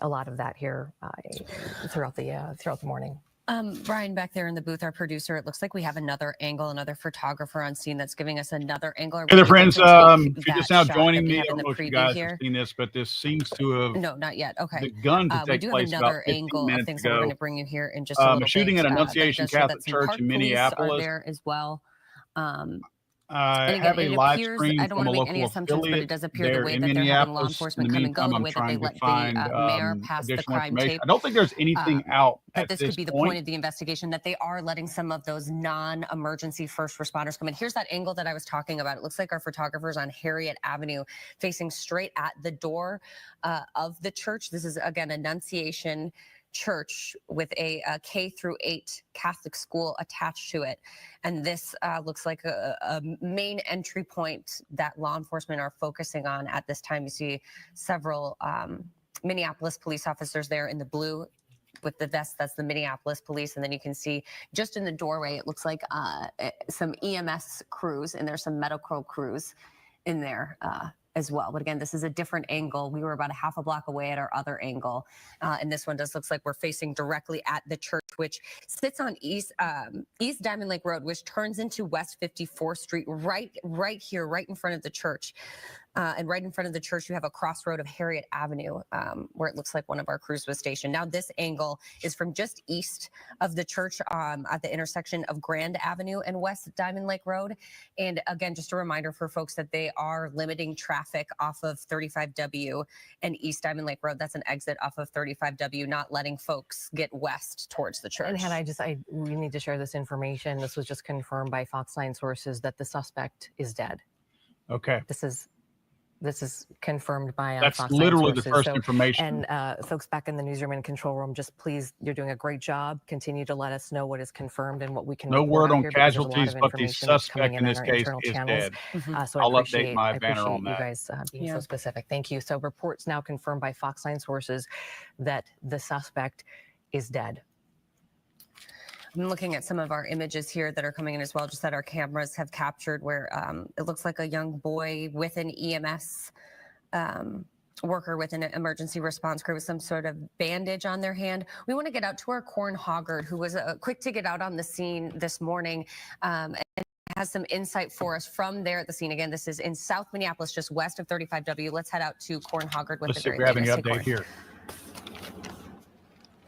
a lot of that here throughout the morning. Brian, back there in the booth, our producer, it looks like we have another angle, another photographer on scene that's giving us another angle. Hey there, friends. If you're just now joining me, I don't know if you guys have seen this, but this seems to have no, not yet. Okay, begun to take place about 15 minutes ago. We're going to bring you here in just a little shooting bit. at Annunciation Catholic Church in Minneapolis. Are there as well. I have a live stream from a local affiliate but it does appear the way in that they're having law Minneapolis. enforcement come and go, the way that they let the mayor pass the crime tape. I don't think there's anything out but at this could be the point of the investigation, that they are letting some of those non-emergency first responders come in. Here's that angle that I was talking about. It looks like our photographer's on Harriet Avenue, facing straight at the door of the church. This is, again, Annunciation Church with a K-8 Catholic school attached to it. And this looks like a main entry point that law enforcement are focusing on at this time. You see several Minneapolis police officers there in the blue with the vest. That's the Minneapolis police. And then you can see just in the doorway, it looks like some EMS crews, and there's some medical crews in there as well. But again, this is a different angle. We were about a half a block away at our other angle. And this one does looks like we're facing directly at the church, which sits on East Diamond Lake Road, which turns into West 54th Street, right here, right in front of the church. And right in front of the church, you have a crossroad of Harriet Avenue, where it looks like one of our crews was stationed. Now, this angle is from just east of the church at the intersection of Grand Avenue and West Diamond Lake Road. And again, just a reminder for folks that they are limiting traffic off of 35W and East Diamond Lake Road. That's an exit off of 35W, not letting folks get west towards the church. And Hannah, we need to share this information. This was just confirmed by Fox 9 sources that the suspect is dead. Okay. This is confirmed by That's Fox literally 9 sources. The first information. And folks back in the newsroom and control room, just please, you're doing a great job. Continue to let us know what is confirmed and what we can. No word on casualties, but the suspect in this case is dead. So I'll update my banner on that. You guys being so specific. Thank you. So reports now confirmed by Fox 9 sources that the suspect is dead. I'm looking at some of our images here that are coming in as well, just that our cameras have captured, where it looks like a young boy with an EMS worker with an emergency response crew with some sort of bandage on their hand. We want to get out to our Corn Hoggard, who was quick to get out on the scene this morning and has some insight for us from there at the scene. Again, this is in South Minneapolis, just west of 35W. Let's head out to Corn Hoggard with the very latest. Let's see if we have any update here.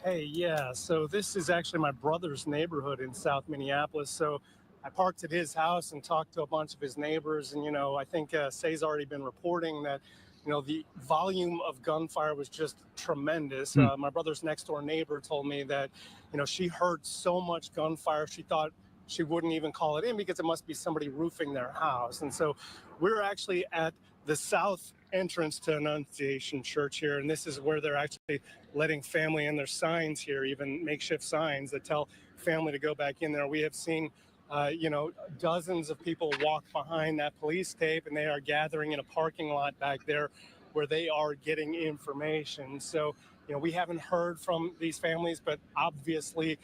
Hey, yeah, so this is actually my brother's neighborhood in South Minneapolis. So I parked at his house and talked to a bunch of his neighbors. And, I think Say's already been reporting that, the volume of gunfire was just tremendous. My brother's next door neighbor told me that, she heard so much gunfire, she thought she wouldn't even call it in because it must be somebody roofing their house. And so we're actually at the south entrance to Annunciation Church here, and this is where they're actually letting family in. Their signs here, even makeshift signs that tell family to go back in there. We have seen dozens of people walk behind that police tape, and they are gathering in a parking lot back there where they are getting information. So we haven't heard from these families, but obviously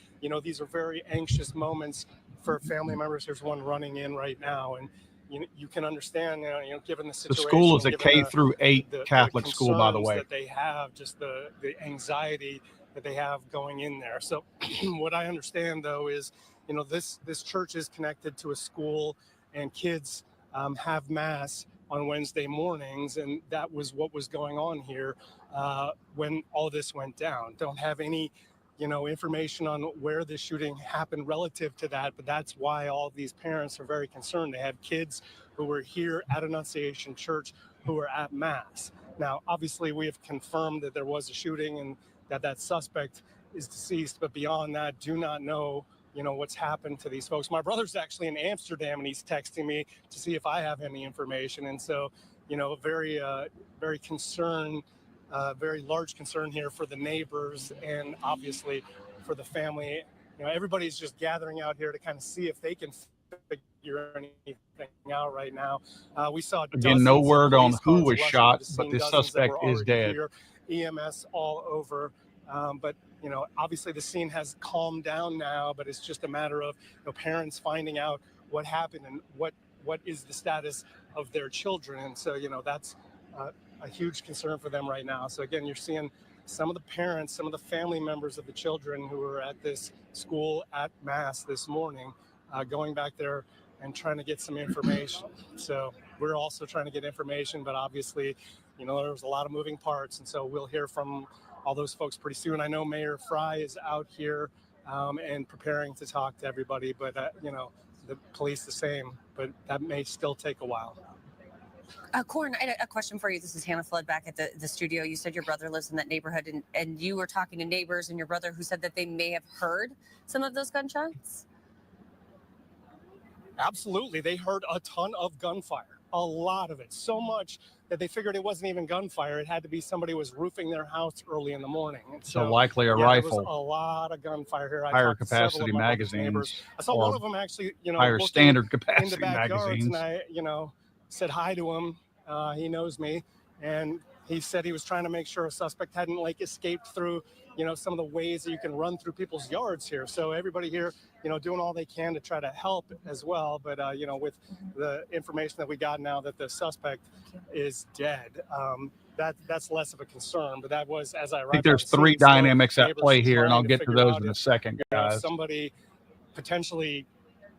these are very anxious moments for family members. There's one running in right now, and you can understand, given the situation. The school is a K-8 Catholic school, by the way. That they have, just the anxiety that they have going in there. So what I understand, though, is, this church is connected to a school, and kids have mass on Wednesday mornings, and that was what was going on here when all this went down. Don't have any information on where the shooting happened relative to that, but that's why all these parents are very concerned. They have kids who were here at Annunciation Church who were at Mass. Now, obviously, we have confirmed that there was a shooting and that suspect is deceased, but beyond that, do not know, what's happened to these folks. My brother's actually in Amsterdam, and he's texting me to see if I have any information. And so, very, very concerned. Very large concern here for the neighbors and obviously for the family. Everybody's just gathering out here to kind of see if they can figure anything out right now. We saw again no word on who was shot, but the suspect is dead. Here, EMS all over, but obviously the scene has calmed down now. But it's just a matter of parents finding out what happened and what is the status of their children. And so that's a huge concern for them right now. So again, you're seeing some of the parents, some of the family members of the children who were at this school at mass this morning, going back there and trying to get some information. So we're also trying to get information, but obviously, you know, there was a lot of moving parts. And so we'll hear from all those folks pretty soon. I know Mayor Fry is out here and preparing to talk to everybody, but, you know, the police the same, but that may still take a while. Corin, I had a question for you. This is Hannah Flood back at the studio. You said your brother lives in that neighborhood, and you were talking to neighbors and your brother who said that they may have heard some of those gunshots. Absolutely. They heard a ton of gunfire, a lot of it, so much that they figured it wasn't even gunfire. It had to be somebody who was roofing their house early in the morning. And so likely a rifle. There was a lot of gunfire here. Higher capacity magazines. I saw one of them actually, you know, higher standard capacity in the backyards, magazines. and I, you know, said hi to him. He knows me, and he said he was trying to make sure a suspect hadn't like escaped through, you know, some of the ways that you can run through people's yards here. So everybody here, you know, doing all they can to try to help as well. But, you know, with the information that we got now that the suspect is dead, that's less of a concern. But that was, as I think there's three dynamics at play here, and I'll get to those in a second, guys. Somebody potentially,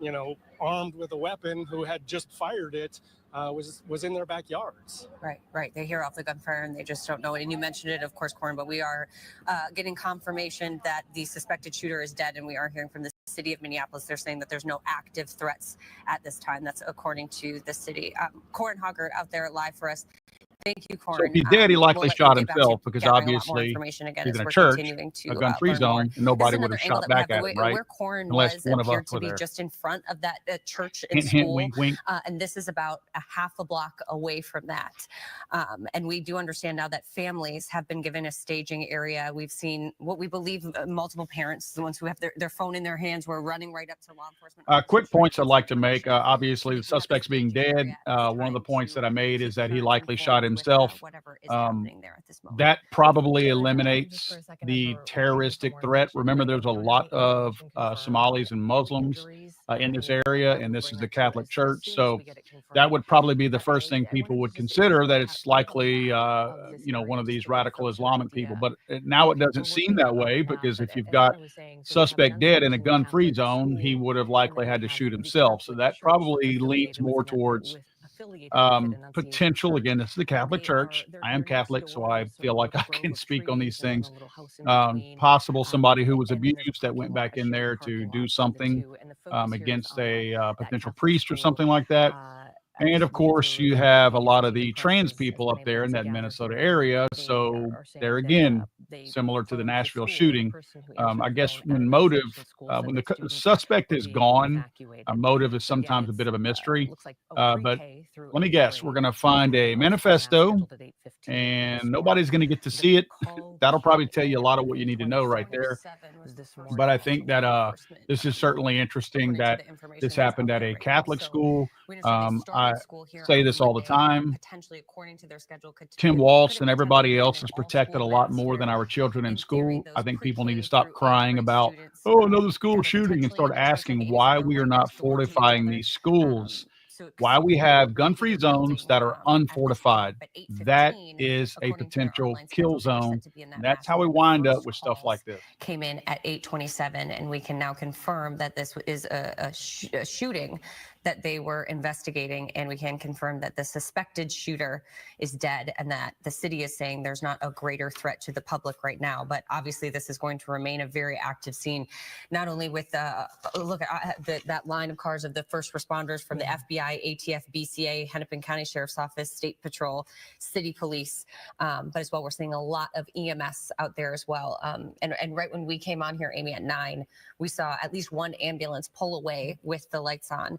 you know, armed with a weapon who had just fired it was in their backyards. Right. They hear off the gunfire and they just don't know it. And you mentioned it, of course, Corin, but we are getting confirmation that the suspected shooter is dead, and we are hearing from the city of Minneapolis. They're saying that there's no active threats at this time. That's according to the city. Corin Hogger out there live for us. Thank you, Corin. So if he did, he likely shot himself, because obviously he's in a church, a gun-free zone, and nobody would have shot back at him, right? Where Corin Unless one of us appeared to were be there. just in front of that church and Hint, hint, school. wink, wink. And this is about a half a block away from that. And we do understand now that families have been given a staging area. We've seen what we believe multiple parents, the ones who have their phone in their hands, were running right up to law enforcement. Quick points I'd like to make. Obviously, the suspect's being dead. One of the points that I made is that he likely shot himself. That probably eliminates the terroristic threat. Remember, there's a lot of Somalis and Muslims in this area, and this is the Catholic Church. So that would probably be the first thing people would consider, that it's likely, you know, one of these radical Islamic people. But now it doesn't seem that way, because if you've got suspect dead in a gun-free zone, he would have likely had to shoot himself. So that probably leans more towards potential. Again, this is the Catholic Church. I am Catholic, so I feel like I can speak on these things. Possible somebody who was abused that went back in there to do something against a potential priest or something like that. And of course, you have a lot of the trans people up there in that Minnesota area. So there again, similar to the Nashville shooting, I guess when motive, when the suspect is gone, a motive is sometimes a bit of a mystery. But let me guess, we're going to find a manifesto, and nobody's going to get to see it. That'll probably tell you a lot of what you need to know right there. But I think that this is certainly interesting that this happened at a Catholic school. I say this all the time. Tim Walsh and everybody else is protected a lot more than our children in school. I think people need to stop crying about, oh, another school shooting, and start asking why we are not fortifying these schools. Why we have gun-free zones that are unfortified. That is a potential kill zone. That's how we wind up with stuff like this. Came in at 8:27, and we can now confirm that this is a shooting that they were investigating, and we can confirm that the suspected shooter is dead, and that the city is saying there's not a greater threat to the public right now. But obviously, this is going to remain a very active scene, not only with look at that line of cars of the first responders from the FBI, ATF, BCA, Hennepin County Sheriff's Office, State Patrol, City Police, but as well, we're seeing a lot of EMS out there as well. And right when we came on here, Amy, at 9, we saw at least one ambulance pull away with the lights on,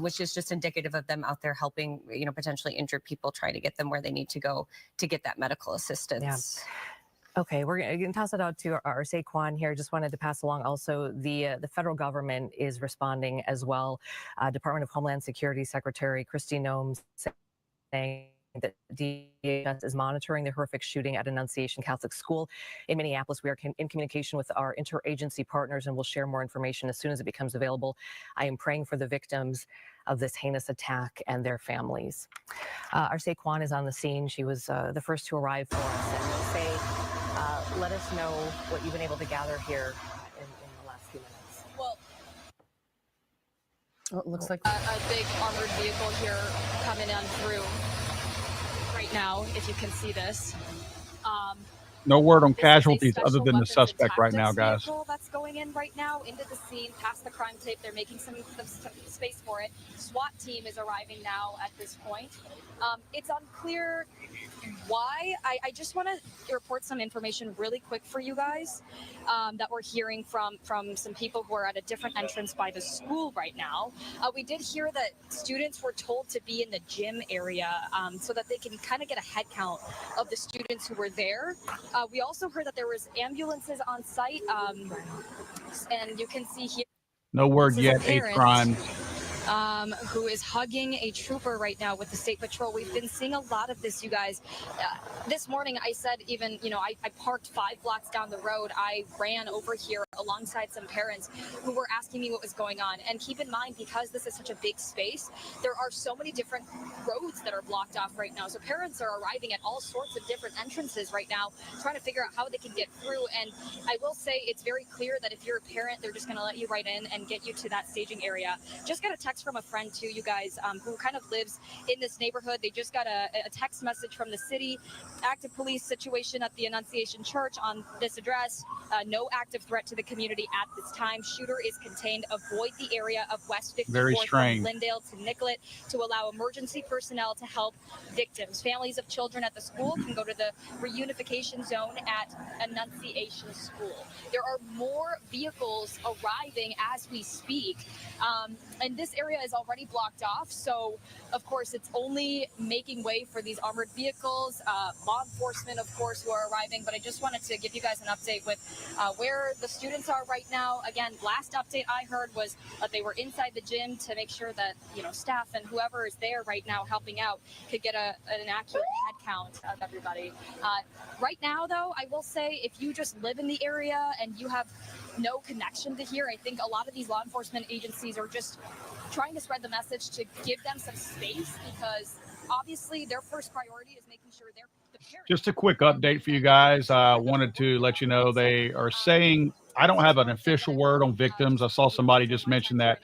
which is just indicative of them out there helping, you know, potentially injured people, trying to get them where they need to go to get that medical assistance. Yeah. Okay, we're going to toss it out to our Saquon here. Just wanted to pass along also the federal government is responding as well. Department of Homeland Security Secretary Kristi Noem saying that DHS is monitoring the horrific shooting at Annunciation Catholic School in Minneapolis. We are in communication with our interagency partners, and we'll share more information as soon as it becomes available. I am praying for the victims of this heinous attack and their families. Our Saquon is on the scene. She was the first to arrive for us. And we'll say, let us know what you've been able to gather here in the last few minutes. Well, it looks like a big armored vehicle here coming on through right now, if you can see this. No word on This is a casualties special other than the weapons and suspect right now, tactics guys. vehicle that's going in right now into the scene, past the crime tape. They're making some space for it. SWAT team is arriving now at this point. It's unclear why. I just want to report some information really quick for you guys that we're hearing from some people who are at a different entrance by the school right now. We did hear that students were told to be in the gym area so that they can kind of get a head count of the students who were there. We also heard that there was ambulances on site, and you can see here. No word This is a yet. 8 parent, crimes. who is hugging a trooper right now with the state patrol. We've been seeing a lot of this, you guys. This morning, I said even, I parked 5 blocks down the road. I ran over here alongside some parents who were asking me what was going on. And keep in mind, because this is such a big space, there are so many different roads that are blocked off right now. So parents are arriving at all sorts of different entrances right now, trying to figure out how they can get through. And I will say it's very clear that if you're a parent, they're just going to let you right in and get you to that staging area. Just got a text from a friend too, you guys, who kind of lives in this neighborhood. They just got a text message from the city. Active police situation at the Annunciation Church on this address. No active threat to the community at this time. Shooter is contained. Avoid the area of West 54th from Lindale to Nicollet to allow emergency personnel to help victims. Families of children at the school can go to the reunification zone at Annunciation School. There are more vehicles arriving as we speak, and this area is already blocked off. So, of course, it's only making way for these armored vehicles, law enforcement, of course, who are arriving. But I just wanted to give you guys an update with where the students are right now. Again, last update I heard was that they were inside the gym to make sure that, staff and whoever is there right now helping out could get an accurate head count of everybody. Right now, though, I will say if you just live in the area and you have no connection to here, I think a lot of these law enforcement agencies are just trying to spread the message to give them some space, because obviously their first priority is making sure they're the parents. Just a quick update for you guys. I wanted to let you know they are saying, I don't have an official word on victims. I saw somebody just mention that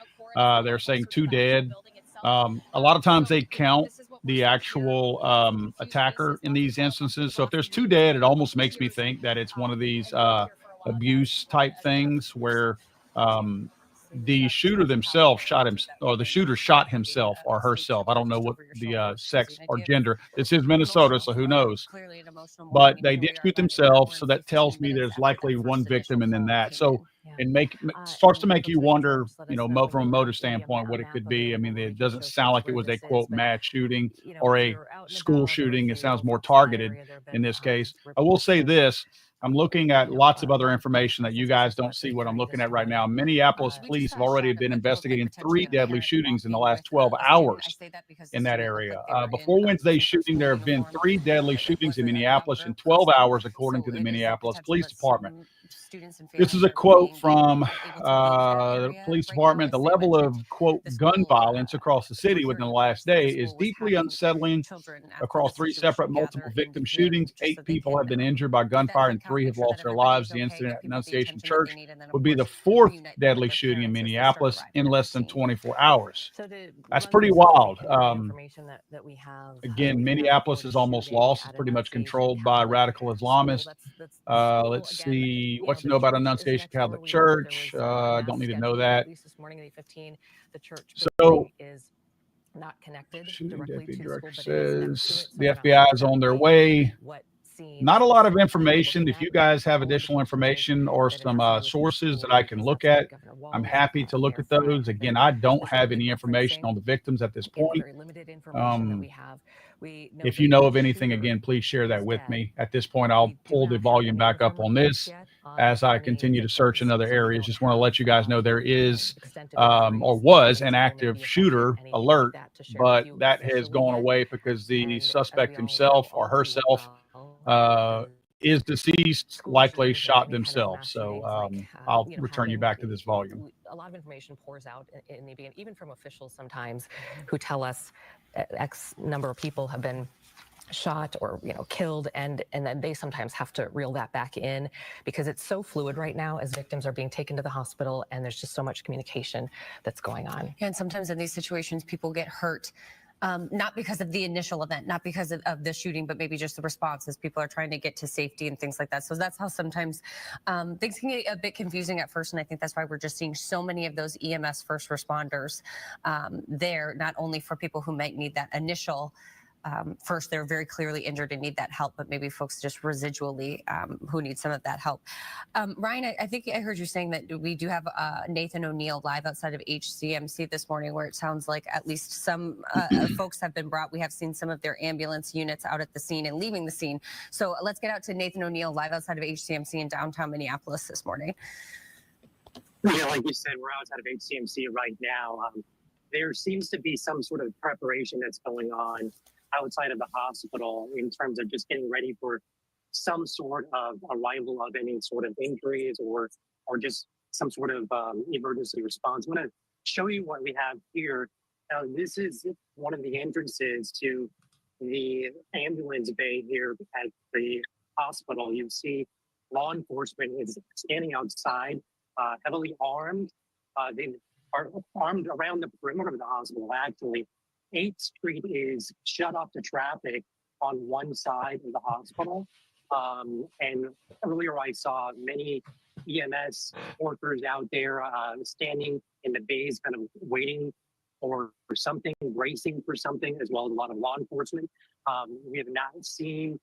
they're saying 2 dead. A lot of times they count the actual attacker in these instances. So if there's 2 dead, it almost makes me think that it's one of these abuse type things where the shooter themselves shot him, or the shooter shot himself or herself. I don't know what the sex or gender. This is Minnesota, so who knows? But they did shoot themselves, so that tells me there's likely 1 victim and then that. So it starts to make you wonder, from a motive standpoint, what it could be. I mean, it doesn't sound like it was a quote mass shooting or a school shooting. It sounds more targeted in this case. I will say this. I'm looking at lots of other information that you guys don't see what I'm looking at right now. Minneapolis police have already been investigating 3 deadly shootings in the last 12 hours in that area. Before Wednesday's shooting, there have been 3 deadly shootings in Minneapolis in 12 hours, according to the Minneapolis Police Department. This is a quote from the police department. The level of, quote, gun violence across the city within the last day is deeply unsettling. Across 3 separate multiple victim shootings, 8 people have been injured by gunfire and 3 have lost their lives. The incident at Annunciation Church would be the 4th deadly shooting in Minneapolis in less than 24 hours. That's pretty wild. Again, Minneapolis is almost lost. It's pretty much controlled by radical Islamists. Let's see. What's to know about Annunciation Catholic Church? I don't need to know that. So, not connected. Shooting deputy director says the FBI is on their way. Not a lot of information. If you guys have additional information or some sources that I can look at, I'm happy to look at those. Again, I don't have any information on the victims at this point. If you know of anything, again, please share that with me. At this point, I'll pull the volume back up on this as I continue to search in other areas. Just want to let you guys know there is or was an active shooter alert, but that has gone away because the suspect himself or herself is deceased, likely shot themselves. So I'll return you back to this volume. A lot of information pours out in the beginning, even from officials sometimes, who tell us X number of people have been shot or killed, and then they sometimes have to reel that back in because it's so fluid right now as victims are being taken to the hospital, and there's just so much communication that's going on. And sometimes in these situations people get hurt, not because of the initial event, not because of the shooting, but maybe just the responses. People are trying to get to safety and things like that. So that's how sometimes things can get a bit confusing at first. And I think that's why we're just seeing so many of those EMS first responders there, not only for people who might need that initial first, they're very clearly injured and need that help, but maybe folks just residually who need some of that help. Ryan, I think I heard you saying that we do have Nathan O'Neill live outside of HCMC this morning, where it sounds like at least some folks have been brought. We have seen some of their ambulance units out at the scene and leaving the scene. So let's get out to Nathan O'Neill live outside of HCMC in downtown Minneapolis this morning. Yeah, like you said, we're outside of HCMC right now. There seems to be some sort of preparation that's going on outside of the hospital in terms of just getting ready for some sort of arrival of any sort of injuries or just some sort of emergency response. I'm going to show you what we have here. Now, this is one of the entrances to the ambulance bay here at the hospital. You see law enforcement is standing outside, heavily armed. They are armed around the perimeter of the hospital, actually. 8th Street is shut off to traffic on one side of the hospital. And earlier I saw many EMS workers out there standing in the bays, kind of waiting for something, bracing for something, as well as a lot of law enforcement. We have not seen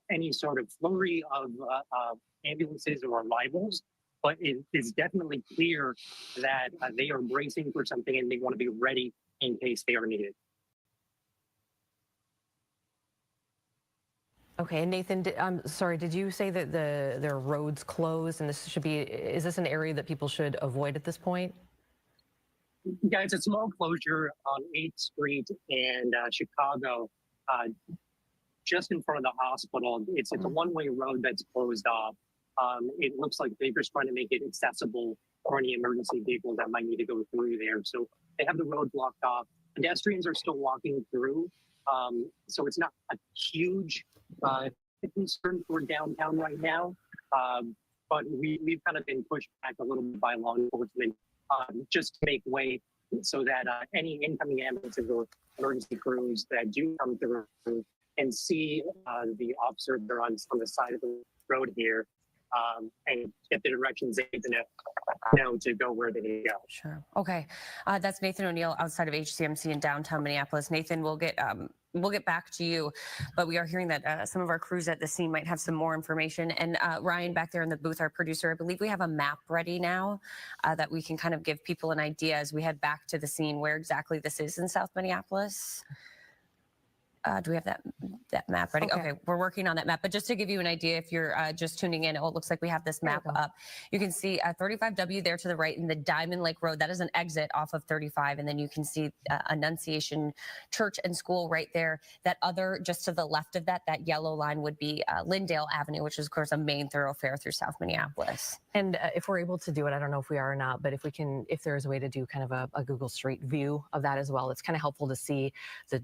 any sort of flurry of ambulances or arrivals, but it is definitely clear that they are bracing for something and they want to be ready in case they are needed. Okay, and Nathan, I'm sorry, did you say that there are roads closed, and is this an area that people should avoid at this point? Yeah, it's a small closure on 8th Street and Chicago, just in front of the hospital. It's a one-way road that's closed off. It looks like they're just trying to make it accessible for any emergency vehicles that might need to go through there. So they have the road blocked off. Pedestrians are still walking through. So it's not a huge concern for downtown right now. But we've kind of been pushed back a little bit by law enforcement just to make way so that any incoming ambulances or emergency crews that do come through and see the officer they're on the side of the road here and get the directions they need to know to go where they need to go. Sure. Okay. That's Nathan O'Neill outside of HCMC in downtown Minneapolis. Nathan, we'll get back to you, but we are hearing that some of our crews at the scene might have some more information. And Ryan, back there in the booth, our producer, I believe we have a map ready now that we can kind of give people an idea as we head back to the scene where exactly this is in South Minneapolis. Do we have that map ready? Okay, we're working on that map. But just to give you an idea, if you're just tuning in, it looks like we have this map up. You can see 35W there to the right in the Diamond Lake Road. That is an exit off of 35. And then you can see Annunciation Church and School right there. That other, just to the left of that yellow line would be Lyndale Avenue, which is, of course, a main thoroughfare through South Minneapolis. And if we're able to do it, I don't know if we are or not, but if there is a way to do kind of a Google Street view of that as well, it's kind of helpful to see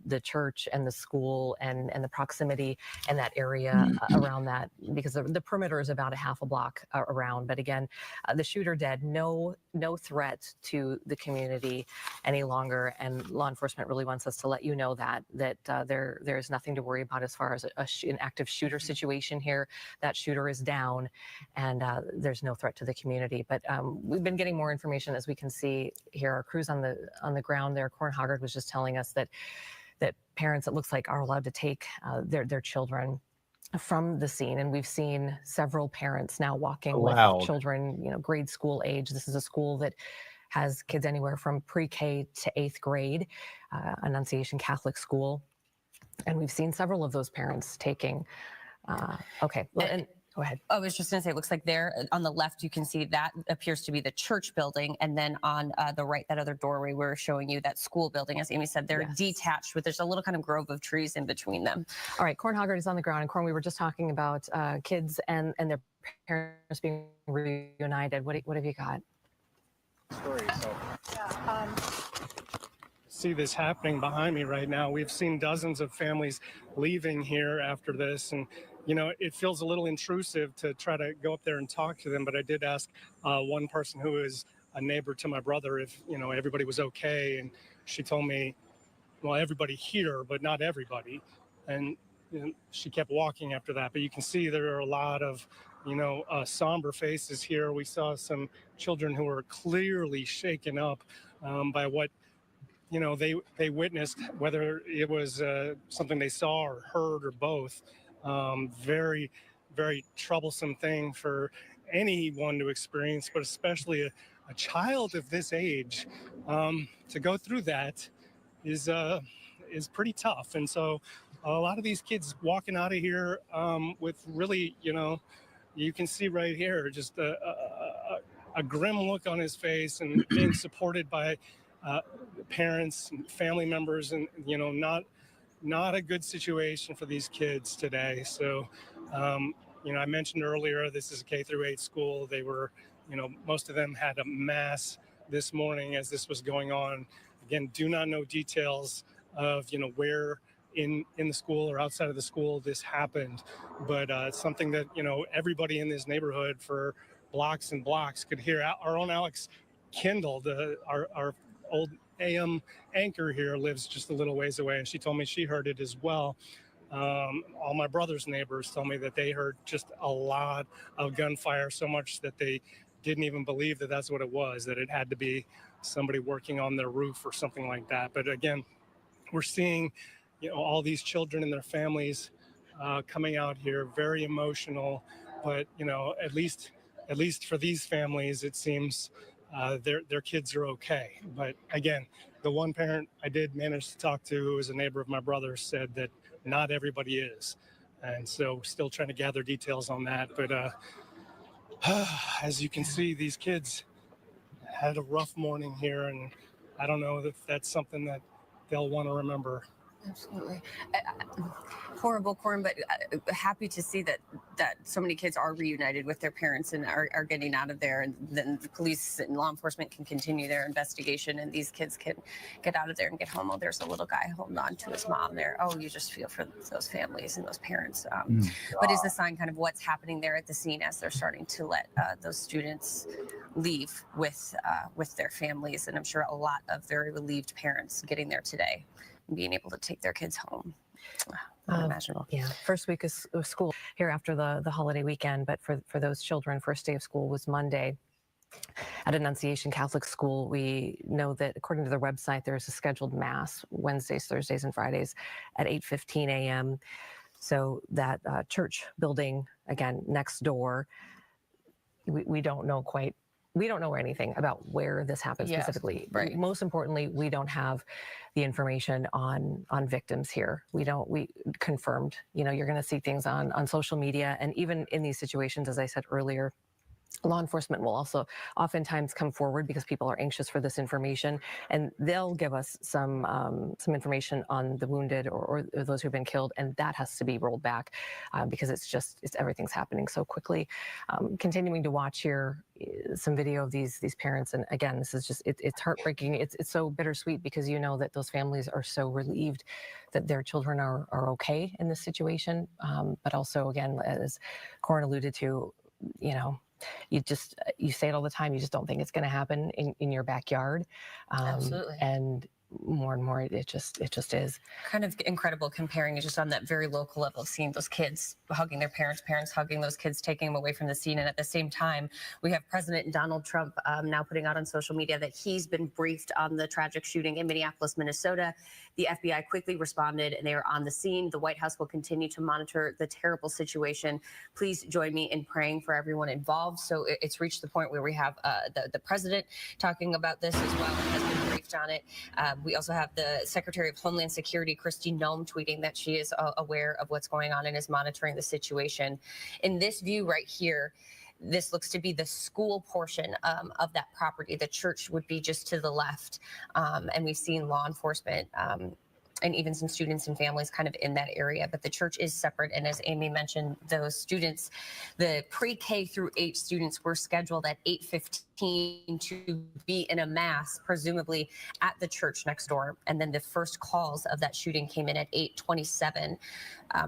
the church and the school and the proximity and that area around that, because the perimeter is about a half a block around. But again, the shooter dead, no threat to the community any longer, and law enforcement really wants us to let you know that there is nothing to worry about as far as an active shooter situation here. That shooter is down, and there's no threat to the community. But we've been getting more information, as we can see here. Our crews on the ground there, Corn Hoggard was just telling us that parents, it looks like, are allowed to take their children from the scene. And we've seen several parents now walking with children, grade school age. This is a school that has kids anywhere from pre-K to 8th grade, Annunciation Catholic School. And we've seen several of those parents taking, Go ahead. I was just going to say, it looks like there on the left, you can see that appears to be the church building. And then on the right, that other doorway, we're showing you that school building. As Amy said, they're detached, but there's a little kind of grove of trees in between them. All right, Corn Hoggard is on the ground. And Corn, we were just talking about kids and their parents being reunited. What have you got? See this happening behind me right now. We've seen dozens of families leaving here after this, and it feels a little intrusive to try to go up there and talk to them, but I did ask one person who is a neighbor to my brother if everybody was okay, and she told me, well, everybody here, but not everybody. And she kept walking after that, but you can see there are a lot of somber faces here. We saw some children who were clearly shaken up by what they witnessed, whether it was something they saw or heard or both. Very, very troublesome thing for anyone to experience, but especially a child of this age to go through that is pretty tough. And so a lot of these kids walking out of here with really, you can see right here just a grim look on his face, and being supported by parents and family members, and not a good situation for these kids today. So, I mentioned earlier, this is a K through 8 school. They were, most of them had a mass this morning as this was going on. Again, do not know details of, where in the school or outside of the school this happened, but it's something that, everybody in this neighborhood for blocks and blocks could hear. Our own Alex Kindle, our old AM anchor here, lives just a little ways away, and she told me she heard it as well. All my brother's neighbors told me that they heard just a lot of gunfire, so much that they didn't even believe that that's what it was, that it had to be somebody working on their roof or something like that. But again, we're seeing all these children and their families coming out here, very emotional, but at least for these families, it seems their kids are okay. But again, the one parent I did manage to talk to, who is a neighbor of my brother, said that not everybody is. And so we're still trying to gather details on that. But as you can see, these kids had a rough morning here, and I don't know if that's something that they'll want to remember. Absolutely. Horrible, Corn, but happy to see that so many kids are reunited with their parents and are getting out of there, and then the police and law enforcement can continue their investigation, and these kids can get out of there and get home. Oh, there's a little guy holding on to his mom there. Oh, you just feel for those families and those parents. But is the sign kind of what's happening there at the scene as they're starting to let those students leave with their families, and I'm sure a lot of very relieved parents getting there today and being able to take their kids home. Unimaginable. Yeah, first week of school here after the holiday weekend, but for those children, first day of school was Monday. At Annunciation Catholic School, we know that according to their website, there is a scheduled mass Wednesdays, Thursdays, and Fridays at 8:15 a.m. So that church building, again, next door, we don't know quite. We don't know anything about where this happened specifically. Right. Most importantly, we don't have the information on victims here. We confirmed. You're going to see things on social media, and even in these situations, as I said earlier, law enforcement will also oftentimes come forward because people are anxious for this information, and they'll give us some information on the wounded or those who've been killed, and that has to be rolled back because it's everything's happening so quickly. Continuing to watch here some video of these parents, and again, this is just it's heartbreaking. It's so bittersweet because that those families are so relieved that their children are okay in this situation, but also, again, as Corin alluded to, you say it all the time. You just don't think it's going to happen in your backyard. Absolutely. And more, it just is. Kind of incredible comparing it just on that very local level of seeing those kids hugging their parents hugging those kids, taking them away from the scene. And at the same time, we have President Donald Trump now putting out on social media that he's been briefed on the tragic shooting in Minneapolis, Minnesota. The FBI quickly responded and they are on the scene. The White House will continue to monitor the terrible situation. Please join me in praying for everyone involved. So it's reached the point where we have the president talking about this as well and has been briefed on it. We also have the Secretary of Homeland Security, Kristi Noem, tweeting that she is aware of what's going on and is monitoring the situation. In this view right here, this looks to be the school portion of that property. The church would be just to the left. And we've seen law enforcement and even some students and families kind of in that area, but the church is separate. And as Amy mentioned, those students, the pre-K through 8 students were scheduled at 8:15 to be in a mass, presumably at the church next door. And then the first calls of that shooting came in at 8:27.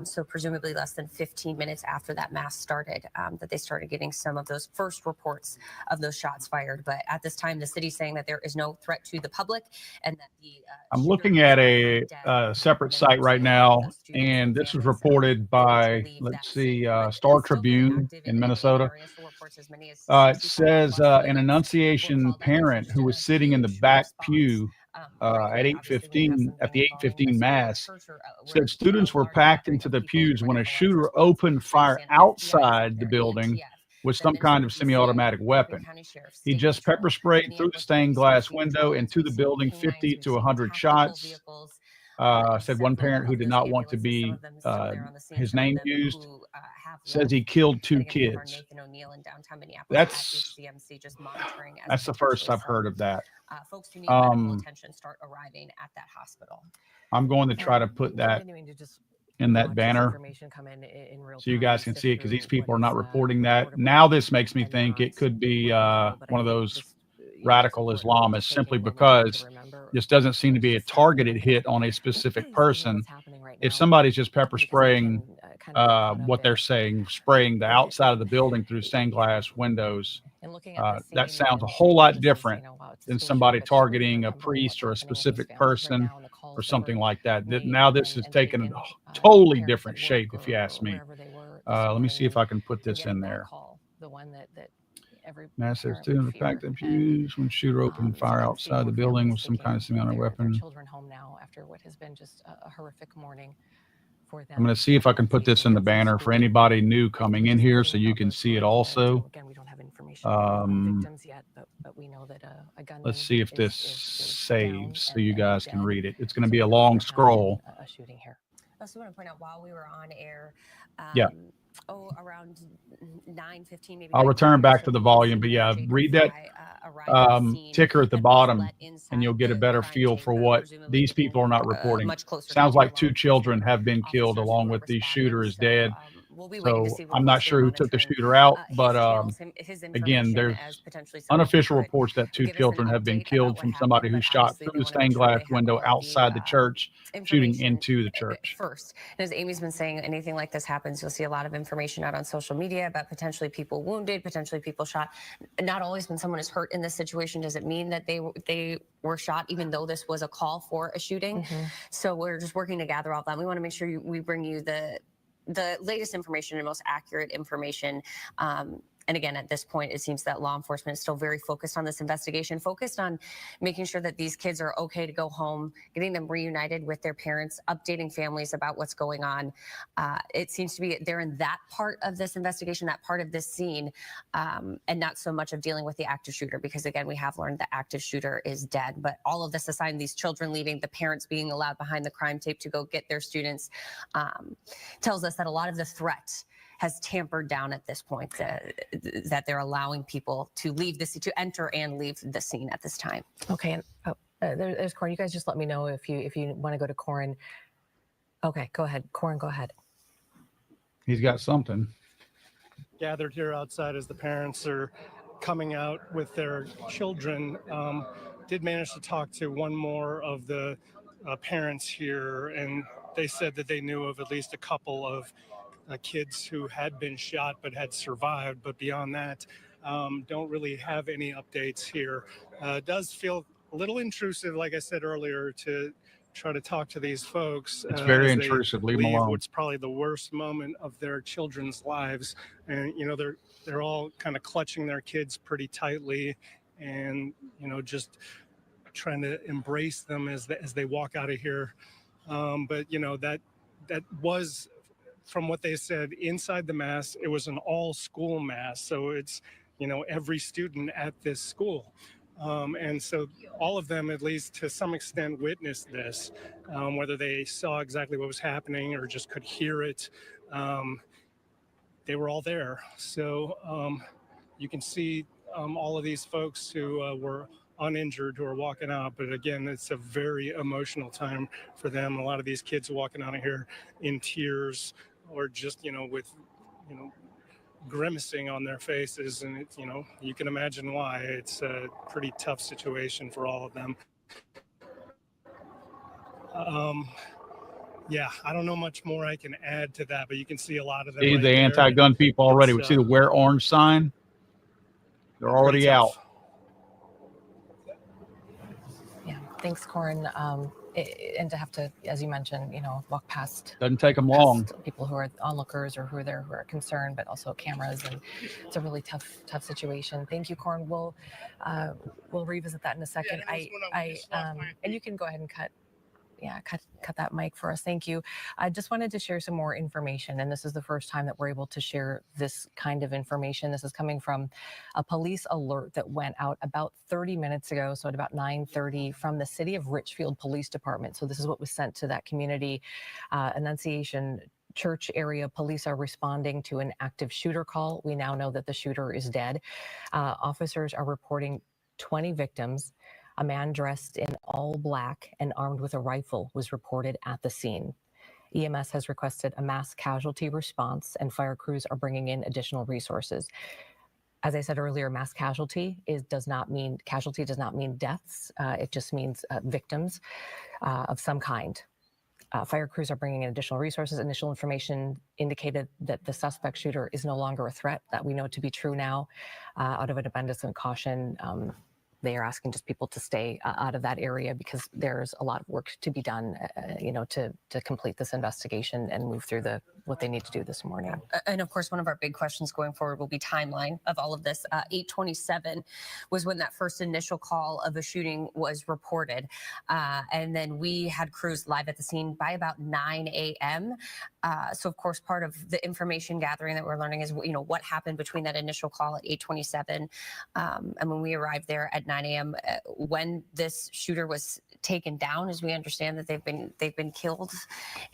So presumably less than 15 minutes after that mass started, that they started getting some of those first reports of those shots fired. But at this time, the city's saying that there is no threat to the public and that the I'm looking at a separate site right now, and this was reported by, let's see, Star Tribune in Minnesota. It says an Annunciation parent who was sitting in the back pew at 8:15 at the 8:15 mass said students were packed into the pews when a shooter opened fire outside the building with some kind of semi-automatic weapon. He just pepper sprayed through the stained glass window into the building 50 to 100 shots. Said one parent who did not want to be his name used says he killed 2 kids. That's the first I've heard of that. Folks who need medical attention start arriving at that hospital. I'm going to try to put that in that banner so you guys can see it, because these people are not reporting that. Now this makes me think it could be one of those radical Islamists, simply because this doesn't seem to be a targeted hit on a specific person. If somebody's just pepper spraying what they're saying, spraying the outside of the building through stained glass windows, that sounds a whole lot different than somebody targeting a priest or a specific person or something like that. Now this is taking a totally different shape, if you ask me. Let me see if I can put this in there. Mass says too, the fact that pews when shooter opened fire outside the building with some kind of semi-automatic weapon. Children home now after what has been just a horrific morning for them. I'm going to see if I can put this in the banner for anybody new coming in here, so you can see it also. Again, we don't have information on victims yet, but we know that a gunman Let's see if this is saves so you guys can read it. It's going to be a long scroll. A shooting here. I also want to point out, while we were on air, around 9:15, maybe. I'll return back to the volume, but yeah, read that ticker at the bottom, and you'll get a better feel for what these people are not reporting. Sounds like 2 children have been killed, along with the shooter is dead. So I'm not sure who took the shooter out, but again, there's unofficial reports that 2 children have been killed from somebody who shot through the stained glass window outside the church, shooting into the church. First, and as Amy's been saying, anything like this happens, you'll see a lot of information out on social media about potentially people wounded, potentially people shot. Not always when someone is hurt in this situation does it mean that they were shot, even though this was a call for a shooting. So we're just working to gather all that. We want to make sure we bring you the latest information and most accurate information. And again, at this point, it seems that law enforcement is still very focused on this investigation, focused on making sure that these kids are okay to go home, getting them reunited with their parents, updating families about what's going on. It seems to be they're in that part of this investigation, that part of this scene, and not so much of dealing with the active shooter, because again, we have learned the active shooter is dead. But all of this aside, these children leaving, the parents being allowed behind the crime tape to go get their students, tells us that a lot of the threat has tampered down at this point, that they're allowing people to leave to enter and leave the scene at this time. Okay, and there's Corin. You guys just let me know if you want to go to Corin. Okay, go ahead, Corin. Go ahead. He's got something. Gathered here outside as the parents are coming out with their children. Did manage to talk to one more of the parents here, and they said that they knew of at least a couple of kids who had been shot but had survived. But beyond that, don't really have any updates here. It does feel a little intrusive, like I said earlier, to try to talk to these folks. It's very intrusive. Leave them alone. What's probably the worst moment of their children's lives. And, they're all kind of clutching their kids pretty tightly and, just trying to embrace them as they walk out of here. But, that was, from what they said, inside the mass, it was an all school mass. So it's, every student at this school. And so all of them, at least to some extent, witnessed this, whether they saw exactly what was happening or just could hear it. They were all there. So you can see all of these folks who were uninjured who are walking out. But again, it's a very emotional time for them. A lot of these kids are walking out of here in tears or just, with, grimacing on their faces. And it's, you can imagine why. It's a pretty tough situation for all of them. Yeah, I don't know much more I can add to that, but you can see a lot of them. See right the there. anti-gun people already. We see the wear orange sign. They're already out. Yeah, thanks, Corin. And to have to, as you mentioned, walk past. Doesn't take them long. People who are onlookers or who are there who are concerned, but also cameras, and it's a really tough situation. Thank you, Corin. We'll revisit that in a second. And you can go ahead and cut that mic for us. Thank you. I just wanted to share some more information, and this is the first time that we're able to share this kind of information. This is coming from a police alert that went out about 30 minutes ago, so at about 9:30, from the City of Richfield Police Department. So this is what was sent to that community. Annunciation Church area police are responding to an active shooter call. We now know that the shooter is dead. Officers are reporting 20 victims. A man dressed in all black and armed with a rifle was reported at the scene. EMS has requested a mass casualty response, and fire crews are bringing in additional resources. As I said earlier, mass casualty does not mean deaths. It just means victims of some kind. Fire crews are bringing in additional resources. Initial information indicated that the suspect shooter is no longer a threat. That we know to be true now. Out of an abundance of caution, they are asking just people to stay out of that area because there's a lot of work to be done, to complete this investigation and move through what they need to do this morning. And of course, one of our big questions going forward will be timeline of all of this. 8:27 was when that first initial call of a shooting was reported. And then we had crews live at the scene by about 9 a.m. So of course, part of the information gathering that we're learning is, what happened between that initial call at 8:27 and when we arrived there at 9 a.m. When this shooter was taken down, as we understand that they've been killed,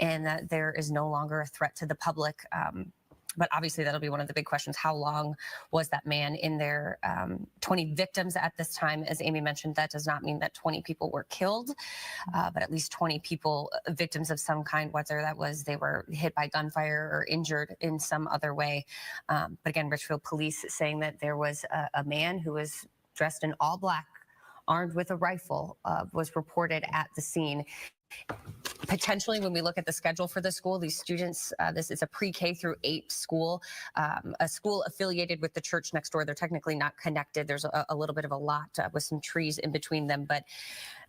and that there is no longer a threat to the public. But obviously, that'll be one of the big questions. How long was that man in there? 20 victims at this time. As Amy mentioned, that does not mean that 20 people were killed, but at least 20 people, victims of some kind, whether that was they were hit by gunfire or injured in some other way. But again, Richfield police saying that there was a man who was dressed in all black, armed with a rifle, was reported at the scene. Potentially, when we look at the schedule for the school, these students, this is a pre-K through 8 school, a school affiliated with the church next door. They're technically not connected. There's a little bit of a lot with some trees in between them, but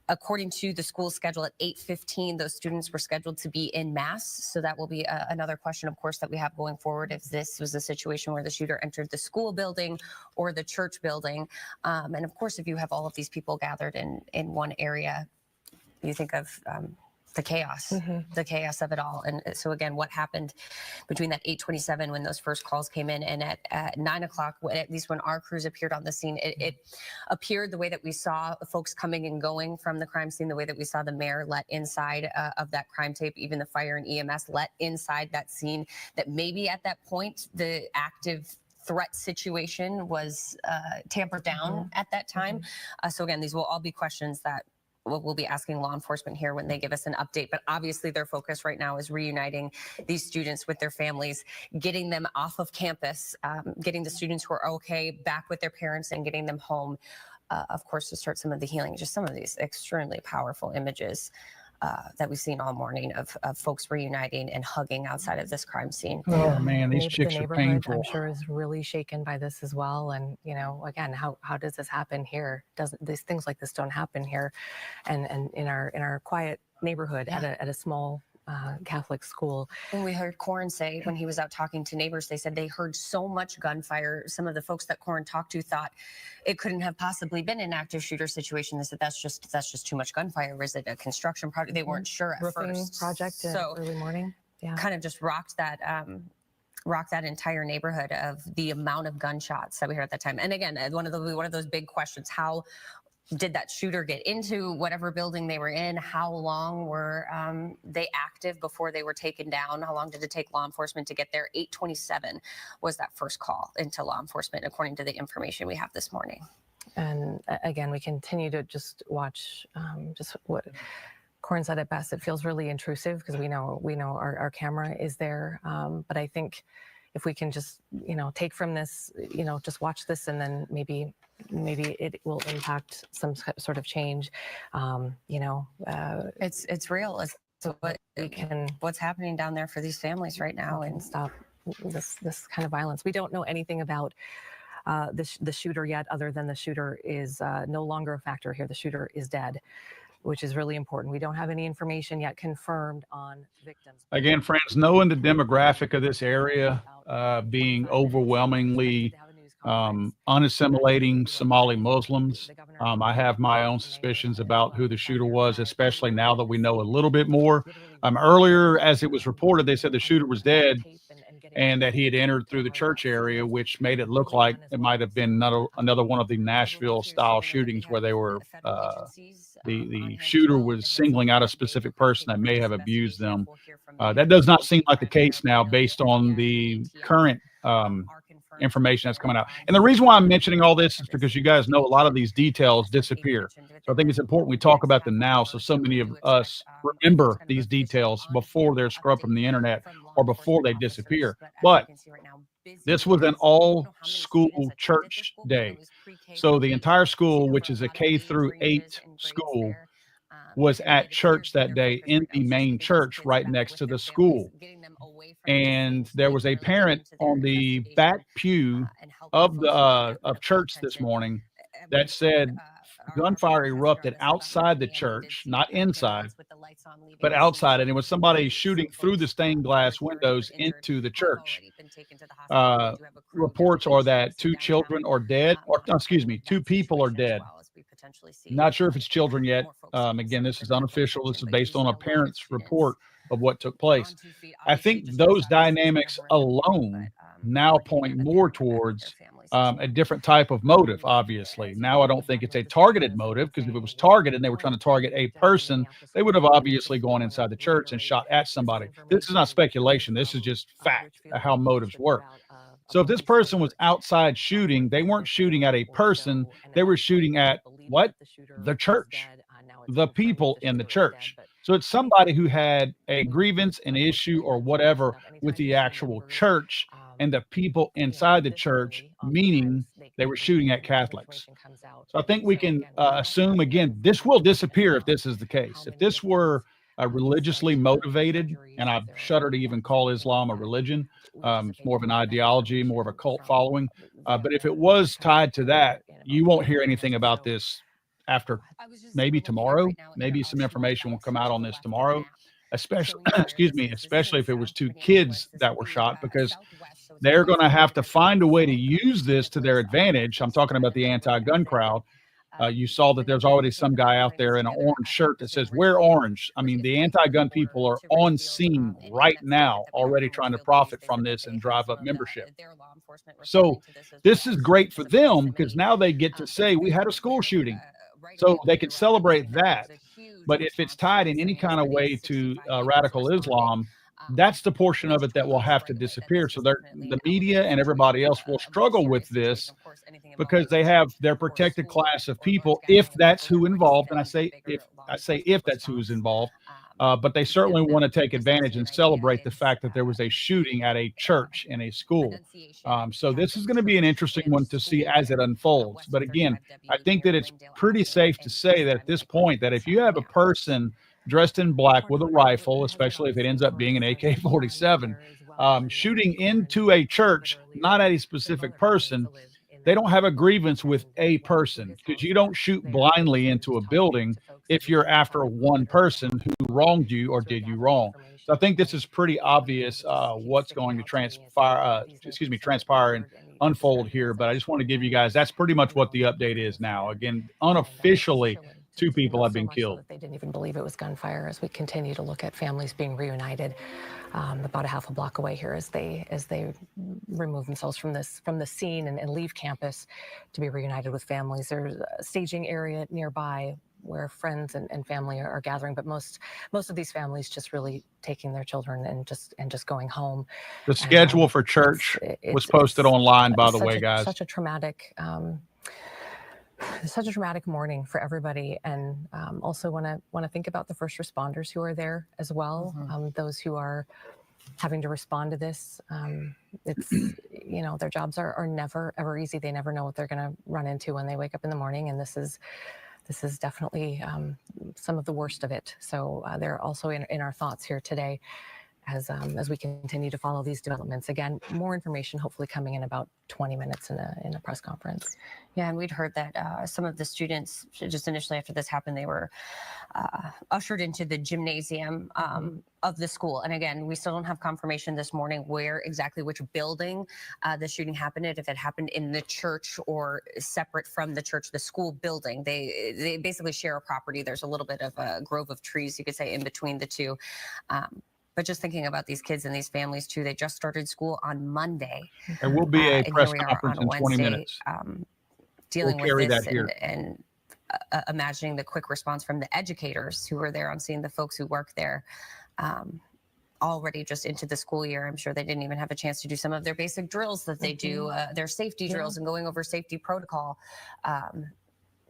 according to the school schedule at 8:15, those students were scheduled to be in mass. So that will be another question, of course, that we have going forward, if this was a situation where the shooter entered the school building or the church building. And of course, if you have all of these people gathered in one area, you think of the chaos of it all. And so again, what happened between that 8:27 when those first calls came in and at 9 o'clock, at least when our crews appeared on the scene, it appeared the way that we saw folks coming and going from the crime scene, the way that we saw the mayor let inside of that crime tape, even the fire and EMS let inside that scene, that maybe at that point, the active threat situation was tampered down at that time. So again, these will all be questions that we'll be asking law enforcement here when they give us an update. But obviously their focus right now is reuniting these students with their families, getting them off of campus, getting the students who are okay back with their parents and getting them home, of course, to start some of the healing. Just some of these extremely powerful images that we've seen all morning of folks reuniting and hugging outside of this crime scene. Oh man, these chicks are painful. I'm sure is really shaken by this as well. And again, how does this happen here? These things like this don't happen here, and in our quiet neighborhood at a small Catholic school. When we heard Corin say, when he was out talking to neighbors, they said they heard so much gunfire. Some of the folks that Corin talked to thought it couldn't have possibly been an active shooter situation. They said that's just too much gunfire. Is it a construction project? They weren't sure at Roofing first. Project so early morning. Yeah, kind of just rocked that entire neighborhood of the amount of gunshots that we heard at that time. And again, one of those big questions: how did that shooter get into whatever building they were in? How long were they active before they were taken down? How long did it take law enforcement to get there? 8:27 was that first call into law enforcement, according to the information we have this morning. And again, we continue to just watch just what Corin said. At best, it feels really intrusive because we know our camera is there. But I think if we can just, take from this, just watch this, and then maybe it will impact some sort of change. It's real. It's what we can. What's happening down there for these families right now, and stop this kind of violence. We don't know anything about the shooter yet, other than the shooter is no longer a factor here. The shooter is dead, which is really important. We don't have any information yet confirmed on victims. Again, friends, knowing the demographic of this area, being overwhelmingly unassimilating Somali Muslims, I have my own suspicions about who the shooter was, especially now that we know a little bit more. Earlier, as it was reported, they said the shooter was dead and that he had entered through the church area, which made it look like it might have been another one of the Nashville-style shootings where they were the shooter was singling out a specific person that may have abused them. That does not seem like the case now, based on the current information that's coming out. And the reason why I'm mentioning all this is because you guys know a lot of these details disappear. So I think it's important we talk about them now, so many of us remember these details before they're scrubbed from the internet or before they disappear. But this was an all-school church day. So the entire school, which is a K-8 school, was at church that day in the main church right next to the school. And there was a parent on the back pew of church this morning that said gunfire erupted outside the church, not inside, but outside. And it was somebody shooting through the stained glass windows into the church. Reports are that 2 children are dead, or excuse me, 2 people are dead. Not sure if it's children yet. Again, this is unofficial. This is based on a parent's report of what took place. I think those dynamics alone now point more towards a different type of motive, obviously. Now, I don't think it's a targeted motive, because if it was targeted and they were trying to target a person, they would have obviously gone inside the church and shot at somebody. This is not speculation. This is just fact of how motives work. So if this person was outside shooting, they weren't shooting at a person. They were shooting at what? The church, the people in the church. So it's somebody who had a grievance, an issue, or whatever with the actual church and the people inside the church, meaning they were shooting at Catholics. So I think we can assume, again, this will disappear if this is the case. If this were religiously motivated, and I shudder to even call Islam a religion, it's more of an ideology, more of a cult following. But if it was tied to that, you won't hear anything about this after maybe tomorrow. Maybe some information will come out on this tomorrow, especially, excuse me, especially if it was 2 kids that were shot, because they're going to have to find a way to use this to their advantage. I'm talking about the anti-gun crowd. You saw that there's already some guy out there in an orange shirt that says, "Wear orange." I mean, the anti-gun people are on scene right now, already trying to profit from this and drive up membership. So this is great for them, because now they get to say, we had a school shooting. So they can celebrate that. But if it's tied in any kind of way to radical Islam, that's the portion of it that will have to disappear. So the media and everybody else will struggle with this, because they have their protected class of people, if that's who involved. And I say if that's who is involved, but they certainly want to take advantage and celebrate the fact that there was a shooting at a church in a school. So this is going to be an interesting one to see as it unfolds. But again, I think that it's pretty safe to say that at this point, that if you have a person dressed in black with a rifle, especially if it ends up being an AK-47, shooting into a church, not at a specific person, they don't have a grievance with a person, because you don't shoot blindly into a building if you're after one person who wronged you or did you wrong. So I think this is pretty obvious what's going to transpire and unfold here. But I just want to give you guys, that's pretty much what the update is now. Again, unofficially, 2 people have so been much so killed. that they didn't even believe it was gunfire. As we continue to look at families being reunited, about a half a block away here, as they remove themselves from the scene and leave campus to be reunited with families. There's a staging area nearby where friends and family are gathering, but most of these families just really taking their children and just going home. The schedule for church was posted online, by the way, guys. Such a traumatic morning for everybody, and also want to think about the first responders who are there as well. Those who are having to respond to this. It's, their jobs are never ever easy. They never know what they're going to run into when they wake up in the morning, and this is definitely some of the worst of it. So they're also in our thoughts here today as we continue to follow these developments. Again, more information hopefully coming in about 20 minutes in a press conference. Yeah, and we'd heard that some of the students, just initially after this happened, they were ushered into the gymnasium of the school. And again, we still don't have confirmation this morning where exactly which building the shooting happened at, if it happened in the church or separate from the church, the school building. They basically share a property. There's a little bit of a grove of trees, you could say, in between the two. But just thinking about these kids and these families too, they just started school on Monday. There will be a press here we are conference on in 20 Wednesday, minutes. Dealing We'll carry with this that here. and imagining the quick response from the educators who were there on seeing the folks who work there. Already just into the school year. I'm sure they didn't even have a chance to do some of their basic drills that they do, their safety drills and going over safety protocol.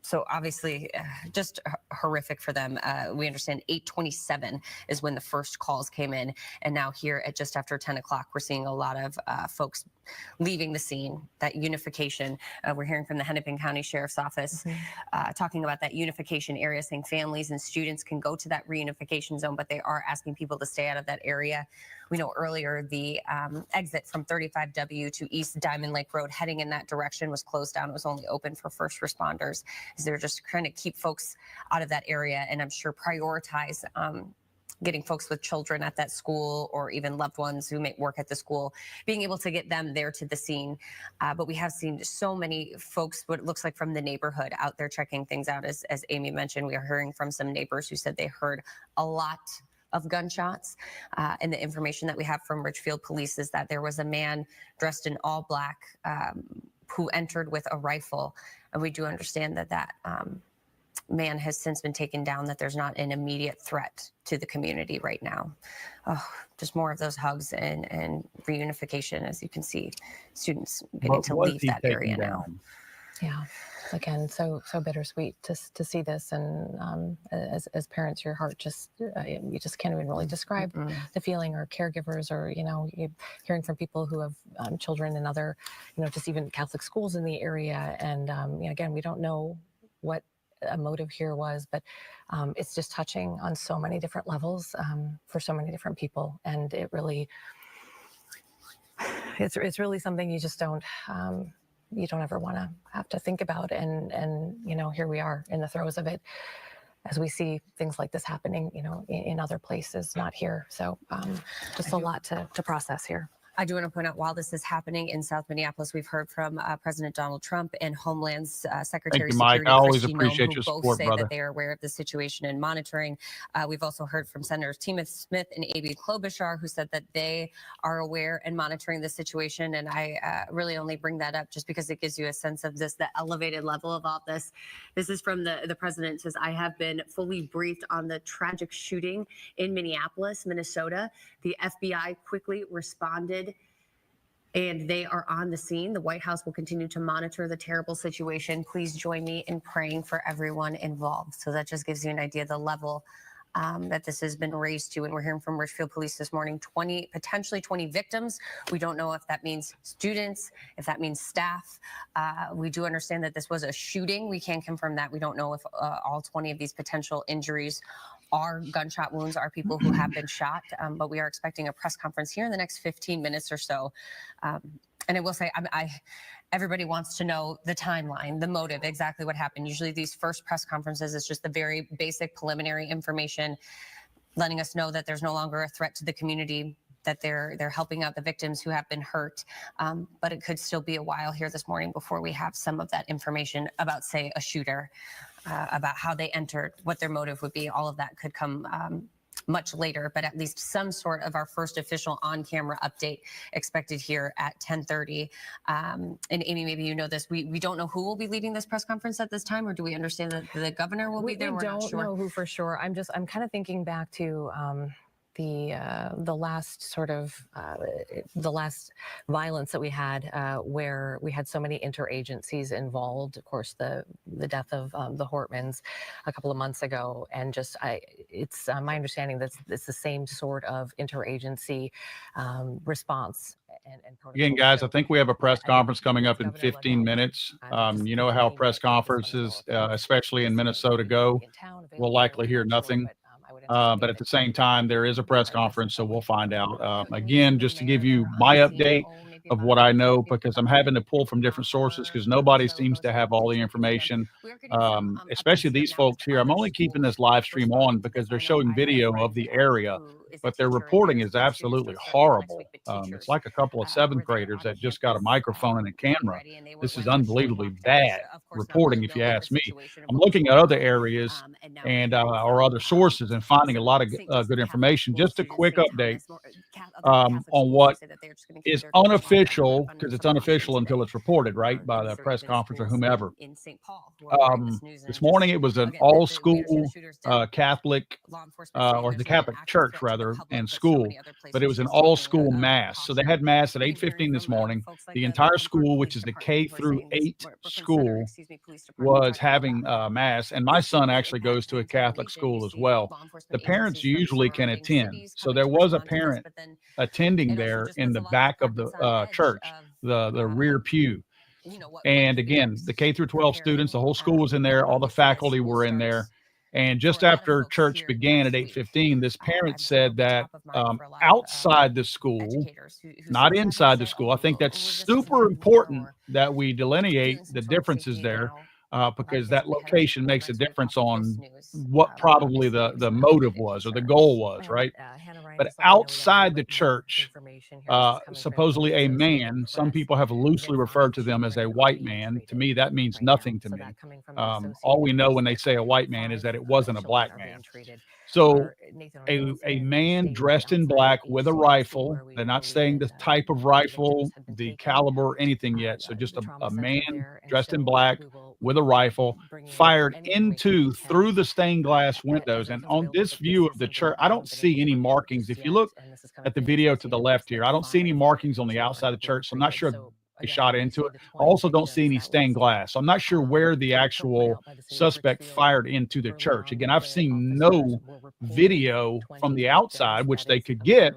So obviously just horrific for them. We understand 8:27 is when the first calls came in. And now here at just after 10 o'clock, we're seeing a lot of folks leaving the scene, that unification. We're hearing from the Hennepin County Sheriff's Office talking about that unification area, saying families and students can go to that reunification zone, but they are asking people to stay out of that area. We know earlier the exit from 35W to East Diamond Lake Road heading in that direction was closed down. It was only open for first responders, as they're just trying to keep folks out of that area, and I'm sure prioritize getting folks with children at that school or even loved ones who may work at the school, being able to get them there to the scene. But we have seen so many folks, what it looks like from the neighborhood, out there checking things out. As Amy mentioned, we are hearing from some neighbors who said they heard a lot of gunshots. And the information that we have from Richfield Police is that there was a man dressed in all black who entered with a rifle. And we do understand that man has since been taken down, that there's not an immediate threat to the community right now. Oh, just more of those hugs and reunification, as you can see, students getting to leave that area now. Yeah. Again, so bittersweet to see this, and as parents, your heart just you just can't even really describe the feeling, or caregivers, or hearing from people who have children in other, just even Catholic schools in the area, and again, we don't know what a motive here was, but it's just touching on so many different levels for so many different people, and it really, it's really something you just don't. You don't ever want to have to think about. And here we are in the throes of it, as we see things like this happening, in other places, not here. So just a lot to process here. I do want to point out, while this is happening in South Minneapolis, we've heard from President Donald Trump and Homeland Secretary Thank you, Mike. Security I always Kristi appreciate Noem, your who both support, say brother. that they are aware of the situation and monitoring. We've also heard from Senators Timothy Smith and A.B. Klobuchar, who said that they are aware and monitoring the situation. And I really only bring that up just because it gives you a sense of the elevated level of all this. This is from the president. Says, I have been fully briefed on the tragic shooting in Minneapolis, Minnesota. The FBI quickly responded, and they are on the scene. The White House will continue to monitor the terrible situation. Please join me in praying for everyone involved. So that just gives you an idea of the level that this has been raised to. And we're hearing from Richfield Police this morning, potentially 20 victims. We don't know if that means students, if that means staff. We do understand that this was a shooting. We can't confirm that. We don't know if all 20 of these potential injuries are gunshot wounds, are people who have been shot. But we are expecting a press conference here in the next 15 minutes or so. And I will say, everybody wants to know the timeline, the motive, exactly what happened. Usually these first press conferences is just the very basic preliminary information, letting us know that there's no longer a threat to the community. that they're helping out the victims who have been hurt. But it could still be a while here this morning before we have some of that information about, say, a shooter, about how they entered, what their motive would be. All of that could come much later, but at least some sort of our first official on-camera update expected here at 10:30. And Amy, maybe you know this. We don't know who will be leading this press conference at this time, or do we understand that the governor will be there? We don't know who for sure. I'm kind of thinking back to the last sort of the last violence that we had, where we had so many interagencies involved. Of course, the death of the Hortmans a couple of months ago, and just it's my understanding that it's the same sort of interagency response. Again, guys, I think we have a press conference coming up in 15 minutes. You know how press conferences, especially in Minnesota, go. We'll likely hear nothing. But at the same time, there is a press conference, so we'll find out. Again, just to give you my update of what I know, because I'm having to pull from different sources because nobody seems to have all the information, especially these folks here. I'm only keeping this live stream on because they're showing video of the area, but their reporting is absolutely horrible. It's like a couple of seventh graders that just got a microphone and a camera. This is unbelievably bad reporting, if you ask me. I'm looking at other areas and or other sources and finding a lot of good information. Just a quick update on what is unofficial, because it's unofficial until it's reported, right, by the press conference or whomever. This morning it was an all-school Catholic, or the Catholic Church rather, and school, but it was an all-school mass. So they had mass at 8:15 this morning. The entire school, which is the K through 8 school, was having mass, and my son actually goes to a Catholic school as well. The parents usually can attend, so there was a parent attending there in the back of the church, the rear pew. And again, the K through 12 students, the whole school was in there, all the faculty were in there. And just after church began at 8:15, this parent said that outside the school, not inside the school, I think that's super important that we delineate the differences there, because that location makes a difference on what probably the motive was or the goal was, right? But outside the church, supposedly a man, some people have loosely referred to them as a white man. To me, that means nothing to me. All we know when they say a white man is that it wasn't a black man. So a man dressed in black with a rifle, they're not saying the type of rifle, the caliber, anything yet. So just a man dressed in black with a rifle fired through the stained glass windows. And on this view of the church, I don't see any markings. If you look at the video to the left here, I don't see any markings on the outside of the church. So I'm not sure they shot into it. I also don't see any stained glass. So I'm not sure where the actual suspect fired into the church. Again, I've seen no video from the outside, which they could get,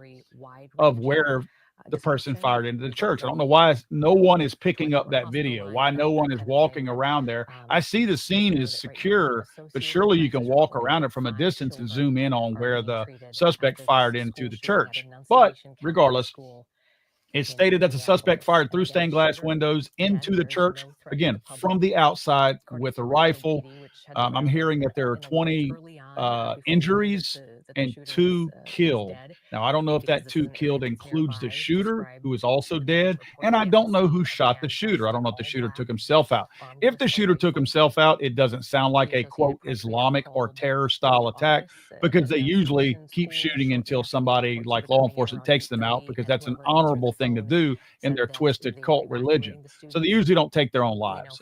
of where the person fired into the church. I don't know why no one is picking up that video, why no one is walking around there. I see the scene is secure, but surely you can walk around it from a distance and zoom in on where the suspect fired into the church. But regardless, it's stated that the suspect fired through stained glass windows into the church, again, from the outside with a rifle. I'm hearing that there are 20 injuries and 2 killed. Now, I don't know if that 2 killed includes the shooter, who is also dead, and I don't know who shot the shooter. I don't know if the shooter took himself out. If the shooter took himself out, it doesn't sound like a, quote, Islamic or terror-style attack, because they usually keep shooting until somebody like law enforcement takes them out, because that's an honorable thing to do in their twisted cult religion. So they usually don't take their own lives.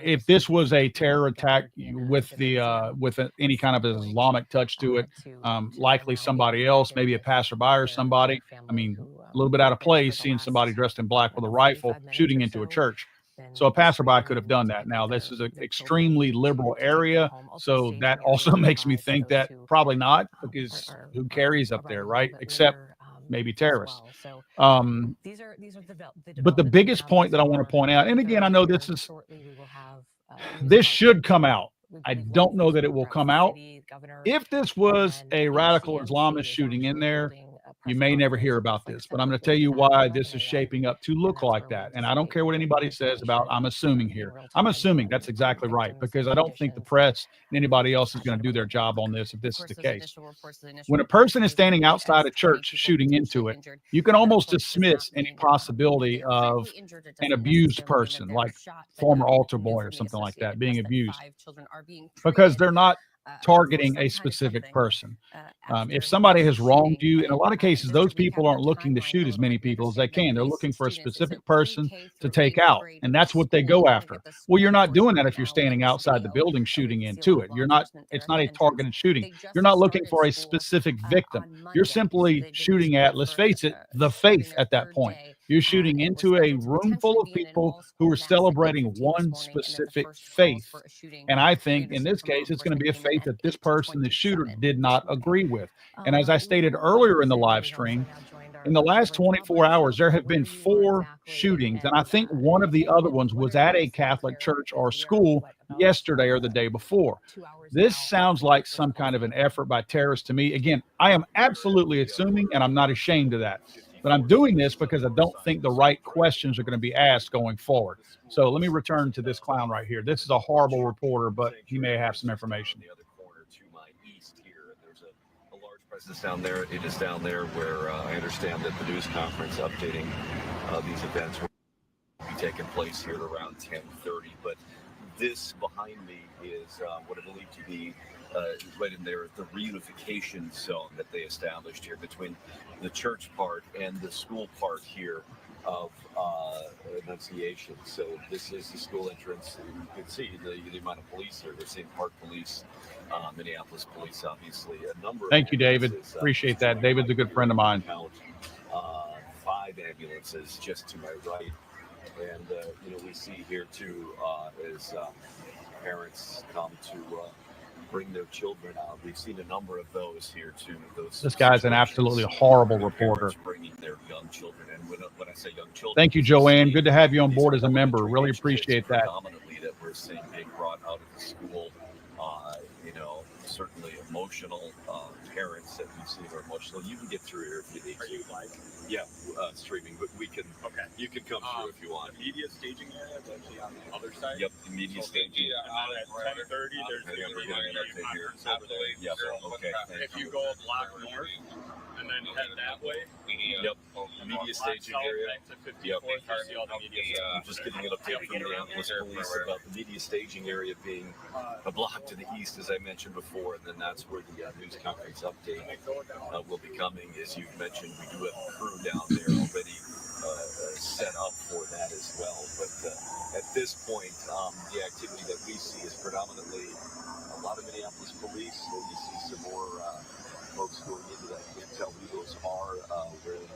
If this was a terror attack with any kind of Islamic touch to it, likely somebody else, maybe a passerby or somebody. I mean, a little bit out of place seeing somebody dressed in black with a rifle shooting into a church. So a passerby could have done that. Now, this is an extremely liberal area, so that also makes me think that probably not, because who carries up there, right? Except maybe terrorists. But the biggest point that I want to point out, and again, I know this should come out. I don't know that it will come out. If this was a radical Islamist shooting in there, You may never hear about this, but I'm going to tell you why this is shaping up to look like that. And I don't care what anybody says about, I'm assuming here. I'm assuming that's exactly right, because I don't think the press and anybody else is going to do their job on this if this is the case. When a person is standing outside a church shooting into it, you can almost dismiss any possibility of an abused person, like former altar boy or something like that, being abused, because they're not targeting a specific person. If somebody has wronged you, in a lot of cases, those people aren't looking to shoot as many people as they can. They're looking for a specific person to take out, and that's what they go after. Well, you're not doing that if you're standing outside the building shooting into it. You're not, it's not a targeted shooting. You're not looking for a specific victim. You're simply shooting at, let's face it, the faith at that point. You're shooting into a room full of people who are celebrating one specific faith. And I think in this case, it's going to be a faith that this person, the shooter, did not agree with. And as I stated earlier in the live stream, in the last 24 hours, there have been 4 shootings. And I think one of the other ones was at a Catholic church or school yesterday or the day before. This sounds like some kind of an effort by terrorists to me. Again, I am absolutely assuming, and I'm not ashamed of that. But I'm doing this because I don't think the right questions are going to be asked going forward. So let me return to this clown right here. This is a horrible reporter, but he may have some information. The other corner to my east here, there's a large presence down there. It is down there where I understand that the news conference updating these events will be taking place here around 10:30. But this behind me is what I believe to be right in there, the reunification zone that they established here between the church part and the school part here of Annunciation. So this is the school entrance. You can see the amount of police here. They're saying Park Police, Minneapolis Police, obviously. A number. Thank you, David. Appreciate that. David's a good friend of mine. 5 ambulances just to my right. And, we see here too, as parents come to bring their children out. We've seen a number of those here too. This guy's an absolutely horrible reporter. Bringing their young children, and when I say young children, thank you, Joanne. Good to have you on board as a member. Really appreciate that. Predominantly that we're seeing being brought out of the school. Certainly emotional parents that we see are emotional. You can get through here if you need to. Are you live? Yeah, streaming, but we can. Okay. You can come through if you want. Media staging area is actually on the other side. Yep, the media staging. At 10:30, there's going to be a conference over there. Yep. Okay. If you go block north and then head that way. Yep. Media staging area. Yep. I'm just getting an update from Minneapolis Police about the media staging area being a block to the east, as I mentioned before, and then that's where the news conference update will be coming. As you've mentioned, we do have a crew down there already set up for that as well. But at this point, the activity that we see is predominantly a lot of Minneapolis police. You see some more folks going into that. You can't tell who those are wearing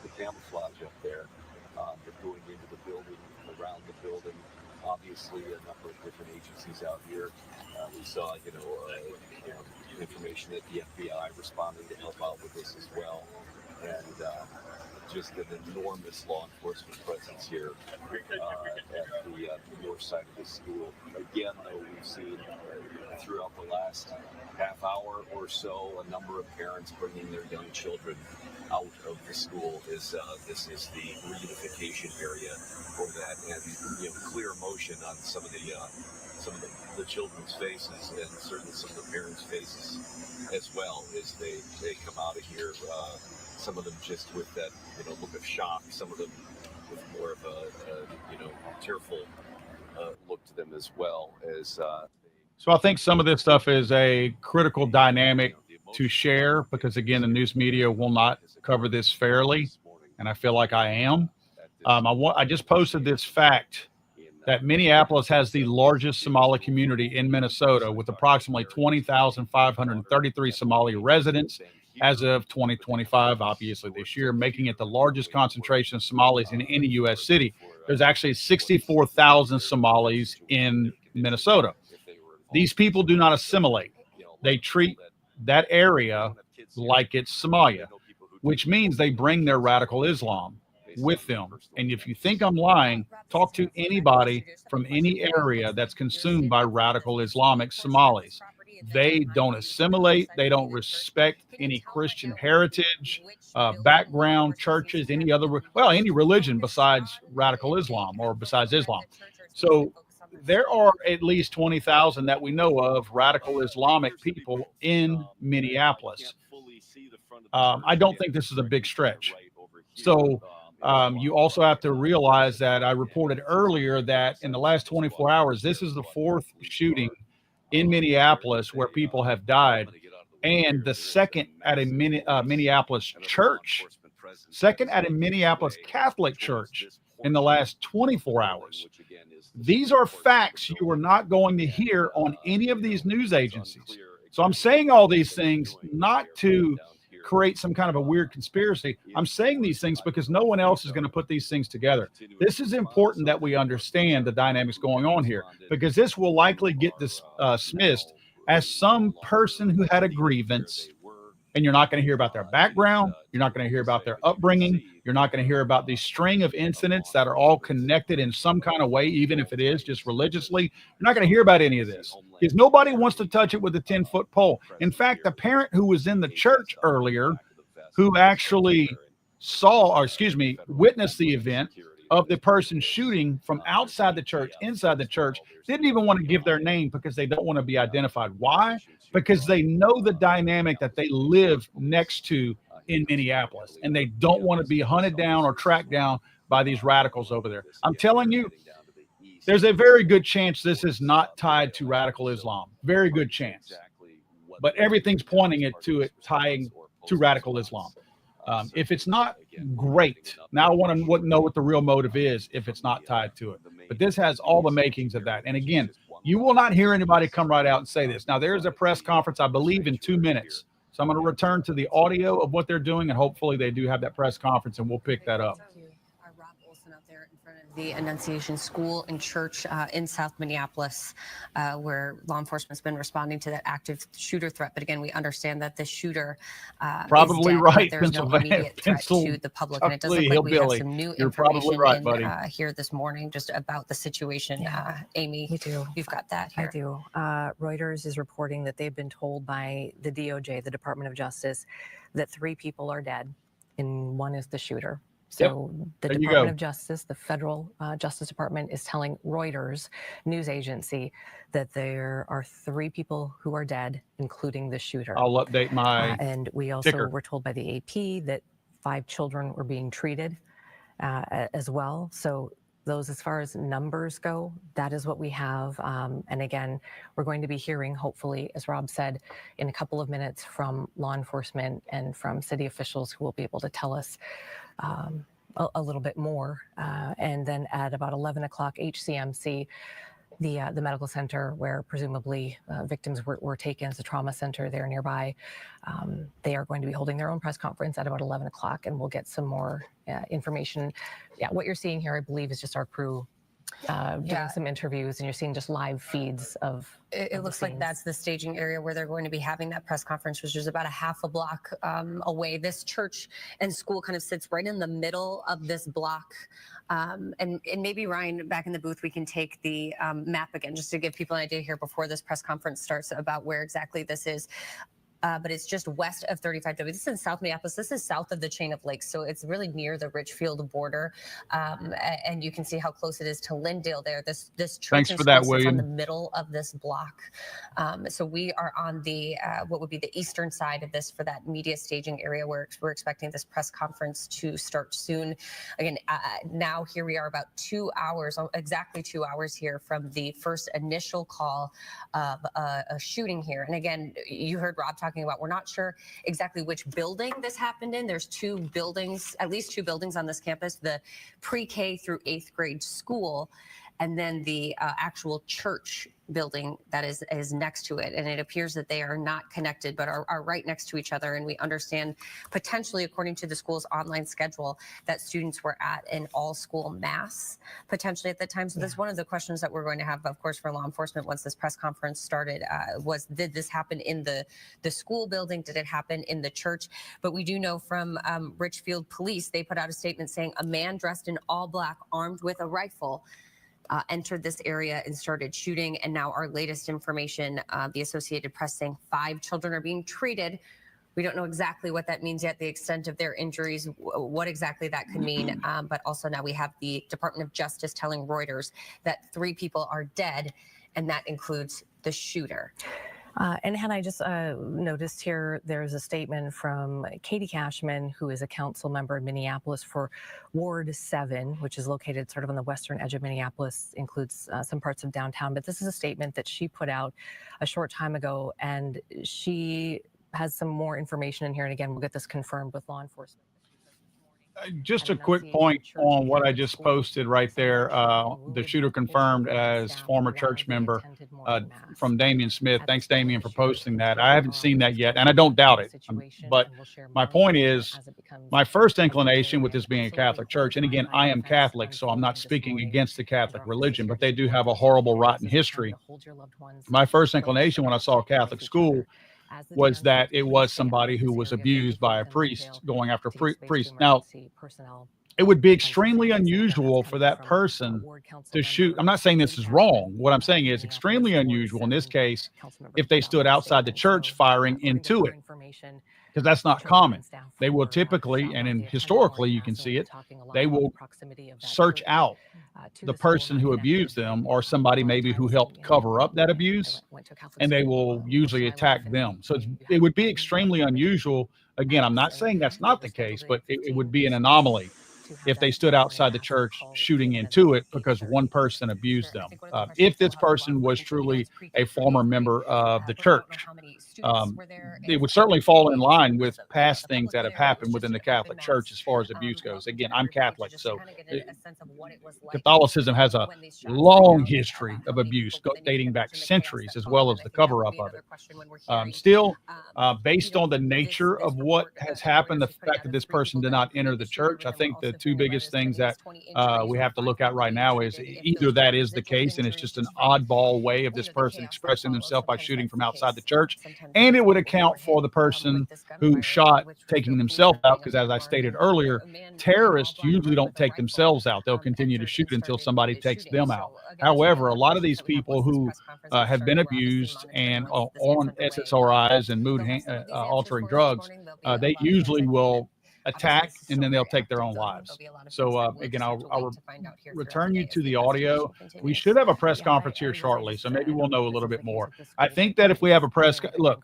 the camouflage up there. They're going into the building, around the building. Obviously, a number of different agencies out here. We saw, information that the FBI responding to help out with this as well, and just an enormous law enforcement presence here at the north side of the school. Again, though, we've seen throughout the last half hour or so a number of parents bringing their young children out of the school. This is the reunification area for that, and clear emotion on some of the children's faces, and certainly some of the parents' faces as well as they come out of here. Some of them just with that look of shock. Some of them with more of a tearful look to them as well as. So I think some of this stuff is a critical dynamic to share, because again, the news media will not cover this fairly, and I feel like I am. I just posted this fact that Minneapolis has the largest Somali community in Minnesota, with approximately 20,533 Somali residents as of 2025, obviously this year, making it the largest concentration of Somalis in any U.S. city. There's actually 64,000 Somalis in Minnesota. These people do not assimilate. They treat that area like it's Somalia, which means they bring their radical Islam with them. And if you think I'm lying, talk to anybody from any area that's consumed by radical Islamic Somalis. They don't assimilate. They don't respect any Christian heritage, background, churches, any other, well, any religion besides radical Islam or besides Islam. So there are at least 20,000 that we know of radical Islamic people in Minneapolis. I don't think this is a big stretch. So you also have to realize that I reported earlier that in the last 24 hours, this is the fourth shooting in Minneapolis where people have died, and the second at a Minneapolis church, second at a Minneapolis Catholic church in the last 24 hours. These are facts you are not going to hear on any of these news agencies. So I'm saying all these things not to create some kind of a weird conspiracy. I'm saying these things because no one else is going to put these things together. This is important that we understand the dynamics going on here, because this will likely get dismissed as some person who had a grievance, and you're not going to hear about their background. You're not going to hear about their upbringing. You're not going to hear about these string of incidents that are all connected in some kind of way, even if it is just religiously. You're not going to hear about any of this because nobody wants to touch it with a 10-foot pole. In fact, the parent who was in the church earlier, who actually witnessed the event of the person shooting from outside the church, inside the church, didn't even want to give their name because they don't want to be identified. Why? Because they know the dynamic that they live next to in Minneapolis, and they don't want to be hunted down or tracked down by these radicals over there. I'm telling you, there's a very good chance this is not tied to radical Islam. Very good chance. But everything's pointing to it tying to radical Islam. If it's not, great. Now I want to know what the real motive is if it's not tied to it. But this has all the makings of that. And again, you will not hear anybody come right out and say this. Now, there's a press conference, I believe, in 2 minutes. So I'm going to return to the audio of what they're doing, and hopefully they do have that press conference, and we'll pick that up. The Annunciation School and Church in South Minneapolis, where law enforcement's been responding to that active shooter threat. But again, we understand that the shooter probably is dead, right. There's no immediate threat to the public, and it does look like we have some new information here this morning just about the situation. Amy, you've got that here. I do. Reuters is reporting that they've been told by the DOJ, the Department of Justice, that 3 people are dead, and 1 is the shooter. So the Department of Justice, the federal Justice Department, is telling Reuters news agency that there are 3 people who are dead, including the shooter. I'll update my and we also ticker. were told by the AP that 5 children were being treated as well. So those, as far as numbers go, that is what we have. And again, we're going to be hearing, hopefully, as Rob said, in a couple of minutes from law enforcement and from city officials who will be able to tell us a little bit more. And then at about 11 o'clock, HCMC, the medical center where presumably victims were taken, as a trauma center there nearby, they are going to be holding their own press conference at about 11 o'clock, and we'll get some more information. Yeah, what you're seeing here, I believe, is just our crew doing some interviews, and you're seeing just live feeds of it looks like that's the staging area where they're going to be having that press conference, which is about a half a block away. This church and school kind of sits right in the middle of this block. And maybe, Ryan, back in the booth, we can take the map again, just to give people an idea here before this press conference starts about where exactly this is. But it's just west of 35W. This is in South Minneapolis. This is south of the chain of lakes, so it's really near the Richfield border. And you can see how close it is to Lindale there. This church sits on the middle of this block. So we are on the what would be the eastern side of this for that media staging area where we're expecting this press conference to start soon. Again, now here we are about 2 hours, exactly 2 hours here from the first initial call of a shooting here. And again, you heard Rob talking about, we're not sure exactly which building this happened in. There's 2 buildings, at least 2 buildings on this campus, the pre-K through 8th grade school, and then the actual church building that is next to it. And it appears that they are not connected, but are right next to each other. And we understand, potentially, according to the school's online schedule, that students were at an all-school mass, potentially at the time. So that's one of the questions that we're going to have, of course, for law enforcement once this press conference started, was, did this happen in the school building? Did it happen in the church? But we do know from Richfield Police, they put out a statement saying a man dressed in all black, armed with a rifle, entered this area and started shooting. And now our latest information, the Associated Press saying 5 children are being treated. We don't know exactly what that means yet, the extent of their injuries, what exactly that could mean. But also now we have the Department of Justice telling Reuters that 3 people are dead, and that includes the shooter. And Hannah, I just noticed here there's a statement from Katie Cashman, who is a council member in Minneapolis for Ward 7, which is located sort of on the western edge of Minneapolis, includes some parts of downtown. But this is a statement that she put out a short time ago, and she has some more information in here. And again, we'll get this confirmed with law enforcement. Just a quick point on what I just posted right there. The shooter confirmed as former church member from Damian Smith. Thanks, Damian, for posting that. I haven't seen that yet, and I don't doubt it. But my point is, my first inclination with this being a Catholic church, and again, I am Catholic, so I'm not speaking against the Catholic religion, but they do have a horrible, rotten history. My first inclination when I saw a Catholic school was that it was somebody who was abused by a priest going after priests. Now, it would be extremely unusual for that person to shoot. I'm not saying this is wrong. What I'm saying is extremely unusual in this case if they stood outside the church firing into it, because that's not common. They will typically, and historically you can see it, they will search out the person who abused them or somebody maybe who helped cover up that abuse, and they will usually attack them. So it would be extremely unusual. Again, I'm not saying that's not the case, but it would be an anomaly if they stood outside the church shooting into it because one person abused them. If this person was truly a former member of the church, it would certainly fall in line with past things that have happened within the Catholic Church as far as abuse goes. Again, I'm Catholic, so Catholicism has a long history of abuse dating back centuries, as well as the cover-up of it. Still, based on the nature of what has happened, the fact that this person did not enter the church, I think the 2 biggest things that we have to look at right now is either that is the case and it's just an oddball way of this person expressing themselves by shooting from outside the church, and it would account for the person who shot taking themselves out, because as I stated earlier, terrorists usually don't take themselves out. They'll continue to shoot until somebody takes them out. However, a lot of these people who have been abused and on SSRIs and mood altering drugs, they usually will attack and then they'll take their own lives. So again, I'll return you to the audio. We should have a press conference here shortly, so maybe we'll know a little bit more. I think that if we have a look,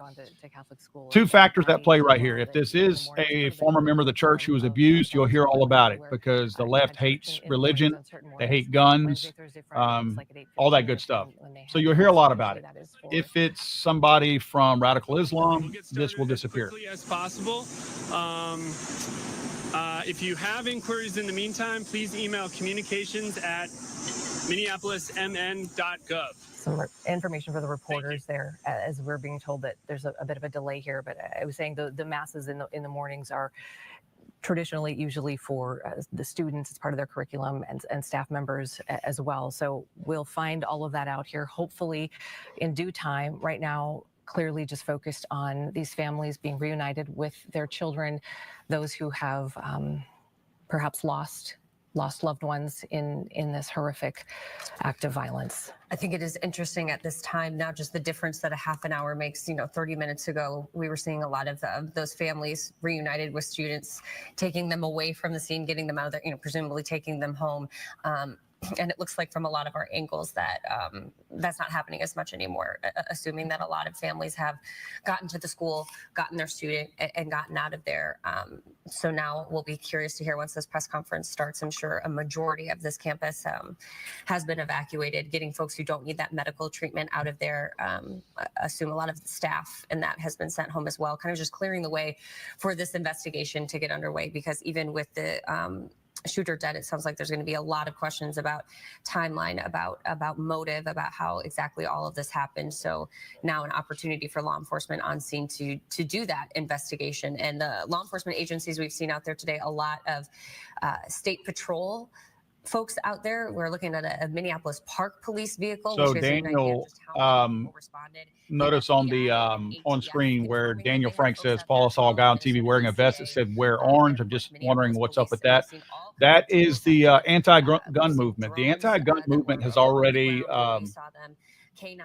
2 factors that play right here. If this is a former member of the church who was abused, you'll hear all about it, because the left hates religion, they hate guns, all that good stuff. So you'll hear a lot about it. If it's somebody from radical Islam, this will disappear. As possible. If you have inquiries in the meantime, please email communications@minneapolismn.gov. Some information for the reporters there, as we're being told that there's a bit of a delay here. But I was saying the masses in the mornings are traditionally usually for the students. It's part of their curriculum, and staff members as well. So we'll find all of that out here, hopefully in due time. Right now, clearly just focused on these families being reunited with their children, those who have perhaps lost loved ones in this horrific act of violence. I think it is interesting at this time now, just the difference that a half an hour makes. 30 minutes ago, we were seeing a lot of those families reunited with students, taking them away from the scene, getting them out of there, presumably taking them home. And it looks like from a lot of our angles that that's not happening as much anymore, assuming that a lot of families have gotten to the school, gotten their student, and gotten out of there. So now we'll be curious to hear once this press conference starts. I'm sure a majority of this campus has been evacuated, getting folks who don't need that medical treatment out of there. Assume a lot of the staff and that has been sent home as well, kind of just clearing the way for this investigation to get underway, because even with the shooter dead, it sounds like there's going to be a lot of questions about timeline, about motive, about how exactly all of this happened. So now an opportunity for law enforcement on scene to do that investigation. And the law enforcement agencies we've seen out there today, a lot of state patrol folks out there. We're looking at a Minneapolis Park Police vehicle. So which gives you an idea of Daniel, just how many people responded. notice on the on screen where Daniel Frank says, Paul saw a guy on TV wearing a vest that said wear orange. I'm just wondering what's up with that. That is the anti-gun movement. The anti-gun movement has already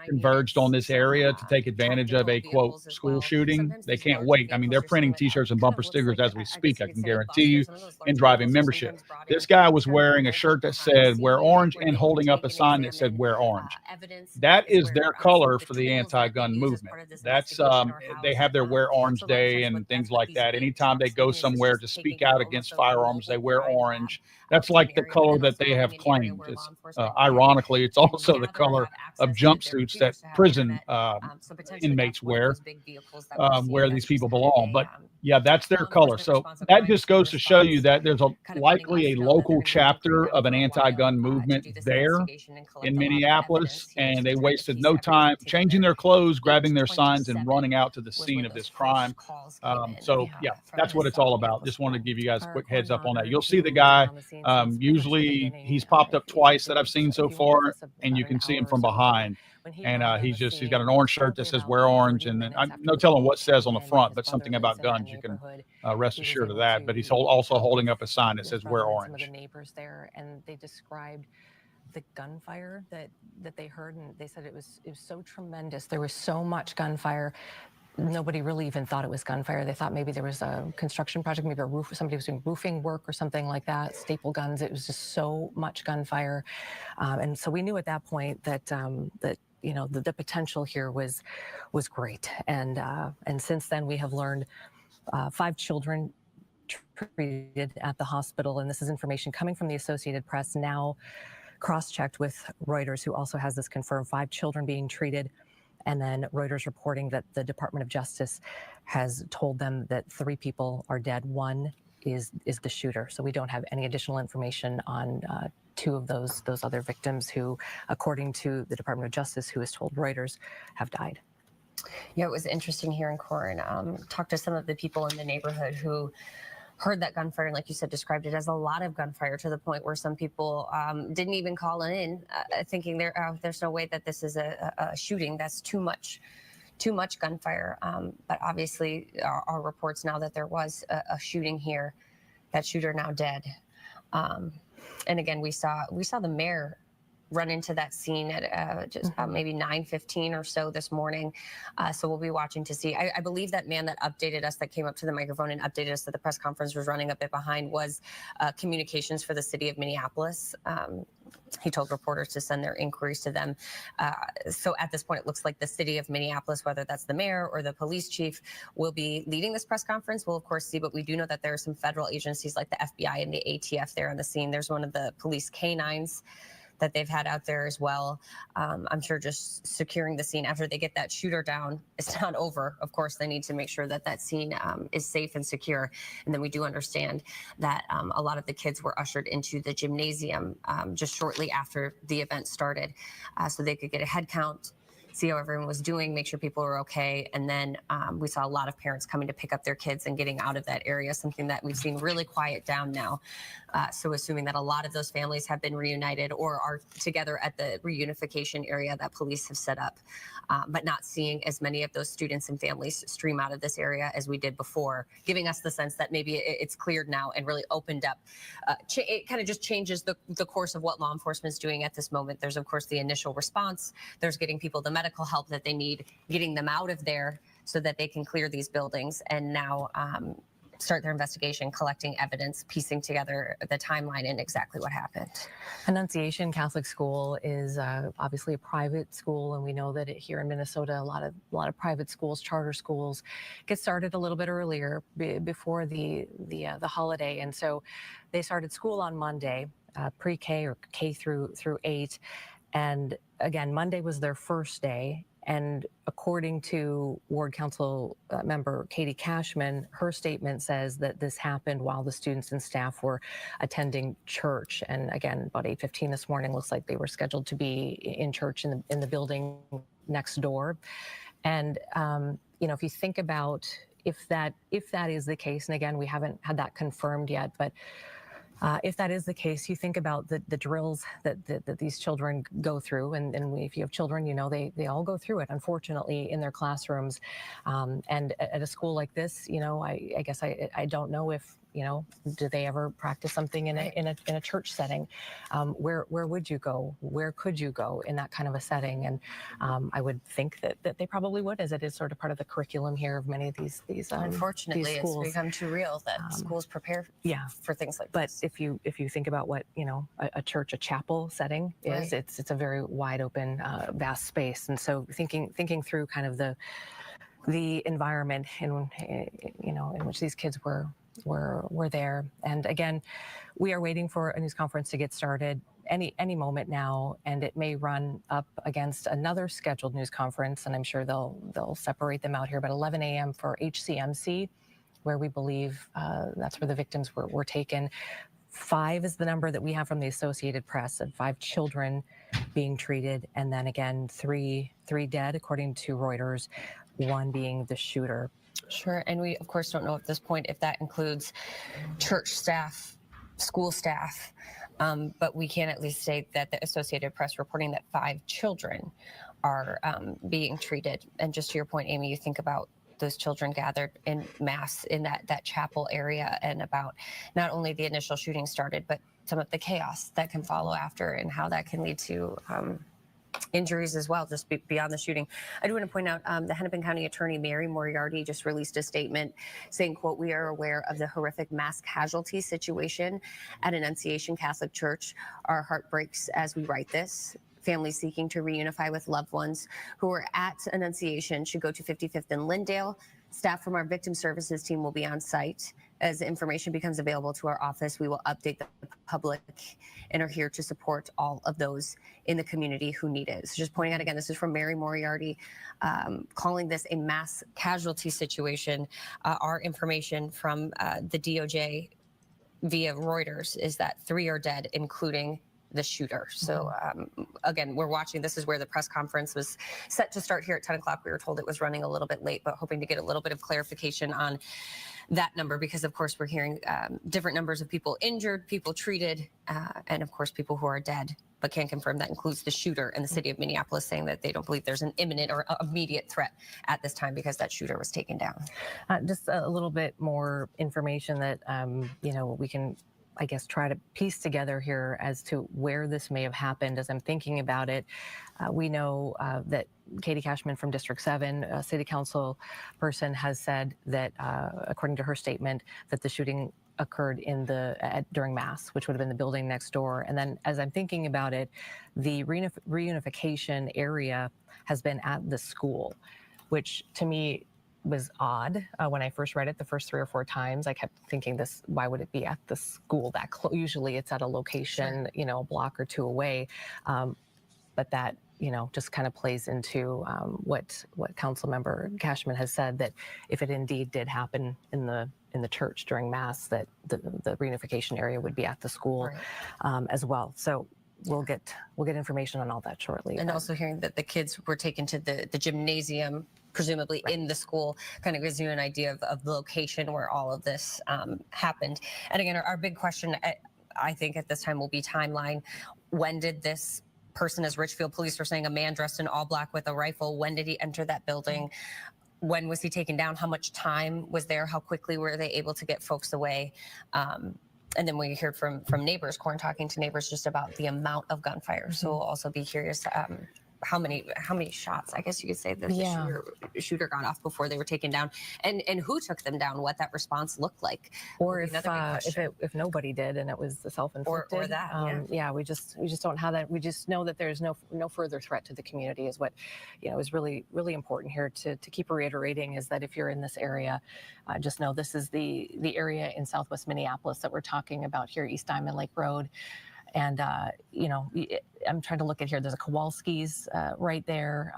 converged on this area to take advantage of a quote school shooting. They can't wait. I mean, they're printing t-shirts and bumper stickers as we speak, I can guarantee you, and driving membership. This guy was wearing a shirt that said wear orange and holding up a sign that said wear orange. That is their color for the anti-gun movement. That's they have their wear orange day and things like that. Anytime they go somewhere to speak out against firearms, they wear orange. That's like the color that they have claimed. It's ironically, it's also the color of jumpsuits that prison inmates wear, where these people belong. But yeah, that's their color. So that just goes to show you that there's likely a local chapter of an anti-gun movement there in Minneapolis, and they wasted no time changing their clothes, grabbing their signs, and running out to the scene of this crime. So yeah, that's what it's all about. Just wanted to give you guys a quick heads up on that. You'll see the guy. Usually he's popped up twice that I've seen so far, and you can see him from behind. And he's got an orange shirt that says wear orange, and then I'm no telling what says on the front, but something about guns. You can rest assured of that. But he's also holding up a sign that says wear orange. Some of the neighbors there, and they described the gunfire that they heard, and they said it was so tremendous. There was so much gunfire. Nobody really even thought it was gunfire. They thought maybe there was a construction project, maybe a roof, somebody was doing roofing work or something like that, staple guns. It was just so much gunfire. And so we knew at that point that the potential here was great. And since then we have learned 5 children treated at the hospital. And this is information coming from the Associated Press, now cross-checked with Reuters, who also has this confirmed, 5 children being treated. And then Reuters reporting that the Department of Justice has told them that 3 people are dead. 1 is the shooter. So we don't have any additional information on 2 of those other victims who, according to the Department of Justice, who has told Reuters, have died. Yeah, it was interesting here in Corin. Talked to some of the people in the neighborhood who heard that gunfire, and like you said, described it as a lot of gunfire, to the point where some people didn't even call in, thinking there's no way that this is a shooting. That's too much gunfire. But obviously, our reports now that there was a shooting here, that shooter now dead. And again, we saw the mayor run into that scene at just about maybe 9:15 or so this morning. So we'll be watching to see. I believe that man that updated us, that came up to the microphone and updated us that the press conference was running a bit behind, was communications for the city of Minneapolis. He told reporters to send their inquiries to them. So at this point, it looks like the city of Minneapolis, whether that's the mayor or the police chief, will be leading this press conference. We'll, of course, see, but we do know that there are some federal agencies like the FBI and the ATF there on the scene. There's one of the police canines that they've had out there as well. I'm sure just securing the scene after they get that shooter down, it's not over. Of course, they need to make sure that scene is safe and secure. And then we do understand that a lot of the kids were ushered into the gymnasium just shortly after the event started, so they could get a head count, see how everyone was doing, make sure people were okay. And then we saw a lot of parents coming to pick up their kids and getting out of that area, something that we've seen really quiet down now. So assuming that a lot of those families have been reunited or are together at the reunification area that police have set up, but not seeing as many of those students and families stream out of this area as we did before, giving us the sense that maybe it's cleared now and really opened up. It kind of just changes the course of what law enforcement is doing at this moment. There's, of course, the initial response. There's getting people the medical help that they need, getting them out of there so that they can clear these buildings, and now start their investigation, collecting evidence, piecing together the timeline and exactly what happened. Annunciation Catholic School is obviously a private school, and we know that here in Minnesota, a lot of private schools, charter schools, get started a little bit earlier before the holiday, and so they started school on Monday, pre-K or K through 8, and again, Monday was their first day. And according to Ward Council member Katie Cashman, her statement says that this happened while the students and staff were attending church. And again, about 8:15 this morning, looks like they were scheduled to be in church in the building next door. And if you think about if that is the case, and again, we haven't had that confirmed yet, but If that is the case, you think about the drills that these children go through, and if you have children, you know they all go through it, unfortunately, in their classrooms. And at a school like this, you know, I guess I don't know if, you know, do they ever practice something in a church setting? Where would you go? Where could you go in that kind of a setting? And I would think that they probably would, as it is sort of part of the curriculum here of many of these Unfortunately, these schools. it's become too real that schools prepare for things like but this. if you think about what, you know, a church, a chapel setting is, it's a very wide open, vast space. And so thinking through kind of the environment in, you know, in which these kids were there. And again, we are waiting for a news conference to get started any moment now, and it may run up against another scheduled news conference, and I'm sure they'll separate them out here, but 11 a.m. for HCMC, where we believe that's where the victims were taken. 5 is the number that we have from the Associated Press of 5 children being treated, and then again 3 dead according to Reuters, 1 being the shooter. Sure, and we of course don't know at this point if that includes church staff, school staff, but we can at least say that the Associated Press reporting that 5 children are being treated. And just to your point, Amy, you think about those children gathered in mass in that chapel area, and about not only the initial shooting started, but some of the chaos that can follow after, and how that can lead to injuries as well, just beyond the shooting. I do want to point out the Hennepin County Attorney Mary Moriarty just released a statement saying, quote, "We are aware of the horrific mass casualty situation at Annunciation Catholic Church. Our heart breaks as we write this. Families seeking to reunify with loved ones who are at Annunciation should go to 55th and Lindale. Staff from our victim services team will be on site. As information becomes available to our office, we will update the public and are here to support all of those in the community who need it." So just pointing out again, this is from Mary Moriarty, calling this a mass casualty situation. Our information from the DOJ via Reuters is that 3 are dead, including the shooter. So again, we're watching. This is where the press conference was set to start here at 10 o'clock. We were told it was running a little bit late, but hoping to get a little bit of clarification on that number, because of course we're hearing different numbers of people injured, people treated, and of course people who are dead, but can't confirm that includes the shooter in the city of Minneapolis, saying that they don't believe there's an imminent or immediate threat at this time because that shooter was taken down. Just a little bit more information that, you know, we can, I guess, try to piece together here as to where this may have happened. As I'm thinking about it, we know that Katie Cashman from District 7, a city council person, has said that, according to her statement, that the shooting occurred during Mass, which would have been the building next door. And then as I'm thinking about it, the reunification area has been at the school, which to me was odd. When I first read it the first 3 or 4 times, I kept thinking, why would it be at the school that close? Usually it's at a location, you know, a block or 2 away. But that, you know, just kind of plays into what Council Member Cashman has said, that if it indeed did happen in the church during Mass, that the reunification area would be at the school as well. So we'll get information on all that shortly. And also hearing that the kids were taken to the gymnasium, presumably in the school, kind of gives you an idea of the location where all of this happened. And again, our big question, I think at this time, will be timeline. When did this person, as Richfield police were saying, a man dressed in all black with a rifle, when did he enter that building? When was he taken down? How much time was there? How quickly were they able to get folks away? And then we heard from neighbors, Corn talking to neighbors just about the amount of gunfire. So we'll also be curious how many shots, I guess you could say, that the shooter got off before they were taken down, and who took them down, what that response looked like, or if nobody did and it was the self-inflicted, or that we just don't have that. We just know that there's no further threat to the community is what, you know, is really important here to keep reiterating, is that if you're in this area, just know this is the area in Southwest Minneapolis that we're talking about here, East Diamond Lake Road. And, you know, I'm trying to look at here. There's a Kowalski's right there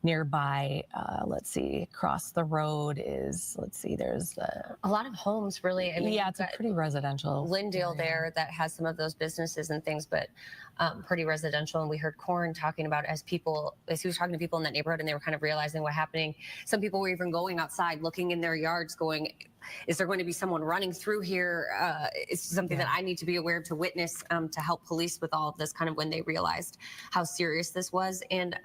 nearby. Let's see, across the road is, there's a lot of homes, really. I mean, yeah, it's a pretty residential Lindale area there that has some of those businesses and things, but pretty residential. And we heard Corn talking about as he was talking to people in that neighborhood, and they were kind of realizing what happening. Some people were even going outside, looking in their yards, going, is there going to be someone running through here? It's something that I need to be aware of, to witness, to help police with all of this, kind of when they realized how serious this was. And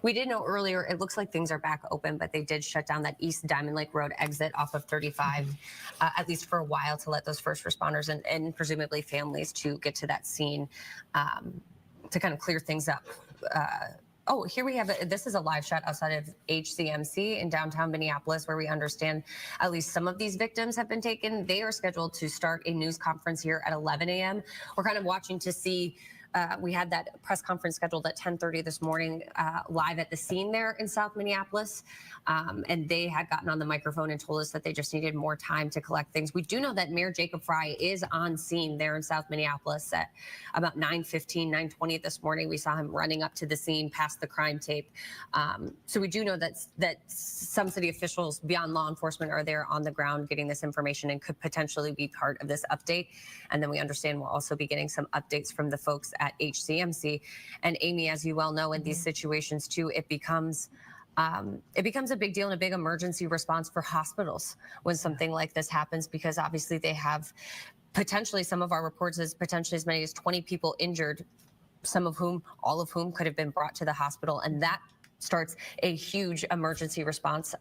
we did know earlier, it looks like things are back open, but they did shut down that East Diamond Lake Road exit off of 35, at least for a while, to let those first responders and presumably families to get to that scene, to kind of clear things up. Oh, here we have this is a live shot outside of HCMC in downtown Minneapolis, where we understand at least some of these victims have been taken. They are scheduled to start a news conference here at 11 a.m. We're kind of watching to see. We had that press conference scheduled at 10:30 this morning, live at the scene there in South Minneapolis. And they had gotten on the microphone and told us that they just needed more time to collect things. We do know that Mayor Jacob Fry is on scene there in South Minneapolis at about 9:15, 9:20 this morning. We saw him running up to the scene past the crime tape. So we do know that some city officials beyond law enforcement are there on the ground getting this information and could potentially be part of this update. And then we understand we'll also be getting some updates from the folks at HCMC. And Amy, as you well know, in these situations too, it becomes a big deal and a big emergency response for hospitals when something like this happens, because obviously they have potentially, some of our reports is potentially as many as 20 people injured, all of whom could have been brought to the hospital. And that starts a huge emergency response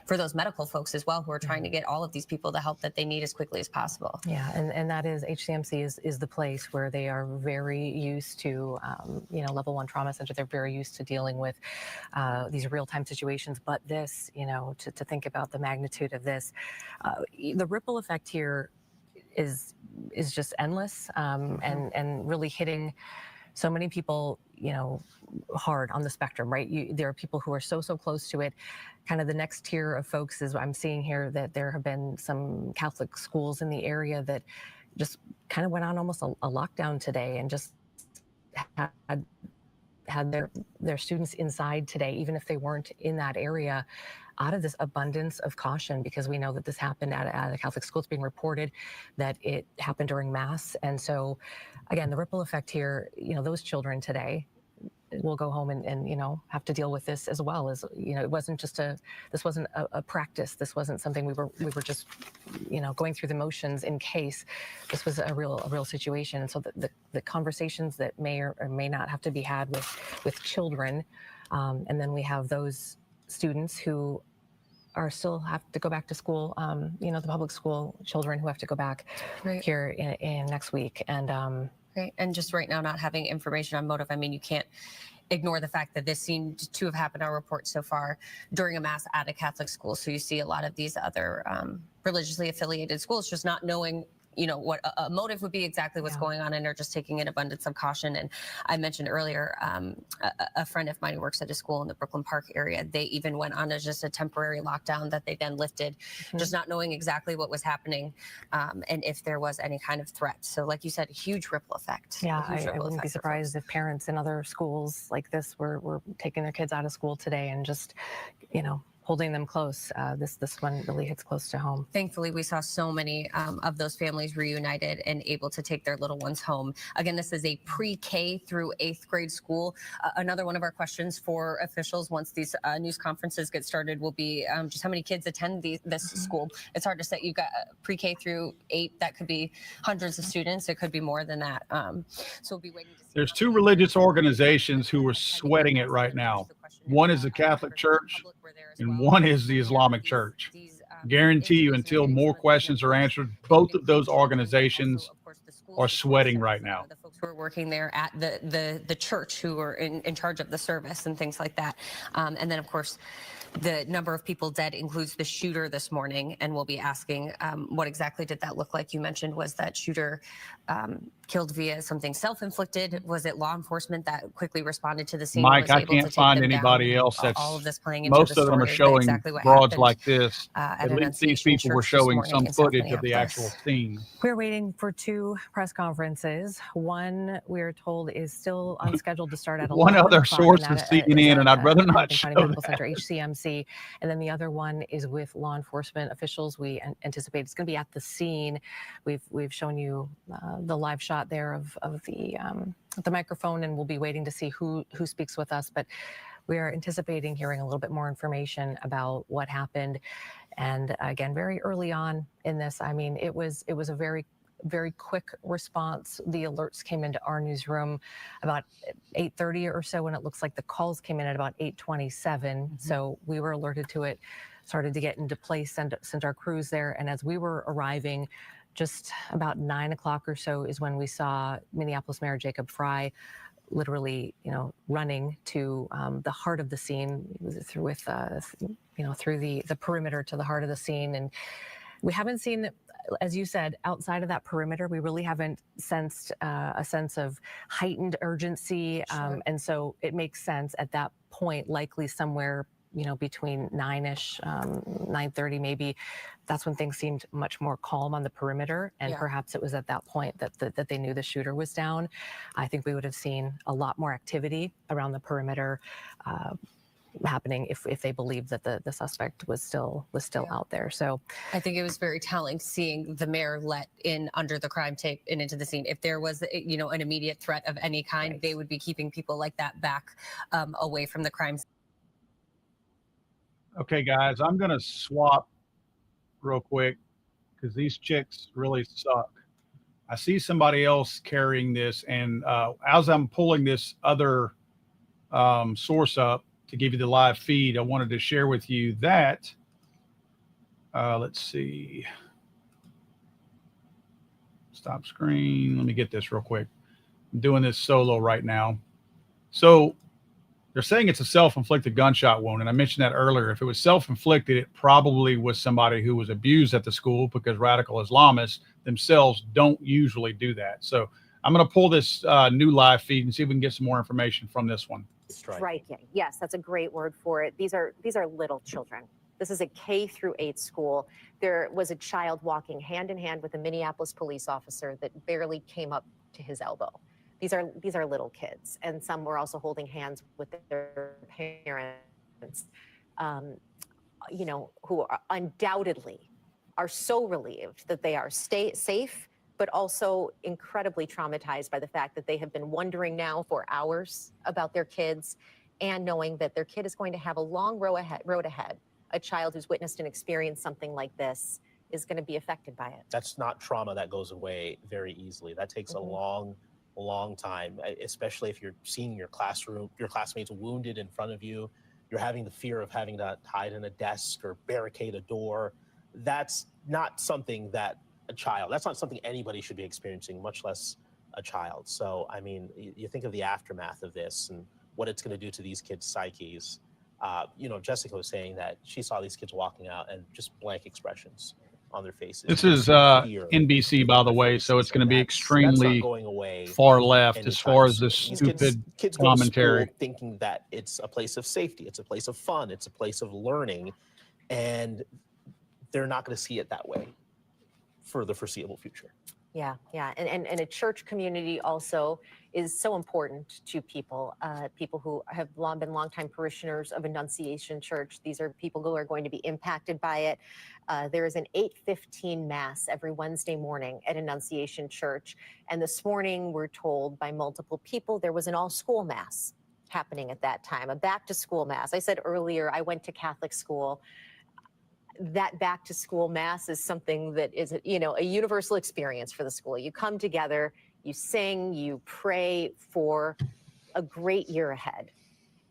for those medical folks as well, who are trying to get all of these people the help that they need as quickly as possible. Yeah, and that is, HCMC is the place where they are very used to, level 1 trauma center. They're very used to dealing with these real-time situations. But this, to think about the magnitude of this, the ripple effect here is just endless, and really hitting so many people, hard on the spectrum, right? There are people who are so close to it. Kind of the next tier of folks is I'm seeing here that there have been some Catholic schools in the area that just kind of went on almost a lockdown today, and just had their students inside today, even if they weren't in that area, out of this abundance of caution, because we know that this happened at a Catholic school. It's being reported that it happened during Mass. And so, again, the ripple effect here, those children today will go home and have to deal with this as well. As it wasn't just this wasn't a practice. This wasn't something we were just going through the motions in case. This was a real situation. And so the conversations that may or may not have to be had with children, and then we have those students who are still have to go back to school, the public school children who have to go back here in next week. And right. And just right now, not having information on motive, I mean, you can't ignore the fact that this seemed to have happened, our reports so far, during a Mass at a Catholic school. So you see a lot of these other religiously affiliated schools just not knowing what a motive would be, exactly what's going on, and they're just taking an abundance of caution. And I mentioned earlier, a friend of mine who works at a school in the Brooklyn Park area, they even went on as just a temporary lockdown that they then lifted, just not knowing exactly what was happening, and if there was any kind of threat. So like you said, a huge ripple effect. Yeah, I wouldn't be surprised if parents in other schools like this were taking their kids out of school today and just, holding them close. This one really hits close to home. Thankfully, we saw so many of those families reunited and able to take their little ones home. Again, this is a pre-K through 8th grade school. Another one of our questions for officials once these news conferences get started will be just how many kids attend this school. It's hard to say. You've got pre-K through 8. That could be hundreds of students. It could be more than that. So we'll be waiting to see. There's 2 religious organizations who are sweating it right now. One is the Catholic Church, and one is the Islamic Church. Guarantee you, until more questions are answered, both of those organizations are sweating right now. The folks who are working there at the church, who are in charge of the service and things like that. And then, of course, the number of people dead includes the shooter this morning, and we'll be asking what exactly did that look like. You mentioned, was that shooter killed via something self-inflicted? Was it law enforcement that quickly responded to the scene? Mike, I can't find anybody else that's all of this playing into most the of them are story, showing exactly what broads happened, like this. at At least these Annunciation people were Church this showing morning some in South footage of the Minneapolis. actual scene. We're waiting for 2 press conferences. One one we're told is still on schedule to start at One 11 other o'clock, source and is that CNN, and I'd rather not Hamilton show County Medical that. Center, HCMC. And then the other one is with law enforcement officials. We anticipate it's going to be at the scene. We've shown you the live shot there of the microphone, and we'll be waiting to see who speaks with us. But we are anticipating hearing a little bit more information about what happened. And again, very early on in this, I mean, it was a very quick response. The alerts came into our newsroom about 8:30 or so, and it looks like the calls came in at about 8:27. So we were alerted to it, started to get into place, sent our crews there. And as we were arriving, just about 9 o'clock or so is when we saw Minneapolis Mayor Jacob Fry literally, running to the heart of the scene through the perimeter to the heart of the scene. And we haven't seen, as you said, outside of that perimeter, we really haven't sensed a sense of heightened urgency. Sure. And so it makes sense at that point, likely somewhere, between 9-ish, 9:30 maybe, that's when things seemed much more calm on the perimeter. And perhaps it was at that point that they knew the shooter was down. I think we would have seen a lot more activity around the perimeter happening if they believed that the suspect was still out there. So I think it was very telling seeing the mayor let in under the crime tape and into the scene. If there was, an immediate threat of any kind, they would be keeping people like that back away from the crime scene. Okay, guys, I'm going to swap real quick because these chicks really suck. I see somebody else carrying this, and as I'm pulling this other source up to give you the live feed, I wanted to share with you that, let's see, stop screen. Let me get this real quick. I'm doing this solo right now. So they're saying it's a self-inflicted gunshot wound. And I mentioned that earlier. If it was self-inflicted, it probably was somebody who was abused at the school, because radical Islamists themselves don't usually do that. So I'm going to pull this new live feed and see if we can get some more information from this one. Striking. Yes, that's a great word for it. These are little children. This is a K-8 school. There was a child walking hand in hand with a Minneapolis police officer that barely came up to his elbow. These are little kids, and some were also holding hands with their parents, who are undoubtedly are so relieved that they are safe, but also incredibly traumatized by the fact that they have been wondering now for hours about their kids, and knowing that their kid is going to have a long road ahead. A child who's witnessed and experienced something like this is going to be affected by it. That's not trauma that goes away very easily. That takes a long time, especially if you're seeing your classmates wounded in front of you. You're having the fear of having to hide in a desk or barricade a door. That's not something that's not something anybody should be experiencing, much less a child. So, I mean, you think of the aftermath of this and what it's going to do to these kids' psyches. Jessica was saying that she saw these kids walking out and just blank expressions on their faces. This is NBC, by the way, so it's going to be extremely far left as far as this stupid kids commentary. Go to school thinking that it's a place of safety, it's a place of fun, it's a place of learning, and they're not going to see it that way for the foreseeable future. Yeah. And a church community also is so important to people who have been longtime parishioners of Annunciation Church. These are people who are going to be impacted by it. There is an 8:15 Mass every Wednesday morning at Annunciation Church. And this morning, we're told by multiple people, there was an all-school Mass happening at that time, a back-to-school Mass. I said earlier, I went to Catholic school. That back to school Mass is something that is, a universal experience for the school. You come together, you sing, you pray for a great year ahead,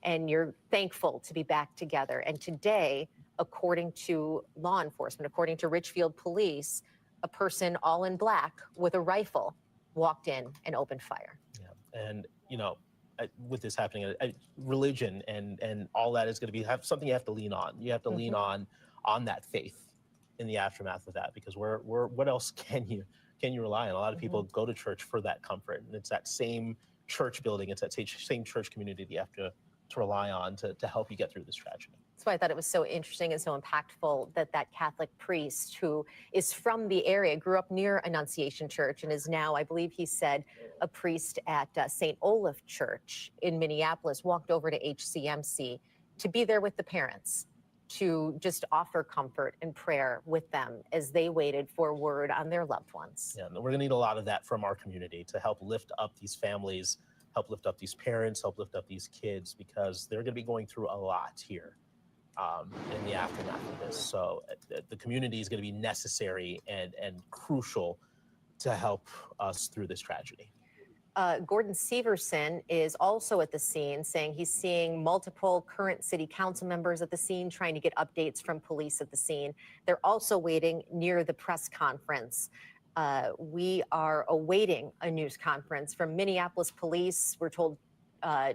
and you're thankful to be back together. And today, according to law enforcement, according to Richfield Police, a person all in black with a rifle walked in and opened fire. Yeah. And, with this happening, religion and all that is going to be something you have to lean on. You have to lean on that faith in the aftermath of that, because what else can you rely on? A lot of people go to church for that comfort, and it's that same church building, it's that same church community that you have to rely on to help you get through this tragedy. That's why I thought it was so interesting and so impactful that that Catholic priest who is from the area, grew up near Annunciation Church, and is now, I believe he said, a priest at St. Olaf Church in Minneapolis, walked over to HCMC to be there with the parents, to just offer comfort and prayer with them as they waited for word on their loved ones. Yeah, and we're going to need a lot of that from our community to help lift up these families, help lift up these parents, help lift up these kids, because they're going to be going through a lot here in the aftermath of this. So the community is going to be necessary and crucial to help us through this tragedy. Gordon Severson is also at the scene, saying he's seeing multiple current city council members at the scene, trying to get updates from police at the scene. They're also waiting near the press conference. We are awaiting a news conference from Minneapolis police. We're told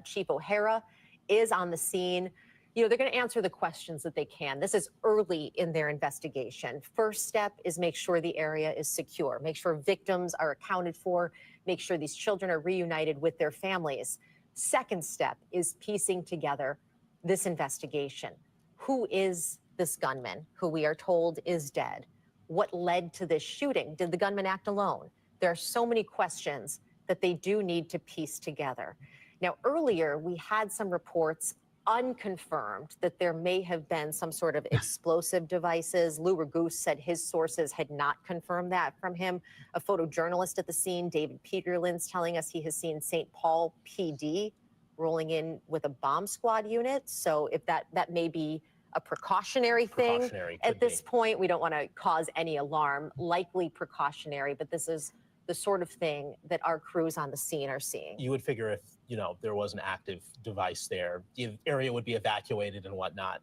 Chief O'Hara is on the scene. You know, they're going to answer the questions that they can. This is early in their investigation. First step is make sure the area is secure, make sure victims are accounted for, make sure these children are reunited with their families. Second step is piecing together this investigation. Who is this gunman who we are told is dead? What led to this shooting? Did the gunman act alone? There are so many questions that they do need to piece together. Now, earlier, we had some reports, unconfirmed, that there may have been some sort of explosive devices. Lou Raguse said his sources had not confirmed that from him. A photojournalist at the scene, David Peterlin's, telling us he has seen St. Paul PD rolling in with a bomb squad unit. So if that may be a precautionary thing at this point, we don't want to cause any alarm, likely precautionary, but this is the sort of thing that our crews on the scene are seeing. You would figure if, you know, there was an active device there, the area would be evacuated and whatnot.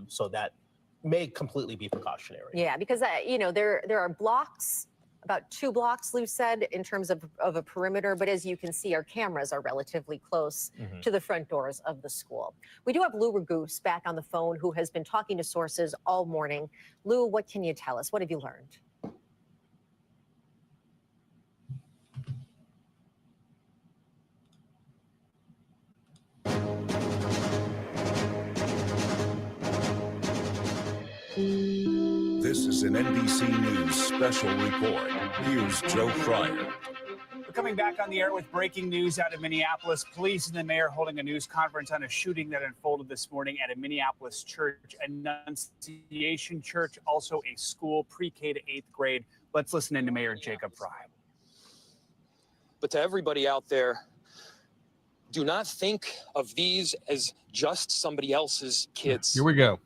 So that may completely be precautionary. Yeah, because, you know, there are blocks, about 2 blocks, Lou said, in terms of a perimeter. But as you can see, our cameras are relatively close to the front doors of the school. We do have Lou Raguse back on the phone, who has been talking to sources all morning. Lou, what can you tell us? What have you learned? This is an NBC News special report. Here's Joe Fryer. We're coming back on the air with breaking news out of Minneapolis. Police and the mayor holding a news conference on a shooting that unfolded this morning at a Minneapolis church, Annunciation Church, also a school, pre-K to 8th grade. Let's listen in to Mayor Jacob Fry. But to everybody out there, do not think of these as just somebody else's kids. Here we go.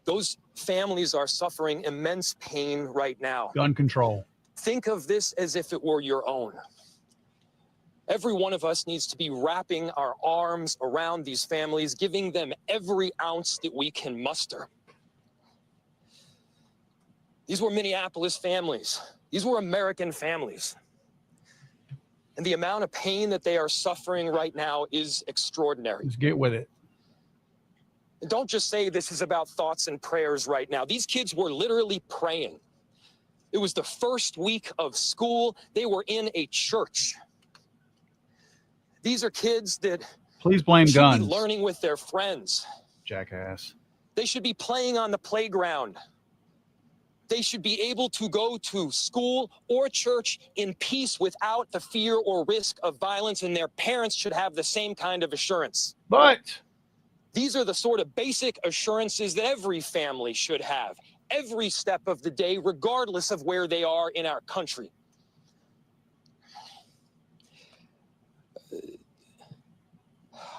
Those families are suffering immense pain right now. Gun control. Think of this as if it were your own. Every one of us needs to be wrapping our arms around these families, giving them every ounce that we can muster. These were Minneapolis families. These were American families. And the amount of pain that they are suffering right now is extraordinary. Let's get with it. And don't just say this is about thoughts and prayers right now. These kids were literally praying. It was the first week of school. They were in a church. These are kids that please blame should guns. be learning with their friends. Jackass. They should be playing on the playground. They should be able to go to school or church in peace without the fear or risk of violence, and their parents should have the same kind of assurance. But these are the sort of basic assurances that every family should have every step of the day, regardless of where they are in our country.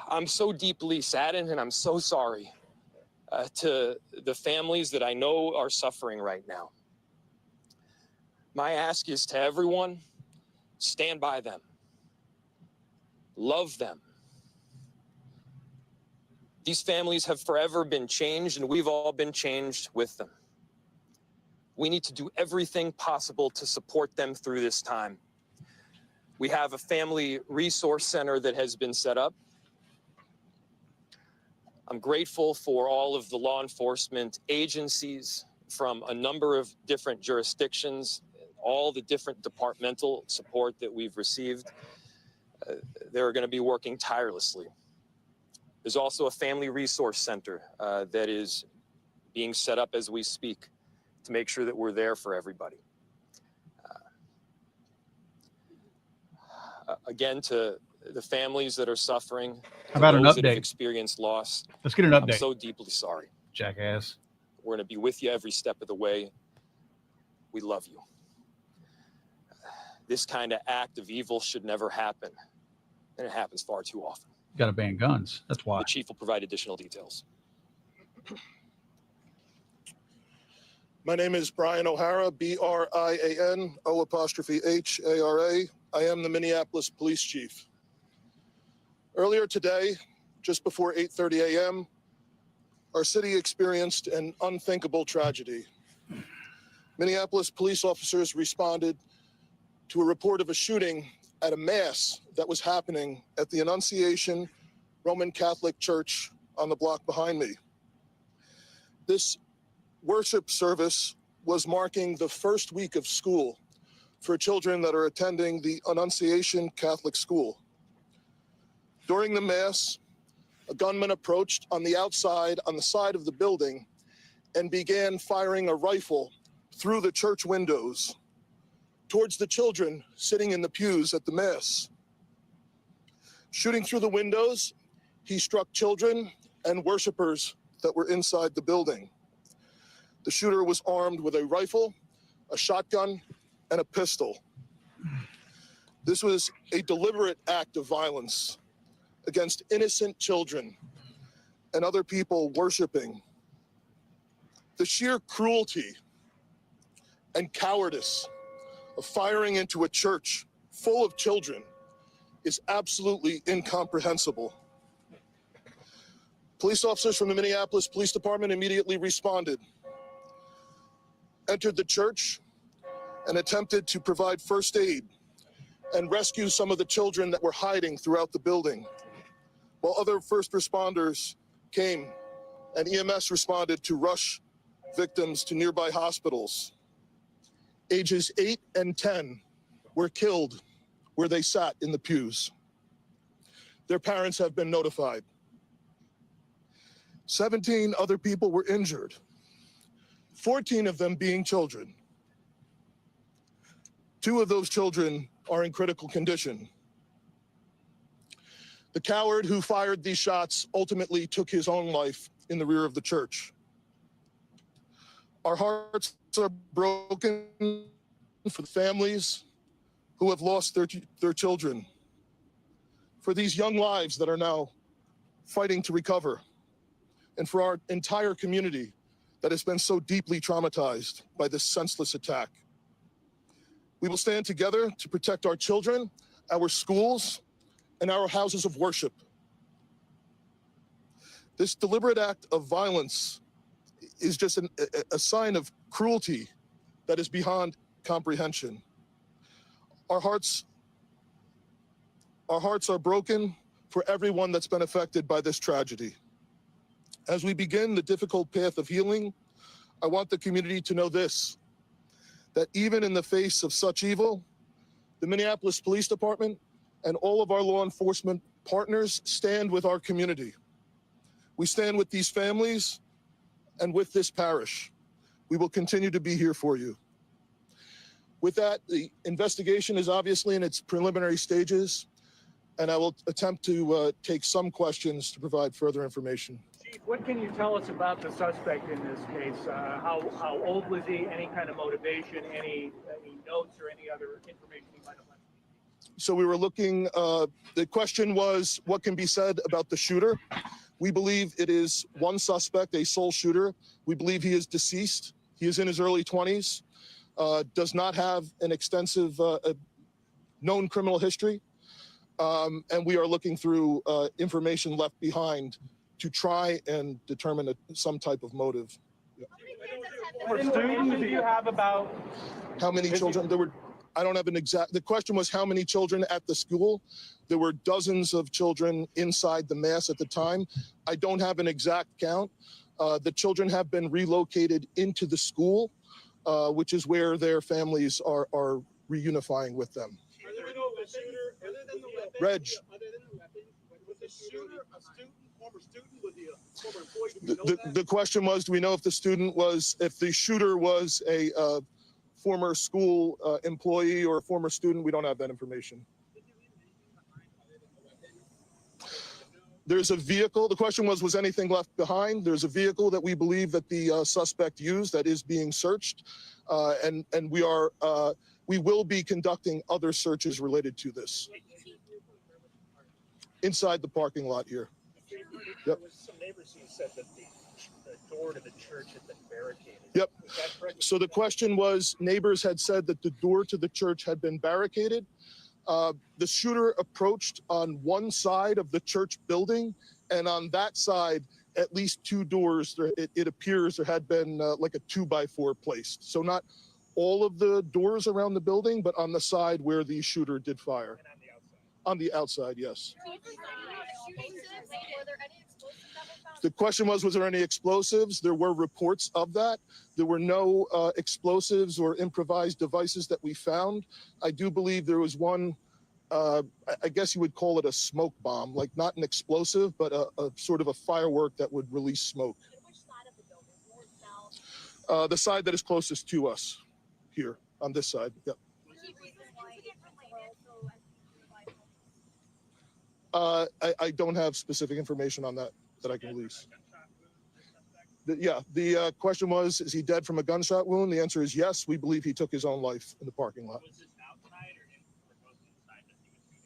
I'm so deeply saddened, and I'm so sorry to the families that I know are suffering right now. My ask is to everyone, stand by them, love them. These families have forever been changed, and we've all been changed with them. We need to do everything possible to support them through this time. We have a family resource center that has been set up. I'm grateful for all of the law enforcement agencies from a number of different jurisdictions, all the different departmental support that we've received. They're going to be working tirelessly. There's also a family resource center that is being set up as we speak to make sure that we're there for everybody. Again, to the families that are suffering, How about an those that have update? experienced loss, Let's get an I'm update. so deeply sorry. Jackass. We're going to be with you every step of the way. We love you. This kind of act of evil should never happen, and it happens far too often. Got to ban guns. That's why. The chief will provide additional details. My name is Brian O'Hara, B-R-I-A-N, O''H-A-R-A. I am the Minneapolis Police Chief. Earlier today, just before 8:30 a.m., our city experienced an unthinkable tragedy. Minneapolis police officers responded to a report of a shooting at a mass that was happening at the Annunciation Roman Catholic Church on the block behind me. This worship service was marking the first week of school for children that are attending the Annunciation Catholic School. During the mass, a gunman approached on the outside, on the side of the building, and began firing a rifle through the church windows towards the children sitting in the pews at the mass. Shooting through the windows, he struck children and worshipers that were inside the building. The shooter was armed with a rifle, a shotgun, and a pistol. This was a deliberate act of violence against innocent children and other people worshiping. The sheer cruelty and cowardice of firing into a church full of children is absolutely incomprehensible. Police officers from the Minneapolis Police Department immediately responded, entered the church, and attempted to provide first aid and rescue some of the children that were hiding throughout the building, while other first responders came and EMS responded to rush victims to nearby hospitals. Ages 8 and 10 were killed where they sat in the pews. Their parents have been notified. 17 other people were injured, 14 of them being children. 2 of those children are in critical condition. The coward who fired these shots ultimately took his own life in the rear of the church. Our hearts are broken for the families who have lost their children, for these young lives that are now fighting to recover, and for our entire community that has been so deeply traumatized by this senseless attack. We will stand together to protect our children, our schools, and our houses of worship. This deliberate act of violence is just a sign of cruelty that is beyond comprehension. Our hearts are broken for everyone that's been affected by this tragedy. As we begin the difficult path of healing, I want the community to know this, that even in the face of such evil, the Minneapolis Police Department and all of our law enforcement partners stand with our community. We stand with these families and with this parish. We will continue to be here for you. With that, the investigation is obviously in its preliminary stages, and I will attempt to take some questions to provide further information. Chief, what can you tell us about the suspect in this case? How old was he? Any kind of motivation? Any notes or any other information he might have left? So we were looking, the question was, what can be said about the shooter? We believe it is one suspect, a sole shooter. We believe he is deceased. He is in his early 20s, does not have an extensive known criminal history. And we are looking through information left behind to try and determine some type of motive. Yeah. What students do you have about? How many children? There were, I don't have an exact, the question was how many children at the school? There were dozens of children inside the mass at the time. I don't have an exact count. The children have been relocated into the school, which is where their families are reunifying with them. Reg. Was the shooter a The question was, do we know if the shooter was a former school employee or a former student? We don't have that information. There's a vehicle. The question was anything left behind? There's a vehicle that we believe that the suspect used that is being searched, and we will be conducting other searches related to this inside the parking lot here. Yep. Some neighbors who said that the door to the church had been barricaded. Yep. So the question was, neighbors had said that the door to the church had been barricaded. The shooter approached on one side of the church building, and on that side, at least two doors, it appears there had been like a 2x4 placed. So not all of the doors around the building, but on the side where the shooter did fire. And on the outside? On the outside, yes. The question was there any explosives? There were reports of that. There were no explosives or improvised devices that we found. I do believe there was one, I guess you would call it a smoke bomb, like not an explosive, but a sort of a firework that would release smoke. Which side of the building? North, south? The side that is closest to us here, on this side, yep. I don't have specific information on that I can release. The question was, is he dead from a gunshot wound? The answer is yes. We believe he took his own life in the parking lot. Was this outside or inside that he was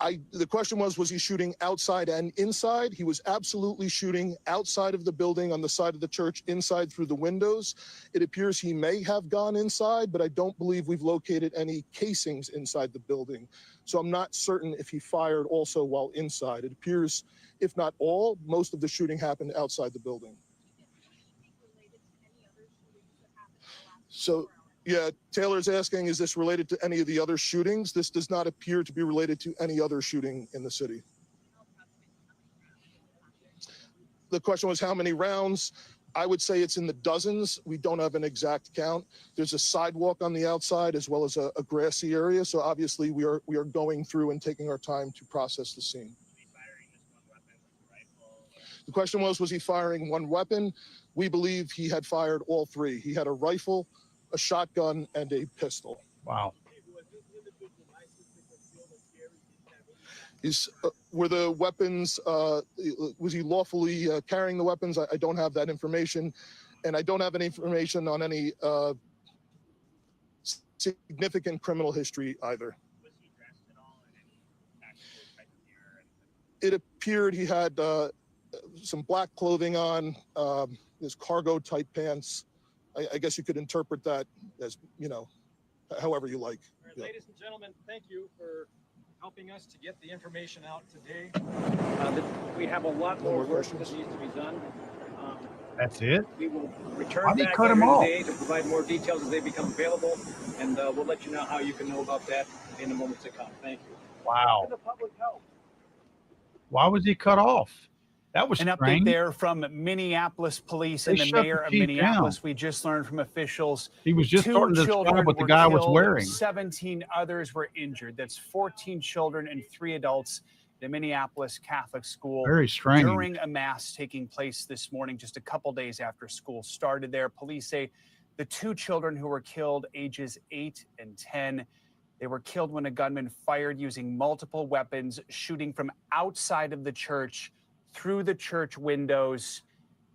shooting? The question was he shooting outside and inside? He was absolutely shooting outside of the building on the side of the church, inside through the windows. It appears he may have gone inside, but I don't believe we've located any casings inside the building. So I'm not certain if he fired also while inside. It appears, if not all, most of the shooting happened outside the building. So, yeah, Taylor's asking, is this related to any of the other shootings? This does not appear to be related to any other shooting in the city. The question was how many rounds? I would say it's in the dozens. We don't have an exact count. There's a sidewalk on the outside as well as a grassy area. So obviously we are going through and taking our time to process the scene. The question was he firing one weapon? We believe he had fired all three. He had a rifle, a shotgun, and a pistol. Wow. Were the weapons, was he lawfully carrying the weapons? I don't have that information. And I don't have any information on any significant criminal history either. Was he dressed at all in any actual type of gear? It appeared he had some black clothing on, his cargo type pants. I guess you could interpret that as, however you like. All right, ladies and gentlemen, thank you for helping us to get the information out today. We have a lot more work that needs to be done. That's it? We will return Why'd he back cut later him off? today to provide more details as they become available, and we'll let you know how you can know about that in the moments to come. Thank you. Wow. For the public health. Why was he cut off? That was an strange. update there from Minneapolis police and They the shut mayor the of chief Minneapolis. down. We just learned from officials. He was just 2 starting to children describe what the were guy was killed, wearing. 17 others were injured. That's 14 children and 3 adults at a Minneapolis Catholic school. Very strange. During a mass taking place this morning, just a couple days after school started there. Police say the 2 children who were killed, ages 8 and 10, they were killed when a gunman fired using multiple weapons, shooting from outside of the church through the church windows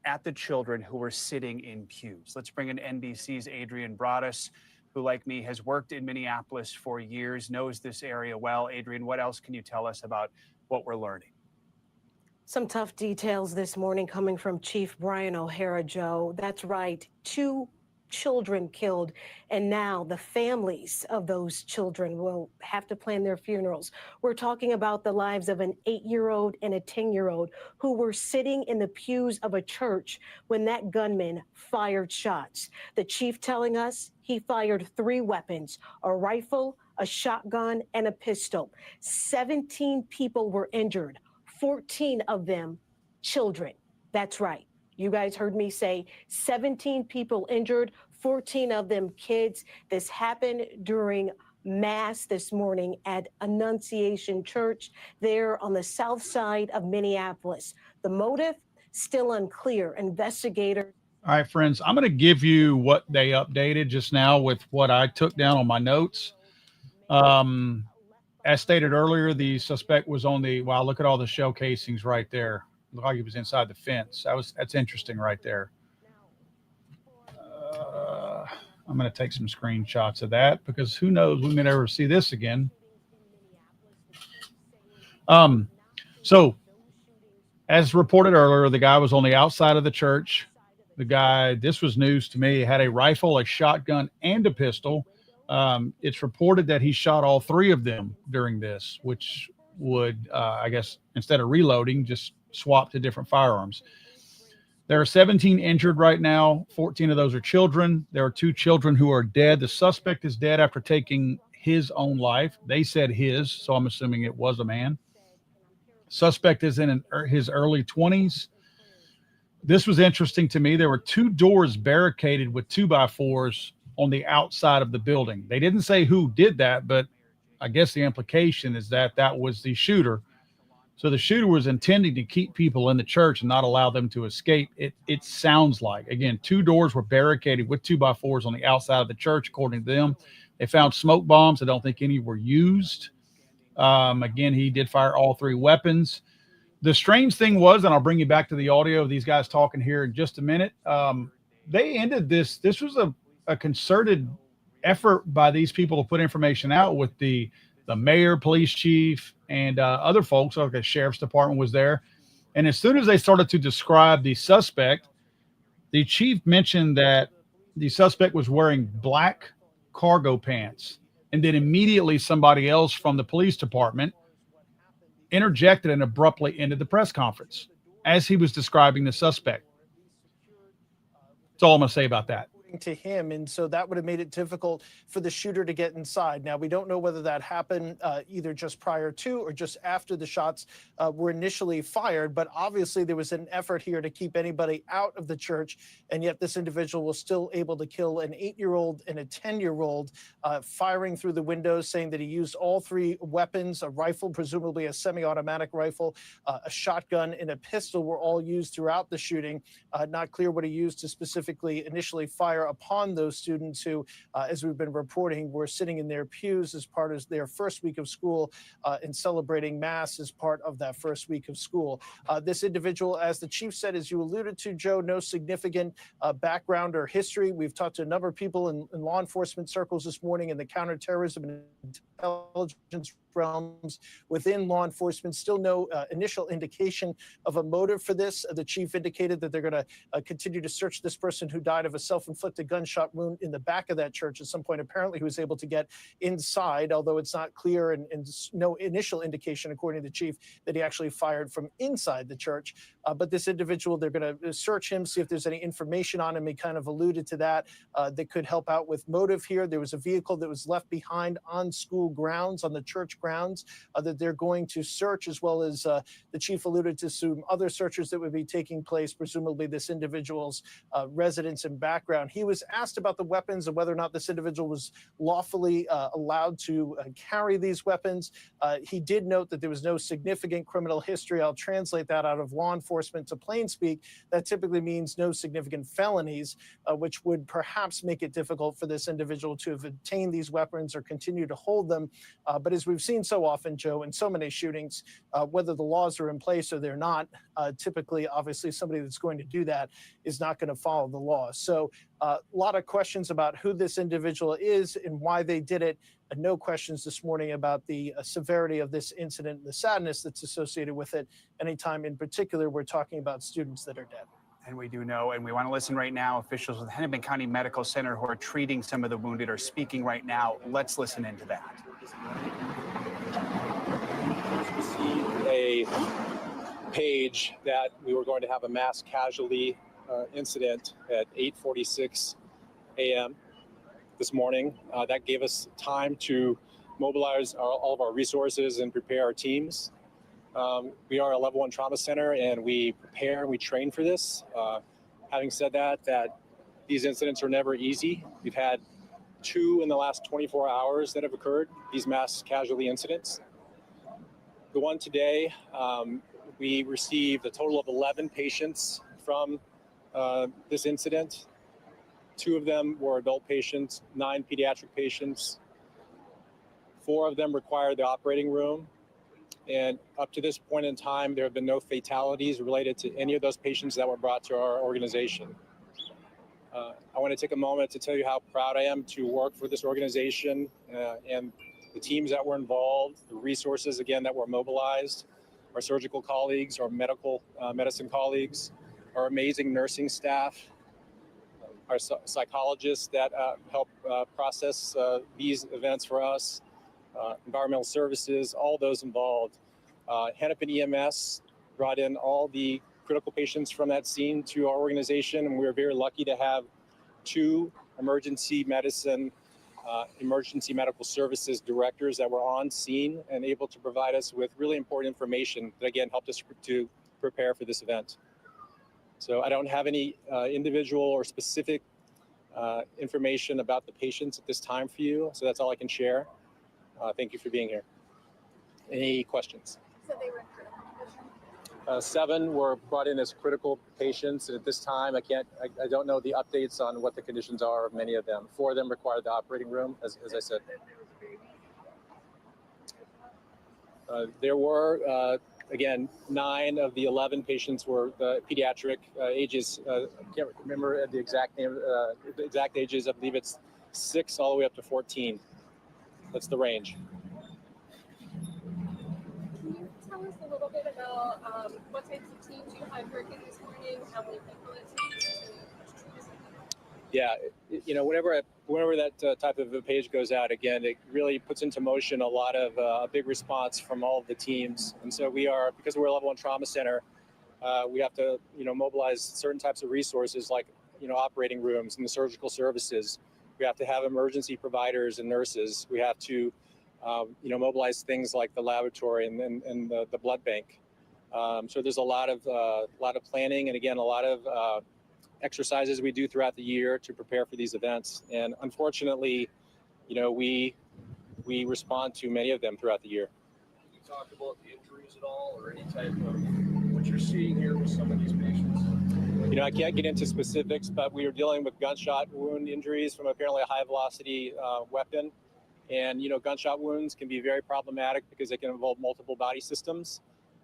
at the children who were sitting in pews. Let's bring in NBC's Adrian Broaddus, who, like me, has worked in Minneapolis for years, knows this area well. Adrian, what else can you tell us about what we're learning? Some tough details this morning coming from Chief Brian O'Hara, Joe. That's right, 2 children killed, and now the families of those children will have to plan their funerals. We're talking about the lives of an 8-year-old and a 10-year-old who were sitting in the pews of a church when that gunman fired shots. The chief telling us he fired 3 weapons, a rifle, a shotgun, and a pistol. 17 people were injured, 14 of them children. That's right. You guys heard me say 17 people injured, 14 of them kids. This happened during Mass this morning at Annunciation Church there on the south side of Minneapolis. The motive, still unclear. Investigators. All right, friends, I'm going to give you what they updated just now with what I took down on my notes. As stated earlier, the suspect was on the, wow, look at all the shell casings right there. Looked like he was inside the fence. That's interesting right there. I'm going to take some screenshots of that because who knows, we may never see this again. So as reported earlier, the guy was on the outside of the church. The guy, this was news to me, had a rifle, a shotgun, and a pistol. It's reported that he shot all three of them during this, which would, I guess, instead of reloading, just swap to different firearms. There are 17 injured right now. 14 of those are children. There are 2 children who are dead. The suspect is dead after taking his own life. They said his, so I'm assuming it was a man. Suspect is in his early 20s. This was interesting to me. There were 2 doors barricaded with 2x4s on the outside of the building. They didn't say who did that, but I guess the implication is that that was the shooter. So the shooter was intending to keep people in the church and not allow them to escape. It sounds like, again, 2 doors were barricaded with 2x4s on the outside of the church, according to them. They found smoke bombs. I don't think any were used. Again, he did fire all 3 weapons. The strange thing was, and I'll bring you back to the audio of these guys talking here in just a minute. They ended this. This was a concerted effort by these people to put information out with the mayor, police chief, and other folks, like the sheriff's department was there. And as soon as they started to describe the suspect, the chief mentioned that the suspect was wearing black cargo pants. And then immediately somebody else from the police department interjected and abruptly ended the press conference as he was describing the suspect. That's all I'm going to say about that. To him, and so that would have made it difficult for the shooter to get inside. Now, we don't know whether that happened either just prior to or just after the shots were initially fired, but obviously there was an effort here to keep anybody out of the church, and yet this individual was still able to kill an 8-year-old and a 10-year-old, firing through the windows, saying that he used all 3 weapons, a rifle, presumably a semi-automatic rifle, a shotgun, and a pistol were all used throughout the shooting. Not clear what he used to specifically initially fire upon those students who, as we've been reporting, were sitting in their pews as part of their first week of school and celebrating Mass as part of that first week of school. This individual, as the chief said, as you alluded to, Joe, no significant background or history. We've talked to a number of people in law enforcement circles this morning in the counterterrorism and intelligence realms within law enforcement. Still no initial indication of a motive for this. The chief indicated that they're going to continue to search this person who died of a self-inflicted gunshot wound in the back of that church at some point. Apparently he was able to get inside, although it's not clear and no initial indication, according to the chief, that he actually fired from inside the church. But this individual, they're going to search him, see if there's any information on him. He kind of alluded to that. That could help out with motive here. There was a vehicle that was left behind on school grounds, on the church grounds, that they're going to search, as well as the chief alluded to some other searches that would be taking place, presumably this individual's residence and background. He was asked about the weapons and whether or not this individual was lawfully allowed to carry these weapons. He did note that there was no significant criminal history. I'll translate that out of law enforcement to plain speak. That typically means no significant felonies, which would perhaps make it difficult for this individual to have obtained these weapons or continue to hold them. But as we've seen so often, Joe, in so many shootings, whether the laws are in place or they're not, typically, obviously, somebody that's going to do that is not going to follow the law. So a lot of questions about who this individual is and why they did it. No questions this morning about the severity of this incident, the sadness that's associated with it. Anytime in particular, we're talking about students that are dead. And we do know, and we want to listen right now, officials with Hennepin County Medical Center who are treating some of the wounded are speaking right now. Let's listen into that. A page that we were going to have a mass casualty incident at 8:46 a.m. this morning. That gave us time to mobilize all of our resources and prepare our teams. We are a level 1 trauma center, and we prepare and we train for this. Having said that these incidents are never easy. We've had 2 in the last 24 hours that have occurred, these mass casualty incidents. The one today, we received a total of 11 patients from this incident. 2 of them were adult patients, 9 pediatric patients. 4 of them required the operating room. And up to this point in time, there have been no fatalities related to any of those patients that were brought to our organization. I want to take a moment to tell you how proud I am to work for this organization and the teams that were involved, the resources, again, that were mobilized, our surgical colleagues, our medical medicine colleagues, our amazing nursing staff, our psychologists that help process these events for us, environmental services, all those involved. Hennepin EMS brought in all the critical patients from that scene to our organization, and we were very lucky to have 2 emergency medicine, emergency medical services directors that were on scene and able to provide us with really important information that, again, helped us to prepare for this event. So I don't have any individual or specific information about the patients at this time for you, so that's all I can share. Thank you for being here. Any questions? So they were in critical condition? 7 were brought in as critical patients, and at this time, I don't know the updates on what the conditions are of many of them. 4 of them required the operating room, as I said. There were, again, 9 of the 11 patients were pediatric ages. I can't remember the exact name, the exact ages. I believe it's 6 all the way up to 14. That's the range. Can you tell us a little bit about what types of teams you had working this morning, how many people it takes to push trees? Yeah, you know, whenever that type of a page goes out, again, it really puts into motion a lot of a big response from all of the teams. And so we are, because we're a level 1 trauma center, we have to, you know, mobilize certain types of resources like, you know, operating rooms and the surgical services. We have to have emergency providers and nurses. We have to, you know, mobilize things like the laboratory and the blood bank. So there's a lot of planning, and again, a lot of exercises we do throughout the year to prepare for these events. And unfortunately, you know, we respond to many of them throughout the year. Can you talk about the injuries at all, or any type of what you're seeing here with some of these patients? You know, I can't get into specifics, but we are dealing with gunshot wound injuries from apparently a high velocity weapon. And, you know, gunshot wounds can be very problematic because they can involve multiple body systems.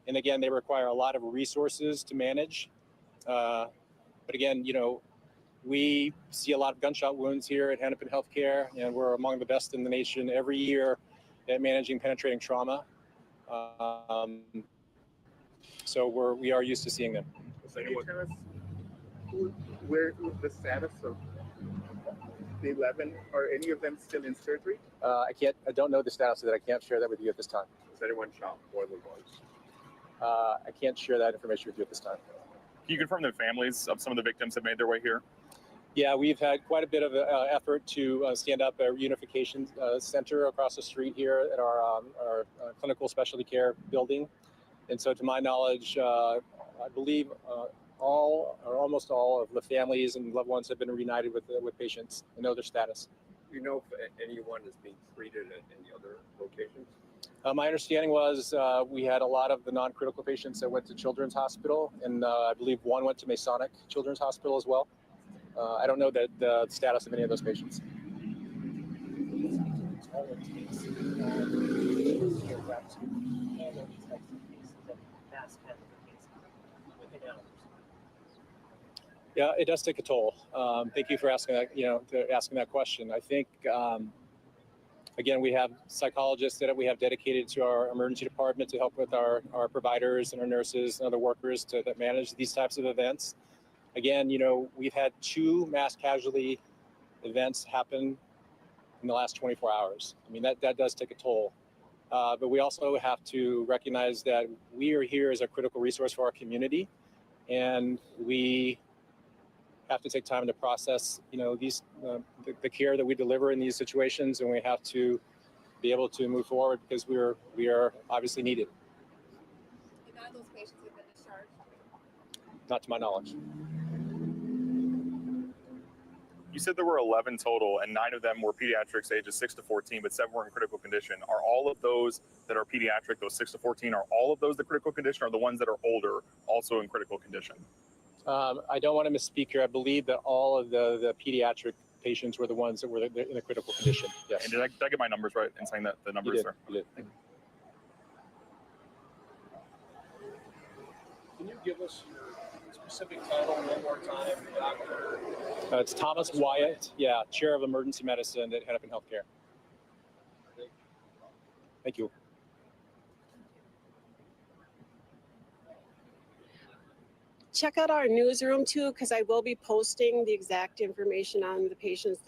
And again, they require a lot of resources to manage. But again, you know, we see a lot of gunshot wounds here at Hennepin Healthcare, and we're among the best in the nation every year at managing penetrating trauma. So we are used to seeing them. Can you tell us where the status of the 11? Are any of them still in surgery? I don't know the status of that. I can't share that with you at this time. Was anyone shot more than once? I can't share that information with you at this time. Can you confirm the families of some of the victims have made their way here? Yeah, we've had quite a bit of effort to stand up a reunification center across the street here at our clinical specialty care building. And so to my knowledge, I believe all or almost all of the families and loved ones have been reunited with patients and know their status. Do you know if anyone is being treated at any other locations? My understanding was we had a lot of the non-critical patients that went to Children's Hospital, and I believe one went to Masonic Children's Hospital as well. I don't know the status of any of those patients. Yeah, it does take a toll. Thank you for asking that. You know, asking that question. I think. Again, we have psychologists that we have dedicated to our emergency department to help with our providers and our nurses and other workers that manage these types of events. Again, you know, we've had 2 mass casualty events happen in the last 24 hours. I mean, that does take a toll. But we also have to recognize that we are here as a critical resource for our community, and we have to take time to process, you know, these the care that we deliver in these situations, and we have to be able to move forward because we are obviously needed. And none of those patients have been discharged? Not to my knowledge. You said there were 11 total, and 9 of them were pediatrics ages 6 to 14, but 7 were in critical condition. Are all of those that are pediatric, those 6 to 14, are all of those the critical condition, or the ones that are older also in critical condition? I don't want to misspeak here. I believe that all of the pediatric patients were the ones that were in a critical condition. Yes. And did I get my numbers right in saying that the numbers You did. are? You did. Can you give us your specific title one more time, Doctor? It's Thomas Wyatt, Chair of Emergency Medicine at Hennepin Healthcare. Thank you. Check out our newsroom too, because I will be posting the exact information on the patients,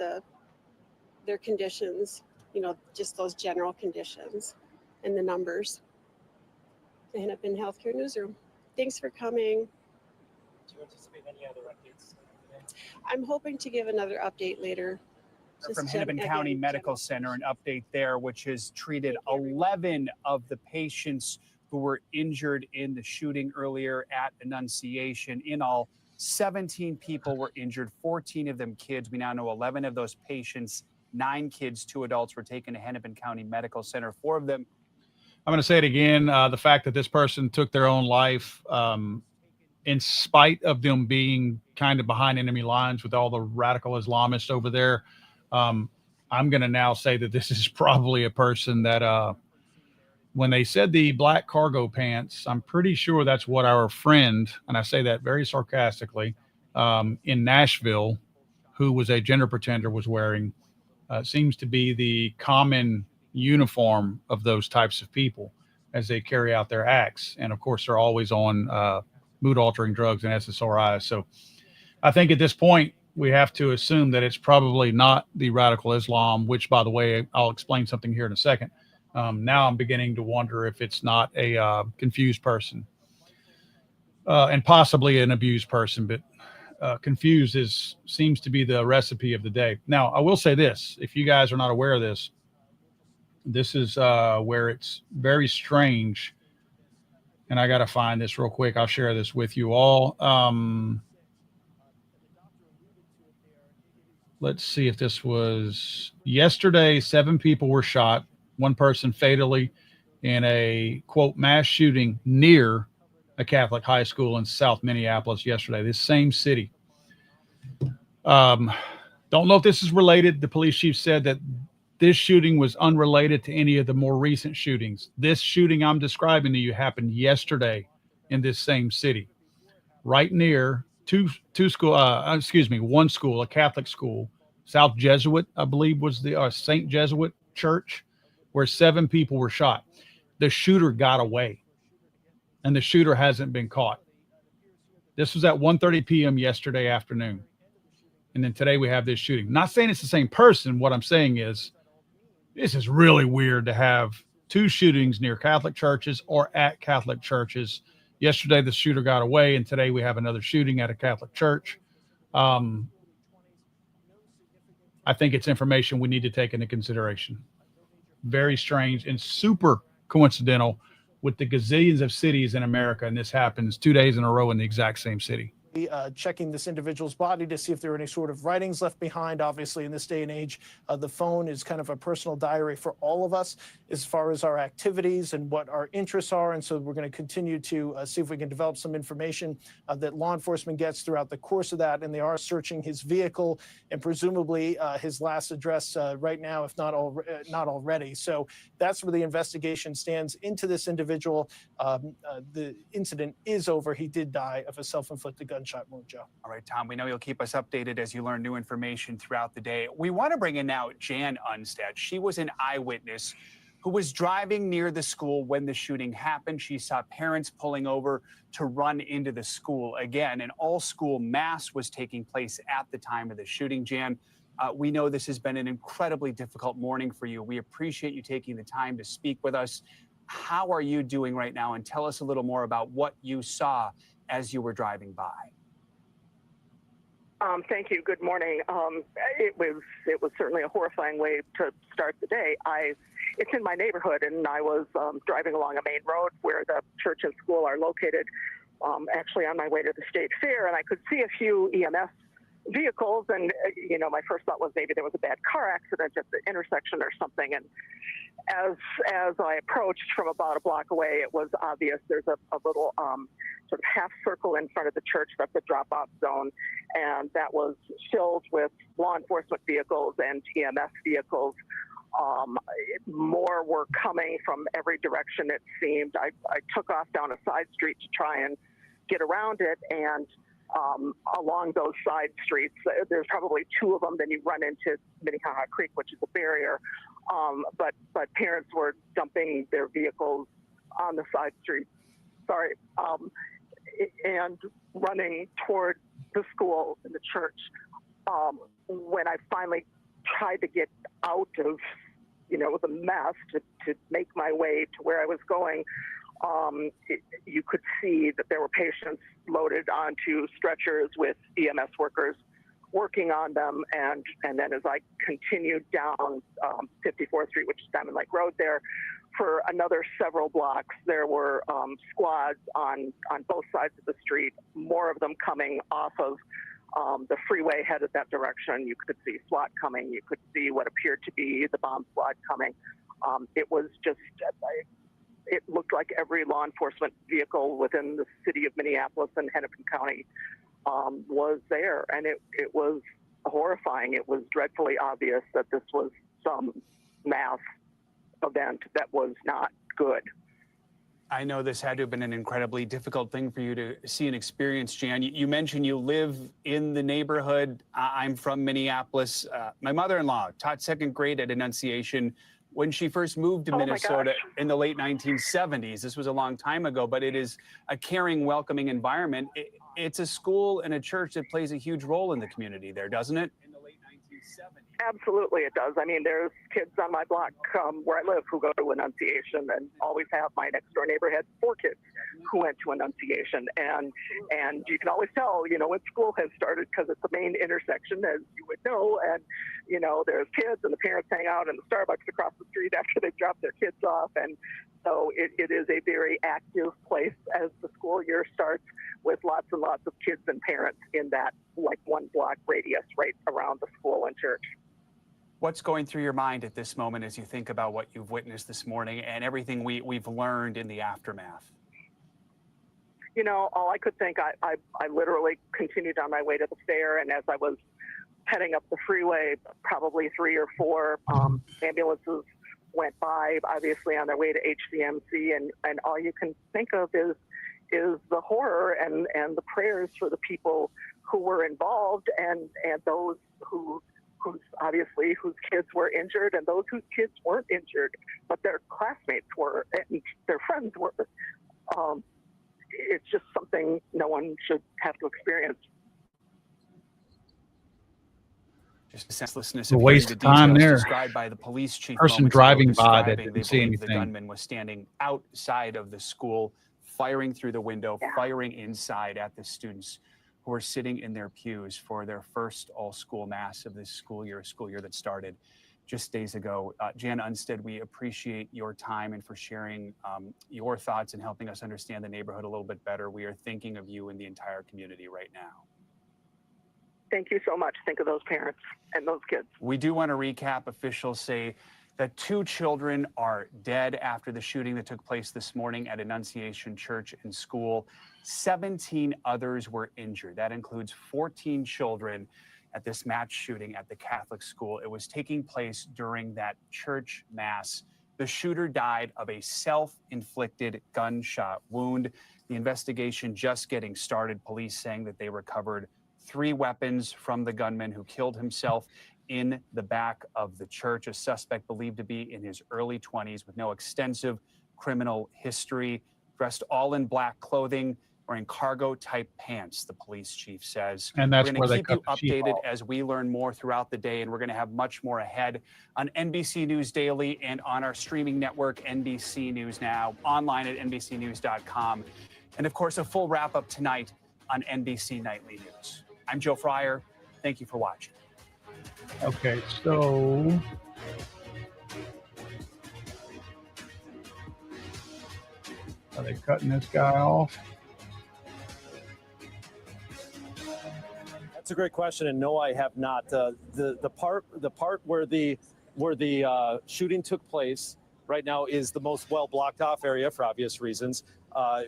their conditions, just those general conditions and the numbers. The Hennepin Healthcare Newsroom. Thanks for coming. Do you anticipate any other updates today? I'm hoping to give another update later. From Hennepin County Medical Center, an update there, which has treated 11 of the patients who were injured in the shooting earlier at Annunciation. In all, 17 people were injured, 14 of them kids. We now know 11 of those patients, 9 kids, 2 adults, were taken to Hennepin County Medical Center. 4 of them. I'm going to say it again. The fact that this person took their own life, in spite of them being kind of behind enemy lines with all the radical Islamists over there, I'm going to now say that this is probably a person that, when they said the black cargo pants, I'm pretty sure that's what our friend, and I say that very sarcastically, in Nashville, who was a gender pretender, was wearing. Seems to be the common uniform of those types of people as they carry out their acts. And of course, they're always on mood altering drugs and SSRIs. So I think at this point, we have to assume that it's probably not the radical Islam, which, by the way, I'll explain something here in a second. Now I'm beginning to wonder if it's not a confused person and possibly an abused person, but confused seems to be the recipe of the day. Now, I will say this, if you guys are not aware of this, this is where it's very strange. And I got to find this real quick. I'll share this with you all. Let's see if this was yesterday. 7 people were shot. 1 person fatally in a, quote, mass shooting near a Catholic high school in South Minneapolis yesterday, this same city. Don't know if this is related. The police chief said that this shooting was unrelated to any of the more recent shootings. This shooting I'm describing to you happened yesterday in this same city, right near one school, a Catholic school, South Jesuit, I believe was the St. Jesuit Church, where 7 people were shot. The shooter got away, and the shooter hasn't been caught. This was at 1:30 p.m. yesterday afternoon. And then today we have this shooting. Not saying it's the same person. What I'm saying is this is really weird to have 2 shootings near Catholic churches or at Catholic churches. Yesterday, the shooter got away, and today we have another shooting at a Catholic church. I think it's information we need to take into consideration. Very strange and super coincidental with the gazillions of cities in America, and this happens 2 days in a row in the exact same city. Checking this individual's body to see if there are any sort of writings left behind. Obviously, in this day and age, the phone is kind of a personal diary for all of us as far as our activities and what our interests are. And so we're going to continue to see if we can develop some information that law enforcement gets throughout the course of that. And they are searching his vehicle and presumably his last address right now, if not already. So that's where the investigation stands into this individual. The incident is over. He did die of a self-inflicted gunshot wound, Joe. All right, Tom, we know you'll keep us updated as you learn new information throughout the day. We want to bring in now Jan Unstad. She was an eyewitness who was driving near the school when the shooting happened. She saw parents pulling over to run into the school. Again, an all-school mass was taking place at the time of the shooting. Jan, we know this has been an incredibly difficult morning for you. We appreciate you taking the time to speak with us. How are you doing right now? And tell us a little more about what you saw as you were driving by. Thank you. Good morning. It was certainly a horrifying way to start the day. It's in my neighborhood, and I was driving along a main road where the church and school are located, actually on my way to the state fair, and I could see a few EMS vehicles, and my first thought was maybe there was a bad car accident at the intersection or something. And as I approached from about a block away, it was obvious there's a little sort of half circle in front of the church that's a drop-off zone, and that was filled with law enforcement vehicles and EMS vehicles. More were coming from every direction, it seemed. I took off down a side street to try and get around it, and along those side streets, there's probably two of them, then you run into Minnehaha Creek, which is a barrier. But parents were dumping their vehicles on the side streets, and running toward the school and the church. When I finally tried to get out of, it was a mess to make my way to where I was going, you could see that there were patients loaded onto stretchers with EMS workers working on them. And then as I continued down 54th Street, which is Diamond Lake Road there, for another several blocks, there were squads on both sides of the street, more of them coming off of the freeway headed that direction. You could see SWAT coming. You could see what appeared to be the bomb squad coming. It was just, it looked like every law enforcement vehicle within the city of Minneapolis and Hennepin County was there. And it was horrifying. It was dreadfully obvious that this was some mass event that was not good. I know this had to have been an incredibly difficult thing for you to see and experience, Jan. You mentioned you live in the neighborhood. I'm from Minneapolis. My mother-in-law taught second grade at Annunciation when she first moved to Minnesota in the late 1970s. This was a long time ago, but it is a caring, welcoming environment. It's a school and a church that plays a huge role in the community there, doesn't it? Absolutely, it does. I mean, there's kids on my block where I live who go to Annunciation, and always have. My next door neighbor had 4 kids who went to Annunciation, and you can always tell, when school has started, because it's the main intersection, as you would know, and there's kids and the parents hang out in the Starbucks across the street after they've dropped their kids off, and so it is a very active place as the school year starts, with lots and lots of kids and parents in that 1 block radius right around the school and church. What's going through your mind at this moment as you think about what you've witnessed this morning and everything we've learned in the aftermath? All I could think, I literally continued on my way to the fair, and as I was heading up the freeway, probably 3 or 4 ambulances went by, obviously on their way to HCMC, and all you can think of is the horror and the prayers for the people who were involved, and those whose kids were injured, and those whose kids weren't injured, but their classmates were and their friends were. It's just something no one should have to experience. Just a senselessness A of waste the of time details there. described by the police chief. Person moments driving ago by that describing didn't see they believe the anything. gunman was standing outside of the school, firing through the window, firing inside at the students who were sitting in their pews for their first all-school mass of this school year, a school year that started just days ago. Jan Unstead, we appreciate your time and for sharing your thoughts and helping us understand the neighborhood a little bit better. We are thinking of you and the entire community right now. Thank you so much. Think of those parents and those kids. We do want to recap. Officials say that 2 children are dead after the shooting that took place this morning at Annunciation Church and School. 17 others were injured. That includes 14 children at this mass shooting at the Catholic school. It was taking place during that church mass. The shooter died of a self-inflicted gunshot wound. The investigation just getting started. Police saying that they recovered 3 weapons from the gunman who killed himself in the back of the church. A suspect believed to be in his early 20s with no extensive criminal history, dressed all in black clothing, wearing cargo-type pants, the police chief says. And that's we're where going they to keep you cut the chief updated off. as we learn more throughout the day, and we're going to have much more ahead on NBC News Daily and on our streaming network, NBC News Now, online at NBCnews.com. And of course, a full wrap-up tonight on NBC Nightly News. I'm Joe Fryer. Thank you for watching. Okay, so are they cutting this guy off? That's a great question, and no, I have not. The part where the shooting took place right now is the most well blocked off area for obvious reasons.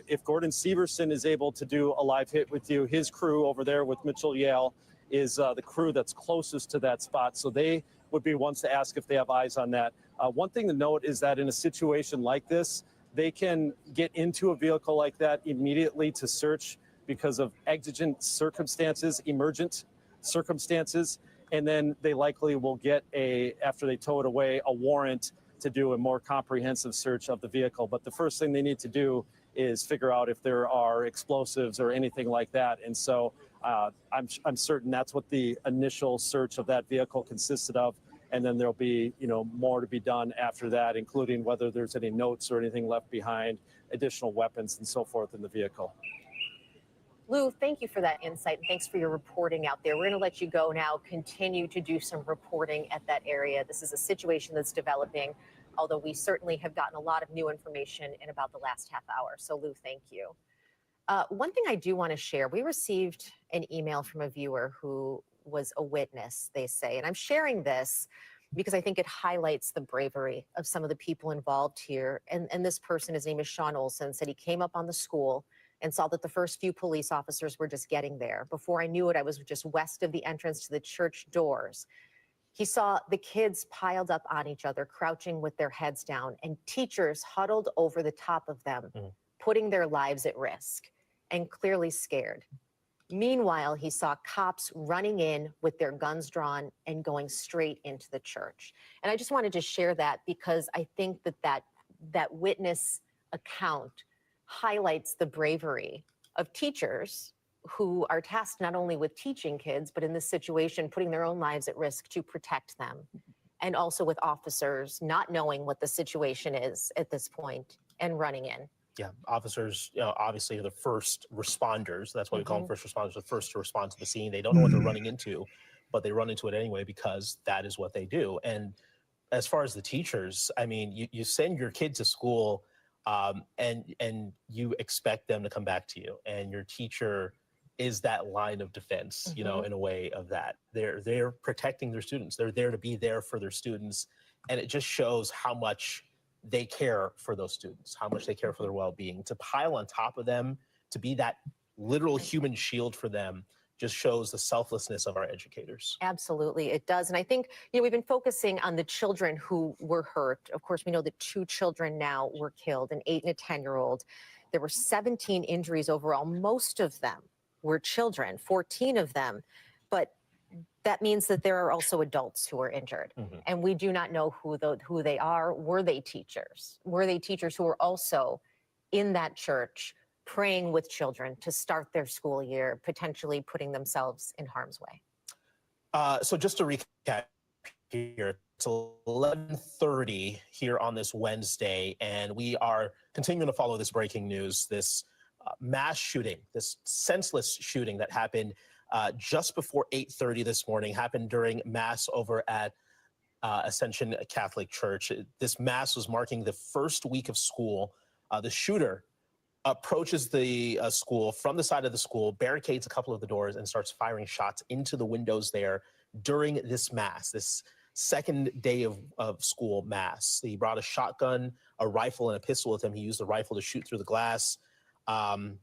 If Gordon Severson is able to do a live hit with you, his crew over there with Mitchell Yale is the crew that's closest to that spot, so they would be ones to ask if they have eyes on that. One thing to note is that in a situation like this, they can get into a vehicle like that immediately to search because of exigent circumstances, emergent circumstances, and then they likely will get after they tow it away, a warrant to do a more comprehensive search of the vehicle. But the first thing they need to do is figure out if there are explosives or anything like that. And so I'm certain that's what the initial search of that vehicle consisted of. And then there'll be, more to be done after that, including whether there's any notes or anything left behind, additional weapons and so forth in the vehicle. Lou, thank you for that insight. And thanks for your reporting out there. We're going to let you go now. Continue to do some reporting at that area. This is a situation that's developing, although we certainly have gotten a lot of new information in about the last half hour. So, Lou, thank you. One thing I do want to share, we received an email from a viewer who was a witness, they say, and I'm sharing this because I think it highlights the bravery of some of the people involved here. And this person, his name is Sean Olson, said he came up on the school and saw that the first few police officers were just getting there. Before I knew it, I was just west of the entrance to the church doors. He saw the kids piled up on each other, crouching with their heads down, and teachers huddled over the top of them, putting their lives at risk and clearly scared. Meanwhile, he saw cops running in with their guns drawn and going straight into the church. And I just wanted to share that because I think that witness account highlights the bravery of teachers who are tasked not only with teaching kids, but in this situation, putting their own lives at risk to protect them. And also with officers not knowing what the situation is at this point and running in. Yeah, officers, obviously are the first responders. That's why we call them first responders, the first to respond to the scene. They don't know what they're running into, but they run into it anyway because that is what they do. And as far as the teachers, I mean, you send your kid to school and you expect them to come back to you, and your teacher is that line of defense, in a way of that. They're protecting their students. They're there to be there for their students. And it just shows how much they care for those students, how much they care for their well-being. To pile on top of them, to be that literal human shield for them, just shows the selflessness of our educators. Absolutely, it does. And I think, we've been focusing on the children who were hurt. Of course, we know that 2 children now were killed, an 8 and a 10-year-old. There were 17 injuries overall. Most of them were children, 14 of them. But that means that there are also adults who are injured. And we do not know who they are. Were they teachers? Were they teachers who were also in that church praying with children to start their school year, potentially putting themselves in harm's way? So just to recap here, it's 11:30 here on this Wednesday, and we are continuing to follow this breaking news, this mass shooting, this senseless shooting that happened just before 8:30 this morning, happened during Mass over at Ascension Catholic Church. This Mass was marking the first week of school. The shooter approaches the school from the side of the school, barricades a couple of the doors, and starts firing shots into the windows there during this Mass, this second day of school Mass. He brought a shotgun, a rifle, and a pistol with him. He used the rifle to shoot through the glass. An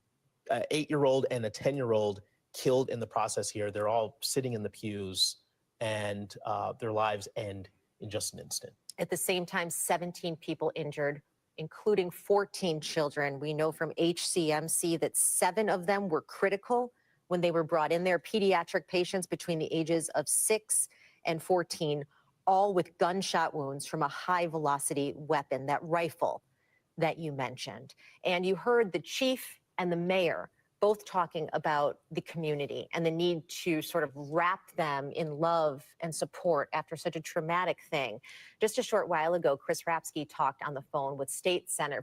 8-year-old and a 10-year-old killed in the process here. They're all sitting in the pews, and their lives end in just an instant. At the same time, 17 people injured, including 14 children. We know from HCMC that 7 of them were critical when they were brought in there. Pediatric patients between the ages of 6 and 14, all with gunshot wounds from a high-velocity weapon, that rifle that you mentioned. And you heard the chief and the mayor both talking about the community and the need to sort of wrap them in love and support after such a traumatic thing. Just a short while ago, Chris Rapsky talked on the phone with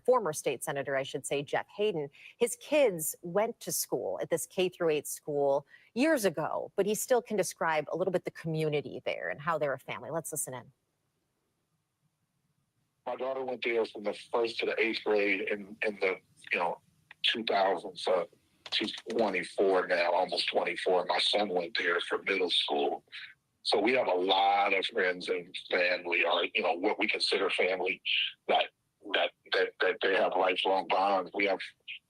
former state senator, I should say, Jeff Hayden. His kids went to school at this K-8 school years ago, but he still can describe a little bit the community there and how they're a family. Let's listen in. My daughter went there from the 1st to the 8th grade in the 2000s. she's 24 now, almost 24. My son went there for middle school. So we have a lot of friends and family, or what we consider family, that they have lifelong bonds. We have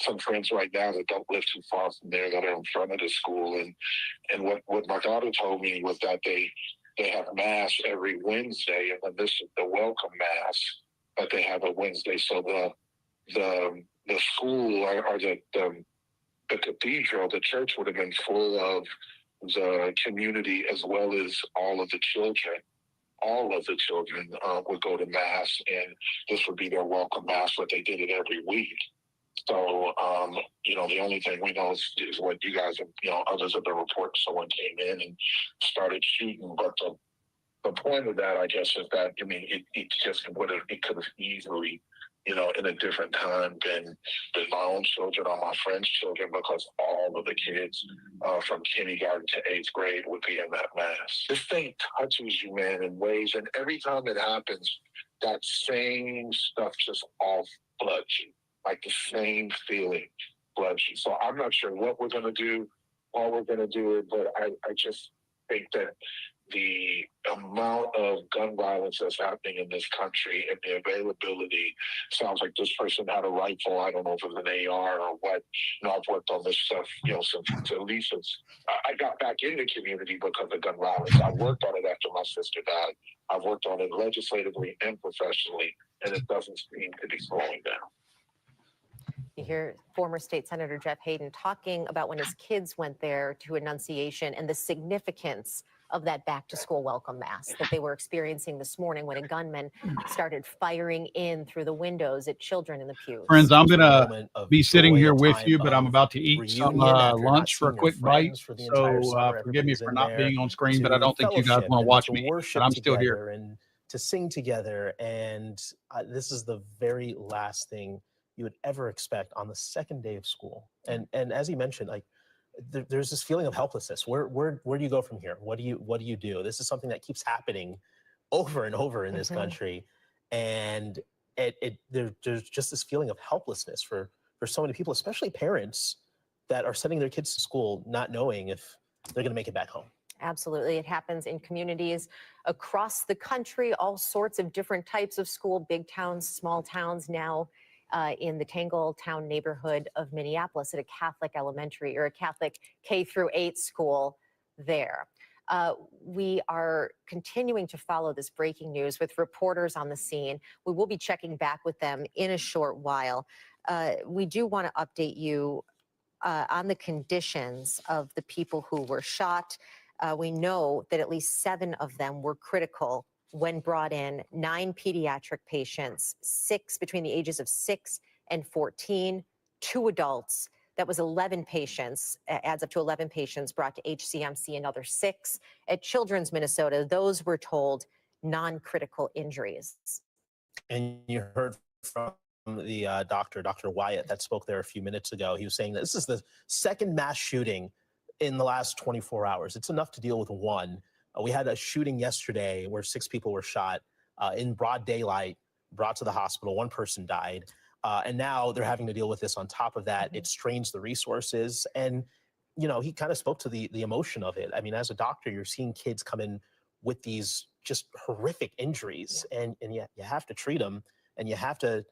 some friends right now that don't live too far from there that are in front of the school, and what my daughter told me was that they have mass every Wednesday, and then this is the welcome mass that they have on Wednesday. So the school or the cathedral, the church would have been full of the community as well as all of the children. All of the children would go to mass, and this would be their welcome mass, but they did it every week. So, the only thing we know is what you guys have, others have been reporting someone came in and started shooting. But the point of that, I guess, is that, it just it could have easily, in a different time been my own children or my friends' children, because all of the kids from kindergarten to 8th grade would be in that mass. This thing touches you, man, in ways, and every time it happens, that same stuff just all floods you, like the same feeling floods you. So I'm not sure what we're going to do, how we're going to do it, but I just think that the amount of gun violence that's happening in this country and the availability, sounds like this person had a rifle. I don't know if it was an AR or what. I've worked on this stuff, since I got back in the community because of gun violence. I worked on it after my sister died. I've worked on it legislatively and professionally, and it doesn't seem to be slowing down. You hear former state senator Jeff Hayden talking about when his kids went there to Annunciation and the significance of that back to school welcome mass that they were experiencing this morning when a gunman started firing in through the windows at children in the pews. Friends, I'm going to be sitting here with you, but I'm about to eat some lunch for a quick bite. So forgive me for not being on screen, but I don't think you guys want to watch me. But I'm still here. And to sing together. And this is the very last thing you would ever expect on the second day of school. And as he mentioned, like, there's this feeling of helplessness. Where do you go from here? What do you do? This is something that keeps happening over and over in this country, and there's just this feeling of helplessness for so many people, especially parents that are sending their kids to school not knowing if they're going to make it back home. Absolutely. It happens in communities across the country, all sorts of different types of school, big towns, small towns, now in the Tangletown neighborhood of Minneapolis at a Catholic elementary or a Catholic K-8 school there. We are continuing to follow this breaking news with reporters on the scene. We will be checking back with them in a short while. We do want to update you on the conditions of the people who were shot. We know that at least 7 of them were critical when brought in, 9 pediatric patients, 6 between the ages of 6 and 14, 2 adults. That was 11 patients, adds up to 11 patients brought to HCMC, another 6 at Children's Minnesota. Those were told non-critical injuries. And you heard from the Dr. Wyatt that spoke there a few minutes ago. He was saying that this is the second mass shooting in the last 24 hours. It's enough to deal with one. We had a shooting yesterday where 6 people were shot in broad daylight, brought to the hospital. 1 person died. And now they're having to deal with this on top of that. It strains the resources. And, he kind of spoke to the emotion of it. I mean, as a doctor, you're seeing kids come in with these just horrific injuries, and you have to treat them, and you have to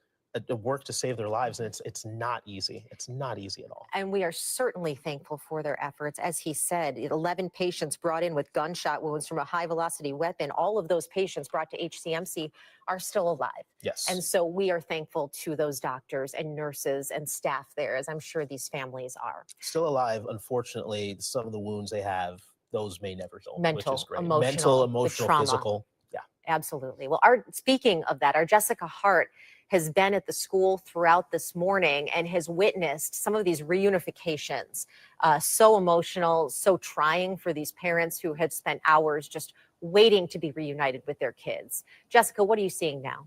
work to save their lives. And it's not easy. It's not easy at all. And we are certainly thankful for their efforts. As he said, 11 patients brought in with gunshot wounds from a high velocity weapon. All of those patients brought to HCMC are still alive. Yes. And so we are thankful to those doctors and nurses and staff there, as I'm sure these families are. Still alive. Unfortunately, some of the wounds they have, those may never heal. Mental, which is great. emotional, Mental, the emotional, trauma. physical. Yeah. Absolutely. Well, speaking of that, our Jessica Hart has been at the school throughout this morning and has witnessed some of these reunifications. So emotional, so trying for these parents who had spent hours just waiting to be reunited with their kids. Jessica, what are you seeing now?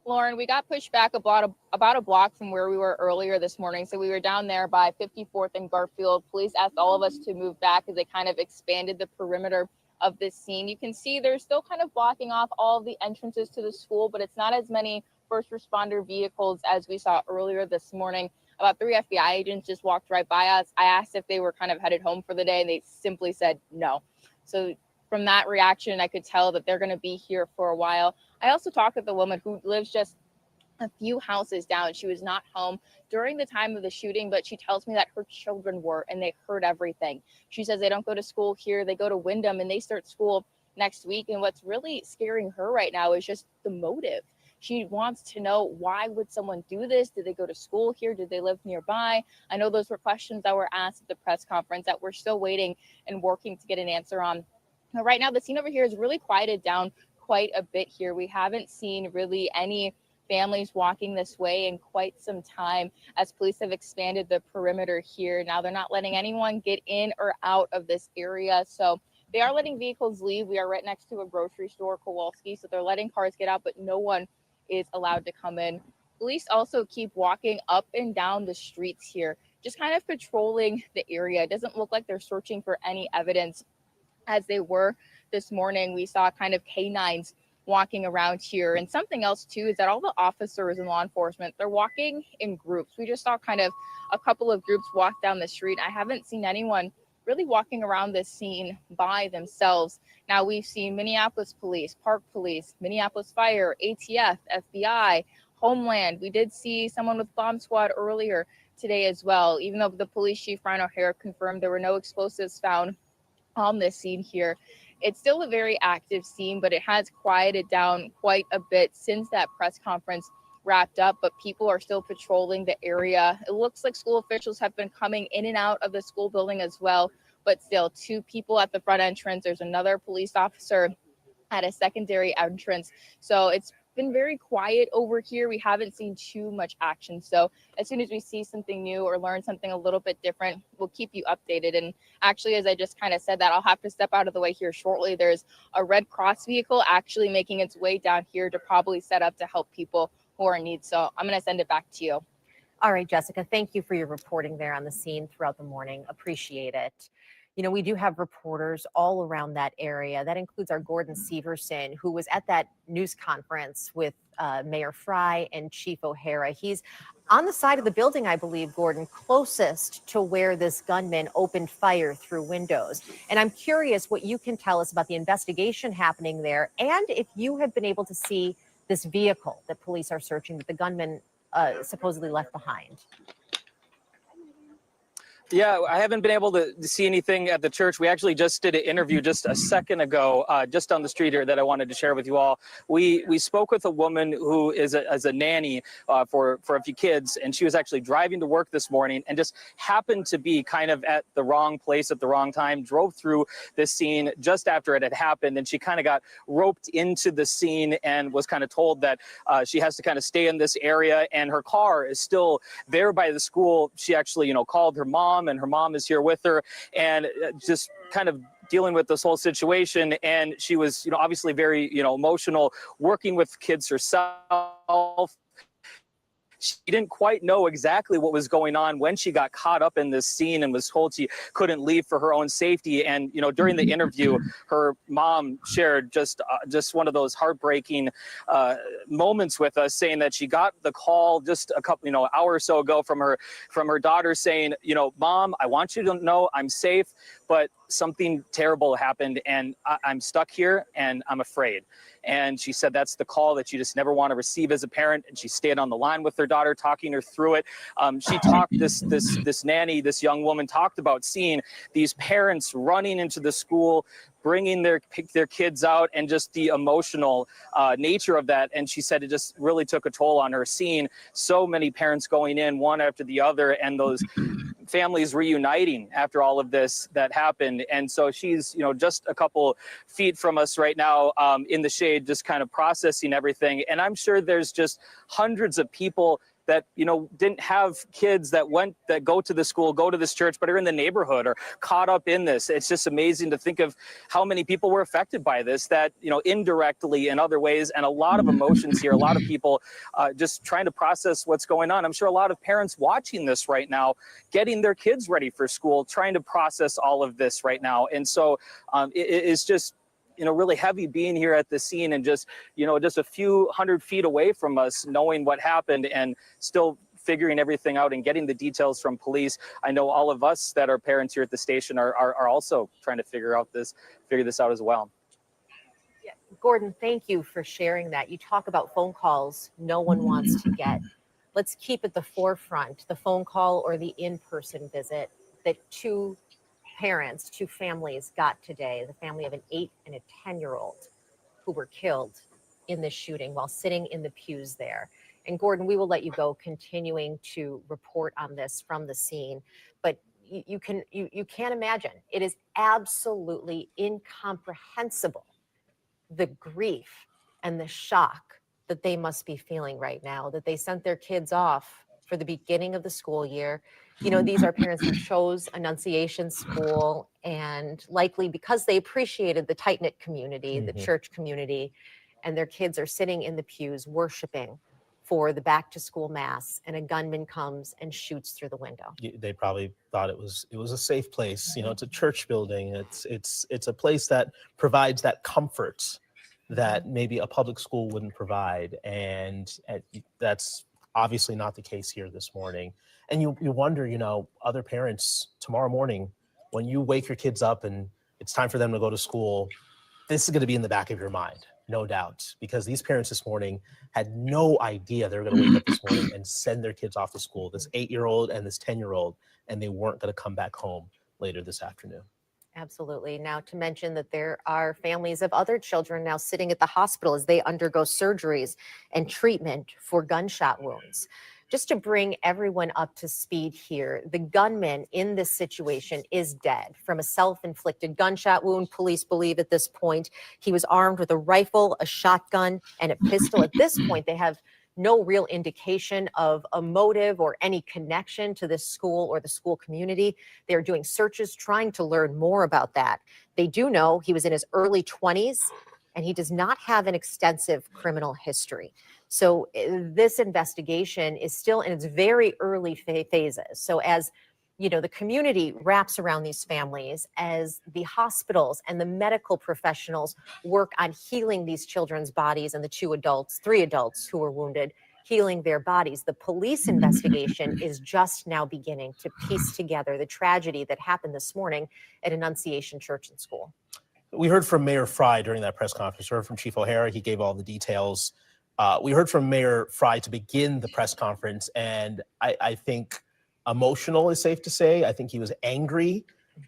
Lauren, we got pushed back about a block from where we were earlier this morning. So we were down there by 54th and Garfield. Police asked all of us to move back as they kind of expanded the perimeter of this scene. You can see they're still kind of blocking off all of the entrances to the school, but it's not as many first responder vehicles as we saw earlier this morning. About 3 FBI agents just walked right by us. I asked if they were kind of headed home for the day, and they simply said no. So from that reaction, I could tell that they're going to be here for a while. I also talked with a woman who lives just a few houses down. She was not home during the time of the shooting, but she tells me that her children were, and they heard everything. She says they don't go to school here. They go to Wyndham, and they start school next week. And what's really scaring her right now is just the motive. She wants to know, why would someone do this? Did they go to school here? Did they live nearby? I know those were questions that were asked at the press conference that we're still waiting and working to get an answer on. Now, right now, the scene over here is really quieted down quite a bit here. We haven't seen really any families walking this way in quite some time, as police have expanded the perimeter here. Now they're not letting anyone get in or out of this area. So they are letting vehicles leave. We are right next to a grocery store, Kowalski. So they're letting cars get out, but no one is allowed to come in. Police also keep walking up and down the streets here, just kind of patrolling the area. It doesn't look like they're searching for any evidence as they were this morning. We saw kind of canines walking around here. And something else too is that all the officers and law enforcement, they're walking in groups. We just saw kind of a couple of groups walk down the street. I haven't seen anyone really walking around this scene by themselves. Now we've seen Minneapolis police, Park Police, Minneapolis Fire, ATF, FBI, Homeland. We did see someone with bomb squad earlier today as well, even though the police chief, Brian O'Hara, confirmed there were no explosives found on this scene here. It's still a very active scene, but it has quieted down quite a bit since that press conference wrapped up, but people are still patrolling the area. It looks like school officials have been coming in and out of the school building as well, but still 2 people at the front entrance. There's another police officer at a secondary entrance. So it's been very quiet over here. We haven't seen too much action. So as soon as we see something new or learn something a little bit different, we'll keep you updated. And actually, as I just kind of said that, I'll have to step out of the way here shortly. There's a Red Cross vehicle actually making its way down here to probably set up to help people who are in need. So I'm going to send it back to you. All right, Jessica, thank you for your reporting there on the scene throughout the morning. Appreciate it. You know, we do have reporters all around that area. That includes our Gordon Severson, who was at that news conference with Mayor Fry and Chief O'Hara. He's on the side of the building, I believe, Gordon, closest to where this gunman opened fire through windows. And I'm curious what you can tell us about the investigation happening there, and if you have been able to see this vehicle that police are searching that the gunman supposedly left behind. Yeah, I haven't been able to see anything at the church. We actually just did an interview just a second ago, just down the street here, that I wanted to share with you all. We spoke with a woman who is a nanny for a few kids, and she was actually driving to work this morning and just happened to be kind of at the wrong place at the wrong time, drove through this scene just after it had happened, and she kind of got roped into the scene and was kind of told that she has to kind of stay in this area, and her car is still there by the school. She actually, called her mom, and her mom is here with her, and just kind of dealing with this whole situation. And she was, obviously very, emotional, working with kids herself. She didn't quite know exactly what was going on when she got caught up in this scene and was told she couldn't leave for her own safety. And, during the interview, her mom shared just one of those heartbreaking moments with us, saying that she got the call just a couple, hour or so ago from her daughter saying, Mom, I want you to know I'm safe, but something terrible happened and I'm stuck here and I'm afraid. And she said that's the call that you just never want to receive as a parent. And she stayed on the line with her daughter, talking her through it. She talked, this nanny, this young woman talked about seeing these parents running into the school, bringing their kids out, and just the emotional nature of that. And she said it just really took a toll on her, seeing so many parents going in one after the other, and those families reuniting after all of this that happened. And so she's, just a couple feet from us right now in the shade, just kind of processing everything. And I'm sure there's just hundreds of people that, didn't have kids that go to the school, go to this church, but are in the neighborhood or caught up in this. It's just amazing to think of how many people were affected by this, that, indirectly in other ways, and a lot of emotions here, a lot of people just trying to process what's going on. I'm sure a lot of parents watching this right now, getting their kids ready for school, trying to process all of this right now. And so it's just, really heavy being here at the scene and just, just a few hundred feet away from us, knowing what happened and still figuring everything out and getting the details from police. I know all of us that are parents here at the station are also trying to figure this out as well. Yeah. Gordon, thank you for sharing that. You talk about phone calls no one wants to get. Let's keep at the forefront the phone call or the in-person visit that two families got today, the family of an 8 and a 10-year-old who were killed in this shooting while sitting in the pews there. And Gordon, we will let you go, continuing to report on this from the scene. But you can't imagine. It is absolutely incomprehensible, the grief and the shock that they must be feeling right now, that they sent their kids off for the beginning of the school year. You know, these are parents who chose Annunciation School, and likely because they appreciated the tight-knit community, the church community, and their kids are sitting in the pews worshiping for the back-to-school mass, and a gunman comes and shoots through the window. They probably thought it was a safe place. You know, it's a church building. It's a place that provides that comfort that maybe a public school wouldn't provide, and that's obviously not the case here this morning. And you wonder, you know, other parents tomorrow morning, when you wake your kids up and it's time for them to go to school, this is going to be in the back of your mind, no doubt, because these parents this morning had no idea they were going to wake up this morning and send their kids off to school, this 8-year-old and this 10-year-old, and they weren't going to come back home later this afternoon. Absolutely. Now, to mention that there are families of other children now sitting at the hospital as they undergo surgeries and treatment for gunshot wounds. Just to bring everyone up to speed here, the gunman in this situation is dead from a self-inflicted gunshot wound. Police believe at this point he was armed with a rifle, a shotgun, and a pistol. At this point, they have no real indication of a motive or any connection to this school or the school community. They're doing searches, trying to learn more about that. They do know he was in his early 20s, and he does not have an extensive criminal history. So this investigation is still in its very early phases. So as you know, the community wraps around these families, as the hospitals and the medical professionals work on healing these children's bodies, and the three adults who were wounded, healing their bodies. The police investigation is just now beginning to piece together the tragedy that happened this morning at Annunciation Church and School. We heard from Mayor Fry during that press conference. We heard from Chief O'Hara. He gave all the details. We heard from Mayor Fry to begin the press conference, and I think emotional is safe to say. I think he was angry.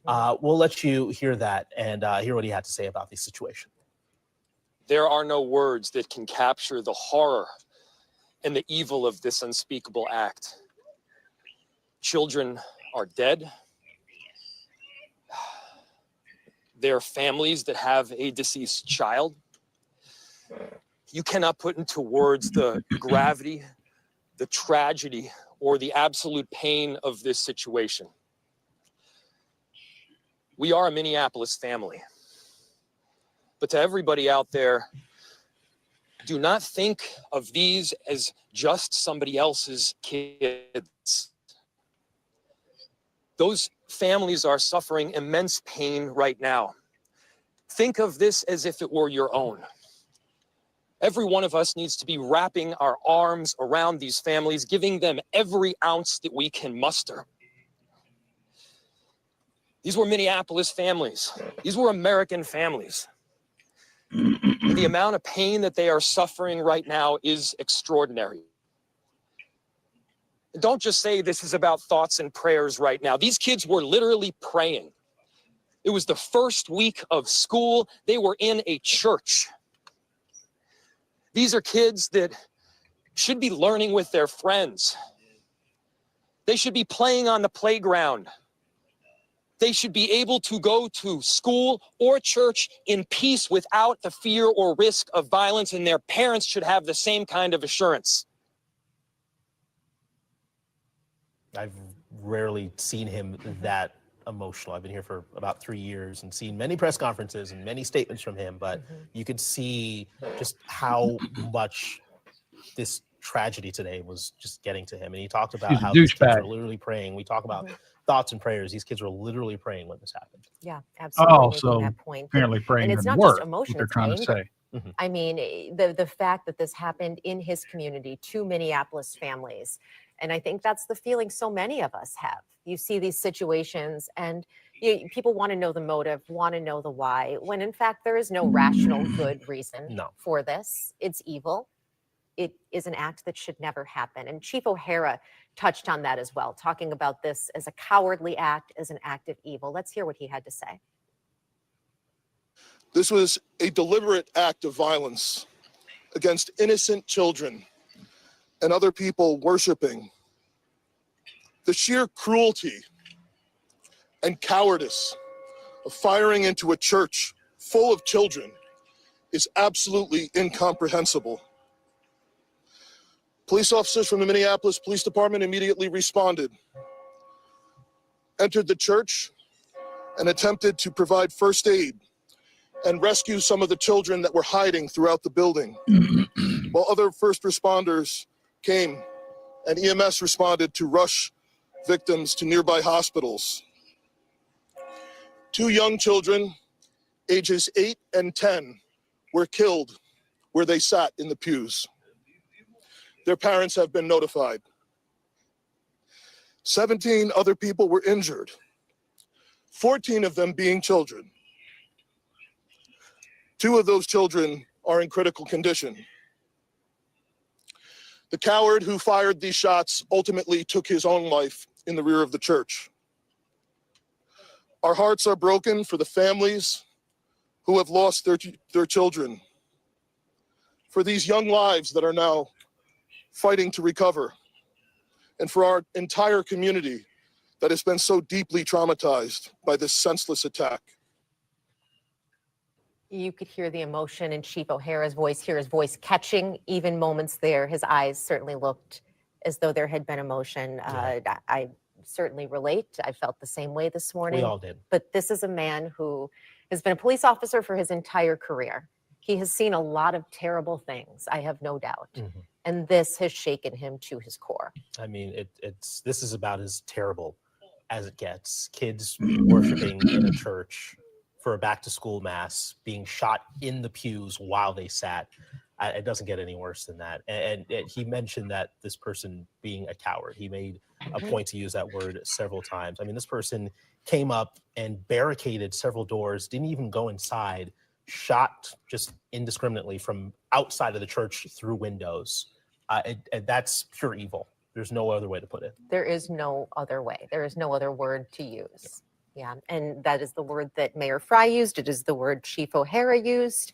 We'll let you hear that and hear what he had to say about the situation. There are no words that can capture the horror and the evil of this unspeakable act. Children are dead. There are families that have a deceased child. You cannot put into words the gravity, the tragedy, or the absolute pain of this situation. We are a Minneapolis family. But to everybody out there, do not think of these as just somebody else's kids. Those families are suffering immense pain right now. Think of this as if it were your own. Every one of us needs to be wrapping our arms around these families, giving them every ounce that we can muster. These were Minneapolis families. These were American families. And the amount of pain that they are suffering right now is extraordinary. Don't just say this is about thoughts and prayers right now. These kids were literally praying. It was the first week of school. They were in a church. These are kids that should be learning with their friends. They should be playing on the playground. They should be able to go to school or church in peace without the fear or risk of violence, and their parents should have the same kind of assurance. I've rarely seen him that emotional. I've been here for about 3 years and seen many press conferences and many statements from him, but you could see just how much this tragedy today was just getting to him. And he talked about how these kids were literally praying. We talk about thoughts and prayers. These kids were literally praying when this happened. Yeah, absolutely. So that point. apparently praying and it's didn't not work, just emotion, what they're it's trying anger. to say. I mean, the fact that this happened in his community to Minneapolis families. And I think that's the feeling so many of us have. You see these situations and people want to know the motive, want to know the why, when in fact there is no rational, good reason for this. It's evil. It is an act that should never happen. And Chief O'Hara touched on that as well, talking about this as a cowardly act, as an act of evil. Let's hear what he had to say. This was a deliberate act of violence against innocent children and other people worshiping. The sheer cruelty and cowardice of firing into a church full of children is absolutely incomprehensible. Police officers from the Minneapolis Police Department immediately responded, entered the church, and attempted to provide first aid and rescue some of the children that were hiding throughout the building, while other first responders came and EMS responded to rush victims to nearby hospitals. 2 young children, ages 8 and 10, were killed where they sat in the pews. Their parents have been notified. 17 other people were injured, 14 of them being children. 2 of those children are in critical condition. The coward who fired these shots ultimately took his own life in the rear of the church. Our hearts are broken for the families who have lost their children, for these young lives that are now fighting to recover, and for our entire community that has been so deeply traumatized by this senseless attack. You could hear the emotion in Chief O'Hara's voice, hear his voice catching even moments there. His eyes certainly looked as though there had been emotion. I certainly relate. I felt the same way this morning. We all did. But this is a man who has been a police officer for his entire career. He has seen a lot of terrible things, I have no doubt. And this has shaken him to his core. I mean, this is about as terrible as it gets. Kids worshiping in a church for a back-to-school mass, being shot in the pews while they sat. It doesn't get any worse than that. And he mentioned that this person being a coward. He made a point to use that word several times. I mean, this person came up and barricaded several doors, didn't even go inside, shot just indiscriminately from outside of the church through windows. That's pure evil. There's no other way to put it. There is no other way. There is no other word to use. Yeah, and that is the word that Mayor Fry used. It is the word Chief O'Hara used.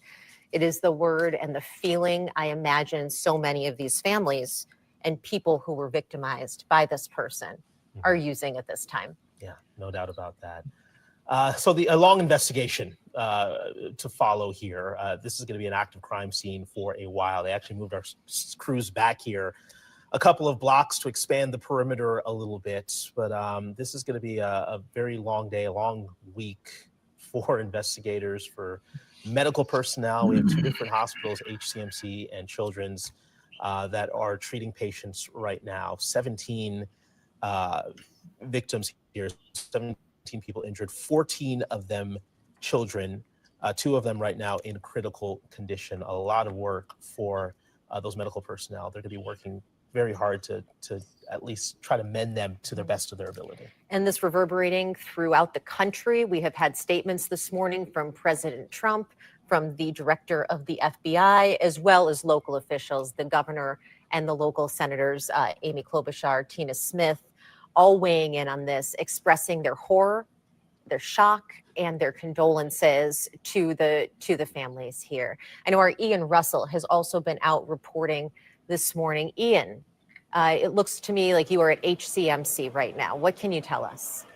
It is the word and the feeling I imagine so many of these families and people who were victimized by this person are using at this time. Yeah, no doubt about that. So a long investigation to follow here. This is going to be an active crime scene for a while. They actually moved our crews back here a couple of blocks to expand the perimeter a little bit. But this is going to be a very long day, a long week for investigators, for medical personnel. We have 2 different hospitals, HCMC and Children's, that are treating patients right now. 17 victims here, 17 people injured, 14 of them children, 2 of them right now in critical condition. A lot of work for those medical personnel. They're going to be working very hard to at least try to mend them to the best of their ability. And this reverberating throughout the country. We have had statements this morning from President Trump, from the director of the FBI, as well as local officials, the governor and the local senators, Amy Klobuchar, Tina Smith, all weighing in on this, expressing their horror, their shock, and their condolences to the families here. I know our Ian Russell has also been out reporting this morning. Ian, it looks to me like you are at HCMC right now. What can you tell us?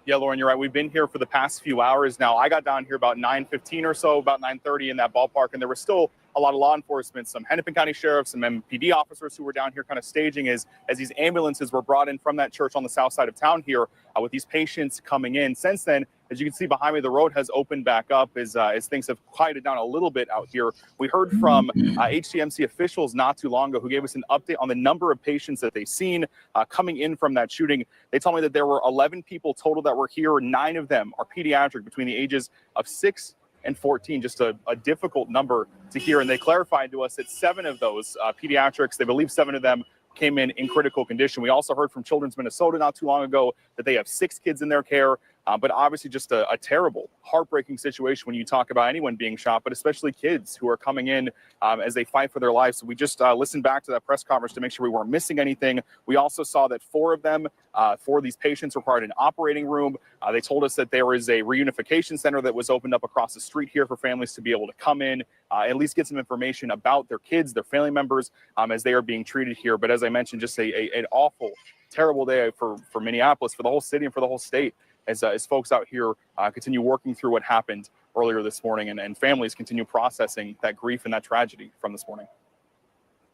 Yeah, Lauren, you're right. We've been here for the past few hours now. I got down here about 9:15 or so, about 9:30 in that ballpark, and there was still a lot of law enforcement, some Hennepin County sheriffs, some MPD officers who were down here kind of staging as these ambulances were brought in from that church on the south side of town here with these patients coming in. Since then, as you can see behind me, the road has opened back up as things have quieted down a little bit out here. We heard from HCMC officials not too long ago who gave us an update on the number of patients that they've seen coming in from that shooting. They told me that there were 11 people total that were here. 9 of them are pediatric, between the ages of 6 and 14, just a difficult number to hear. And they clarified to us that 7 of those pediatrics, they believe 7 of them came in critical condition. We also heard from Children's Minnesota not too long ago that they have 6 kids in their care. But obviously just a terrible, heartbreaking situation when you talk about anyone being shot, but especially kids who are coming in as they fight for their lives. So we just listened back to that press conference to make sure we weren't missing anything. We also saw that 4 of them, 4 of these patients required an operating room. They told us that there is a reunification center that was opened up across the street here for families to be able to come in, at least get some information about their kids, their family members, as they are being treated here. But as I mentioned, just an awful, terrible day for Minneapolis, for the whole city and for the whole state. As folks out here continue working through what happened earlier this morning, and families continue processing that grief and that tragedy from this morning.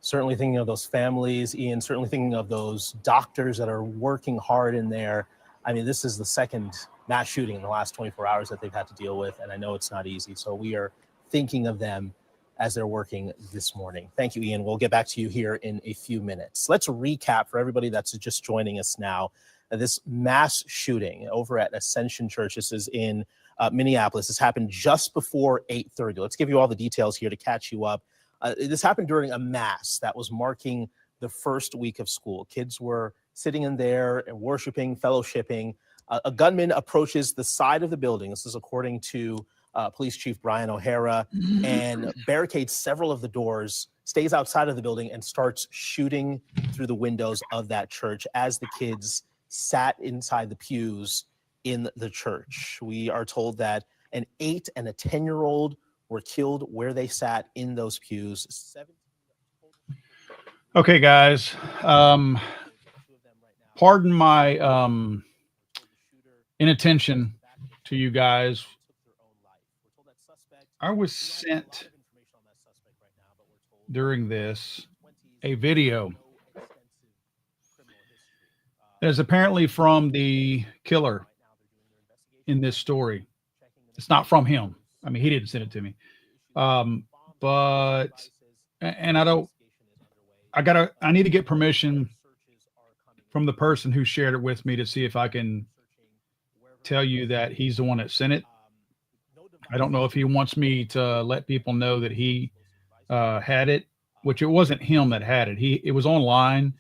Certainly thinking of those families, Ian, certainly thinking of those doctors that are working hard in there. I mean, this is the second mass shooting in the last 24 hours that they've had to deal with, and I know it's not easy. So we are thinking of them as they're working this morning. Thank you, Ian. We'll get back to you here in a few minutes. Let's recap for everybody that's just joining us now. This mass shooting over at Ascension Church. This is in Minneapolis. This happened just before 8:30. Let's give you all the details here to catch you up. This happened during a mass that was marking the first week of school. Kids were sitting in there and worshiping, fellowshipping. A gunman approaches the side of the building. This is according to Police Chief Brian O'Hara, and barricades several of the doors, stays outside of the building, and starts shooting through the windows of that church as the kids sat inside the pews in the church. We are told that an 8 and a 10-year-old were killed where they sat in those pews. Okay, guys. Pardon my inattention to you guys. I was sent during this a video that is apparently from the killer in this story. It's not from him. I mean, he didn't send it to me. But I need to get permission from the person who shared it with me to see if I can tell you that he's the one that sent it. I don't know if he wants me to let people know that he had it, which it wasn't him that had it. It was online,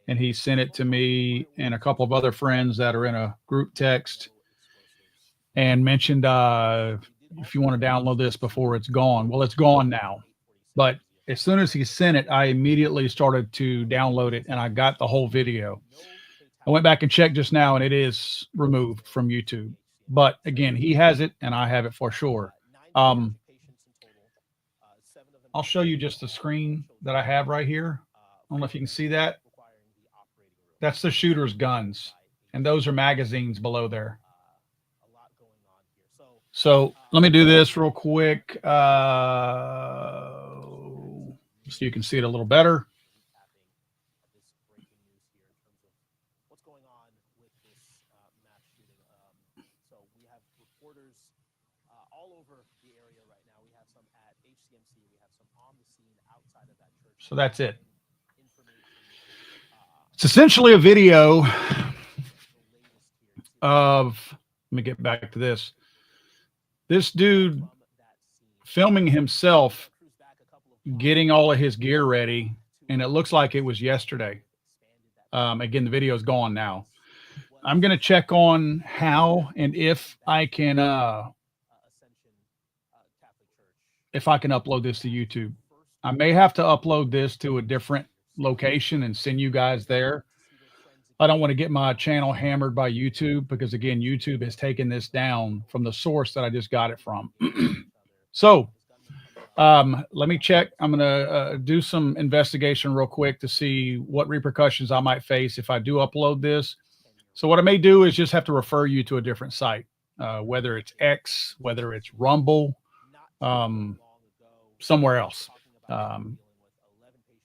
and he sent it to me and a couple of other friends that are in a group text, and mentioned if you want to download this before it's gone. Well, it's gone now, but as soon as he sent it, I immediately started to download it, and I got the whole video. I went back and checked just now, and it is removed from YouTube. But again, he has it, and I have it for sure. I'll show you just the screen that I have right here. I don't know if you can see that. That's the shooter's guns, and those are magazines below there. So let me do this real quick so you can see it a little better. So that's it. It's essentially a video of, let me get back to this. This dude filming himself getting all of his gear ready, and it looks like it was yesterday. Again, the video is gone now. I'm going to check on how and if I can upload this to YouTube. I may have to upload this to a different location and send you guys there. I don't want to get my channel hammered by YouTube because, again, YouTube has taken this down from the source that I just got it from. So let me check. I'm going to do some investigation real quick to see what repercussions I might face if I do upload this. So what I may do is just have to refer you to a different site, whether it's X, whether it's Rumble, somewhere else.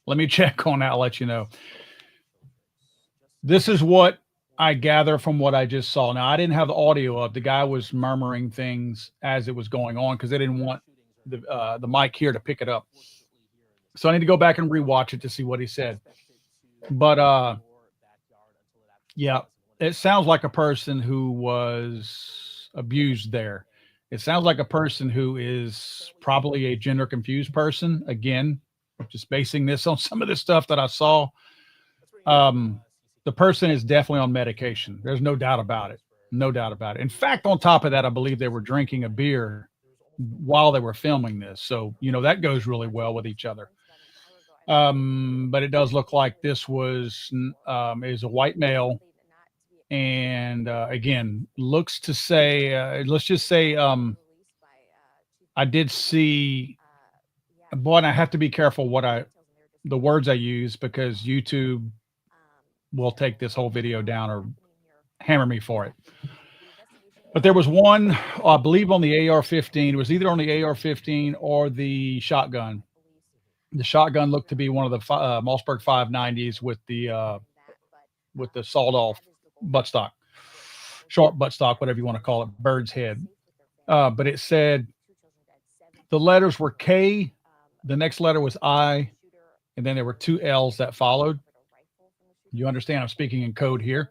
Let me check on that. I'll let you know. This is what I gather from what I just saw. Now, I didn't have the audio up. The guy was murmuring things as it was going on because they didn't want the mic here to pick it up. So I need to go back and rewatch it to see what he said. But yeah, it sounds like a person who was abused there It sounds like a person who is probably a gender confused person. Again, just basing this on some of the stuff that I saw. The person is definitely on medication. There's no doubt about it. No doubt about it. In fact, on top of that, I believe they were drinking a beer while they were filming this. So, that goes really well with each other. But it does look like this is a white male. And again, looks to say, let's just say, I did see, boy, and I have to be careful the words I use, because YouTube will take this whole video down or hammer me for it. But there was one, I believe, on the AR-15. It was either on the AR-15 or the shotgun. The shotgun looked to be one of the Mossberg 590s with the sawed-off buttstock, short buttstock, whatever you want to call it, bird's head. But it said the letters were K, the next letter was I, and then there were two L's that followed. You understand I'm speaking in code here.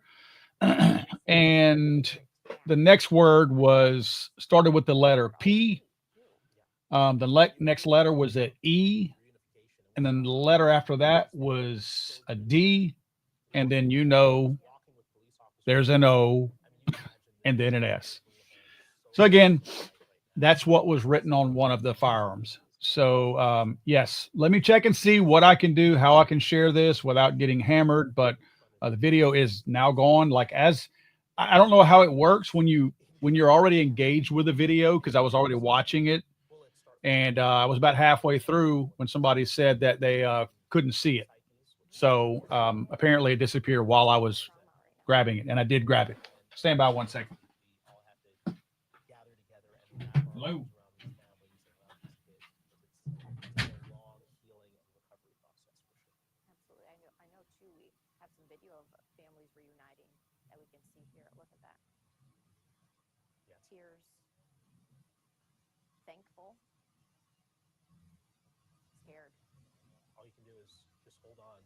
And the next word started with the letter P. The next letter was an E. And then the letter after that was a D. And then there's an O and then an S. So again, that's what was written on one of the firearms. So yes, let me check and see what I can do, how I can share this without getting hammered. But the video is now gone. I don't know how it works when you're already engaged with the video, because I was already watching it, and I was about halfway through when somebody said that they couldn't see it. So apparently it disappeared while I was grabbing it, and I did grab it. Stand by 1 second. Hello. Thankful, scared. All you can do is just hold on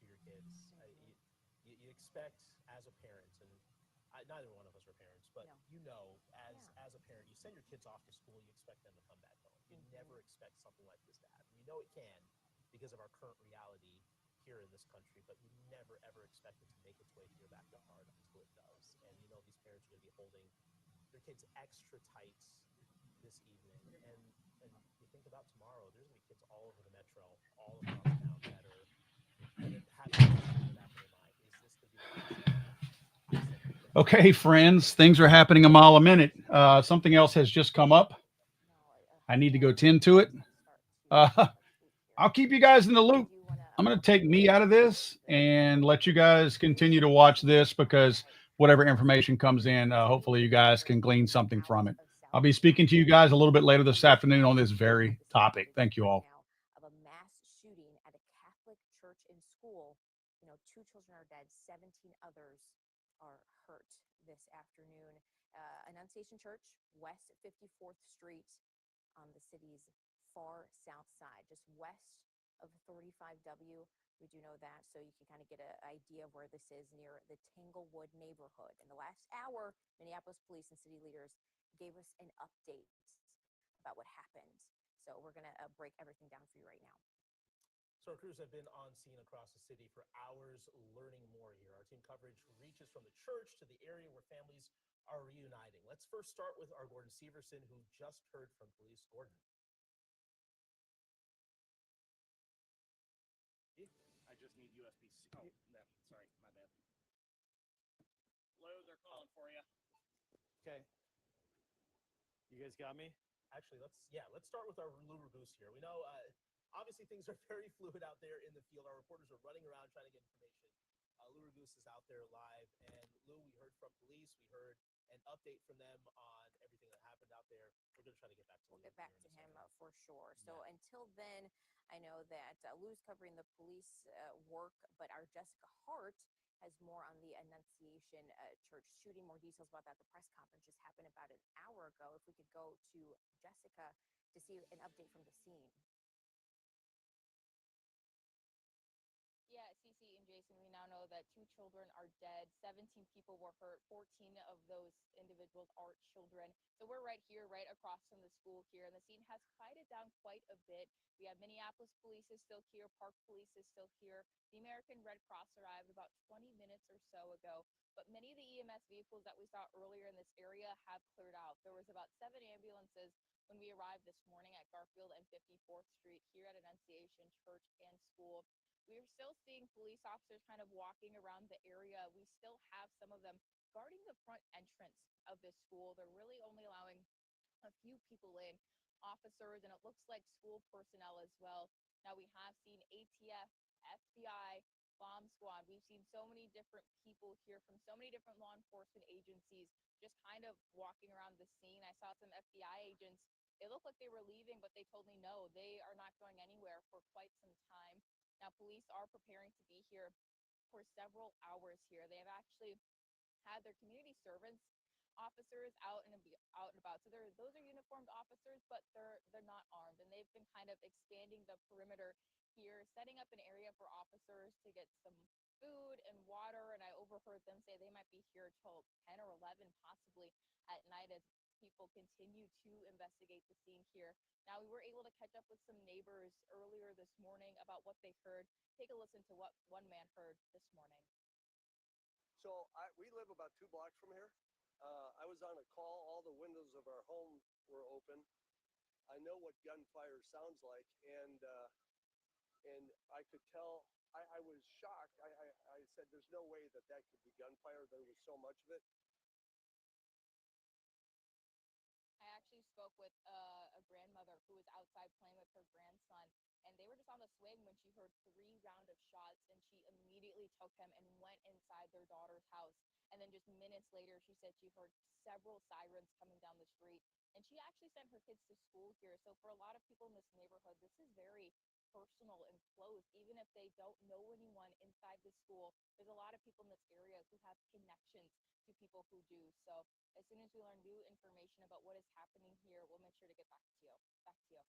to your kids. You expect, as a parent, and neither one of us are parents, but as a parent, you send your kids off to school, you expect them to come back home. You never expect something like this to happen. You know it can, because of our current reality here in this country, but you never ever expect it to make its way to your backyard until it does. And these parents are going to be holding their kids extra tight this evening. And you think about tomorrow, there's going to be kids all over the metro, all across town that are going to have that in their mind. Is this going to be the last? Okay, friends, things are happening a mile a minute. Something else has just come up. I need to go tend to it. I'll keep you guys in the loop. I'm going to take me out of this and let you guys continue to watch this, because whatever information comes in, hopefully you guys can glean something from it. I'll be speaking to you guys a little bit later this afternoon on this very topic. Thank you all. Of a mass shooting at a Catholic church and school. 2 children are dead, 17 others are hurt this afternoon. Annunciation Church, West 54th Street, on the city's far south side, just west of 35W. We do know that, so you can kind of get an idea of where this is, near the Tanglewood neighborhood. In the last hour, Minneapolis police and city leaders gave us an update about what happened. So we're going to break everything down for you right now. So our crews have been on scene across the city for hours, learning more here. Our team coverage reaches from the church to the area where families are reuniting. Let's first start with our Gordon Severson, who just heard from police. Gordon. I just need USB-C. Oh, no, sorry, my bad. Lowe's are calling for you. Okay. You guys got me? Actually, let's start with our Lou Ragoose here. We know, obviously, things are very fluid out there in the field. Our reporters are running around trying to get information. Lou Ragoose is out there live. And Lou, we heard from police. We heard an update from them on everything that happened out there. We're going to try to get back to We'll get back to him for sure. So until then, I know that Lou's covering the police work, but our Jessica Hart has more on the Annunciation Church shooting. More details about that. The press conference just happened about an hour ago. If we could go to Jessica to see an update from the scene. Yeah, Cece and Jason, we now know that 2 children are dead, 17 people were hurt, 14 of those individuals are children. So we're right here, right across from the school here, and the scene has quieted down quite a bit. We have Minneapolis police is still here, Park police is still here. The American Red Cross arrived about 20 minutes or so ago, but many of the EMS vehicles that we saw earlier in this area have cleared out. There was about 7 ambulances when we arrived this morning at Garfield and 54th Street here at Annunciation Church and School. We're still seeing police officers kind of walking around the area. We still have some of them guarding the front entrance of this school. They're really only allowing a few people in, officers, and it looks like school personnel as well. Now we have seen ATF, FBI, bomb squad. We've seen so many different people here from so many different law enforcement agencies just kind of walking around the scene. I saw some FBI agents. It looked like they were leaving, but they told me no, they are not going anywhere for quite some time. Now, police are preparing to be here for several hours here. They have actually had their community servants officers out and about. So those are uniformed officers, but they're not armed, and they've been kind of expanding the perimeter here, setting up an area for officers to get some food and water. And I overheard them say they might be here till 10 or 11 possibly at night as people continue to investigate the scene here. Now, we were able to catch up with some neighbors earlier this morning about what they heard. Take a listen to what one man heard this morning. So we live about 2 blocks from here. I was on a call. All the windows of our home were open. I know what gunfire sounds like, and I could tell. I was shocked. I said, "There's no way that could be gunfire." There was so much of it. I actually spoke with a grandmother who was outside playing with her grandson, and they were just on the swing when she heard 3 rounds of shots, and she immediately took him and went inside their daughter's house. And then just minutes later, she said she heard several sirens coming down the street, and she actually sent her kids to school here. So for a lot of people in this neighborhood, this is very personal and close. Even if they don't know anyone inside the school, there's a lot of people in this area who have connections to people who do. So as soon as we learn new information about what is happening here, we'll make sure to get back to you. Back to you.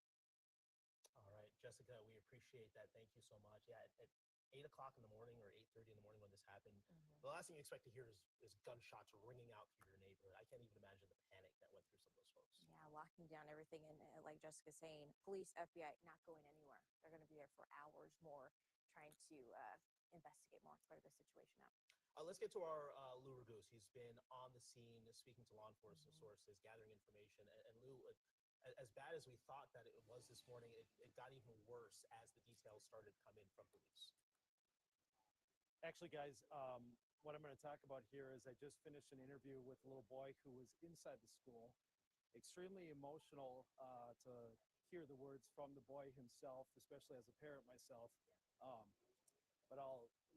All right, Jessica, we appreciate that. Thank you so much. Yeah, at 8 o'clock in the morning or 8:30 in the morning when this happened, the last thing you expect to hear is gunshots ringing out through your neighborhood. I can't even imagine the panic that went through some of those folks. Yeah, locking down everything. And like Jessica's saying, police, FBI, not going anywhere. They're going to be there for hours more trying to investigate more, clear the situation out. Let's get to our Lou Ragoose. He's been on the scene, speaking to law enforcement sources, gathering information. And Lou, as bad as we thought that it was this morning, it got even worse as the details started to come in from police. Actually, guys, what I'm going to talk about here is I just finished an interview with a little boy who was inside the school. Extremely emotional to hear the words from the boy himself, especially as a parent myself. But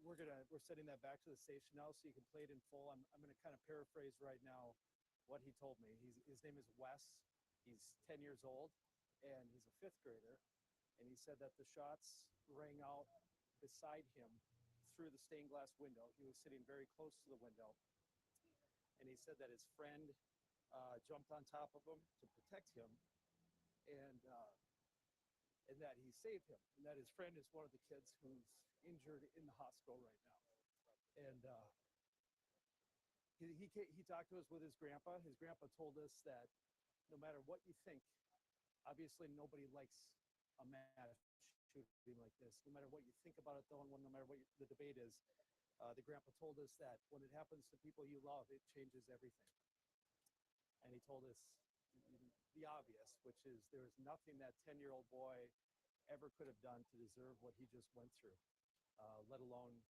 we're setting that back to the station now, so you can play it in full. I'm going to kind of paraphrase right now what he told me. His name is Wes. He's 10 years old, and he's a 5th grader. And he said that the shots rang out beside him through the stained glass window. He was sitting very close to the window. And he said that his friend jumped on top of him to protect him, and that he saved him, and that his friend is one of the kids who's injured in the hospital right now. And he talked to us with his grandpa. His grandpa told us that no matter what you think, obviously nobody likes a mass shooting like this. No matter what you think about it, though, and no matter what the debate is, the grandpa told us that when it happens to people you love, it changes everything. And he told us the obvious, which is there is nothing that 10-year-old boy ever could have done to deserve what he just went through, let alone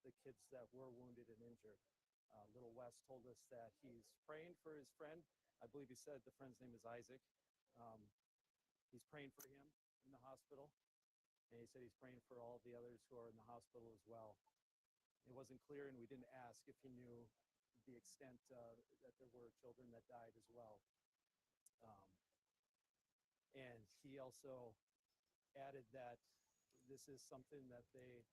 the kids that were wounded and injured. Little Wes told us that he's praying for his friend. I believe he said the friend's name is Isaac. He's praying for him in the hospital. And he said he's praying for all the others who are in the hospital as well. It wasn't clear, and we didn't ask if he knew the extent that there were children that died as well. And he also added that this is something that they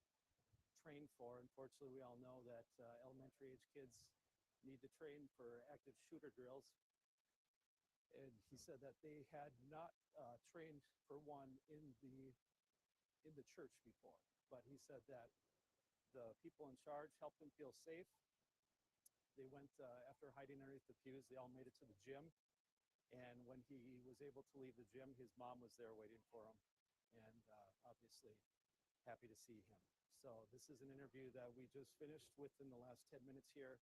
train for. Unfortunately, we all know that elementary age kids need to train for active shooter drills. And he said that they had not trained for one in the church before, but he said that the people in charge, helped him feel safe. They went, after hiding underneath the pews, they all made it to the gym. And when he was able to leave the gym, his mom was there waiting for him, and obviously happy to see him. So this is an interview that we just finished within the last 10 minutes here.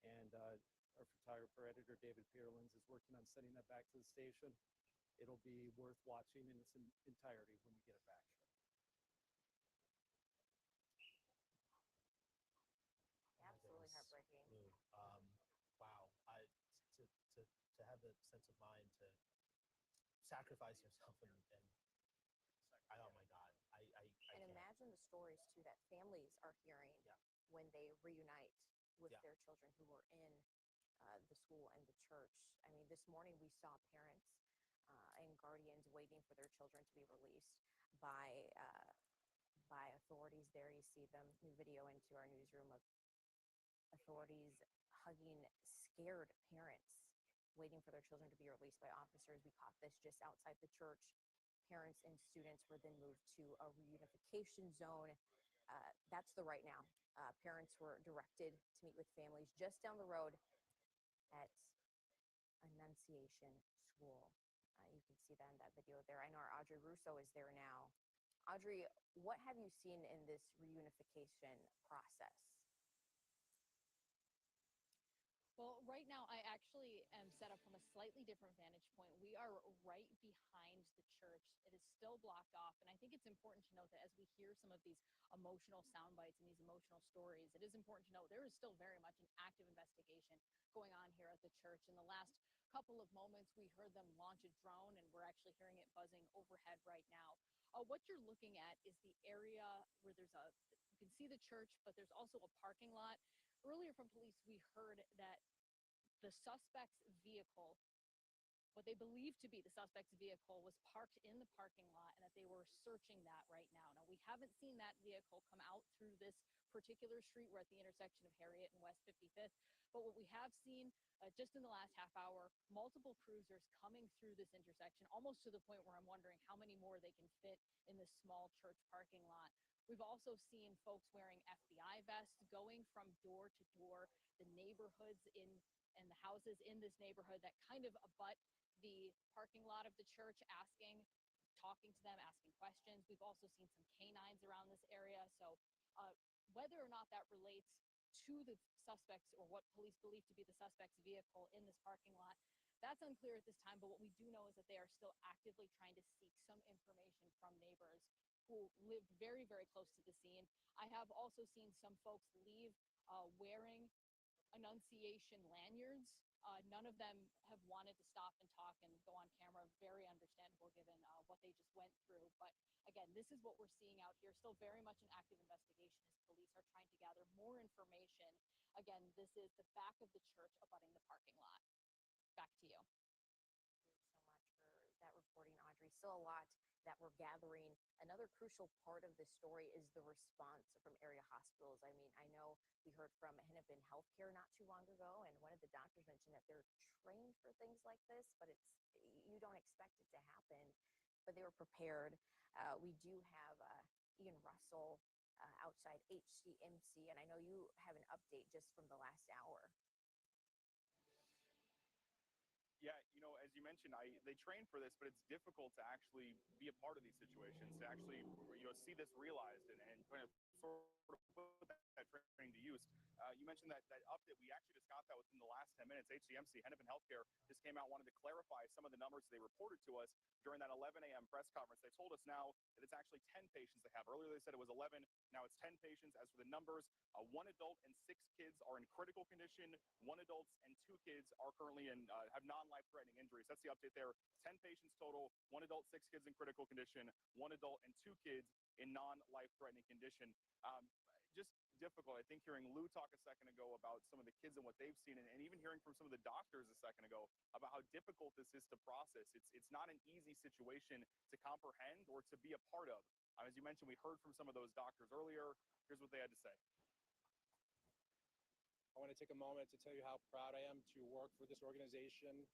And our photographer, editor, David Pearlins, is working on sending that back to the station. It'll be worth watching in its entirety when we get it back. Absolutely heartbreaking. Wow. To have the sense of mind to sacrifice yourself and oh my God. I And can't. imagine the stories too that families are hearing when they reunite with their children who were in the school and the church. I mean, this morning we saw parents and guardians waiting for their children to be released by authorities. There you see them. New video into our newsroom of authorities hugging scared parents waiting for their children to be released by officers. We caught this just outside the church. Parents and students were then moved to a reunification zone. That's the right now. Parents were directed to meet with families just down the road at Annunciation School. You can see that in that video there. I know our Audrey Russo is there now. Audrey, what have you seen in this reunification process? Well, right now I actually am set up from a slightly different vantage point. We are right behind the church. It is still blocked off. And I think it's important to note that as we hear some of these emotional sound bites and these emotional stories, it is important to note there is still very much an active investigation going on here at the church. In the last couple of moments, we heard them launch a drone, and we're actually hearing it buzzing overhead right now. What you're looking at is the area where you can see the church, but there's also a parking lot. Earlier from police, we heard that the suspect's vehicle, what they believe to be the suspect's vehicle, was parked in the parking lot and that they were searching that right now. Now, we haven't seen that vehicle come out through this particular street. We're at the intersection of Harriet and West 55th. But what we have seen just in the last half hour, multiple cruisers coming through this intersection, almost to the point where I'm wondering how many more they can fit in this small church parking lot. We've also seen folks wearing FBI vests going from door to door, the neighborhoods and the houses in this neighborhood that kind of abut the parking lot of the church, talking to them, asking questions. We've also seen some canines around this area. So whether or not that relates to the suspects or what police believe to be the suspect's vehicle in this parking lot, that's unclear at this time. But what we do know is that they are still actively trying to seek some information from neighbors who lived very, very close to the scene. I have also seen some folks leave wearing Annunciation lanyards. None of them have wanted to stop and talk and go on camera. Very understandable given what they just went through. But again, this is what we're seeing out here. Still very much an active investigation as police are trying to gather more information. Again, this is the back of the church abutting the parking lot. Back to you. That reporting, Audrey. Still a lot that we're gathering. Another crucial part of this story is the response from area hospitals. I mean, I know we heard from Hennepin Healthcare not too long ago, and one of the doctors mentioned that they're trained for things like this, but you don't expect it to happen. But they were prepared. We do have Ian Russell outside HCMC, and I know you have an update just from the last hour. Yeah, as you mentioned, they train for this, but it's difficult to actually be a part of these situations, to actually see this realized and kind of sort of put that training to use. You mentioned that update. We actually just got that within the last 10 minutes. HCMC, Hennepin Healthcare, just came out, wanted to clarify some of the numbers they reported to us during that 11 a.m. press conference. They told us now that it's actually 10 patients they have. Earlier they said it was 11. Now it's 10 patients. As for the numbers, 1 adult and 6 kids are in critical condition. 1 adult and 2 kids are currently have non-life-threatening injuries. That's the update there. 10 patients total. 1 adult, 6 kids in critical condition. 1 adult and 2 kids in non-life-threatening condition. Just difficult. I think hearing Lou talk a second ago about some of the kids and what they've seen, and even hearing from some of the doctors a second ago about how difficult this is to process. It's not an easy situation to comprehend or to be a part of. As you mentioned, we heard from some of those doctors earlier. Here's what they had to say. I want to take a moment to tell you how proud I am to work for this organization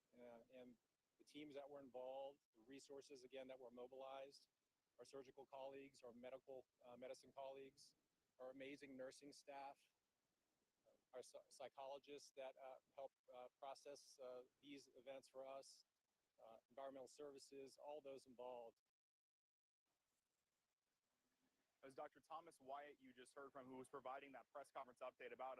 and the teams that were involved, the resources, again, that were mobilized, our surgical colleagues, our medicine colleagues, our amazing nursing staff, our psychologists that help process these events for us, environmental services, all those involved. As Dr. Thomas Wyatt, you just heard from, who was providing that press conference update about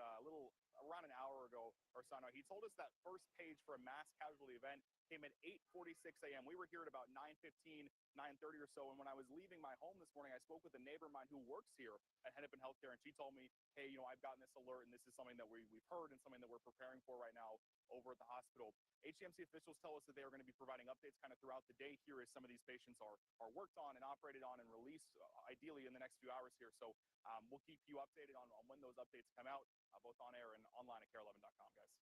around an hour ago or so. He told us that first page for a mass casualty event came at 8:46 a.m. We were here at about 9:15, 9:30 or so. And when I was leaving my home this morning, I spoke with a neighbor of mine who works here at Hennepin Healthcare, and she told me, hey, I've gotten this alert, and this is something that we've heard and something that we're preparing for right now over at the hospital. HCMC officials tell us that they are going to be providing updates kind of throughout the day here as some of these patients are worked on and operated on and released ideally in the next few hours here. So we'll keep you updated on when those updates come out, both on air and online at care11.com, guys.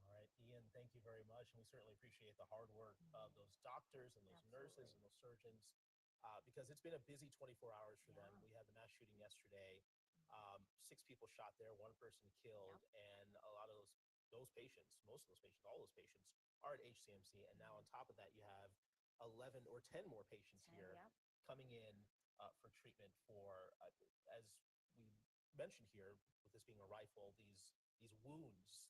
All right, Ian, thank you very much. And we certainly appreciate the hard work of those doctors and those nurses and those surgeons, because it's been a busy 24 hours for them. We had the mass shooting yesterday. 6 people shot there, 1 person killed, and a lot of those patients, most of those patients, all those patients are at HCMC. And now on top of that, you have 11 or 10 more patients here coming in for treatment for, as we mentioned here, with this being a rifle, these wounds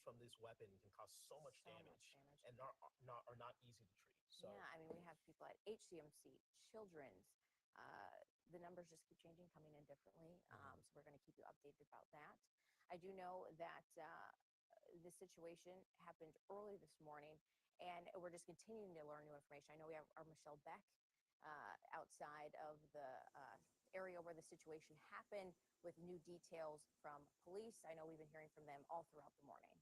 from this weapon can cause so much damage and are not easy to treat. So yeah, I mean, we have people at HCMC, Children's. The numbers just keep changing, coming in differently. So we're going to keep you updated about that. I do know that this situation happened early this morning, and we're just continuing to learn new information. I know we have our Michelle Beck outside of the area where the situation happened with new details from police. I know we've been hearing from them all throughout the morning.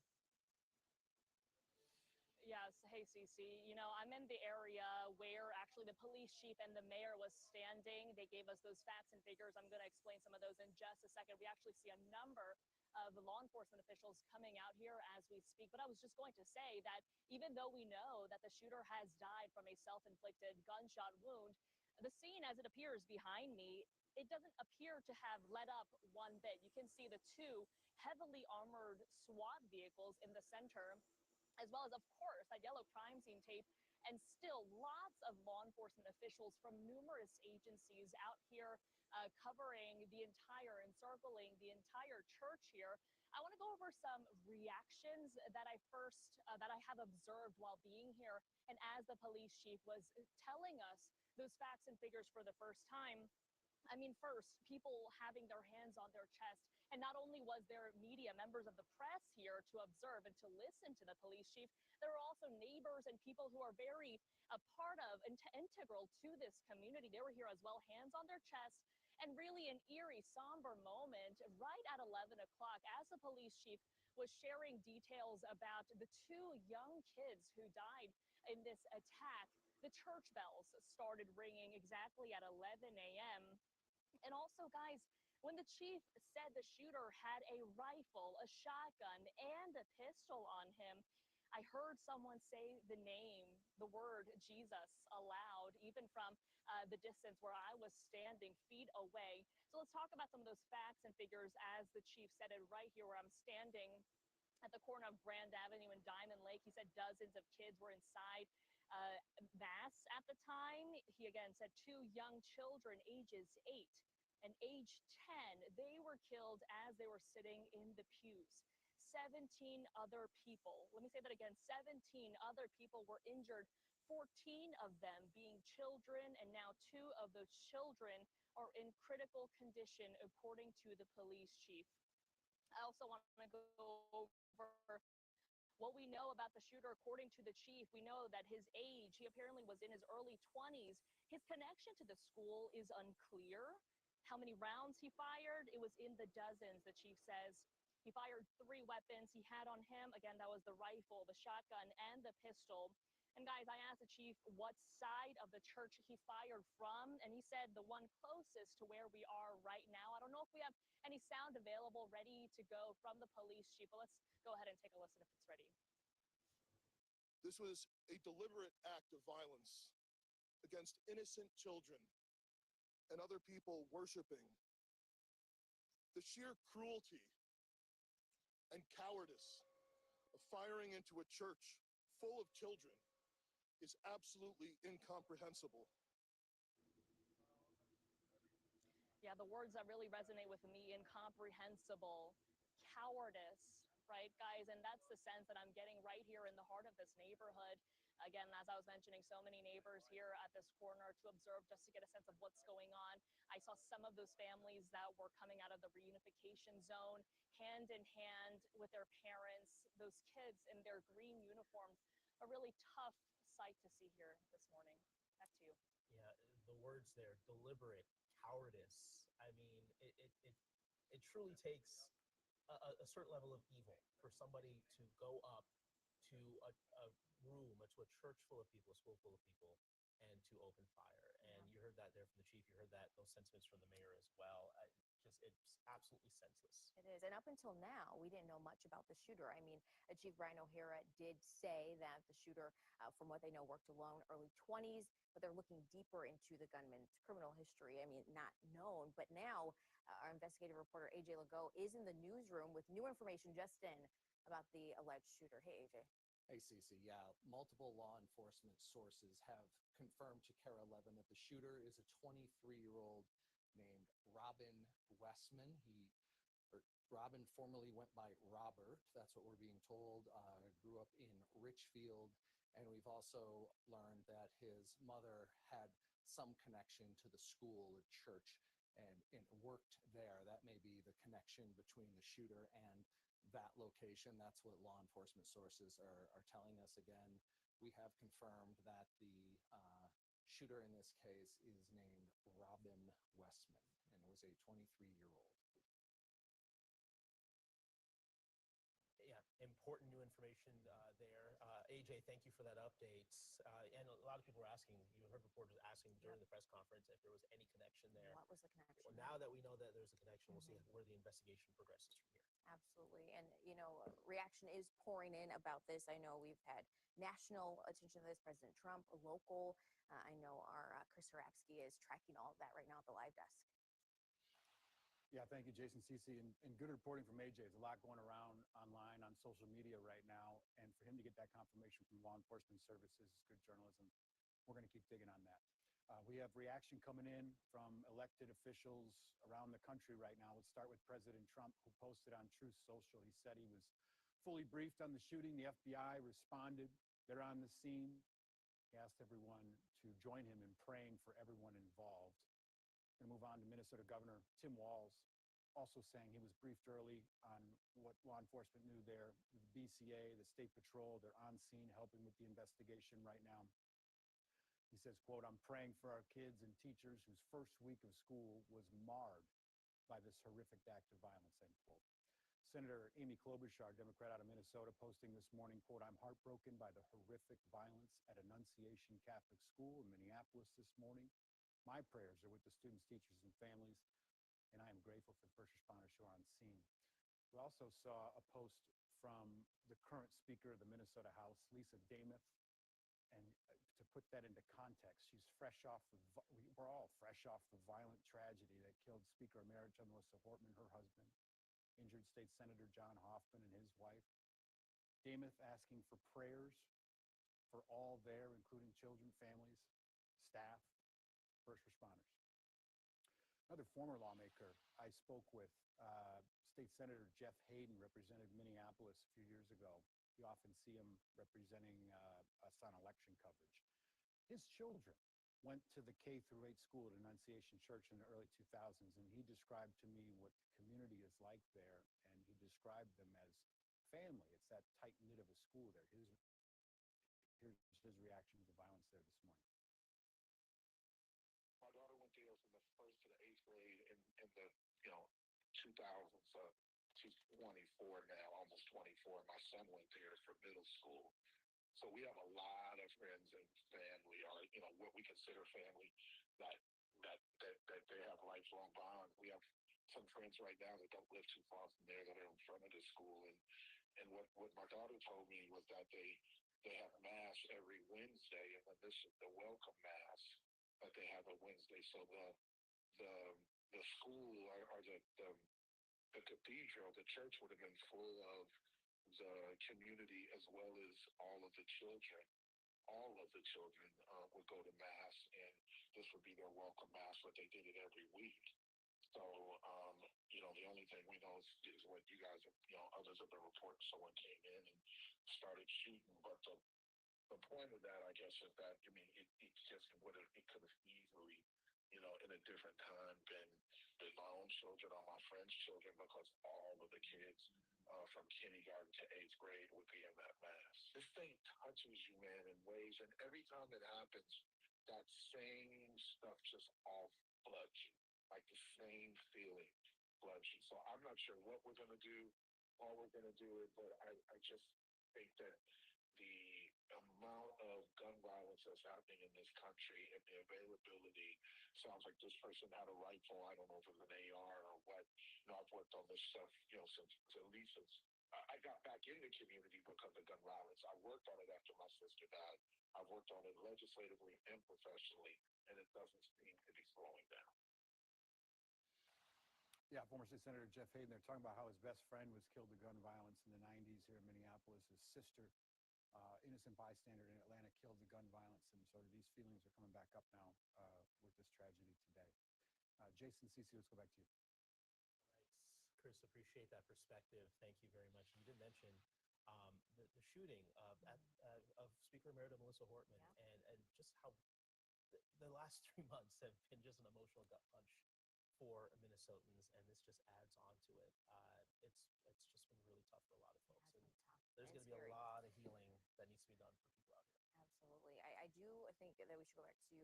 Yes. Hey, Cece. I'm in the area where actually the police chief and the mayor was standing. They gave us those facts and figures. I'm going to explain some of those in just a second. We actually see a number of law enforcement officials coming out here as we speak. But I was just going to say that even though we know that the shooter has died from a self-inflicted gunshot wound, the scene as it appears behind me, it doesn't appear to have let up one bit. You can see the 2 heavily armored SWAT vehicles in the center, as well as, of course, that yellow crime scene tape, and still lots of law enforcement officials from numerous agencies out here covering the entire, encircling the entire church here. I want to go over some reactions that I have observed while being here, and as the police chief was telling us those facts and figures for the first time. I mean, first, people having their hands on their chest. And not only was there media, members of the press here to observe and to listen to the police chief, there were also neighbors and people who are very a part of and integral to this community. They were here as well, hands on their chest, and really an eerie, somber moment right at 11 o'clock as the police chief was sharing details about the 2 young kids who died in this attack. The church bells started ringing exactly at 11 a.m. And also, guys, when the chief said the shooter had a rifle, a shotgun, and a pistol on him, I heard someone say the name, the word Jesus aloud, even from the distance where I was standing feet away. So let's talk about some of those facts and figures as the chief said it right here where I'm standing at the corner of Grand Avenue and Diamond Lake. He said dozens of kids were inside mass at the time. He again said 2 young children, ages 8 and age 10, they were killed as they were sitting in the pews. 17 other people, let me say that again, 17 other people were injured, 14 of them being children, and now 2 of those children are in critical condition according to the police chief. I also want to go over what we know about the shooter. According to the chief, we know that his age, he apparently was in his early 20s. His connection to the school is unclear. How many rounds he fired, it was in the dozens, the chief says. He fired 3 weapons he had on him. Again, that was the rifle, the shotgun, and the pistol. And guys, I asked the chief what side of the church he fired from, and he said the one closest to where we are right now. I don't know if we have any sound available ready to go from the police chief, but let's go ahead and take a listen if it's ready. This was a deliberate act of violence against innocent children and other people worshiping. The sheer cruelty and cowardice of firing into a church full of children is absolutely incomprehensible. Yeah, the words that really resonate with me: incomprehensible, cowardice, right, guys? And that's the sense that I'm getting right here in the heart of this neighborhood. Again, as I was mentioning, so many neighbors here at this corner to observe just to get a sense of what's going on. I saw some of those families that were coming out of the reunification zone, hand in hand with their parents, those kids in their green uniforms. A really tough sight to see here this morning. Back to you. Yeah, the words there, deliberate, cowardice. I mean, it truly takes a certain level of evil for somebody to go up to a room, to a church full of people, a school full of people, and to open fire. And you heard that there from the chief. You heard that those sentiments from the mayor as well. It's absolutely senseless. It is. And up until now, we didn't know much about the shooter. I mean, Chief Brian O'Hara did say that the shooter, from what they know, worked alone, early 20s, but they're looking deeper into the gunman's criminal history. I mean, not known. But now our investigative reporter, AJ Legault, is in the newsroom with new information just in about the alleged shooter. Hey, AJ. Hey, Cece. Yeah, multiple law enforcement sources have confirmed to KARE 11 that the shooter is a 23-year-old named Robin Westman. Robin formerly went by Robert. That's what we're being told. Grew up in Richfield. And we've also learned that his mother had some connection to the school, a church, and worked there. That may be the connection between the shooter and that location. That's what law enforcement sources are telling us. Again, we have confirmed that the shooter in this case is named Robin Westman, and was a 23-year-old. Yeah, important new information there. AJ, thank you for that update. And a lot of people were asking, you heard reporters asking during the press conference if there was any connection there. What was the connection? Well, now that we know that there's a connection, we'll see where the investigation progresses from here. Absolutely. And, reaction is pouring in about this. I know we've had national attention to this, President Trump, local. I know our Chris Harapsky is tracking all of that right now at the live desk. Yeah, thank you, Jason, Cece, and good reporting from AJ. There's a lot going around online on social media right now, and for him to get that confirmation from law enforcement services is good journalism. We're going to keep digging on that. We have reaction coming in from elected officials around the country right now. Let's start with President Trump, who posted on Truth Social. He said he was fully briefed on the shooting. The FBI responded. They're on the scene. He asked everyone to join him in praying for everyone involved. Going to move on to Minnesota Governor Tim Walz, also saying he was briefed early on what law enforcement knew there. The BCA, the State Patrol, they're on scene helping with the investigation right now. He says, quote, "I'm praying for our kids and teachers whose first week of school was marred by this horrific act of violence," end quote. Senator Amy Klobuchar, Democrat out of Minnesota, posting this morning, quote, "I'm heartbroken by the horrific violence at Annunciation Catholic School in Minneapolis this morning. My prayers are with the students, teachers, and families, and I am grateful for the first responders who are on scene." We also saw a post from the current Speaker of the Minnesota House, Lisa Demuth, and to put that into context, she's fresh off we're all fresh off the violent tragedy that killed Speaker Emeritus Melissa Hortman, her husband, injured State Senator John Hoffman and his wife. Demuth asking for prayers for all there, including children, families, staff, first responders. Another former lawmaker I spoke with, State Senator Jeff Hayden, represented Minneapolis a few years ago. You often see him representing us on election coverage. His children went to the K-8 school at Annunciation Church in the early 2000s, and he described to me what the community is like there, and he described them as family. It's that tight-knit of a school there. Here's his reaction to the violence there this morning. My daughter went there from the 1st to the 8th grade in the 2000s. She's 24 now, almost 24. My son went there for middle school. So we have a lot of friends and family, or what we consider family, that they have lifelong bonds. We have some friends right now that don't live too far from there that are in front of the school, and what my daughter told me was that they have mass every Wednesday, and then this is the welcome mass that they have on Wednesday. So the school or the cathedral, the church would have been full of the community as well as all of the children. All of the children would go to mass, and this would be their welcome mass, but they did it every week. So, the only thing we know is what you guys, others have been reporting. Someone came in and started shooting. But the point of that, I guess, is that it could have easily, in a different time been my own children or my friends' children, because all of the kids from kindergarten to 8th grade would be in that mass. This thing touches you, man, in ways, and every time it happens, that same stuff just all floods you, like the same feeling floods you. So I'm not sure what we're going to do, how we're going to do it, but I just think that the amount of gun violence that's happening in this country and the availability, sounds like this person had a rifle. I don't know if it was an AR or what. I've worked on this stuff, since at least I got back in the community because of gun violence. I worked on it after my sister died. I've worked on it legislatively and professionally, and it doesn't seem to be slowing down. Yeah, former State Senator Jeff Hayden, they're talking about how his best friend was killed in gun violence in the 90s here in Minneapolis. His sister, innocent bystander in Atlanta, killed in gun violence. And so these feelings are coming back up now with this tragedy today. Jason, Cece, let's go back to you. Chris, appreciate that perspective. Thank you very much. You did mention the shooting of Speaker Emerita Melissa Hortman, and just how the last 3 months have been just an emotional gut punch for Minnesotans, and this just adds on to it. It's just been really tough for a lot of folks, and there's going to be a lot of healing that needs to be done for people out here. Absolutely. I do think that we should go back to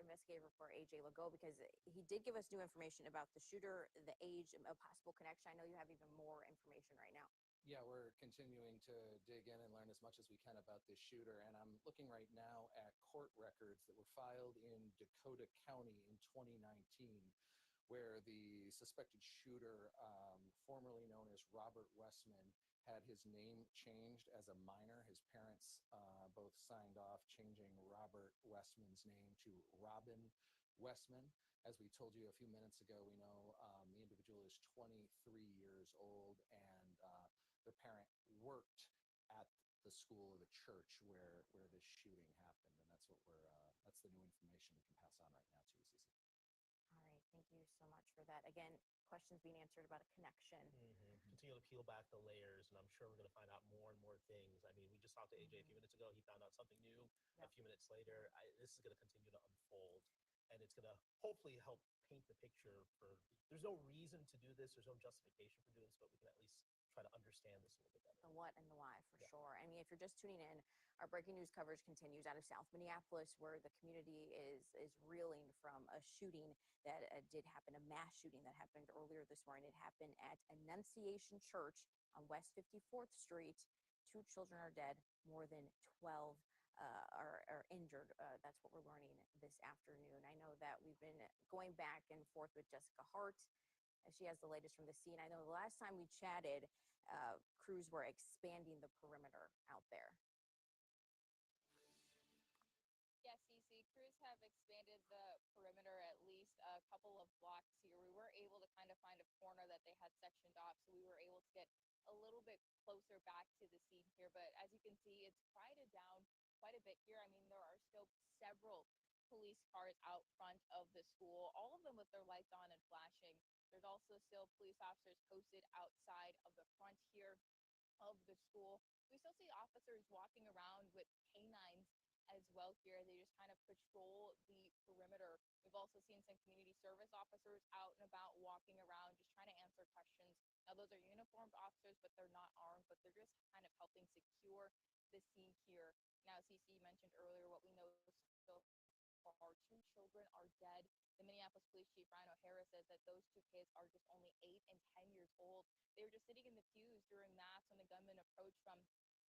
investigative reporter AJ Legault, because he did give us new information about the shooter, the age, a possible connection. I know you have even more information right now. Yeah, we're continuing to dig in and learn as much as we can about this shooter. And I'm looking right now at court records that were filed in Dakota County in 2019, where the suspected shooter, formerly known as Robert Westman, had his name changed as a minor. His parents both signed off changing Robert Westman's name to Robin Westman. As we told you a few minutes ago, we know the individual is 23 years old, and the parent worked at the school or the church where this shooting happened. And that's the new information we can pass on right now too, Cece. All right. Thank you so much for that. Again, questions being answered about a connection. Continue to peel back the layers, and I'm sure we're going to find out more and more things. I mean, we just talked to AJ a few minutes ago. He found out something new a few minutes later. This is going to continue to unfold, and it's going to hopefully help paint the picture for, there's no reason to do this, there's no justification for doing this, but we can at least try to understand this a little bit better. The what and the why, for sure. I mean, if you're just tuning in, our breaking news coverage continues out of South Minneapolis, where the community is reeling from a shooting that did happen, a mass shooting that happened earlier this morning. It happened at Annunciation Church on West 54th Street. 2 children are dead, more than 12 are injured. That's what we're learning this afternoon. I know that we've been going back and forth with Jessica Hart. She has the latest from the scene. I know the last time we chatted, crews were expanding the perimeter out there. Yes, CC, crews have expanded the perimeter at least a couple of blocks here. We were able to kind of find a corner that they had sectioned off, so we were able to get a little bit closer back to the scene here. But as you can see, it's quieted down quite a bit here. I mean, there are still several police cars out front of the school, all of them with their lights on and flashing. There's also still police officers posted outside of the front here of the school. We still see officers walking around with canines as well here. They just kind of patrol the perimeter. We've also seen some community service officers out and about walking around, just trying to answer questions. Now, those are uniformed officers, but they're not armed, but they're just kind of helping secure the scene here. Now, CC mentioned earlier what we know so far. 2 children are dead. The Minneapolis Police Chief, Ryan O'Hara, says that those 2 kids are just only 8 and 10 years old. They were just sitting in the pews during mass when the gunman approached from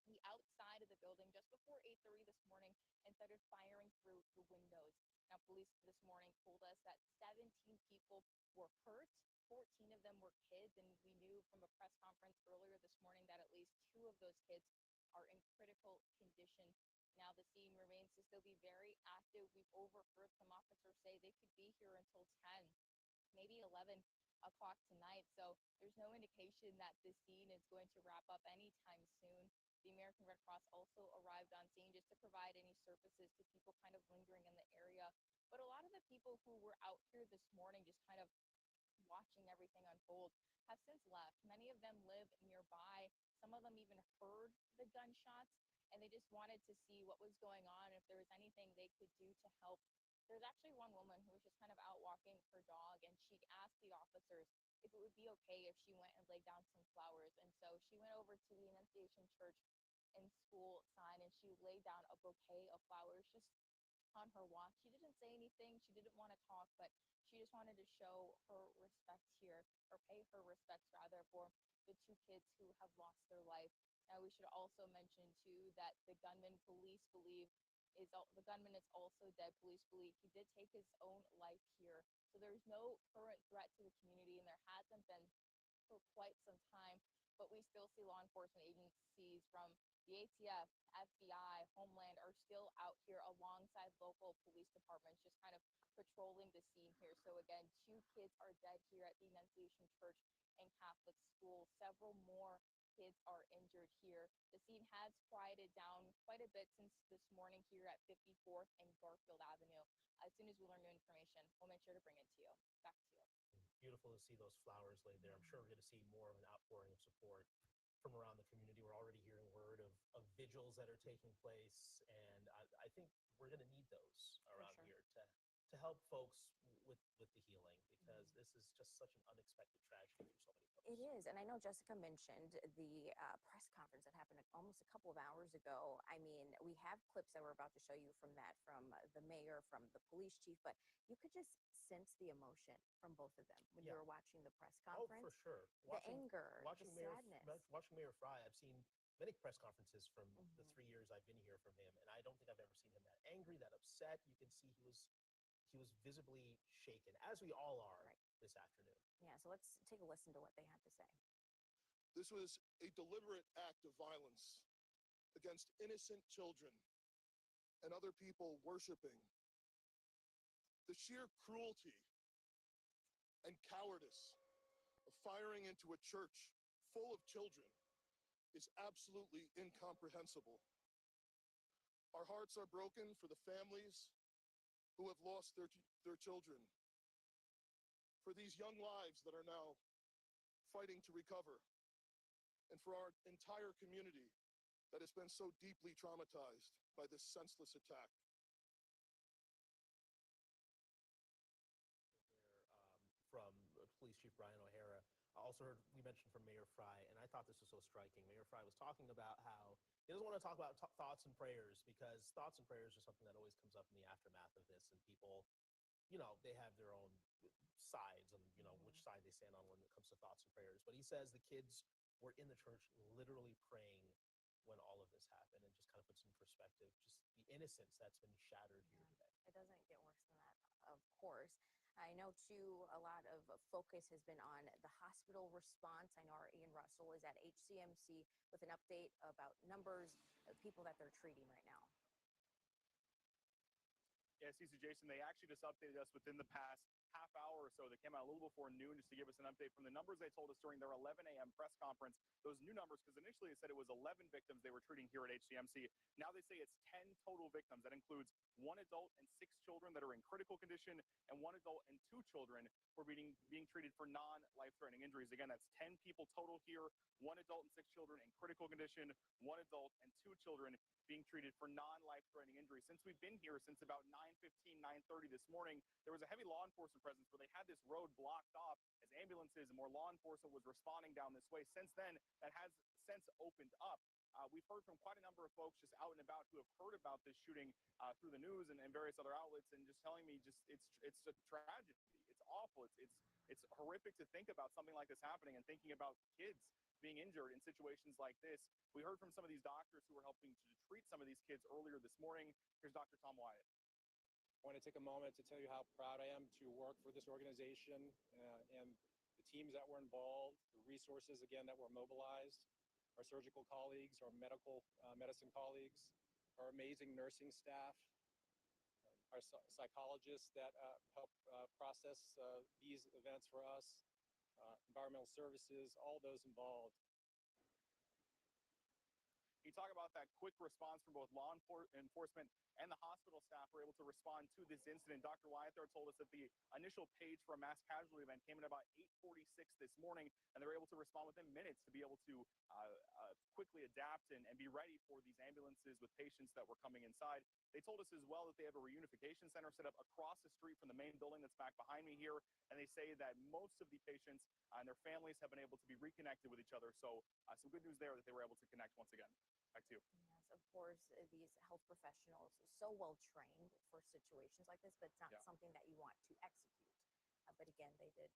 the outside of the building just before 8:30 this morning and started firing through the windows. Now, police this morning told us that 17 people were hurt. 14 of them were kids, and we knew from a press conference earlier this morning that at least 2 of those kids are in critical condition. Now, the scene remains to still be very active. We've overheard some officers say they could be here until 10, maybe 11 o'clock tonight. So there's no indication that the scene is going to wrap up anytime soon. The American Red Cross also arrived on scene just to provide any services to people kind of lingering in the area. But a lot of the people who were out here this morning just kind of watching everything unfold have since left. Many of them live nearby. Some of them even heard the gunshots, and they just wanted to see what was going on, if there was anything they could do to help. There's actually one woman who was just kind of out walking her dog, and she asked the officers if it would be okay if she went and laid down some flowers. And so she went over to the Annunciation Church and school sign, and she laid down a bouquet of flowers just on her walk. She didn't say anything. She didn't want to talk, but she just wanted to show her respect here, or pay her respects rather, for the two kids who have lost their life. Now, we should also mention too that the gunman, police believe, the gunman is also dead. Police believe he did take his own life here. So there's no current threat to the community, and there hasn't been for quite some time. But we still see law enforcement agencies from the ATF, FBI, Homeland are still out here alongside local police departments, just kind of patrolling the scene here. So again, 2 kids are dead here at the Annunciation Church and Catholic School. Several more kids are injured here. The scene has quieted down quite a bit since this morning here at 54th and Garfield Avenue. As soon as we learn new information, we'll make sure to bring it to you. Back to you. Beautiful to see those flowers laid there. I'm sure we're going to see more of an outpouring of support from around the community. We're already hearing word of vigils that are taking place, and I think we're going to need those around here to help folks with the healing, because this is just such an unexpected tragedy for so many folks. It is, and I know Jessica mentioned the press conference that happened almost a couple of hours ago. I mean, we have clips that we're about to show you from that, from the mayor, from the police chief, but you could just sense the emotion from both of them when you were watching the press conference. Oh, for sure. The anger, watching the Mayor, sadness. Watching Mayor Fry, I've seen many press conferences from the 3 years I've been here from him, and I don't think I've ever seen him that angry, that upset. You can see he was visibly shaken, as we all are this afternoon. Yeah, so let's take a listen to what they had to say. This was a deliberate act of violence against innocent children and other people worshiping. The sheer cruelty and cowardice of firing into a church full of children is absolutely incomprehensible. Our hearts are broken for the families who have lost their children, for these young lives that are now fighting to recover, and for our entire community that has been so deeply traumatized by this senseless attack. From Police Chief Brian O'Hara. I also heard we mentioned from Mayor Fry, and I thought this was so striking. Mayor Fry was talking about how he doesn't want to talk about thoughts and prayers, because thoughts and prayers are something that always comes up in the aftermath of this, and people, they have their own sides and, which side they stand on when it comes to thoughts and prayers. But he says the kids were in the church literally praying when all of this happened, and just kind of puts in perspective just the innocence that's been shattered here today. It doesn't get worse than that, of course. I know, too, a lot of focus has been on the hospital response. I know our Ian Russell is at HCMC with an update about numbers of people that they're treating right now. Yeah, Cece, Jason, they actually just updated us within the past half hour or so. They came out a little before noon just to give us an update from the numbers they told us during their 11 a.m. press conference. Those new numbers, because initially they said it was 11 victims they were treating here at HCMC. Now they say it's 10 total victims. That includes 1 adult and 6 children that are in critical condition, and 1 adult and 2 children who are being treated for non-life-threatening injuries. Again, that's 10 people total here, 1 adult and 6 children in critical condition, 1 adult and 2 children being treated for non-life-threatening injuries. Since we've been here, since about 9:15, 9:30 this morning, there was a heavy law enforcement presence where they had this road blocked off as ambulances and more law enforcement was responding down this way. Since then, that has since opened up. We've heard from quite a number of folks just out and about who have heard about this shooting through the news and various other outlets, and just telling me it's a tragedy. It's awful. It's horrific to think about something like this happening, and thinking about kids being injured in situations like this. We heard from some of these doctors who were helping to treat some of these kids earlier this morning. Here's Dr. Tom Wyatt. I want to take a moment to tell you how proud I am to work for this organization and the teams that were involved, the resources, again, that were mobilized, our surgical colleagues, our medical medicine colleagues, our amazing nursing staff, our psychologists that help process these events for us, environmental services, all those involved. He talk about that quick response from both law enforcement and the hospital staff were able to respond to this incident. Dr. Wyatt there told us that the initial page for a mass casualty event came at about 8:46 this morning, and they were able to respond within minutes to be able to quickly adapt and be ready for these ambulances with patients that were coming inside. They told us as well that they have a reunification center set up across the street from the main building that's back behind me here, and they say that most of the patients and their families have been able to be reconnected with each other. So some good news there that they were able to connect once again. Back to you. Yes, of course, these health professionals are so well trained for situations like this, but it's not something that you want to execute. But again, they did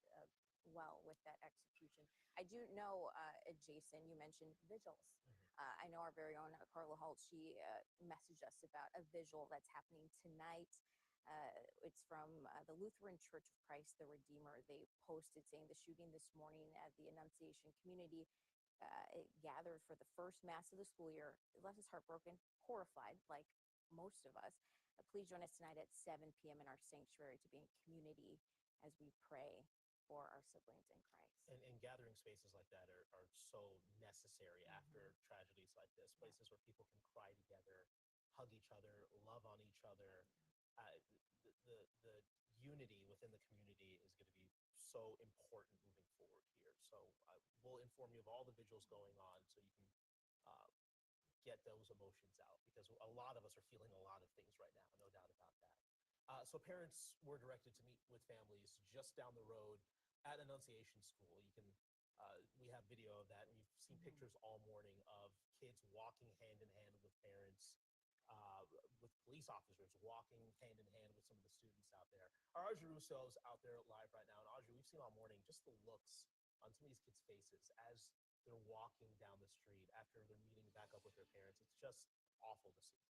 well with that execution. I do know, Jason, you mentioned vigils. I know our very own Carla Holt, she messaged us about a vigil that's happening tonight. It's from the Lutheran Church of Christ the Redeemer. They posted saying the shooting this morning at the Annunciation community, it gathered for the first mass of the school year. It left us heartbroken, horrified, like most of us. Please join us tonight at 7 p.m. in our sanctuary to be in community as we pray for our siblings in Christ. And gathering spaces like that are so necessary after tragedies like this, places where people can cry together, hug each other, love on each other. The unity within the community is going to be so important moving forward here. So we'll inform you of all the vigils going on so you can get those emotions out, because a lot of us are feeling a lot of things right now, no doubt about that. So parents were directed to meet with families just down the road at Annunciation School. You can, we have video of that, and you've seen pictures all morning of kids walking hand in hand with parents, with police officers walking hand in hand with some of the students out there. Our Audrey Russo's out there live right now, and Audrey, we've seen all morning just the looks on some of these kids' faces as they're walking down the street after they're meeting back up with their parents. It's just awful to see.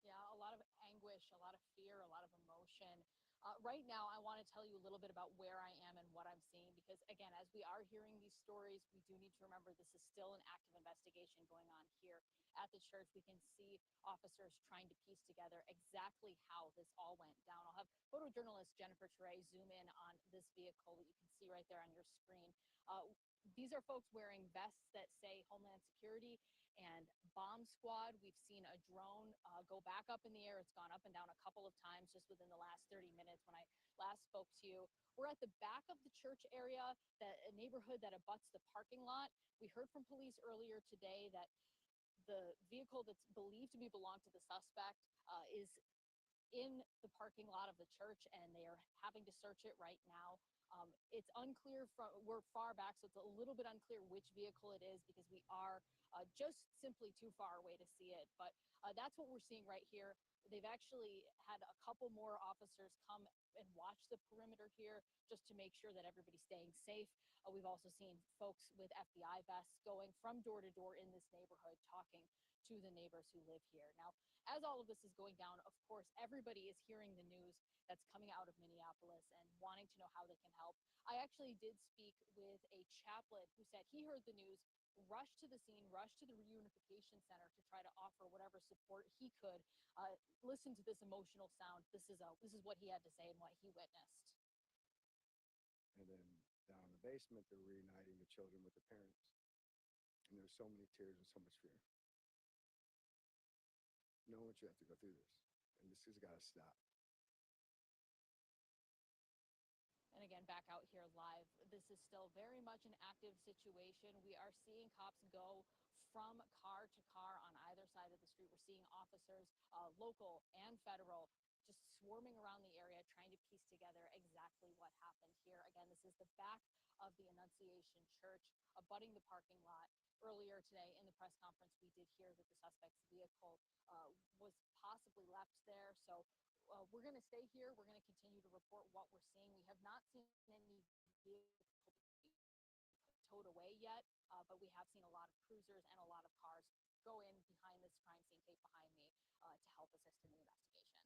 Yeah, a lot of anguish, a lot of fear, a lot of emotion. Right now, I want to tell you a little bit about where I am and what I'm seeing, because again, as we are hearing these stories, we do need to remember this is still an active investigation going on here at the church. We can see officers trying to piece together exactly how this all went down. I'll have photojournalist Jennifer Teray zoom in on this vehicle that you can see right there on your screen. These are folks wearing vests that say Homeland Security and Bomb Squad. We've seen a drone go back up in the air. It's gone up and down a couple of times just within the last 30 minutes when I last spoke to you. We're at the back of the church area, a neighborhood that abuts the parking lot. We heard from police earlier today that the vehicle that's believed to belong to the suspect is in the parking lot of the church, and they are having to search it right now. It's unclear we're far back, so it's a little bit unclear which vehicle it is because we are just simply too far away to see it. But that's what we're seeing right here. They've actually had a couple more officers come and watch the perimeter here just to make sure that everybody's staying safe. We've also seen folks with FBI vests going from door to door in this neighborhood talking to the neighbors who live here. Now, as all of this is going down, of course, everybody is hearing the news that's coming out of Minneapolis and wanting to know how they can help. I actually did speak with a chaplain who said he heard the news, rushed to the scene, rushed to the reunification center to try to offer whatever support he could. Listen to this emotional sound. This is what he had to say and what he witnessed. And then down in the basement, they're reuniting the children with the parents. And there's so many tears and so much fear. No one should have to go through this. And this has got to stop. And again, back out here live, this is still very much an active situation. We are seeing cops go from car to car on either side of the street. We're seeing officers, local and federal, just swarming around the area, trying to piece together exactly what happened here. Again, this is the back of the Annunciation Church, abutting the parking lot. Earlier today in the press conference, we did hear that the suspect's vehicle was possibly left there. So we're going to stay here. We're going to continue to report what we're seeing. We have not seen any vehicle towed away yet, but we have seen a lot of cruisers and a lot of cars go in behind this crime scene tape behind me to help assist in the investigation.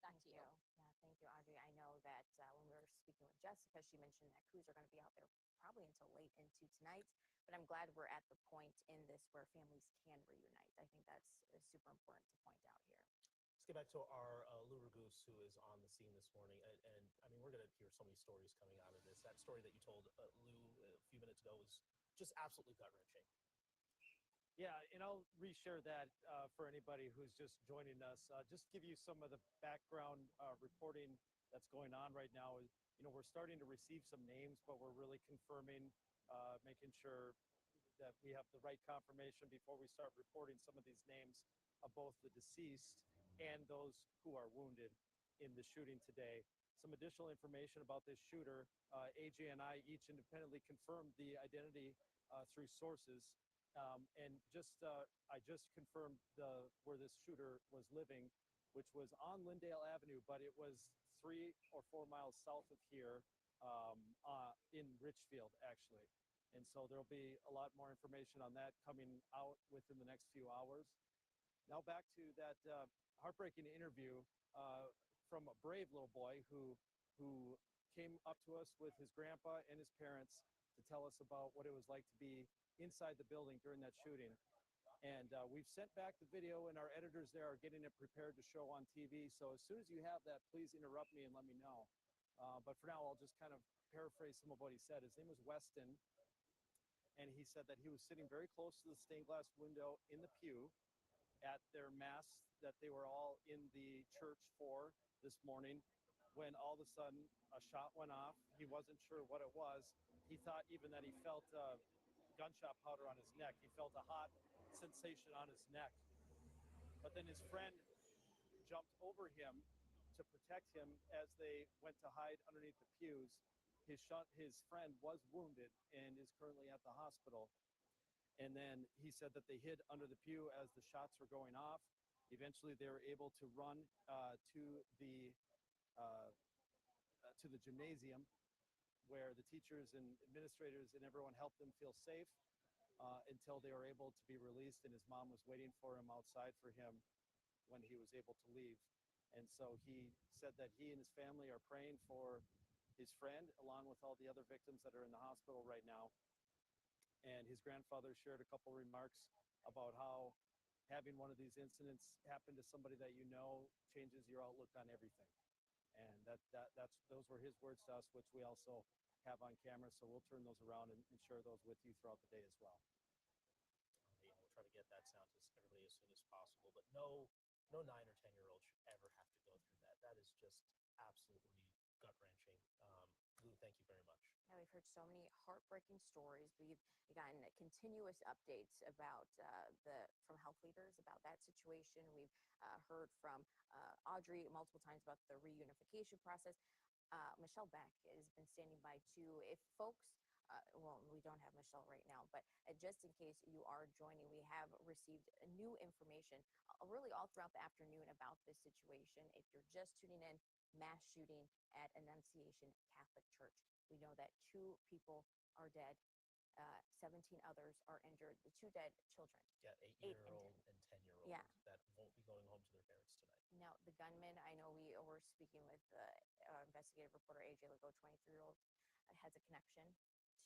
Back to you. Yeah, thank you, Audrey. I know that when we were speaking with Jessica, she mentioned that crews are going to be out there probably until late into tonight, but I'm glad we're at the point in this where families can reunite. I think that's super important to point out here. Let's get back to our Lou Ragoose, who is on the scene this morning. And I mean, we're going to hear so many stories coming out of this. That story that you told Lou a few minutes ago was just absolutely gut-wrenching. Yeah, and I'll reshare that for anybody who's just joining us. Just give you some of the background reporting that's going on right now. You know, we're starting to receive some names, but we're really confirming, making sure that we have the right confirmation before we start reporting some of these names of both the deceased and those who are wounded in the shooting today. Some additional information about this shooter. AJ and I each independently confirmed the identity through sources. And I just confirmed where this shooter was living, which was on Lyndale Avenue, but it was 3 or 4 miles south of here in Richfield, actually. And so there'll be a lot more information on that coming out within the next few hours. Now back to that heartbreaking interview from a brave little boy who came up to us with his grandpa and his parents to tell us about what it was like to be inside the building during that shooting. And we've sent back the video, and our editors there are getting it prepared to show on TV. So as soon as you have that, please interrupt me and let me know. But for now, I'll just kind of paraphrase some of what he said. His name was Weston, and he said that he was sitting very close to the stained glass window in the pew at their mass that they were all in the church for this morning, when all of a sudden a shot went off. He wasn't sure what it was. He thought even that he felt gunshot powder on his neck. He felt a hot sensation on his neck. But then his friend jumped over him to protect him as they went to hide underneath the pews. His friend was wounded and is currently at the hospital. And then he said that they hid under the pew as the shots were going off. Eventually, they were able to run to the gymnasium, where the teachers and administrators and everyone helped them feel safe until they were able to be released, and his mom was waiting for him outside for him when he was able to leave. And so he said that he and his family are praying for his friend, along with all the other victims that are in the hospital right now. And his grandfather shared a couple remarks about how having one of these incidents happen to somebody that you know changes your outlook on everything. And those were his words to us, which we also have on camera. So we'll turn those around and share those with you throughout the day as well. We'll try to get that sound to everybody as soon as possible. But no 9 or 10-year-old should ever have to go through that. That is just absolutely gut-wrenching. Lou, thank you very much. Yeah, we've heard so many heartbreaking stories. We've gotten continuous updates about from health leaders about that situation. We've heard from Audrey multiple times about the reunification process. Michelle Beck has been standing by too. If folks, well, we don't have Michelle right now, but just in case you are joining, we have received new information really all throughout the afternoon about this situation. If you're just tuning in, mass shooting at Annunciation Catholic Church. We know that 2 people are dead. 17 others are injured. The 2 dead children. Yeah, 8-year-old and 10-year-old Yeah. that won't be going home to their parents tonight. Now, the gunman, I know we were speaking with investigative reporter AJ Legault, 23-year-old, has a connection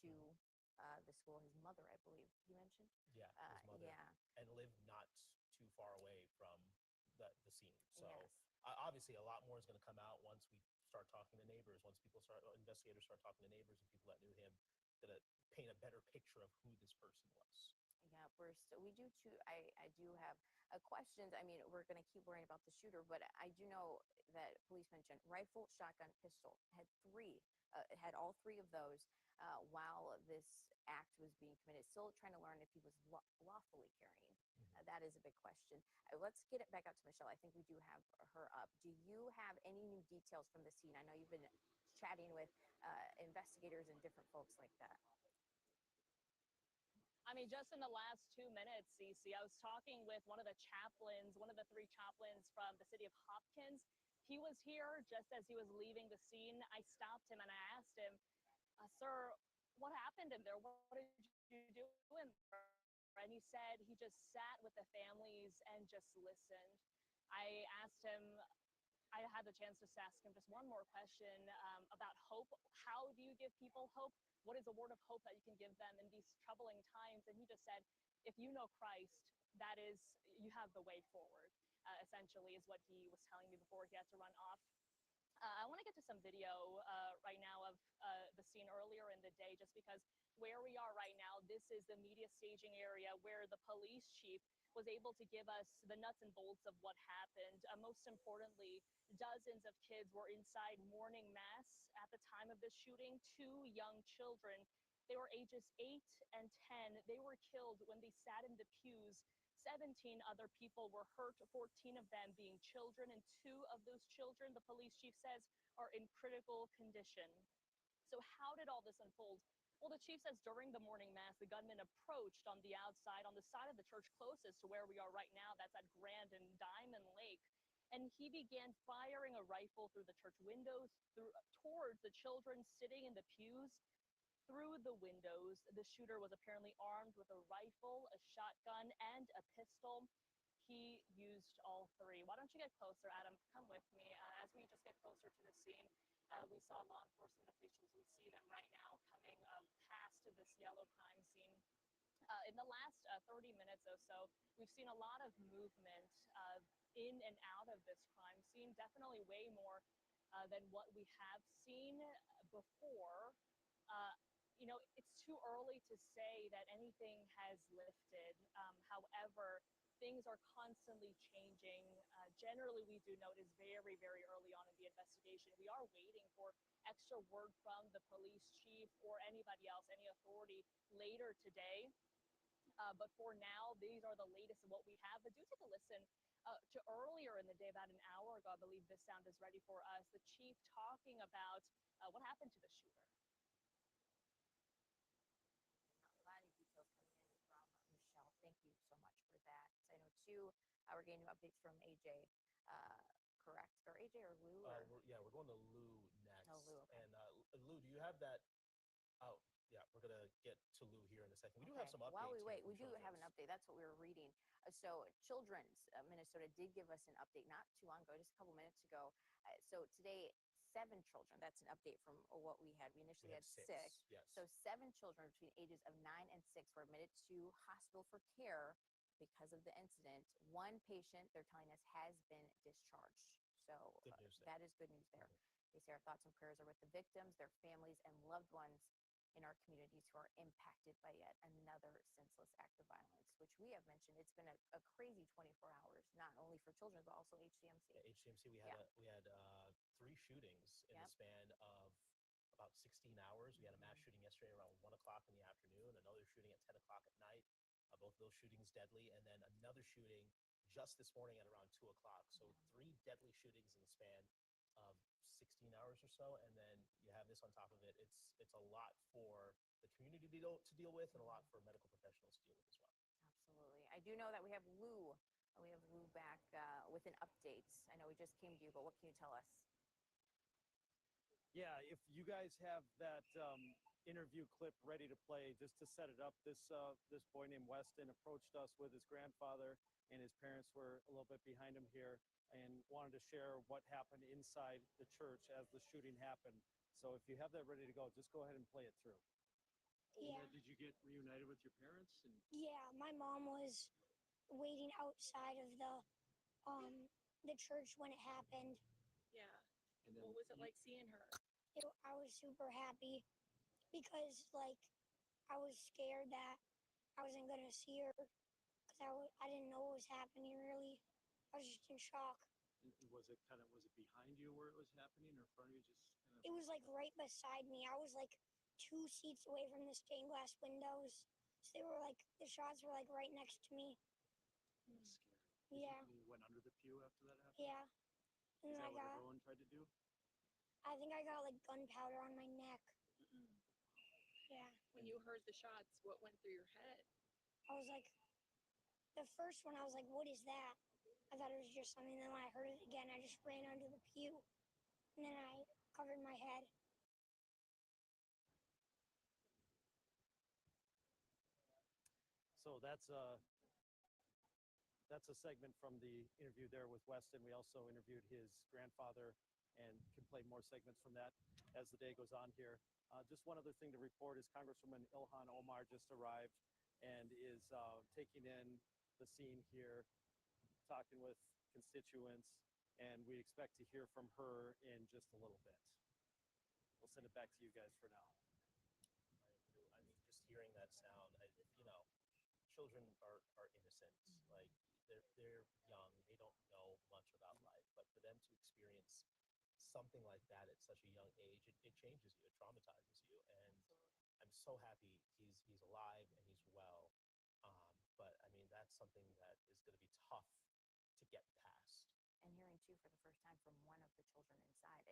to the school. His mother, I believe, you mentioned? Yeah, his mother. Yeah. And lived not too far away from the scene. So Yes. Obviously, a lot more is going to come out once we start talking to neighbors, once investigators start talking to neighbors and people that knew him, to paint a better picture of who this person was. Yeah, we do too. I do have questions. I mean, we're going to keep worrying about the shooter, but I do know that police mentioned rifle, shotgun, pistol. Had all 3 of those while this act was being committed. Still trying to learn if he was lawfully carrying. That is a big question. Let's get it back out to Michelle. I think we do have her up. Do you have any new details from the scene? I know you've been chatting with investigators and different folks like that. I mean, just in the last 2 minutes, Cece, I was talking with one of the chaplains, one of the 3 chaplains from the city of Hopkins. He was here just as he was leaving the scene. I stopped him and I asked him, sir, what happened in there? What did you do in there? And he said he just sat with the families and just listened. I asked him, I had the chance to ask him just one more question about hope. How do you give people hope? What is a word of hope that you can give them in these troubling times? And he just said, if you know Christ, that is, you have the way forward, essentially is what he was telling me before he had to run off. I want to get to some video right now of the scene earlier in the day, just because where we are right now, this is the media staging area where the police chief was able to give us the nuts and bolts of what happened. Most importantly, dozens of kids were inside morning mass at the time of this shooting. 2 young children, they were ages 8 and 10. They were killed when they sat in the pews. 17 other people were hurt, 14 of them being children, and 2 of those children, the police chief says, are in critical condition. So how did all this unfold? Well, the chief says during the morning mass, the gunman approached on the outside, on the side of the church closest to where we are right now. That's at Grand and Diamond Lake. And he began firing a rifle through the church windows, towards the children sitting in the pews. Through the windows, the shooter was apparently armed with a rifle, a shotgun, and a pistol. He used all 3. Why don't you get closer, Adam? Come with me. As we just get closer to the scene, we saw law enforcement officials. We see them right now coming past this yellow crime scene. In the last 30 minutes or so, we've seen a lot of movement in and out of this crime scene, definitely way more than what we have seen before. You know, it's too early to say that anything has lifted. However, things are constantly changing. Generally, we do notice very, very early on in the investigation. We are waiting for extra word from the police chief or anybody else, any authority later today. But for now, these are the latest of what we have. But do take a listen to earlier in the day, about an hour ago, I believe this sound is ready for us, the chief talking about what happened to the shooter. A lot of details coming in from Michelle. Thank you so much for that. I know too, we're getting new updates from AJ, correct? Or AJ or Lou? Or? We're going to Lou next. Oh, Lou, okay. And Lou, do you have that? Oh, yeah, we're going to get to Lou here in a second. We do have some updates. While we wait, here we do from have an update. That's what we were reading. So Children's Minnesota did give us an update not too long ago, just a couple minutes ago. So today, 7 children. That's an update from what we had. We initially had 6. Yes. So 7 children between ages of 9 and 6 were admitted to hospital for care because of the incident. 1 patient, they're telling us, has been discharged. So Good news there. that is good news there. They say our thoughts and prayers are with the victims, their families, and loved ones in our communities who are impacted by yet another senseless act of violence, which we have mentioned. It's been a crazy 24 hours, not only for children, but also HCMC. Yeah, HCMC, we had 3 shootings in the span of about 16 hours. We had a mass shooting yesterday around 1 o'clock in the afternoon, another shooting at 10 o'clock at night. Both of those shootings deadly, and then another shooting just this morning at around 2 o'clock. So 3 deadly shootings in the span of 16 hours or so, and then you have this on top of it. It's a lot for the community to deal with, and a lot for medical professionals to deal with as well. Absolutely. I do know that we have Lou. We have Lou back with an update. I know we just came to you, but what can you tell us? Yeah, if you guys have that interview clip ready to play, just to set it up, this boy named Weston approached us with his grandfather, and his parents were a little bit behind him here and wanted to share what happened inside the church as the shooting happened. So if you have that ready to go, just go ahead and play it through. Yeah. Did you get reunited with your parents? Yeah, my mom was waiting outside of the church when it happened. Yeah. And then What was it like seeing her? I was super happy because like I was scared that I wasn't gonna see her because I didn't know what was happening really. I was just in shock. Was it behind you where it was happening, or in front of you? It was like right beside me. I was like 2 seats away from the stained glass windows. So they were like, the shots were like right next to me. That's scary. Yeah. You went under the pew after that happened? Yeah. Is And that I what got, everyone tried to do? I think I got like gunpowder on my neck. Yeah. When you heard the shots, what went through your head? I was like, the first one, I was like, what is that? I thought it was just something. Then when I heard it again, I just ran under the pew. And then I covered my head. So that's a segment from the interview there with Weston. We also interviewed his grandfather and can play more segments from that as the day goes on here. Just one other thing to report is Congresswoman Ilhan Omar just arrived and is taking in the scene here, talking with constituents, and we expect to hear from her in just a little bit. We'll send it back to you guys for now. I mean, just hearing that sound, children are innocent. Like they're young, they don't know much about life, but for them to experience something like that at such a young age, it changes you, it traumatizes you. And I'm so happy he's alive and he's well. But I mean, that's something that is going to be tough to get past. And hearing too for the first time from one of the children inside,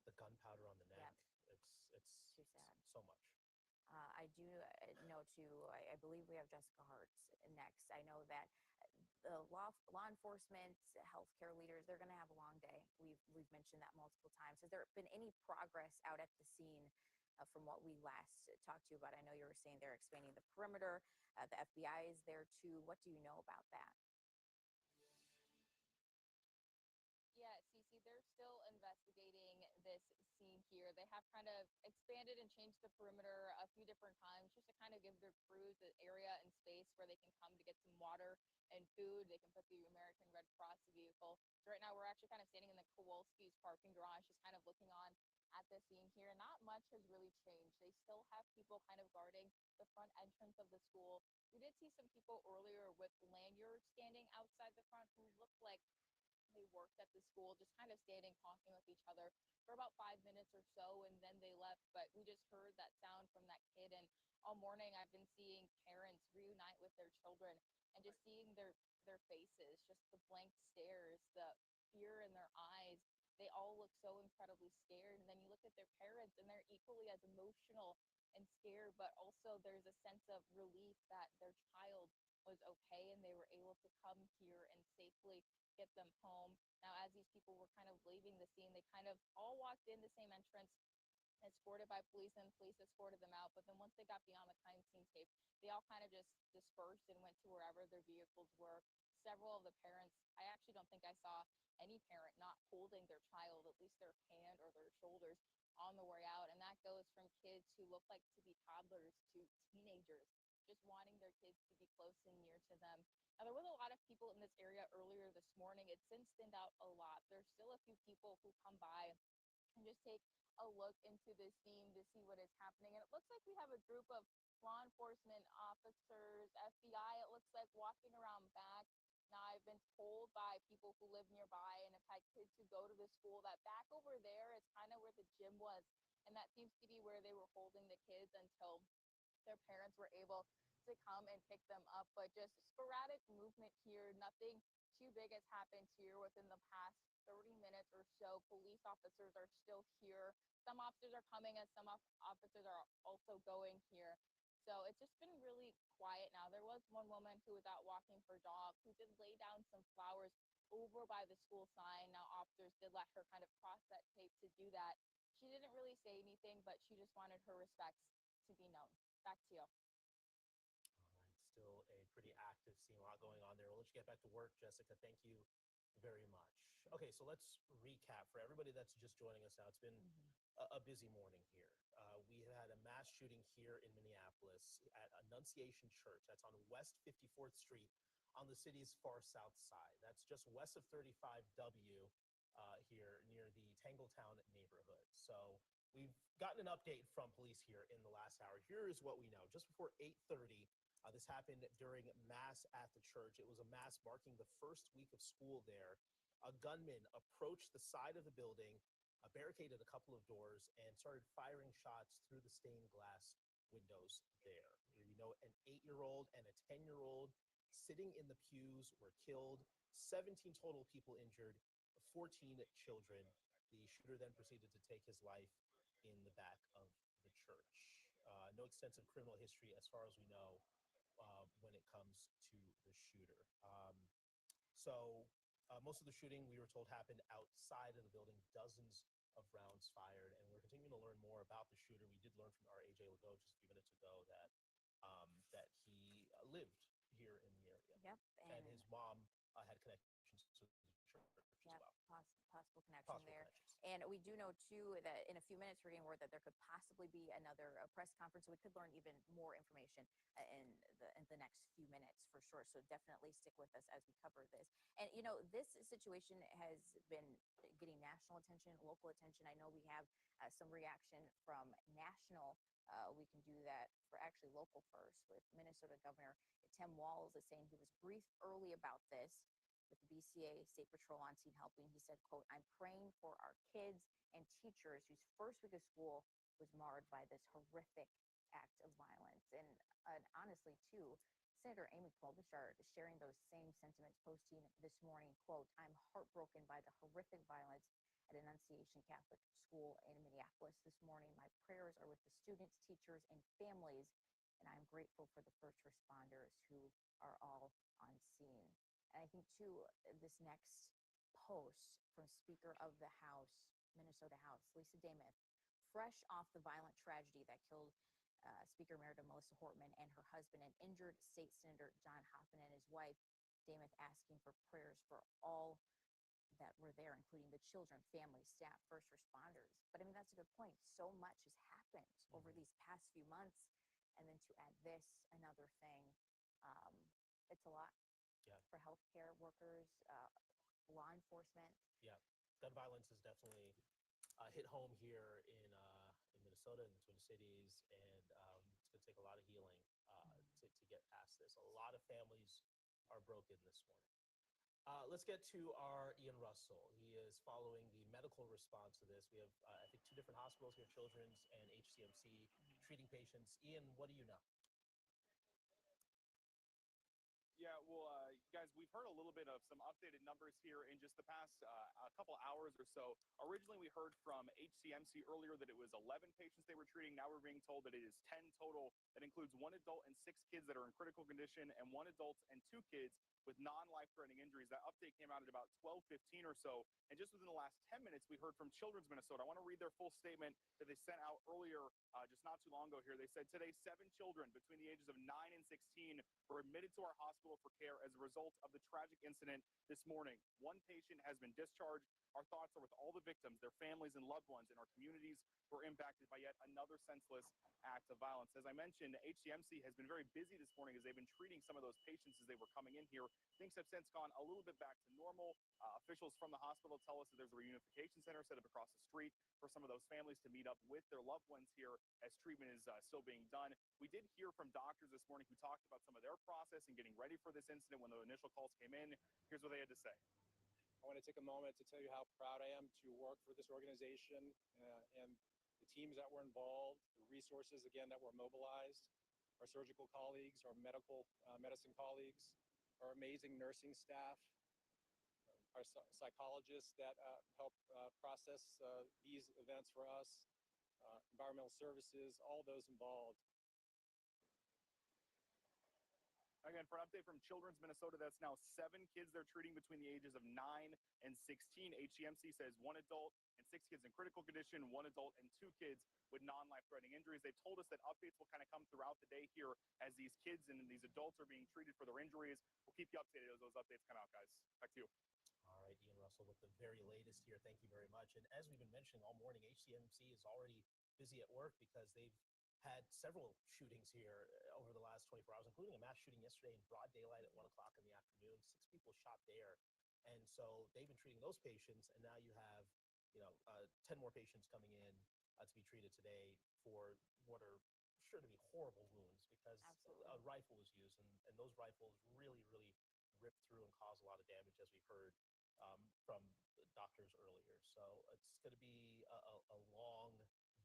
The gunpowder on the neck, it's too sad. so much. I do know too, I believe we have Jessica Hartz next. I know that the law enforcement, healthcare leaders, they're going to have a long day. We've mentioned that multiple times. Has there been any progress out at the scene from what we last talked to you about? I know you were saying they're expanding the perimeter. The FBI is there too. What do you know about that? Yeah, Cece, they're still investigating this scene here. They have kind of expanded and changed the perimeter a few different times just to kind of give their crews the area and space where they can come to get some water and food. They can put the American Red Cross vehicle. So right now we're actually kind of standing in the Kowalski's parking garage, just kind of looking on at the scene here. Not much has really changed. They still have people kind of guarding the front entrance of the school. We did see some people earlier with lanyards standing outside the front who looked like they worked at the school, just kind of standing, talking with each other for about 5 minutes or so, and then they left. But we just heard that sound from that kid, and all morning I've been seeing parents reunite with their children and just seeing their faces, just the blank stares, the fear in their eyes. They all look so incredibly scared. And then you look at their parents, and they're equally as emotional and scared, but also there's a sense of relief that their child was okay and they were able to come here and safely get them home. Now, as these people were kind of leaving the scene, they kind of all walked in the same entrance, escorted by police, and police escorted them out. But then once they got beyond the crime scene tape, they all kind of just dispersed and went to wherever their vehicles were. Several of the parents, I actually don't think I saw any parent not holding their child, at least their hand or their shoulders, on the way out. And that goes from kids who look like to be toddlers to teenagers, just wanting their kids to be close and near to them. Now, there was a lot of people in this area earlier this morning. It's since thinned out a lot. There's still a few people who come by and just take a look into this scene to see what is happening. And it looks like we have a group of law enforcement officers, FBI, it looks like, walking around back. Now, I've been told by people who live nearby and have had kids who go to the school that back over there is kind of where the gym was. And that seems to be where they were holding the kids until their parents were able to come and pick them up. But just sporadic movement here. Nothing too big has happened here within the past 30 minutes or so. Police officers are still here. Some officers are coming and some officers are also going here. So it's just been really quiet now. There was one woman who was out walking her dog who did lay down some flowers over by the school sign. Now, officers did let her kind of cross that tape to do that. She didn't really say anything, but she just wanted her respects to be known. Back to you. Still a pretty active scene, a lot going on there. We'll let you get back to work, Jessica. Thank you very much. Okay, so let's recap for everybody that's just joining us now. It's been a busy morning here. We had a mass shooting here in Minneapolis at Annunciation Church. That's on West 54th Street on the city's far south side. That's just west of 35W here near the Tangletown neighborhood. So we've gotten an update from police here in the last hour. Here is what we know. Just before 8:30, this happened during Mass at the church. It was a Mass marking the first week of school there. A gunman approached the side of the building, barricaded a couple of doors, and started firing shots through the stained glass windows there. You know, an 8-year-old and a 10-year-old sitting in the pews were killed, 17 total people injured, 14 children. The shooter then proceeded to take his life in the back of the church. No extensive criminal history as far as we know when it comes to the shooter. Most of the shooting, we were told, happened outside of the building, dozens of rounds fired, and we're continuing to learn more about the shooter. We did learn from our AJ Legault just a few minutes ago that he lived here in the area. Yep. And his mom had connections to the church as well. Possible connection there. And we do know, too, that in a few minutes we're getting word that there could possibly be another press conference, so we could learn even more information in the next few minutes for sure. So definitely stick with us as we cover this. And this situation has been getting national attention, local attention. I know we have some reaction from national. We can do that for actually local first with Minnesota Governor Tim Walz is saying he was briefed early about this with the BCA State Patrol on scene helping. He said, quote, "I'm praying for our kids and teachers whose first week of school was marred by this horrific act of violence." And honestly, too, Senator Amy Klobuchar sharing those same sentiments, posting this morning, quote, "I'm heartbroken by the horrific violence at Annunciation Catholic School in Minneapolis this morning. My prayers are with the students, teachers, and families, and I'm grateful for the first responders who are all on scene." And I think, too, this next post from Speaker of the House, Minnesota House, Lisa Dameth, fresh off the violent tragedy that killed Speaker Emerita Melissa Hortman and her husband and injured State Senator John Hoffman and his wife, Dameth asking for prayers for all that were there, including the children, family, staff, first responders. But I mean, that's a good point. So much has happened over these past few months. And then to add this, another thing, it's a lot for healthcare workers, law enforcement. Yeah, gun violence has definitely hit home here in Minnesota and the Twin Cities, and it's going to take a lot of healing to get past this. A lot of families are broken this morning. Let's get to our Ian Russell. He is following the medical response to this. We have, I think, 2 different hospitals here, Children's and HCMC, treating patients. Ian, what do you know? Yeah, well, guys, we've heard a little bit of some updated numbers here in just the past a couple hours or so. Originally, we heard from HCMC earlier that it was 11 patients they were treating. Now we're being told that it is 10 total. That includes 1 adult and 6 kids that are in critical condition, and 1 adult and 2 kids with non-life-threatening injuries. That update came out at about 12:15 or so. And just within the last 10 minutes, we heard from Children's Minnesota. I want to read their full statement that they sent out earlier, just not too long ago here. They said, "Today, 7 children between the ages of 9 and 16 were admitted to our hospital for care as a result of the tragic incident this morning. 1 patient has been discharged. Our thoughts are with all the victims, their families and loved ones, and our communities were impacted by yet another senseless act of violence." As I mentioned, HCMC has been very busy this morning as they've been treating some of those patients as they were coming in here. Things have since gone a little bit back to normal. Officials from the hospital tell us that there's a reunification center set up across the street for some of those families to meet up with their loved ones here as treatment is still being done. We did hear from doctors this morning who talked about some of their process and getting ready for this incident when the initial calls came in. Here's what they had to say. I want to take a moment to tell you how proud I am to work for this organization and the teams that were involved, the resources, again, that were mobilized, our surgical colleagues, our medical medicine colleagues, our amazing nursing staff, our psychologists that help process these events for us, environmental services, all those involved. Again, for an update from Children's Minnesota, that's now 7 kids they're treating between the ages of 9 and 16. HCMC says 1 adult and 6 kids in critical condition, 1 adult and 2 kids with non-life-threatening injuries. They've told us that updates will kind of come throughout the day here as these kids and these adults are being treated for their injuries. We'll keep you updated as those updates come out, guys. Back to you. All right, Ian Russell with the very latest here. Thank you very much. And as we've been mentioning all morning, HCMC is already busy at work because they've had several shootings here over the last 24 hours, including a mass shooting yesterday in broad daylight at 1 o'clock in the afternoon. 6 people shot there. And so they've been treating those patients, and now you have, 10 more patients coming in to be treated today for what are sure to be horrible wounds because a rifle was used, and those rifles really, really rip through and cause a lot of damage, as we've heard from the doctors earlier. So it's going to be a long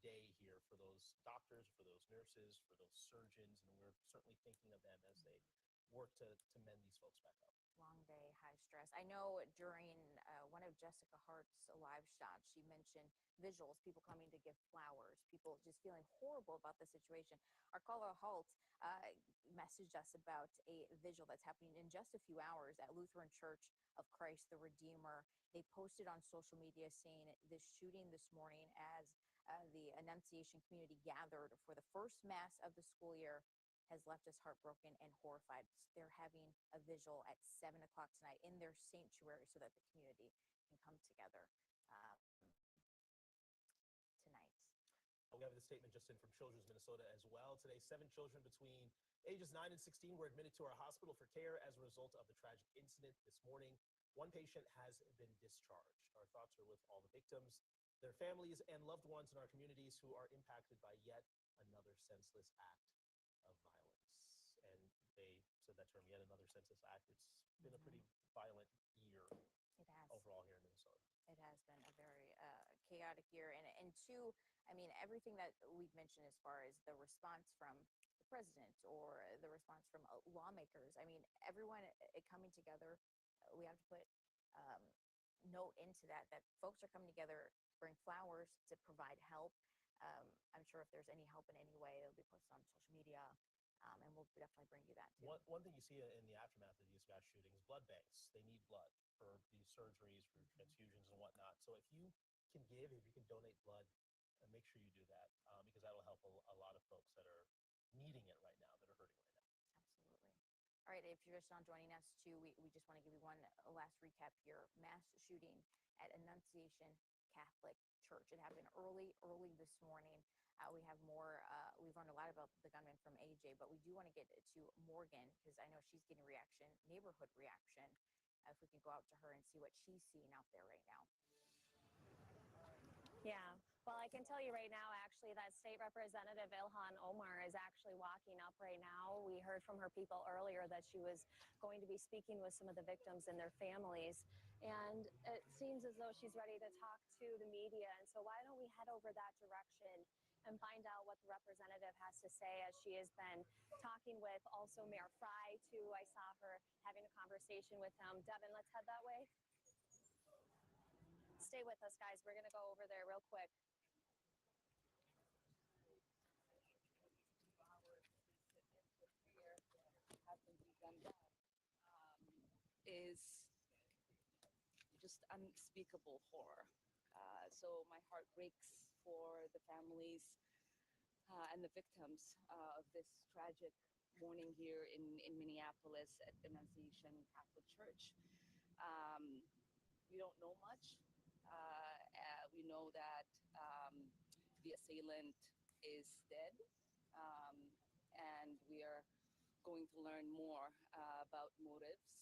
day here for those doctors, for those nurses, for those surgeons, and we're certainly thinking of them as they work to mend these folks back up. Long day, high stress. I know during one of Jessica Hart's live shots, she mentioned visuals, people coming to give flowers, people just feeling horrible about the situation. Our caller Halt messaged us about a visual that's happening in just a few hours at Lutheran Church of Christ the Redeemer. They posted on social media saying this shooting this morning as the Annunciation community gathered for the first mass of the school year has left us heartbroken and horrified. They're having a visual at 7 o'clock tonight in their sanctuary so that the community can come together tonight. We have the statement just in from Children's Minnesota as well. Today, 7 children between Ages 9 and 16 were admitted to our hospital for care as a result of the tragic incident this morning. One patient has been discharged. Our thoughts are with all the victims, their families, and loved ones in our communities who are impacted by yet another senseless act of violence. And they said that term, yet another senseless act. It's been a pretty violent year overall here in Minnesota. It has been a very chaotic year, and two, I mean, everything that we've mentioned as far as the response from the president or the response from lawmakers. I mean, everyone coming together. We have to put note into that folks are coming together to bring flowers, to provide help. I'm sure if there's any help in any way, it'll be posted on social media, and we'll definitely bring you that too. One thing you see in the aftermath of these mass shootings, blood banks. They need blood for these surgeries, for transfusions and whatnot. So if you can give, if you can donate blood, make sure you do that because that will help a lot of folks that are needing it right now, that are hurting right now. Absolutely. All right, if you're just not joining us too, we just want to give you one last recap here. Mass shooting at Annunciation Catholic Church. It happened early this morning. We have more, we've learned a lot about the gunman from AJ, but we do want to get to Morgan because I know she's getting reaction, neighborhood reaction. If we can go out to her and see what she's seeing out there right now. Yeah, well, I can tell you right now, actually, that State Representative Ilhan Omar is actually walking up right now. We heard from her people earlier that she was going to be speaking with some of the victims and their families. And it seems as though she's ready to talk to the media. And so why don't we head over that direction and find out what the representative has to say, as she has been talking with also Mayor Fry, too. I saw her having a conversation with him. Devin, let's head that way. Stay with us, guys. We're going to go over there real quick. Is just unspeakable horror. So my heart breaks for the families and the victims of this tragic morning here in Minneapolis at Annunciation Catholic Church. We don't know much. We know that the assailant is dead, and we are going to learn more about motives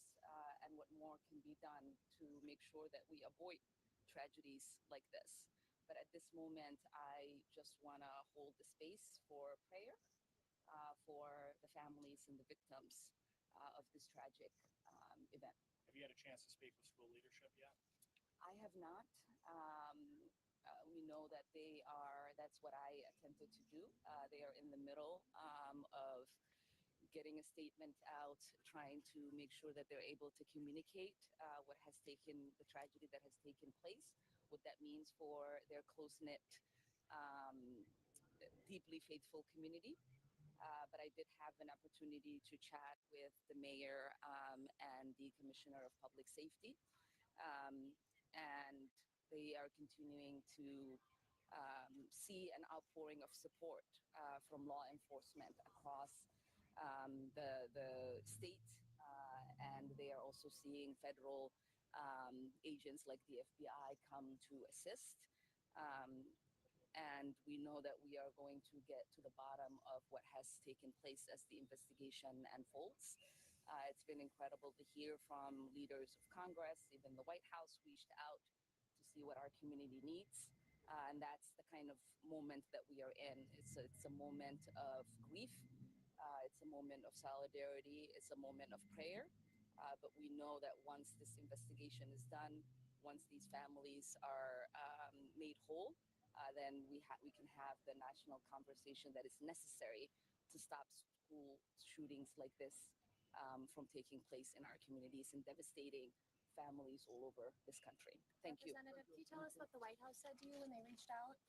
and what more can be done to make sure that we avoid tragedies like this. But at this moment, I just want to hold the space for prayer for the families and the victims of this tragic event. Have you had a chance to speak with school leadership yet? I have not. We know that that's what I attempted to do. They are in the middle of getting a statement out, trying to make sure that they're able to communicate the tragedy that has taken place, what that means for their close-knit, deeply faithful community. But I did have an opportunity to chat with the mayor and the commissioner of public safety. And they are continuing to see an outpouring of support from law enforcement across the state, and they are also seeing federal agents like the FBI come to assist. And we know that we are going to get to the bottom of what has taken place as the investigation unfolds. It's been incredible to hear from leaders of Congress. Even the White House reached out to see what our community needs. And that's the kind of moment that we are in. It's a moment of grief. It's a moment of solidarity. It's a moment of prayer. But we know that once this investigation is done, once these families are made whole, then we can have the national conversation that is necessary to stop school shootings like this from taking place in our communities and devastating families all over this country. Thank you. Representative, can you tell us what the White House said to you when they reached out?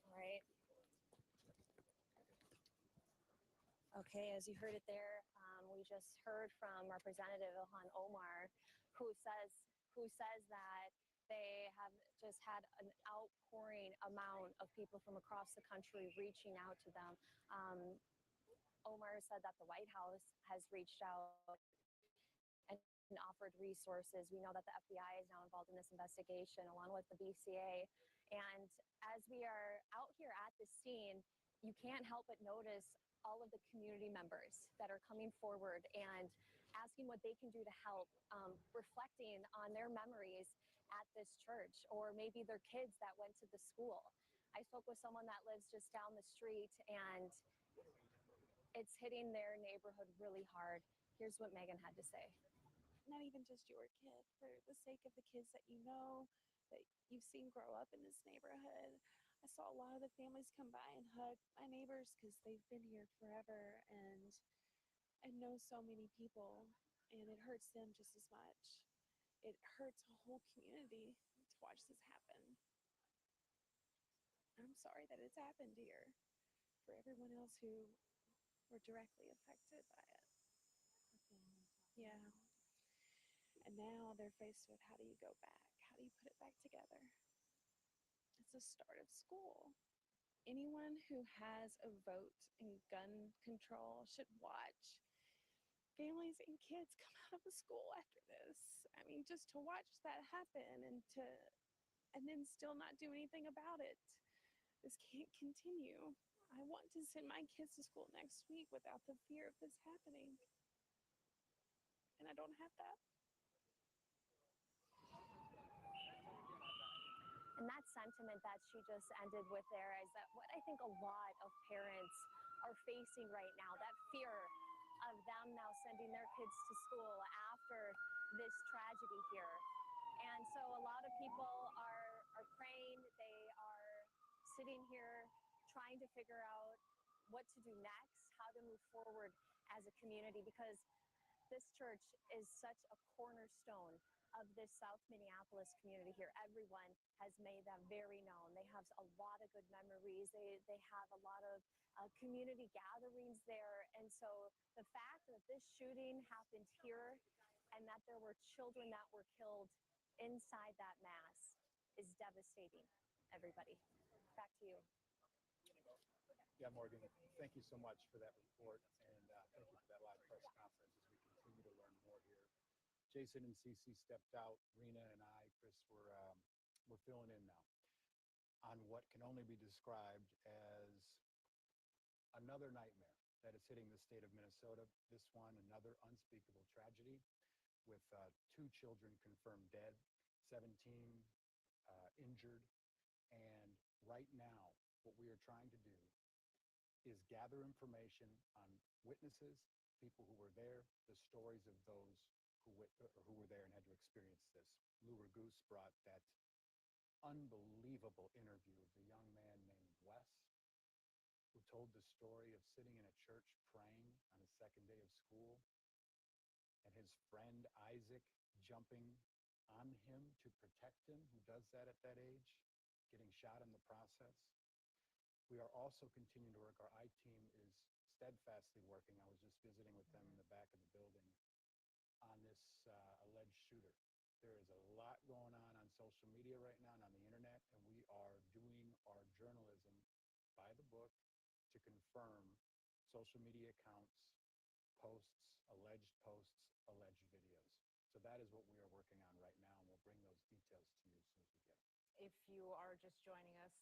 All right. Okay, as you heard it there, we just heard from Representative Ilhan Omar, who says that they have just had an outpouring amount of people from across the country reaching out to them. Omar said that the White House has reached out and and offered resources. We know that the FBI is now involved in this investigation along with the BCA. And as we are out here at the scene, you can't help but notice all of the community members that are coming forward and asking what they can do to help, reflecting on their memories at this church, or maybe their kids that went to the school. I spoke with someone that lives just down the street, and it's hitting their neighborhood really hard. Here's what Megan had to say. Not even just your kid, for the sake of the kids that you know, that you've seen grow up in this neighborhood. I saw a lot of the families come by and hug my neighbors because they've been here forever, and I know so many people, and it hurts them just as much. It hurts a whole community to watch this happen. I'm sorry that it's happened here, for everyone else who were directly affected by it. Yeah. And now they're faced with, how do you go back? How do you put it back together? It's the start of school. Anyone who has a vote in gun control should watch families and kids come out of the school after this. I mean, just to watch that happen and then still not do anything about it. This can't continue. I want to send my kids to school next week without the fear of this happening. And I don't have that. And that sentiment that she just ended with there is that what I think a lot of parents are facing right now, that fear of them now sending their kids to school after this tragedy here. And so a lot of people are praying, they are sitting here trying to figure out what to do next, how to move forward as a community, because this church is such a cornerstone of this South Minneapolis community here. Everyone has made them very known. They have a lot of good memories. They have a lot of community gatherings there. And so the fact that this shooting happened here and that there were children that were killed inside that mass is devastating, everybody. Back to you. Yeah, Morgan, thank you so much for that report, and thank you for that live press conference as we continue to learn more here. Jason and Cece stepped out. Rena and I, Chris, we're filling in now on what can only be described as another nightmare that is hitting the state of Minnesota. This one, another unspeakable tragedy with 2 children confirmed dead, 17 injured. And right now, what we are trying to do is gather information on witnesses, people who were there, the stories of those who were there and had to experience this. Lou Ragoose brought that unbelievable interview of the young man named Wes, who told the story of sitting in a church praying on his second day of school, and his friend Isaac jumping on him to protect him, who does that at that age, getting shot in the process. We are also continuing to work. Our I team is steadfastly working. I was just visiting with them in the back of the building on this alleged shooter. There is a lot going on social media right now and on the internet, and we are doing our journalism by the book to confirm social media accounts, posts, alleged videos. So that is what we are working on right now, and we'll bring those details to you as soon as we get them. If you are just joining us,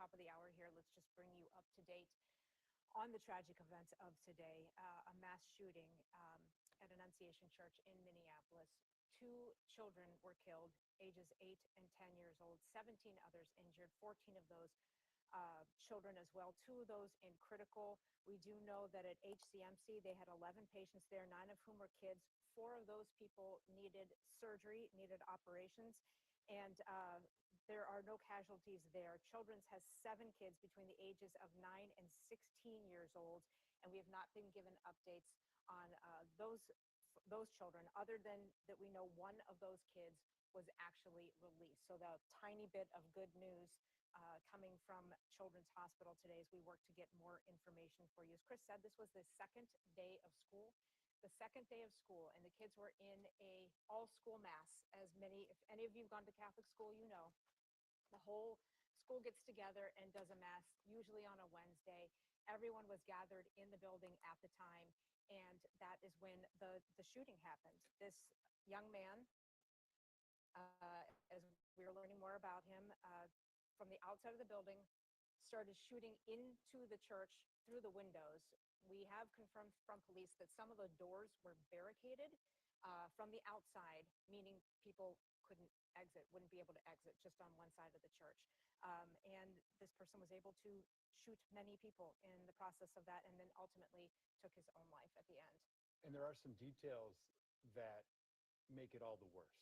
top of the hour here, let's just bring you up to date on the tragic events of today. A mass shooting at Annunciation Church in Minneapolis. 2 children were killed, ages 8 and 10 years old, 17 others injured, 14 of those children as well, 2 of those in critical. We do know that at HCMC, they had 11 patients there, 9 of whom were kids. 4 of those people needed surgery, needed operations, and there are no casualties there. Children's has 7 kids between the ages of 9 and 16 years old, and we have not been given updates on those children, other than that we know one of those kids was actually released. So the tiny bit of good news coming from Children's Hospital today as we work to get more information for you. As Chris said, this was the second day of school. The second day of school, and the kids were in a all-school mass. If any of you have gone to Catholic school, you know the whole school gets together and does a mass, usually on a Wednesday. Everyone was gathered in the building at the time, and that is when the shooting happened. This young man, as we were learning more about him, from the outside of the building, started shooting into the church through the windows. We have confirmed from police that some of the doors were barricaded from the outside, meaning people couldn't exit, wouldn't be able to exit just on one side of the church. And this person was able to shoot many people in the process of that, and then ultimately took his own life at the end. And there are some details that make it all the worse,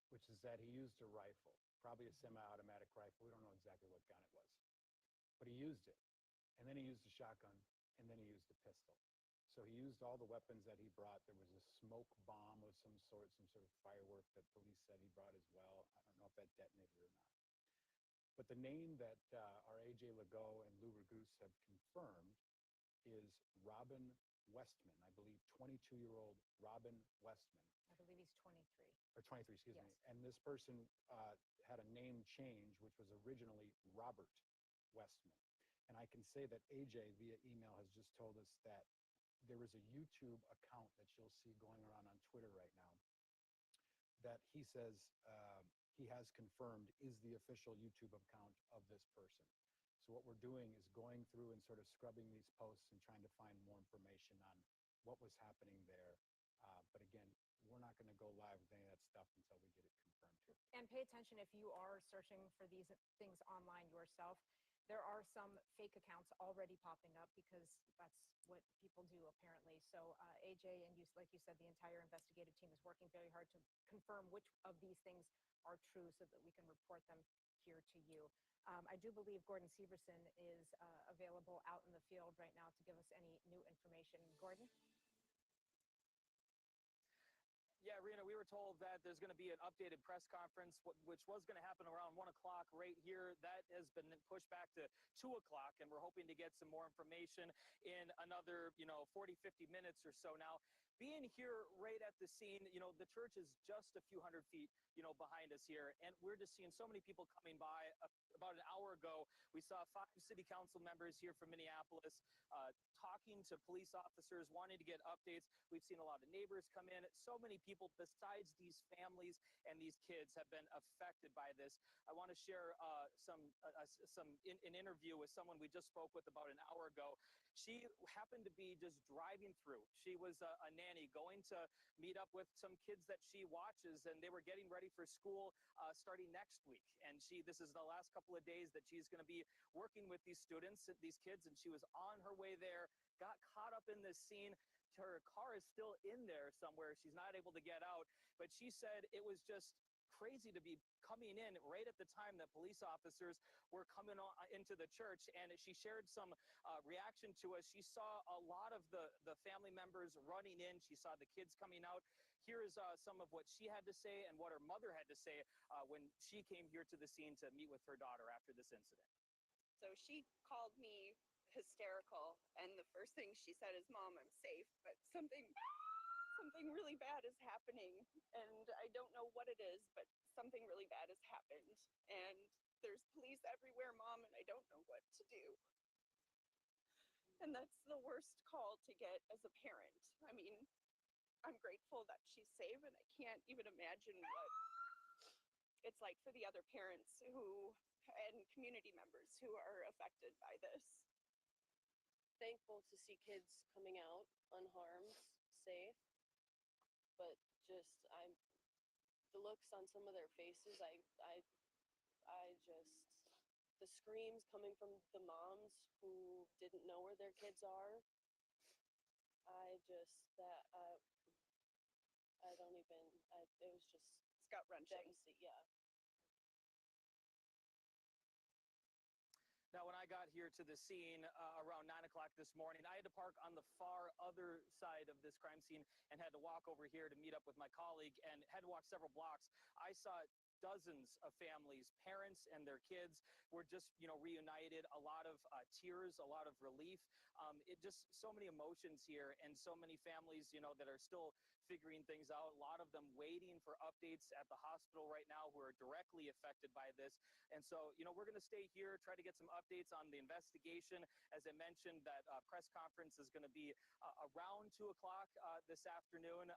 which is that he used a rifle, probably a semi-automatic rifle. We don't know exactly what gun it was, but he used it. And then he used a shotgun, and then he used a pistol. So he used all the weapons that he brought. There was a smoke bomb of some sort of firework that police said he brought as well. I don't know if that detonated or not. But the name that our AJ Legault and Lou Ragoose have confirmed is Robin Westman, I believe 22-year-old Robin Westman. I believe he's 23. Or 23, excuse Yes. me. And this person had a name change, which was originally Robert Westman. And I can say that AJ via email has just told us that there is a YouTube account that you'll see going around on Twitter right now that he says he has confirmed is the official YouTube account of this person. So what we're doing is going through and sort of scrubbing these posts and trying to find more information on what was happening there. But again, we're not going to go live with any of that stuff until we get it confirmed here. And pay attention if you are searching for these things online yourself. There are some fake accounts already popping up because that's what people do apparently. So AJ and you, like you said, the entire investigative team is working very hard to confirm which of these things are true so that we can report them here to you. I do believe Gordon Severson is available out in the field right now to give us any new information. Gordon? Yeah, Rena, we were told that there's going to be an updated press conference, which was going to happen around 1 o'clock right here. That has been pushed back to 2 o'clock, and we're hoping to get some more information in another, 40, 50 minutes or so. Now, being here right at the scene, the church is just a few hundred feet, behind us here, and we're just seeing so many people coming by. About an hour ago, we saw 5 city council members here from Minneapolis talking to police officers, wanting to get updates. We've seen a lot of neighbors come in. So many people besides these families and these kids have been affected by this. I want to share an interview with someone we just spoke with about an hour ago. She happened to be just driving through. She was a nanny going to meet up with some kids that she watches, and they were getting ready for school starting next week. And this is the last couple of days that she's going to be working with these students, these kids, and she was on her way there, got caught up in this scene. Her car is still in there somewhere. She's not able to get out, but she said it was just crazy to be coming in right at the time that police officers were coming into the church. And she shared some reaction to us. She saw a lot of the family members running in. She saw the kids coming out. Here's some of what she had to say and what her mother had to say when she came here to the scene to meet with her daughter after this incident. So she called me hysterical, and the first thing she said is, "Mom, I'm safe, but something really bad is happening, and I don't know what it is, but something really bad has happened, and there's police everywhere, Mom, and I don't know what to do." And that's the worst call to get as a parent. I mean, I'm grateful that she's safe, and I can't even imagine what it's like for the other parents and community members who are affected by this. Thankful to see kids coming out unharmed, safe, but just the looks on some of their faces, the screams coming from the moms who didn't know where their kids are. It was just gut-wrenching. Yeah. Now, when I got here to the scene around 9 o'clock this morning, I had to park on the far other side of this crime scene and had to walk over here to meet up with my colleague and had to walk several blocks. I saw dozens of families, parents and their kids, were just, reunited. A lot of tears, a lot of relief. It just so many emotions here, and so many families, that are still figuring things out. A lot of them waiting for updates at the hospital right now who are directly affected by this. And so, we're going to stay here, try to get some updates on the investigation. As I mentioned, that press conference is going to be around 2 o'clock this afternoon.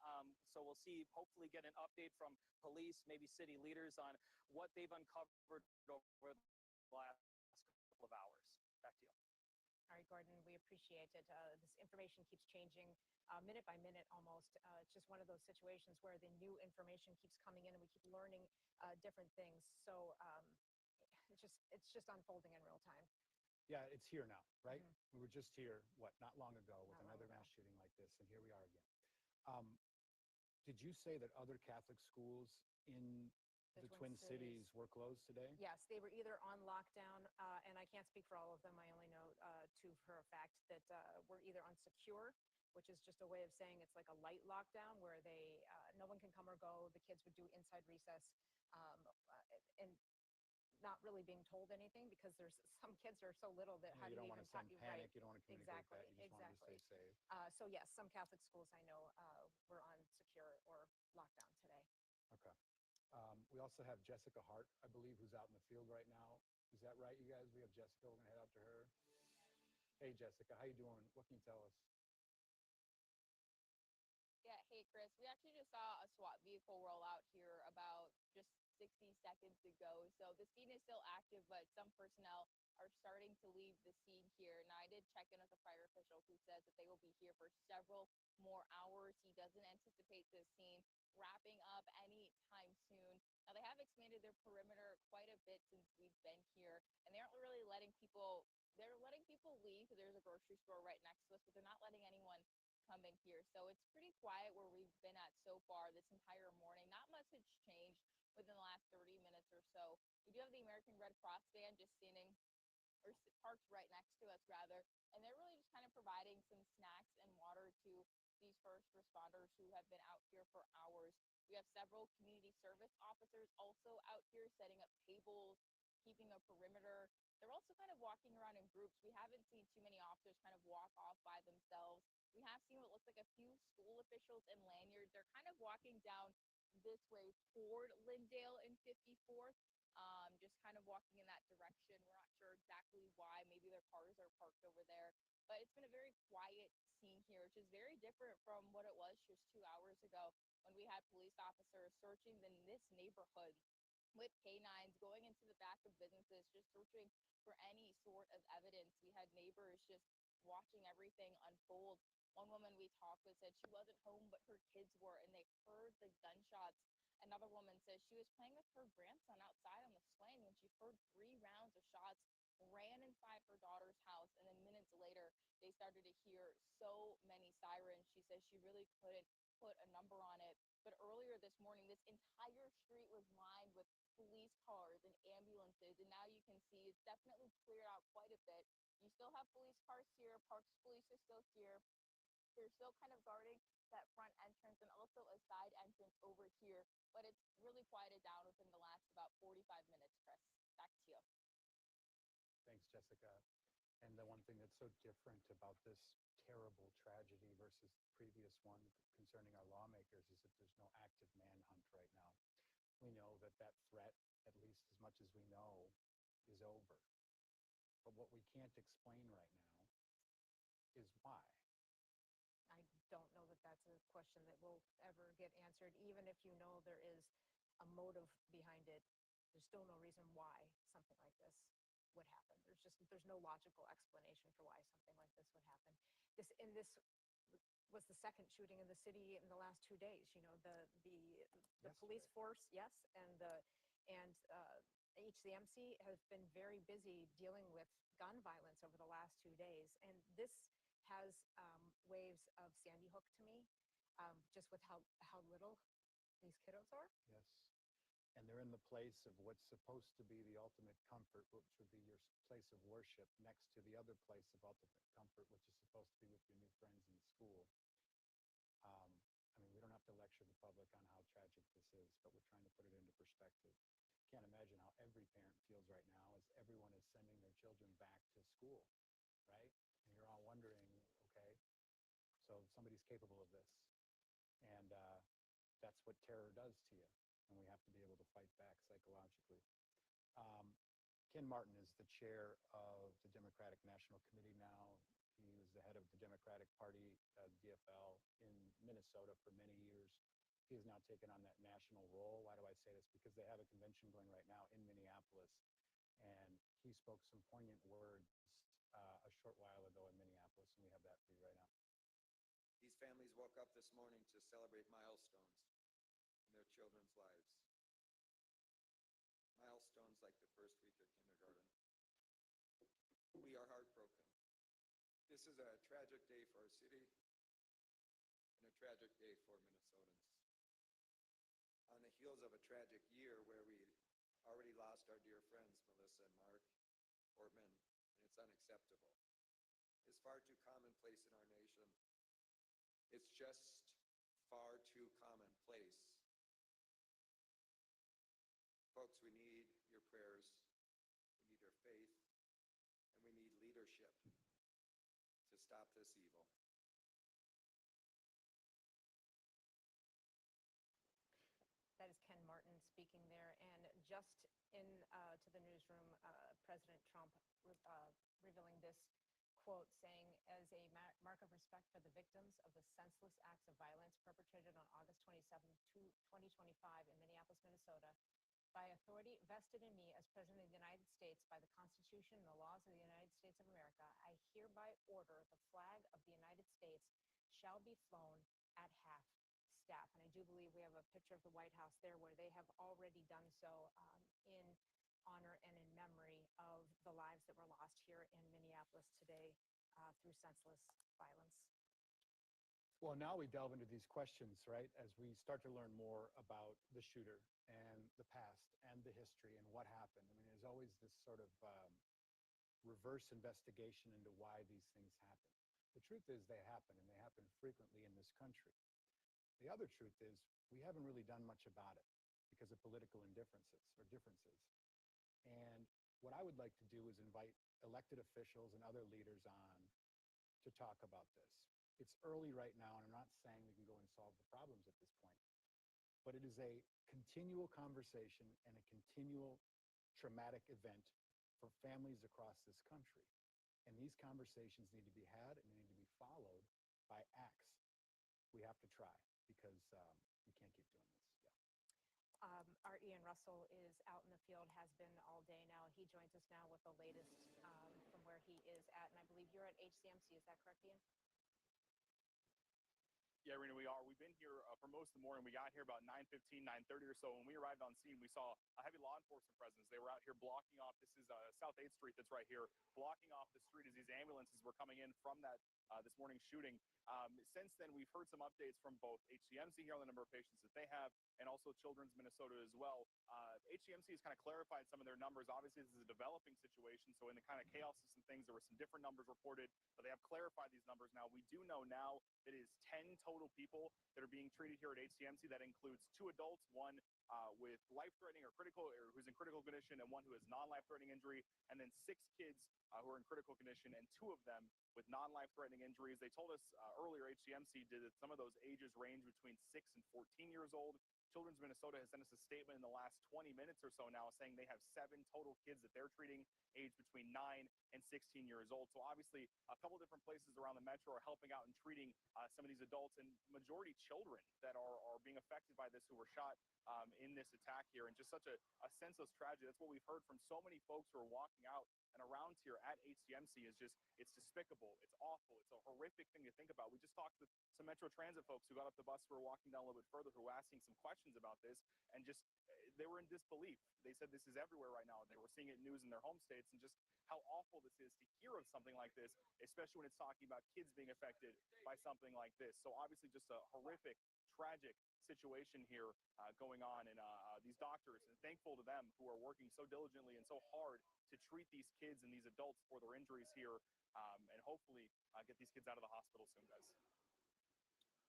So we'll see, hopefully get an update from police, maybe city leaders on what they've uncovered over the last couple of hours. Back to you. All right, Gordon, we appreciate it. This information keeps changing minute by minute almost. It's just one of those situations where the new information keeps coming in and we keep learning different things. So it's just unfolding in real time. Yeah, it's here now, right? We were just here, not long ago with another mass shooting like this, and here we are again. Did you say that other Catholic schools in the Twin Cities were closed today? Yes, they were either on lockdown, and I can't speak for all of them. I only know two for a fact that we're either on secure, which is just a way of saying it's like a light lockdown where no one can come or go. The kids would do inside recess, and not really being told anything because there's some kids are so little that how do you even talk? Panic, you don't want to communicate exactly, that. You just want them to stay safe. So yes, some Catholic schools I know were on secure or lockdown today. Okay. We also have Jessica Hart, I believe, who's out in the field right now. Is that right, you guys? We have Jessica. We're going to head out to her. Hey, Jessica, how you doing? What can you tell us? Yeah, hey, Chris. We actually just saw a SWAT vehicle roll out here about just 60 seconds ago. So the scene is still active, but some personnel are starting to leave the scene here. Now, I did check in with a fire official who says that they will be here for several more hours. He doesn't anticipate this scene wrapping up anytime soon. Now, they have expanded their perimeter quite a bit since we've been here, and they aren't really letting people, they're letting people leave. There's a grocery store right next to us, but they're not letting anyone come in here. So it's pretty quiet where we've been at so far this entire morning. Not much has changed within the last 30 minutes or so. We do have the American Red Cross van just standing, or parked right next to us rather, and they're really just kind of providing some snacks and water to these first responders who have been out here for hours. We have several community service officers also out here setting up tables, keeping a perimeter. They're also kind of walking around in groups. We haven't seen too many officers kind of walk off by themselves. We have seen what looks like a few school officials in lanyards. They're kind of walking down this way toward Lindale and 54th, just kind of walking in that direction. We're not sure exactly why. Maybe their cars are parked over there. But it's been a very quiet scene here, which is very different from what it was just 2 hours ago when we had police officers searching this neighborhood with canines going into the back of businesses, just searching for any sort of evidence. We had neighbors just watching everything unfold. One woman we talked with said she wasn't home, but her kids were, and they heard the gunshots. Another woman says she was playing with her grandson outside on the swing when she heard 3 rounds of shots, ran inside her daughter's house, and then minutes later, they started to hear so many sirens. She says she really couldn't put a number on it. But earlier this morning, this entire street was lined with police cars and ambulances, and now you can see it's definitely cleared out quite a bit. You still have police cars here, Parks Police is still here. They're still kind of guarding that front entrance and also a side entrance over here, but it's really quieted down within the last about 45 minutes, Chris. Back to you. Thanks, Jessica. And the one thing that's so different about this terrible tragedy versus the previous one concerning our lawmakers is that there's no active manhunt right now. We know that that threat, at least as much as we know, is over. But what we can't explain right now is why. I don't know that that's a question that will ever get answered. Even if you know there is a motive behind it, there's still no reason why something like this would happen. There's no logical explanation for why something like this would happen. This was the second shooting in the city in the last 2 days. You know, the police force, yes, and HCMC has been very busy dealing with gun violence over the last 2 days, and this has waves of Sandy Hook to me, just with how little these kiddos are. Yes. And they're in the place of what's supposed to be the ultimate comfort, which would be your place of worship, next to the other place of ultimate comfort, which is supposed to be with your new friends in school. I mean, we don't have to lecture the public on how tragic this is, but we're trying to put it into perspective. Can't imagine how every parent feels right now as everyone is sending their children back to school, right? And you're all wondering, okay, so somebody's capable of this. And that's what terror does to you. And we have to be able to fight back psychologically. Ken Martin is the chair of the Democratic National Committee now. He was the head of the Democratic Party, DFL, in Minnesota for many years. He has now taken on that national role. Why do I say this? Because they have a convention going right now in Minneapolis. And he spoke some poignant words a short while ago in Minneapolis, and we have that for you right now. These families woke up this morning to celebrate milestones in their children's lives. Milestones like the first week of kindergarten. We are heartbroken. This is a tragic day for our city and a tragic day for Minnesotans. On the heels of a tragic year where we already lost our dear friends, Melissa and Mark Ortman, and it's unacceptable. It's far too commonplace in our nation. It's just far too commonplace. Folks, we need your prayers, we need your faith, and we need leadership to stop this evil. That is Ken Martin speaking there. And just to the newsroom, President Trump revealing this quote, saying, as a mark of respect for the victims of the senseless acts of violence perpetrated on August 27, 2025 in Minneapolis, Minnesota, by authority vested in me as President of the United States by the Constitution and the laws of the United States of America, I hereby order the flag of the United States shall be flown at half-staff. And I do believe we have a picture of the White House there where they have already done so in honor and in memory of the lives that were lost here in Minneapolis today through senseless violence. Well, now we delve into these questions, right, as we start to learn more about the shooter and the past and the history and what happened. I mean, there's always this sort of reverse investigation into why these things happen. The truth is they happen, and they happen frequently in this country. The other truth is we haven't really done much about it because of political indifferences or differences. And what I would like to do is invite elected officials and other leaders on to talk about this. It's early right now, and I'm not saying we can go and solve the problems at this point, but it is a continual conversation and a continual traumatic event for families across this country. And these conversations need to be had and they need to be followed by acts. We have to try because we can't keep doing this. Yeah. Our Ian Russell is out in the field, has been all day now. He joins us now with the latest from where he is at, and I believe you're at HCMC. Is that correct, Ian? Yeah, Rena, we are. We've been here for most of the morning. We got here about 9:15, 9:30 or so. When we arrived on scene, we saw a heavy law enforcement presence. They were out here blocking off. This is South 8th Street that's right here, blocking off the street as these ambulances were coming in from that this morning's shooting. Since then, we've heard some updates from both HCMC here on the number of patients that they have and also Children's Minnesota as well. HCMC has kind of clarified some of their numbers. Obviously, this is a developing situation, so in the kind of chaos of some things, there were some different numbers reported, but they have clarified these numbers now. We do know now that it is 10 total people that are being treated here at HCMC. That includes 2 adults, one with life-threatening or critical, or who's in critical condition, and one who has non-life-threatening injury, and then 6 kids who are in critical condition, and 2 of them with non-life-threatening injuries. They told us earlier, HCMC did that some of those ages range between 6 and 14 years old. Children's Minnesota has sent us a statement in the last 20 minutes or so now saying they have 7 total kids that they're treating, aged between 9 and 16 years old. So obviously, a couple different places around the metro are helping out and treating some of these adults, and majority children that are being affected by this who were shot in this attack here. And just such a senseless tragedy. That's what we've heard from so many folks who are walking out and around here at HCMC is just, it's despicable. It's awful. It's a horrific thing to think about. We just talked with some Metro Transit folks who got off the bus who were walking down a little bit further, who were asking some questions about this, and just, they were in disbelief. They said this is everywhere right now. They were seeing it in news in their home states, and just how awful this is to hear of something like this, especially when it's talking about kids being affected by something like this. So obviously just a horrific, tragic situation here going on, and these doctors, and thankful to them who are working so diligently and so hard to treat these kids and these adults for their injuries here, and hopefully get these kids out of the hospital soon, guys.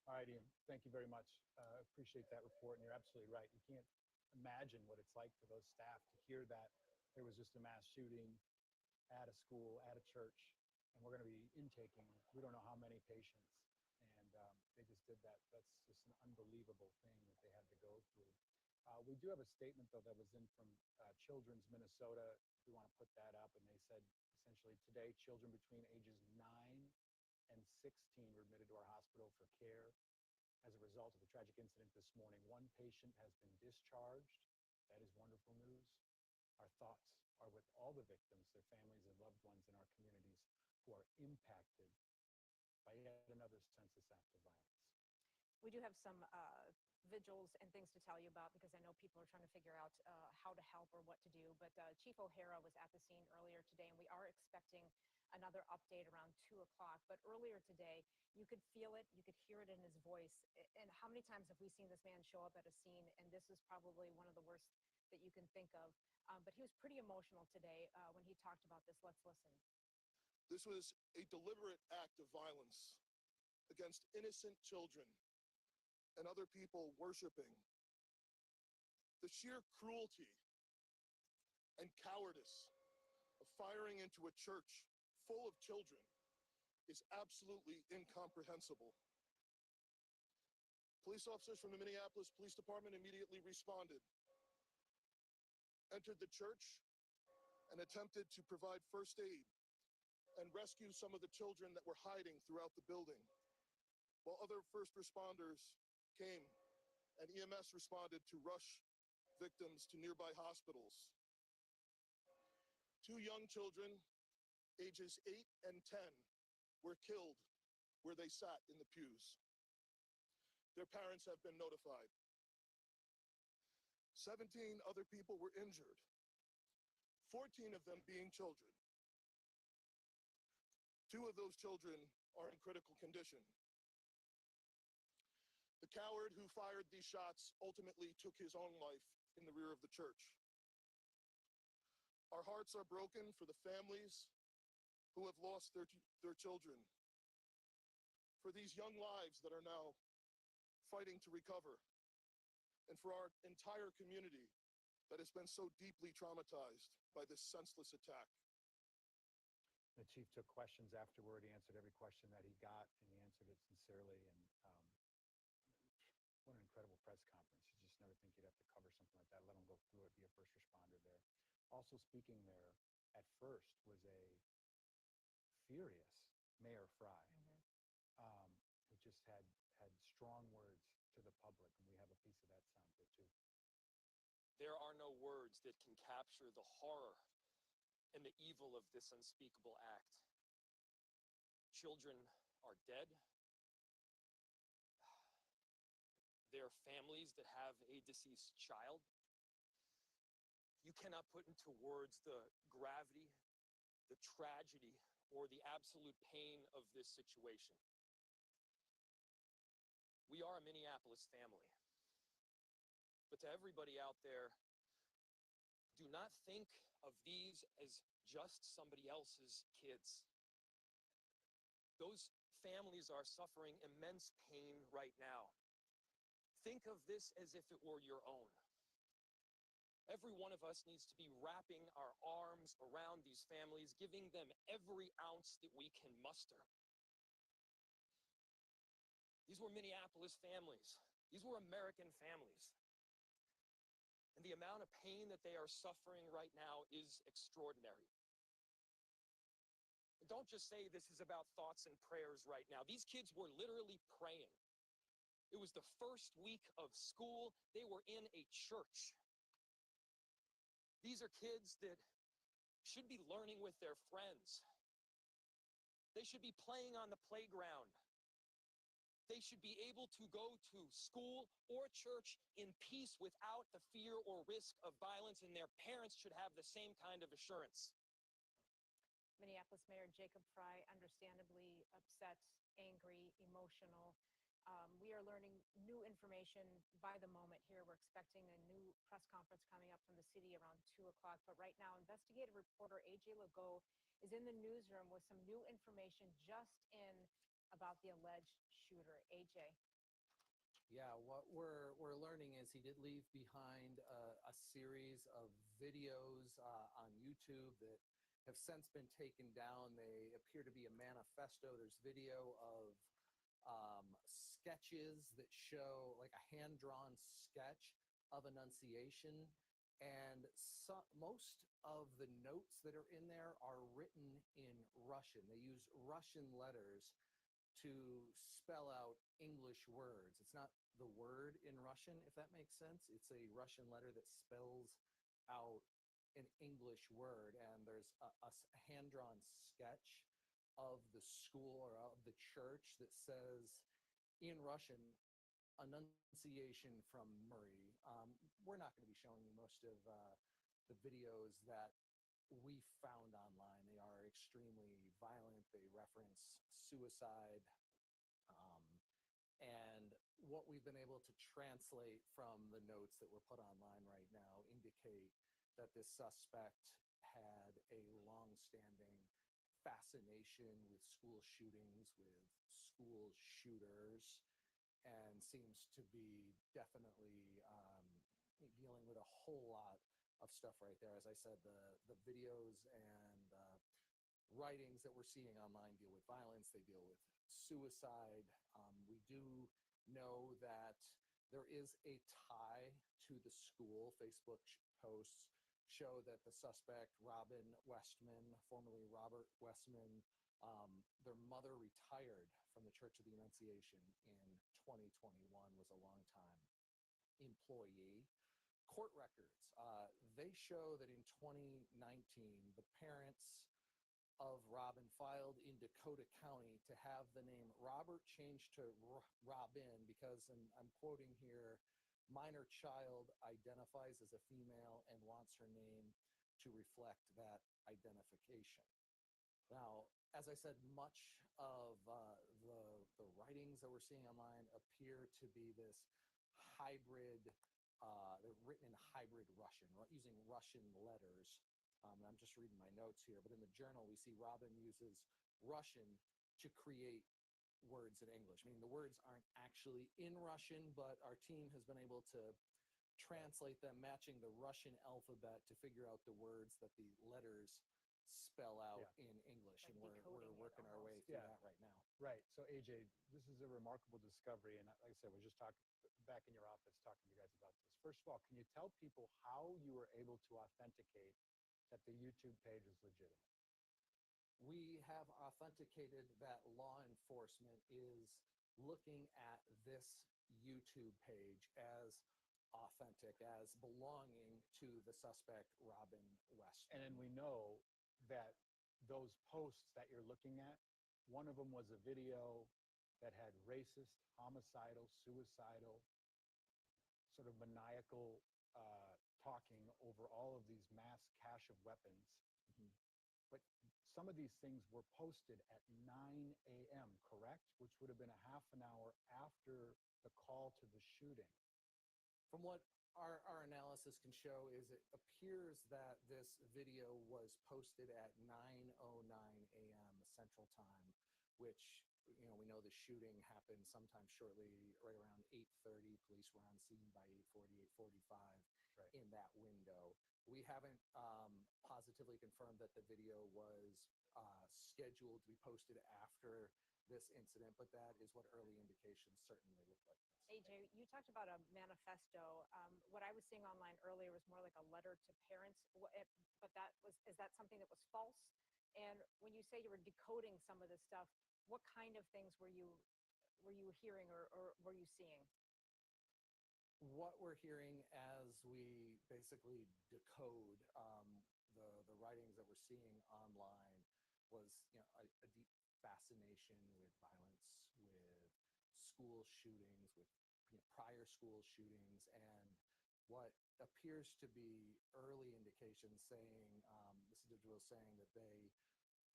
All right, Ian, thank you very much. Appreciate that report, and you're absolutely right. You can't imagine what it's like for those staff to hear that there was just a mass shooting at a school, at a church, and we're going to be intaking, we don't know how many patients. And they just did that. That's just an unbelievable thing that they had to go through. We do have a statement, though, that was in from Children's Minnesota. We want to put that up. And they said, essentially, today, children between ages 9 and 16 were admitted to our hospital for care as a result of the tragic incident this morning. One patient has been discharged. That is wonderful news. Our thoughts are with all the victims, their families, and loved ones in our communities who are impacted by yet another senseless act of violence. We do have some vigils and things to tell you about because I know people are trying to figure out how to help or what to do. But Chief O'Hara was at the scene earlier today, and we are expecting another update around 2 o'clock. But earlier today, you could feel it, you could hear it in his voice. And how many times have we seen this man show up at a scene? And this is probably one of the worst that you can think of. But he was pretty emotional today when he talked about this. Let's listen. This was a deliberate act of violence against innocent children and other people worshiping. The sheer cruelty and cowardice of firing into a church full of children is absolutely incomprehensible. Police officers from the Minneapolis Police Department immediately responded, entered the church, and attempted to provide first aid and rescue some of the children that were hiding throughout the building, while other first responders came and EMS responded to rush victims to nearby hospitals. 2 young children, ages 8 and 10, were killed where they sat in the pews. Their parents have been notified. 17 other people were injured, 14 of them being children. 2 of those children are in critical condition. The coward who fired these shots ultimately took his own life in the rear of the church. Our hearts are broken for the families who have lost their children, for these young lives that are now fighting to recover, and for our entire community that has been so deeply traumatized by this senseless attack. The chief took questions afterward. He answered every question that he got, and he answered it sincerely. And what an incredible press conference. You just never think you'd have to cover something like that, let him go through it, be a first responder there. Also speaking there at first was a furious Mayor Fry, who just had strong words to the public, and we have a piece of that sound bit too. There are no words that can capture the horror and the evil of this unspeakable act. Children are dead. There are families that have a deceased child. You cannot put into words the gravity, the tragedy, or the absolute pain of this situation. We are a Minneapolis family. But to everybody out there, do not think of these as just somebody else's kids. Those families are suffering immense pain right now. Think of this as if it were your own. Every one of us needs to be wrapping our arms around these families, giving them every ounce that we can muster. These were Minneapolis families. These were American families. And the amount of pain that they are suffering right now is extraordinary. And don't just say this is about thoughts and prayers right now. These kids were literally praying. It was the first week of school. They were in a church. These are kids that should be learning with their friends. They should be playing on the playground. They should be able to go to school or church in peace without the fear or risk of violence, and their parents should have the same kind of assurance. Minneapolis Mayor Jacob Fry, understandably upset, angry, emotional. We are learning new information by the moment here. We're expecting a new press conference coming up from the city around 2 o'clock. But right now, investigative reporter AJ Legault is in the newsroom with some new information just in about the alleged shooter. AJ. Yeah, what we're learning is he did leave behind a series of videos on YouTube that have since been taken down. They appear to be a manifesto. There's video of sketches that show like a hand-drawn sketch of Annunciation, and most of the notes that are in there are written in Russian. They use Russian letters to spell out English words. It's not the word in Russian, if that makes sense. It's a Russian letter that spells out an English word, and there's a hand-drawn sketch of the school or of the church that says in Russian, Annunciation from Murray. We're not going to be showing you most of the videos that we found online. They are extremely violent. They reference suicide. And what we've been able to translate from the notes that were put online right now indicate that this suspect had a long-standing fascination with school shootings, with school shooters, and seems to be definitely dealing with a whole lot of stuff right there. As I said, the videos and writings that we're seeing online deal with violence. They deal with suicide. We do know that there is a tie to the school. Facebook posts show that the suspect, Robin Westman, formerly Robert Westman, their mother retired from the Church of the Annunciation in 2021, was a longtime employee. Court records, they show that in 2019, the parents of Robin filed in Dakota County to have the name Robert changed to Robin because, and I'm quoting here, minor child identifies as a female and wants her name to reflect that identification. Now, as I said, much of the writings that we're seeing online appear to be this hybrid, they're written in hybrid Russian, using Russian letters. And I'm just reading my notes here, but in the journal we see Robin uses Russian to create words in English. I mean, the words aren't actually in Russian, but our team has been able to translate them, matching the Russian alphabet to figure out the words that the letters spell out in English, and we're working our way through that right now. Right. So AJ, this is a remarkable discovery, and like I said, we're just talking back in your office talking to you guys about this. First of all, can you tell people how you were able to authenticate that the YouTube page is legitimate? We have authenticated that law enforcement is looking at this YouTube page as authentic, as belonging to the suspect, Robin Westman. And then we know that those posts that you're looking at, one of them was a video that had racist, homicidal, suicidal, sort of maniacal talking over all of these mass cache of weapons. But some of these things were posted at 9 a.m., correct? Which would have been a half an hour after the call to the shooting. From what our analysis can show is it appears that this video was posted at 9:09 a.m. Central Time, which, you know, we know the shooting happened sometime shortly, right around 8:30. Police were on scene by 8:40, 8:45 in that window. We haven't positively confirmed that the video was scheduled to be posted after this incident, but that is what early indications certainly look like. AJ, you talked about a manifesto. What I was seeing online earlier was more like a letter to parents, but is that something that was false? And when you say you were decoding some of this stuff, what kind of things were you hearing or were you seeing? What we're hearing as we basically decode the writings that we're seeing online was, you know, a deep fascination with violence, with school shootings, with prior school shootings, and what appears to be early indications saying, this individual saying that they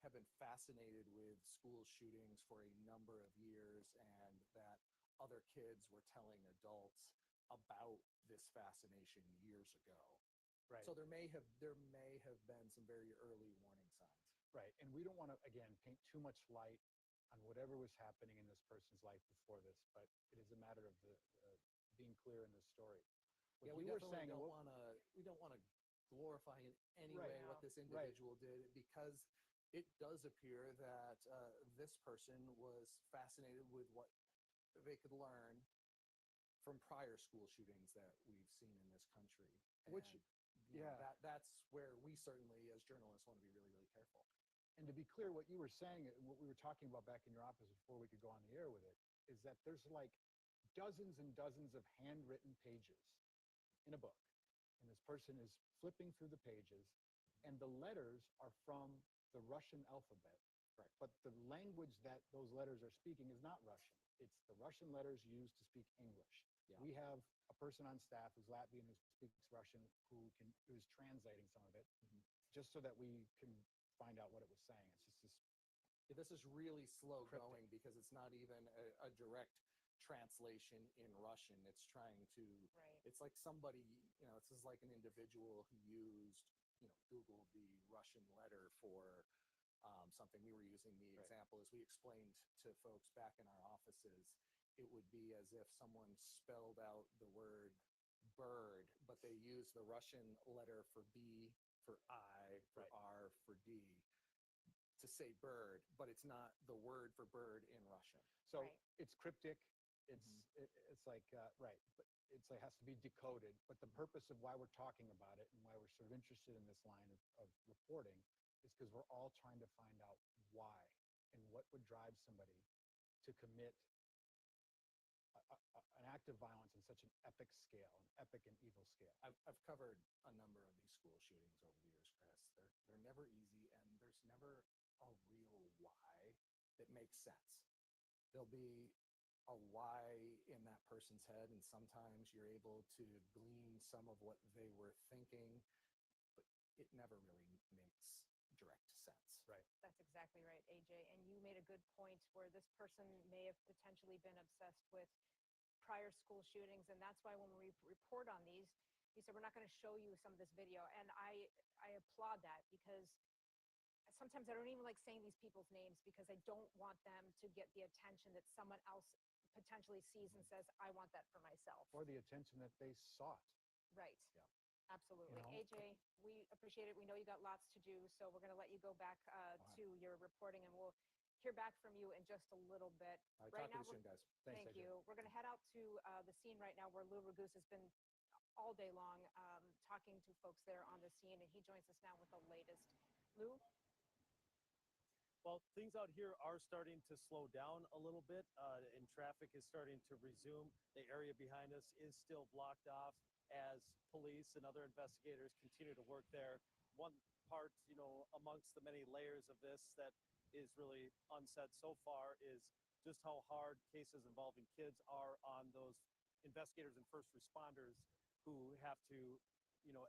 have been fascinated with school shootings for a number of years, and that other kids were telling adults about this fascination years ago. Right. So there may have been some very early warning signs. Right. And we don't want to, again, paint too much light on whatever was happening in this person's life before this, but it is a matter of being clear in this story. What Yeah, we you were definitely saying, don't want to glorify in any Right. way what this individual did, because it does appear that this person was fascinated with what they could learn from prior school shootings that we've seen in this country. Which, that's where we certainly, as journalists, want to be really, really careful. And to be clear, what you were saying, what we were talking about back in your office before we could go on the air with it, is that there's like dozens and dozens of handwritten pages in a book. And this person is flipping through the pages, and the letters are from the Russian alphabet. Right. But the language that those letters are speaking is not Russian. It's the Russian letters used to speak English. Yeah. We have a person on staff who's Latvian who speaks Russian who's translating some of it, just so that we can find out what it was saying. It's just this. Yeah, this is really slow going because it's not even a direct translation in Russian. It's trying to, it's like somebody, this is like an individual who used, Google the Russian letter for something. We were using the example, as we explained to folks back in our offices, it would be as if someone spelled out the word bird, but they used the Russian letter for B, for I, for R, for D, to say bird, but it's not the word for bird in Russian. So it's cryptic. It's like, but it's like has to be decoded. But the purpose of why we're talking about it and why we're sort of interested in this line of reporting is because we're all trying to find out why and what would drive somebody to commit an act of violence in such an epic scale, an epic and evil scale. I've covered a number of these school shootings over the years, Chris. They're never easy, and there's never a real why that makes sense. There'll be a why in that person's head, and sometimes you're able to glean some of what they were thinking, but it never really makes direct sense. Right. That's exactly right, AJ. And you made a good point where this person may have potentially been obsessed with prior school shootings, and that's why when we report on these, you said we're not going to show you some of this video, and I applaud that, because sometimes I don't even like saying these people's names because I don't want them to get the attention that someone else potentially sees and says, I want that for myself. Or the attention that they sought. Right. Yeah. Absolutely. AJ, we appreciate it. We know you got lots to do, so we're going to let you go back to your reporting, and we'll hear back from you in just a little bit. All right, talk to you soon, guys. Thank you. We're going to head out to the scene right now where Lou Ragoose has been all day long talking to folks there on the scene, and he joins us now with the latest. Lou? Well, things out here are starting to slow down a little bit, and traffic is starting to resume. The area behind us is still blocked off as police and other investigators continue to work there. One part, amongst the many layers of this that is really unsaid so far is just how hard cases involving kids are on those investigators and first responders who have to,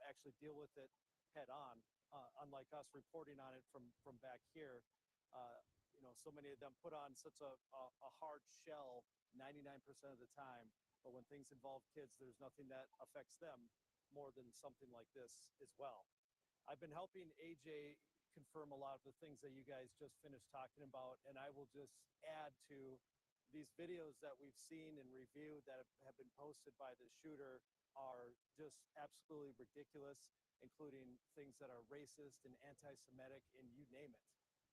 actually deal with it head on, unlike us reporting on it from back here. So many of them put on such a hard shell 99% of the time, but when things involve kids, there's nothing that affects them more than something like this as well. I've been helping AJ confirm a lot of the things that you guys just finished talking about, and I will just add to these videos that we've seen and reviewed that have been posted by the shooter are just absolutely ridiculous, including things that are racist and anti-Semitic, and you name it.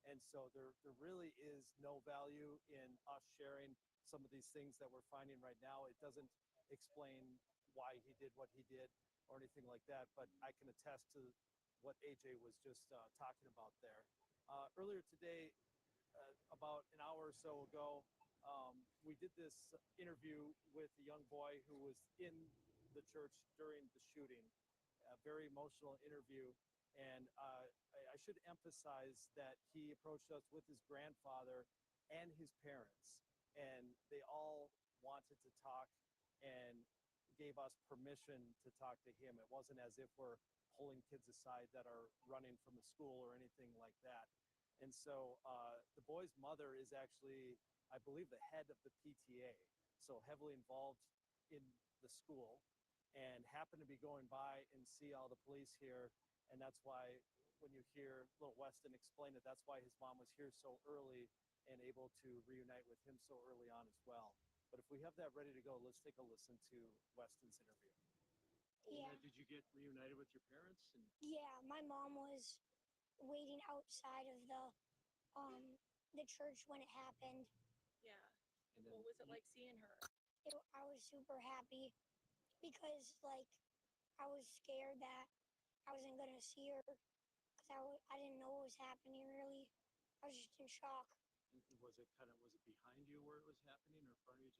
And so there really is no value in us sharing some of these things that we're finding right now. It doesn't explain why he did what he did or anything like that, but I can attest to what AJ was just talking about there. Earlier today, about an hour or so ago, we did this interview with a young boy who was in the church during the shooting, a very emotional interview. And I should emphasize that he approached us with his grandfather and his parents, and they all wanted to talk and gave us permission to talk to him. It wasn't as if we're pulling kids aside that are running from the school or anything like that. And so the boy's mother is actually, I believe, the head of the PTA, so heavily involved in the school, and happened to be going by and see all the police here. And that's why when you hear Little Weston explain it, that's why his mom was here so early and able to reunite with him so early on as well. But if we have that ready to go, let's take a listen to Weston's interview. Yeah. Did you get reunited with your parents? Yeah, my mom was waiting outside of the church when it happened. Yeah. And What was it like seeing her? I was super happy because like I was scared that I wasn't gonna see her because I didn't know what was happening really. I was just in shock. Was it behind you where it was happening, or in front of you?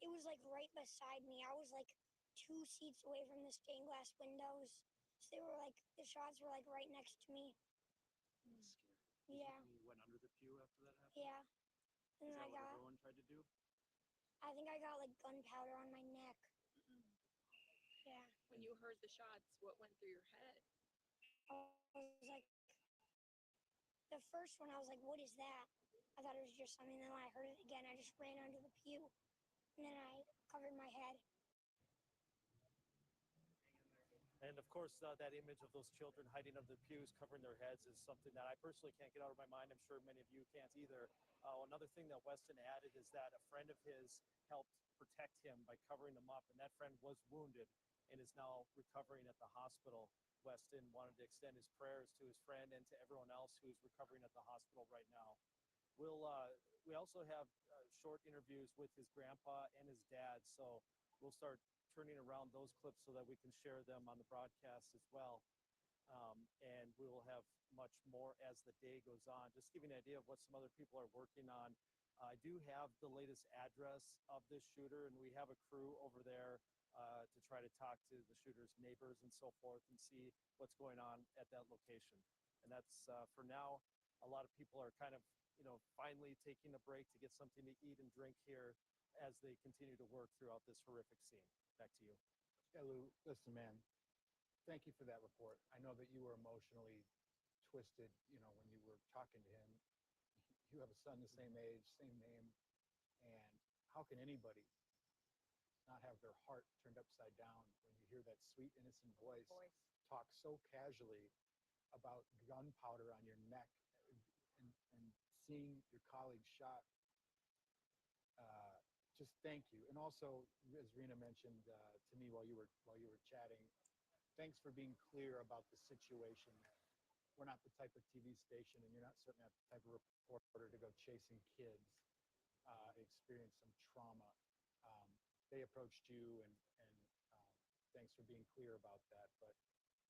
It was like right beside me. I was like 2 seats away from the stained glass windows. So they were like, the shots were like right next to me. That's scary. Yeah. You went under the pew after that happened? Yeah. And Is then that what everyone tried to do? I think I got like gunpowder on my neck. Yeah. When you heard the shots, what went through your head? I was like, the first one, I was like, what is that? I thought it was just something. Then when I heard it again, I just ran under the pew. And then I covered my head. And of course, that image of those children hiding under the pews, covering their heads, is something that I personally can't get out of my mind. I'm sure many of you can't either. Another thing that Weston added is that a friend of his helped protect him by covering him up, and that friend was wounded and is now recovering at the hospital. Weston wanted to extend his prayers to his friend and to everyone else who's recovering at the hospital right now. We also have short interviews with his grandpa and his dad, so we'll start turning around those clips so that we can share them on the broadcast as well. And we will have much more as the day goes on. Just to give you an idea of what some other people are working on, I do have the latest address of this shooter, and we have a crew over there to try to talk to the shooter's neighbors and so forth and see what's going on at that location. And that's, for now, a lot of people are kind of, finally taking a break to get something to eat and drink here as they continue to work throughout this horrific scene. Back to you. Yeah, Lou, listen, man, thank you for that report. I know that you were emotionally twisted, when you were talking to him. You have a son the same age, same name, and how can anybody not have their heart turned upside down when you hear that sweet, innocent voice talk so casually about gunpowder on your neck and seeing your colleague shot? Just thank you. And also, as Rena mentioned to me while you were chatting, thanks for being clear about the situation. We're not the type of TV station, and you're not certainly not the type of reporter to go chasing kids, experience some trauma. They approached you, and thanks for being clear about that. But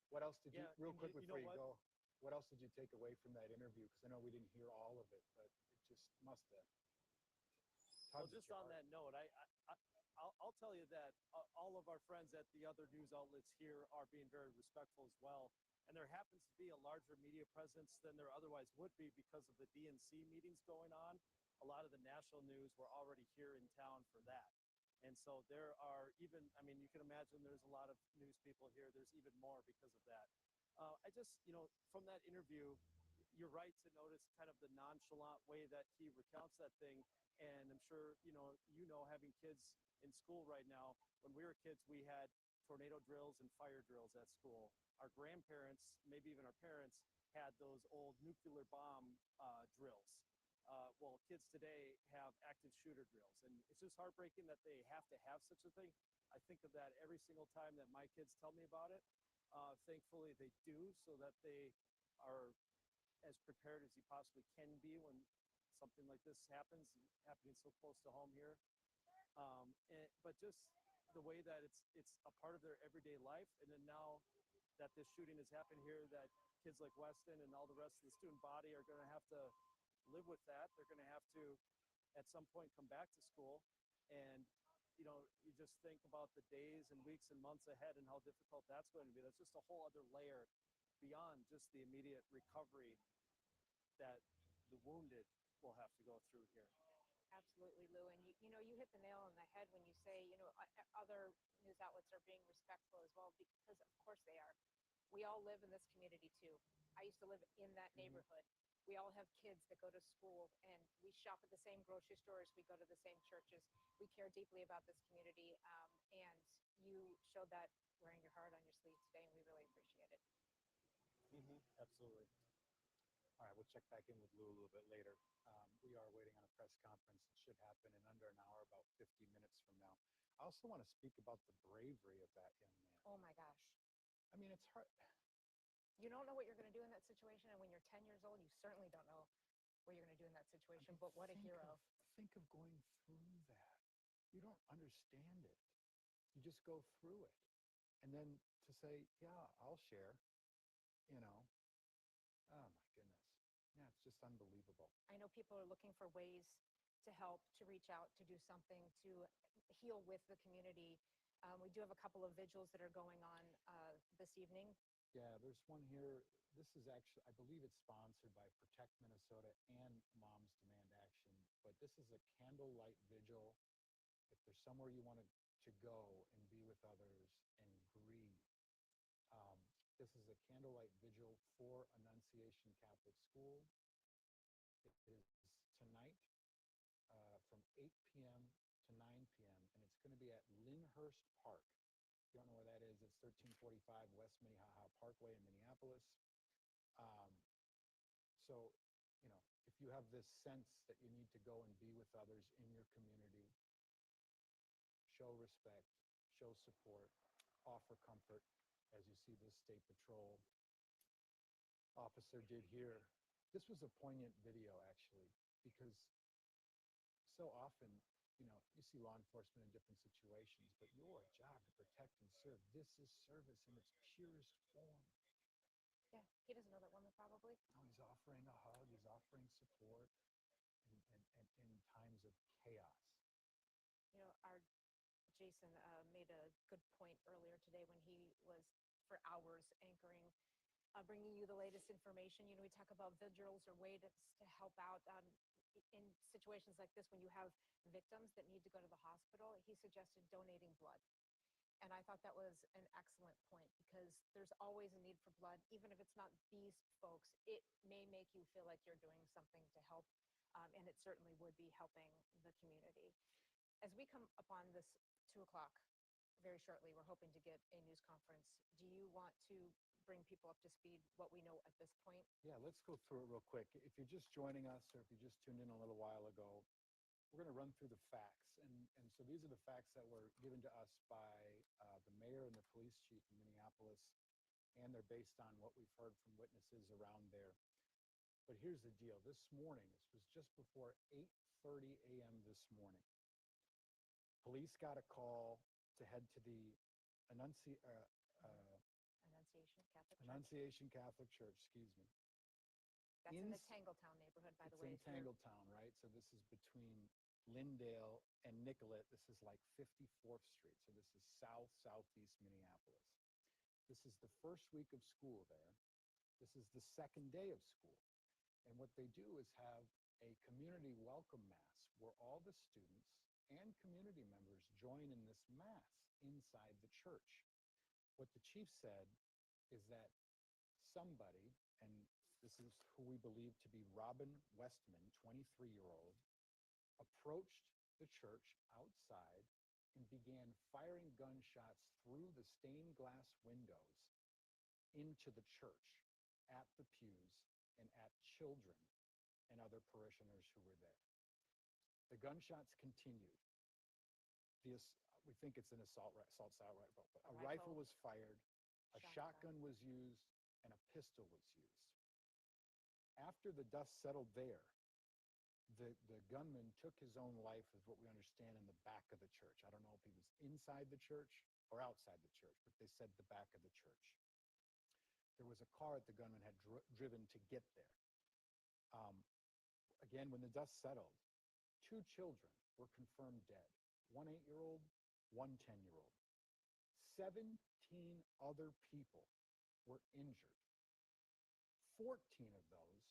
what else did you, real quick before you go, what else did you take away from that interview? Because I know we didn't hear all of it, but it just must have. Well, just on that note, I'll tell you that all of our friends at the other news outlets here are being very respectful as well. And there happens to be a larger media presence than there otherwise would be because of the DNC meetings going on. A lot of the national news were already here in town for that. And so there are even, you can imagine there's a lot of news people here. There's even more because of that. I just, from that interview, you're right to notice kind of the nonchalant way that he recounts that thing. And I'm sure, having kids in school right now, when we were kids, we had tornado drills and fire drills at school. Our grandparents, maybe even our parents, had those old nuclear bomb drills. Well, kids today have active shooter drills. And it's just heartbreaking that they have to have such a thing. I think of that every single time that my kids tell me about it. Thankfully, they do, so that they are as prepared as you possibly can be when something like this happening so close to home here. But just the way that it's a part of their everyday life, and then now that this shooting has happened here, that kids like Weston and all the rest of the student body are going to have to live with that. They're going to have to, at some point, come back to school. And, you just think about the days and weeks and months ahead and how difficult that's going to be. That's just a whole other layer beyond just the immediate recovery that the wounded will have to go through here. Absolutely, Lou. And you hit the nail on the head when you say, other news outlets are being respectful as well, because of course they are. We all live in this community too. I used to live in that neighborhood. We all have kids that go to school, and we shop at the same grocery stores. We go to the same churches. We care deeply about this community, and you showed that wearing your heart on your sleeve today, and we really appreciate it. Absolutely. All right, we'll check back in with Lou a little bit later. We are waiting on a press conference. It should happen in under an hour, about 50 minutes from now. I also want to speak about the bravery of that young man. Oh my gosh. I mean, it's hard. You don't know what you're going to do in that situation, and when you're 10 years old, you certainly don't know what you're going to do in that situation. But what a hero. Think of going through that. You don't understand it. You just go through it. And then to say, yeah, I'll share, you know, oh my goodness. Yeah, it's just unbelievable. I know people are looking for ways to help, to reach out, to do something, to heal with the community. We do have a couple of vigils that are going on this evening. Yeah, there's one here. This is actually, I believe it's sponsored by Protect Minnesota and Moms Demand Action. But this is a candlelight vigil. If there's somewhere you want to go and be with others and grieve, this is a candlelight vigil for Annunciation Catholic School. It is tonight from 8 p.m. to 9 p.m. and it's going to be at Lyndhurst Park. If you don't know where that is, it's 1345 West Minnehaha Parkway in Minneapolis. So, you know, if you have this sense that you need to go and be with others in your community, show respect, show support, offer comfort, as you see this state patrol officer did here. This was a poignant video, actually, because so often, you know, you see law enforcement in different situations, but your job to protect and serve, this is service in its purest form. Yeah, he doesn't know that woman probably. No, he's offering a hug, he's offering support in times of chaos. You know, our Jason made a good point earlier today when he was for hours anchoring, bringing you the latest information. You know, we talk about vigils or ways to help out in situations like this when you have victims that need to go to the hospital. He suggested donating blood. And I thought that was an excellent point because there's always a need for blood, even if it's not these folks. It may make you feel like you're doing something to help, and it certainly would be helping the community. As we come upon this 2 o'clock very shortly, we're hoping to get a news conference. Do you want to bring people up to speed what we know at this point? Yeah, let's go through it real quick. If you're just joining us or if you just tuned in a little while ago, we're going to run through the facts. And so these are the facts that were given to us by the mayor and the police chief in Minneapolis, and they're based on what we've heard from witnesses around there. But here's the deal. This morning, this was just before 8:30 a.m. this morning, police got a call to head to the Annunciation Catholic Church, excuse me. That's in the Tangletown neighborhood, by the way. It's in Tangletown, right? So this is between Lyndale and Nicollet. This is like 54th Street. So this is southeast Minneapolis. This is the first week of school there. This is the second day of school. And what they do is have a community welcome mass where all the students and community members join in this mass inside the church. What the chief said is that somebody, and this is who we believe to be Robin Westman, 23-year-old, approached the church outside and began firing gunshots through the stained glass windows into the church, at the pews, and at children and other parishioners who were there. The gunshots continued. We think it's an assault rifle. A rifle was fired, a shotgun was used, and a pistol was used. After the dust settled there, the gunman took his own life, is what we understand, in the back of the church. I don't know if he was inside the church or outside the church, but they said the back of the church. There was a car that the gunman had driven to get there. Again, when the dust settled, 2 children were confirmed dead. 1 8-year-old, 1 10-year-old. 17 other people were injured. 14 of those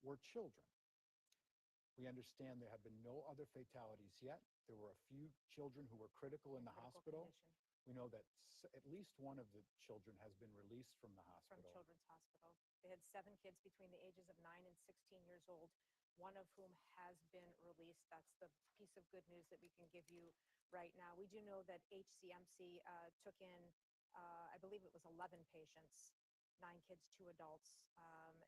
were children. We understand there have been no other fatalities yet. There were a few children who were critical in the hospital. We know that at least one of the children has been released from the hospital. From Children's Hospital. They had 7 kids between the ages of 9 and 16 years old, one of whom has been released. That's the piece of good news that we can give you right now. We do know that HCMC took in, I believe it was 11 patients, 9 kids, 2 adults.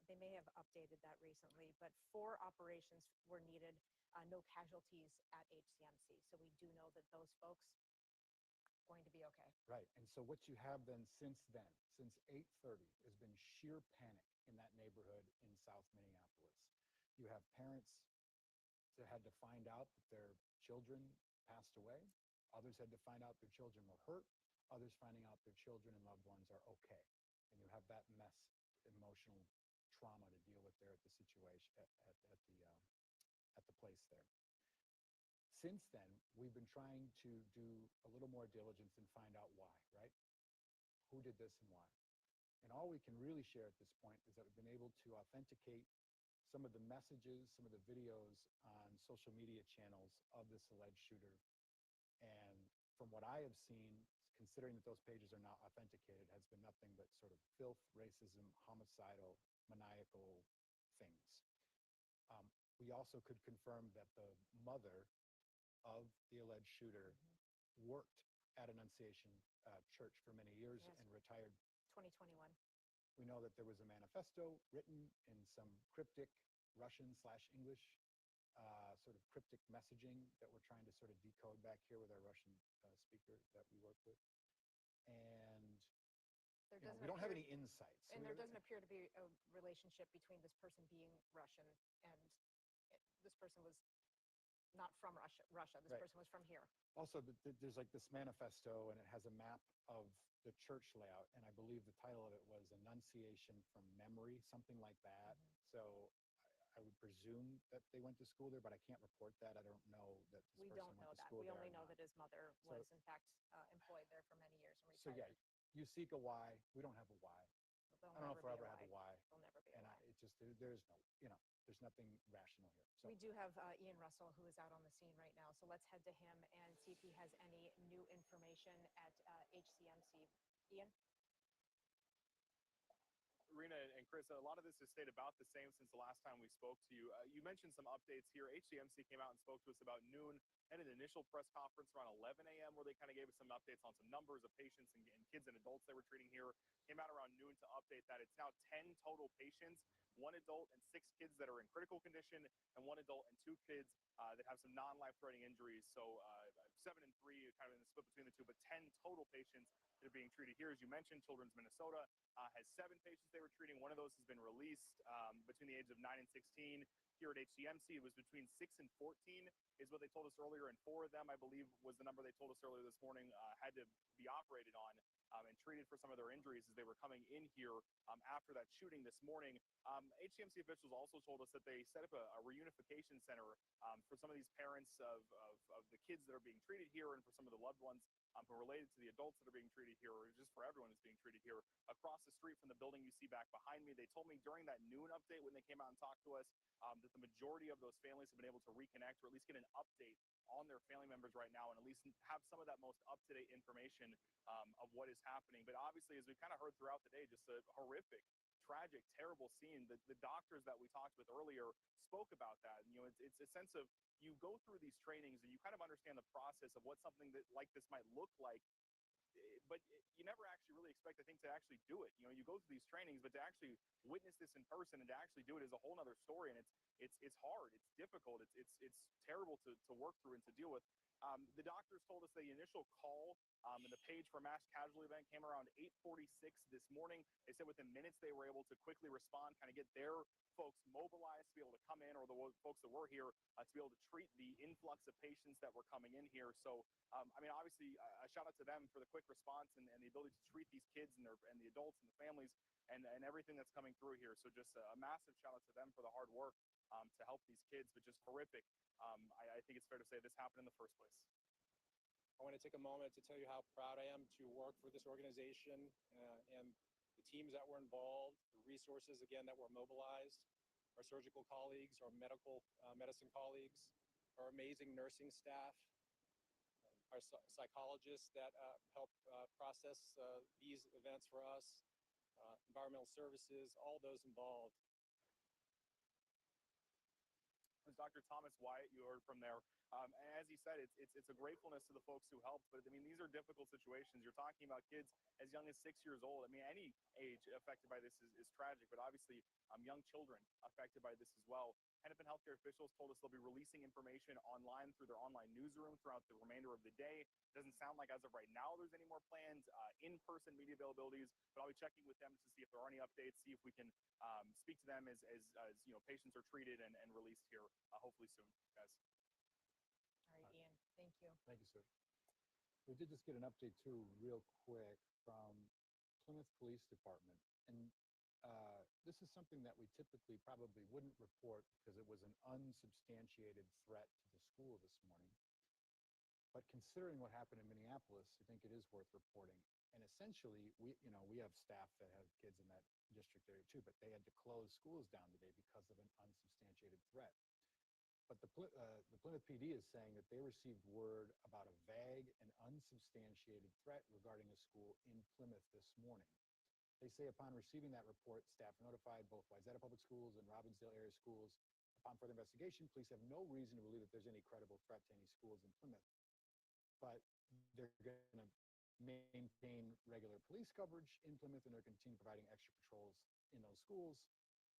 They may have have updated that recently, but 4 operations were needed, no casualties at HCMC. So we do know that those folks going to be okay. Right. And so what you have then, since 8:30, has been sheer panic in that neighborhood in South Minneapolis. You have parents that had to find out that their children passed away. Others had to find out their children were hurt. Others finding out their children and loved ones are okay. And you have that emotional trauma to deal with there at the situation at the place there. Since then, we've been trying to do a little more diligence and find out why, right? Who did this and why? And all we can really share at this point is that we've been able to authenticate some of the messages, some of the videos on social media channels of this alleged shooter. And from what I have seen, considering that those pages are not authenticated, has been nothing but sort of filth, racism, homicidal, maniacal things. We also could confirm that the mother of the alleged shooter worked at Annunciation Church for many years and retired. 2021. We know that there was a manifesto written in some cryptic Russian/English sort of cryptic messaging that we're trying to sort of decode back here with our Russian speaker that we work with. And we don't have any insights. And there doesn't appear to be a relationship between this person being Russian and this person was not from Russia. This person was from here. Also, there's like this manifesto, and it has a map of the church layout, and I believe the title of it was Annunciation from Memory, something like that. So I would presume that they went to school there, but I can't report that. I don't know that this We person don't know went to that. school We there only or know not. that his mother was, in fact, employed there for many years and So retired. yeah, you seek a why. We don't have a why. I don't know if we'll ever have a why. There'll never be a And why. it just, there's no, there's nothing rational here. So We do have Ian Russell, who is out on the scene right now. So let's head to him and see if he has any new information at HCMC. Ian? Rena and Chris, a lot of this has stayed about the same since the last time we spoke to you. You mentioned some updates here. HCMC came out and spoke to us about noon and an initial press conference around 11 a.m. where they kind of gave us some updates on some numbers of patients and kids and adults they were treating here. Came out around noon to update that it's now 10 total patients, 1 adult and 6 kids that are in critical condition, and 1 adult and 2 kids that have some non-life-threatening injuries. So 7 and 3, kind of in the split between the two, but 10 total patients that are being treated here. As you mentioned, Children's Minnesota has 7 patients they were treating. 1 of those has been released between the ages of 9 and 16. Here at HCMC, it was between 6 and 14 is what they told us earlier, and 4 of them, I believe, was the number they told us earlier this morning, had to be operated on and treated for some of their injuries as they were coming in here after that shooting this morning. HCMC officials also told us that they set up a reunification center for some of these parents of the kids that are being treated here and for some of the loved ones who are related to the adults that are being treated here, or just for everyone who's being treated here. Across the street from the building you see back behind me, they told me during that noon update when they came out and talked to us that the majority of those families have been able to reconnect or at least get an update on their family members right now and at least have some of that most up-to-date information of what is happening. But obviously, as we kind of heard throughout the day, just a horrific, tragic, terrible scene. The doctors that we talked with earlier spoke about that. It's a sense of you go through these trainings and you kind of understand the process of what something that like this might look like, but you never actually really expect, I think, to actually do it. You go through these trainings, but to actually witness this in person and to actually do it is a whole nother story. And it's hard, it's difficult, it's terrible to work through and to deal with. The doctors told us the initial call and the page for a mass casualty event came around 8:46 this morning. They said within minutes they were able to quickly respond, kind of get their folks mobilized to be able to come in, or the folks that were here to be able to treat the influx of patients that were coming in here. So, obviously, a shout out to them for the quick response and the ability to treat these kids and the adults and the families and everything that's coming through here. So just a massive shout out to them for the hard work to help these kids, but just horrific. I think it's fair to say this happened in the first place. I want to take a moment to tell you how proud I am to work for this organization and the teams that were involved, the resources, again, that were mobilized, our surgical colleagues, our medicine colleagues, our amazing nursing staff, our psychologists that help process these events for us, environmental services, all those involved. Dr. Thomas Wyatt, you heard from there. And as he said, it's a gratefulness to the folks who helped. But I mean, these are difficult situations. You're talking about kids as young as 6 years old. I mean, any age affected by this is tragic, but obviously young children affected by this as well. Hennepin healthcare officials told us they'll be releasing information online through their online newsroom throughout the remainder of the day. It doesn't sound like as of right now there's any more plans, in-person media availabilities, but I'll be checking with them to see if there are any updates, see if we can speak to them as you know, patients are treated and released here hopefully soon, guys. All right, Ian, thank you. Thank you, sir. We did just get an update too, real quick, from Plymouth Police Department. And this is something that we typically probably wouldn't report because it was an unsubstantiated threat to the school this morning. But considering what happened in Minneapolis, I think it is worth reporting. And essentially, we have staff that have kids in that district area too, but they had to close schools down today because of an unsubstantiated threat. But the Plymouth PD is saying that they received word about a vague and unsubstantiated threat regarding a school in Plymouth this morning. They say upon receiving that report, staff notified both Wayzata Public Schools and Robbinsdale area schools. Upon further investigation, police have no reason to believe that there's any credible threat to any schools in Plymouth. But they're going to maintain regular police coverage in Plymouth, and they're continuing providing extra patrols in those schools.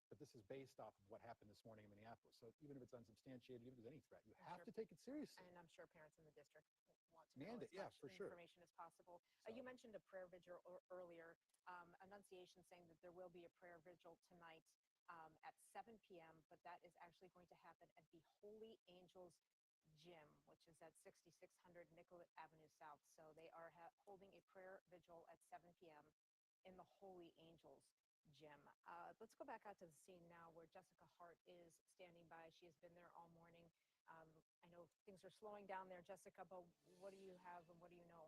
But this is based off of what happened this morning in Minneapolis. So even if it's unsubstantiated, even if there's any threat, you have to take it seriously. And I'm sure parents in the district want to Mandate, know yeah, as for much sure. information as possible. You mentioned a prayer vigil earlier. Annunciation saying that there will be a prayer vigil tonight at 7 p.m., but that is actually going to happen at the Holy Angels Gym, which is at 6600 Nicollet Avenue South. So they are holding a prayer vigil at 7 p.m. in the Holy Angels Gym. Let's go back out to the scene now where Jessica Hart is standing by. She has been there all morning. I know things are slowing down there, Jessica, but what do you have and what do you know?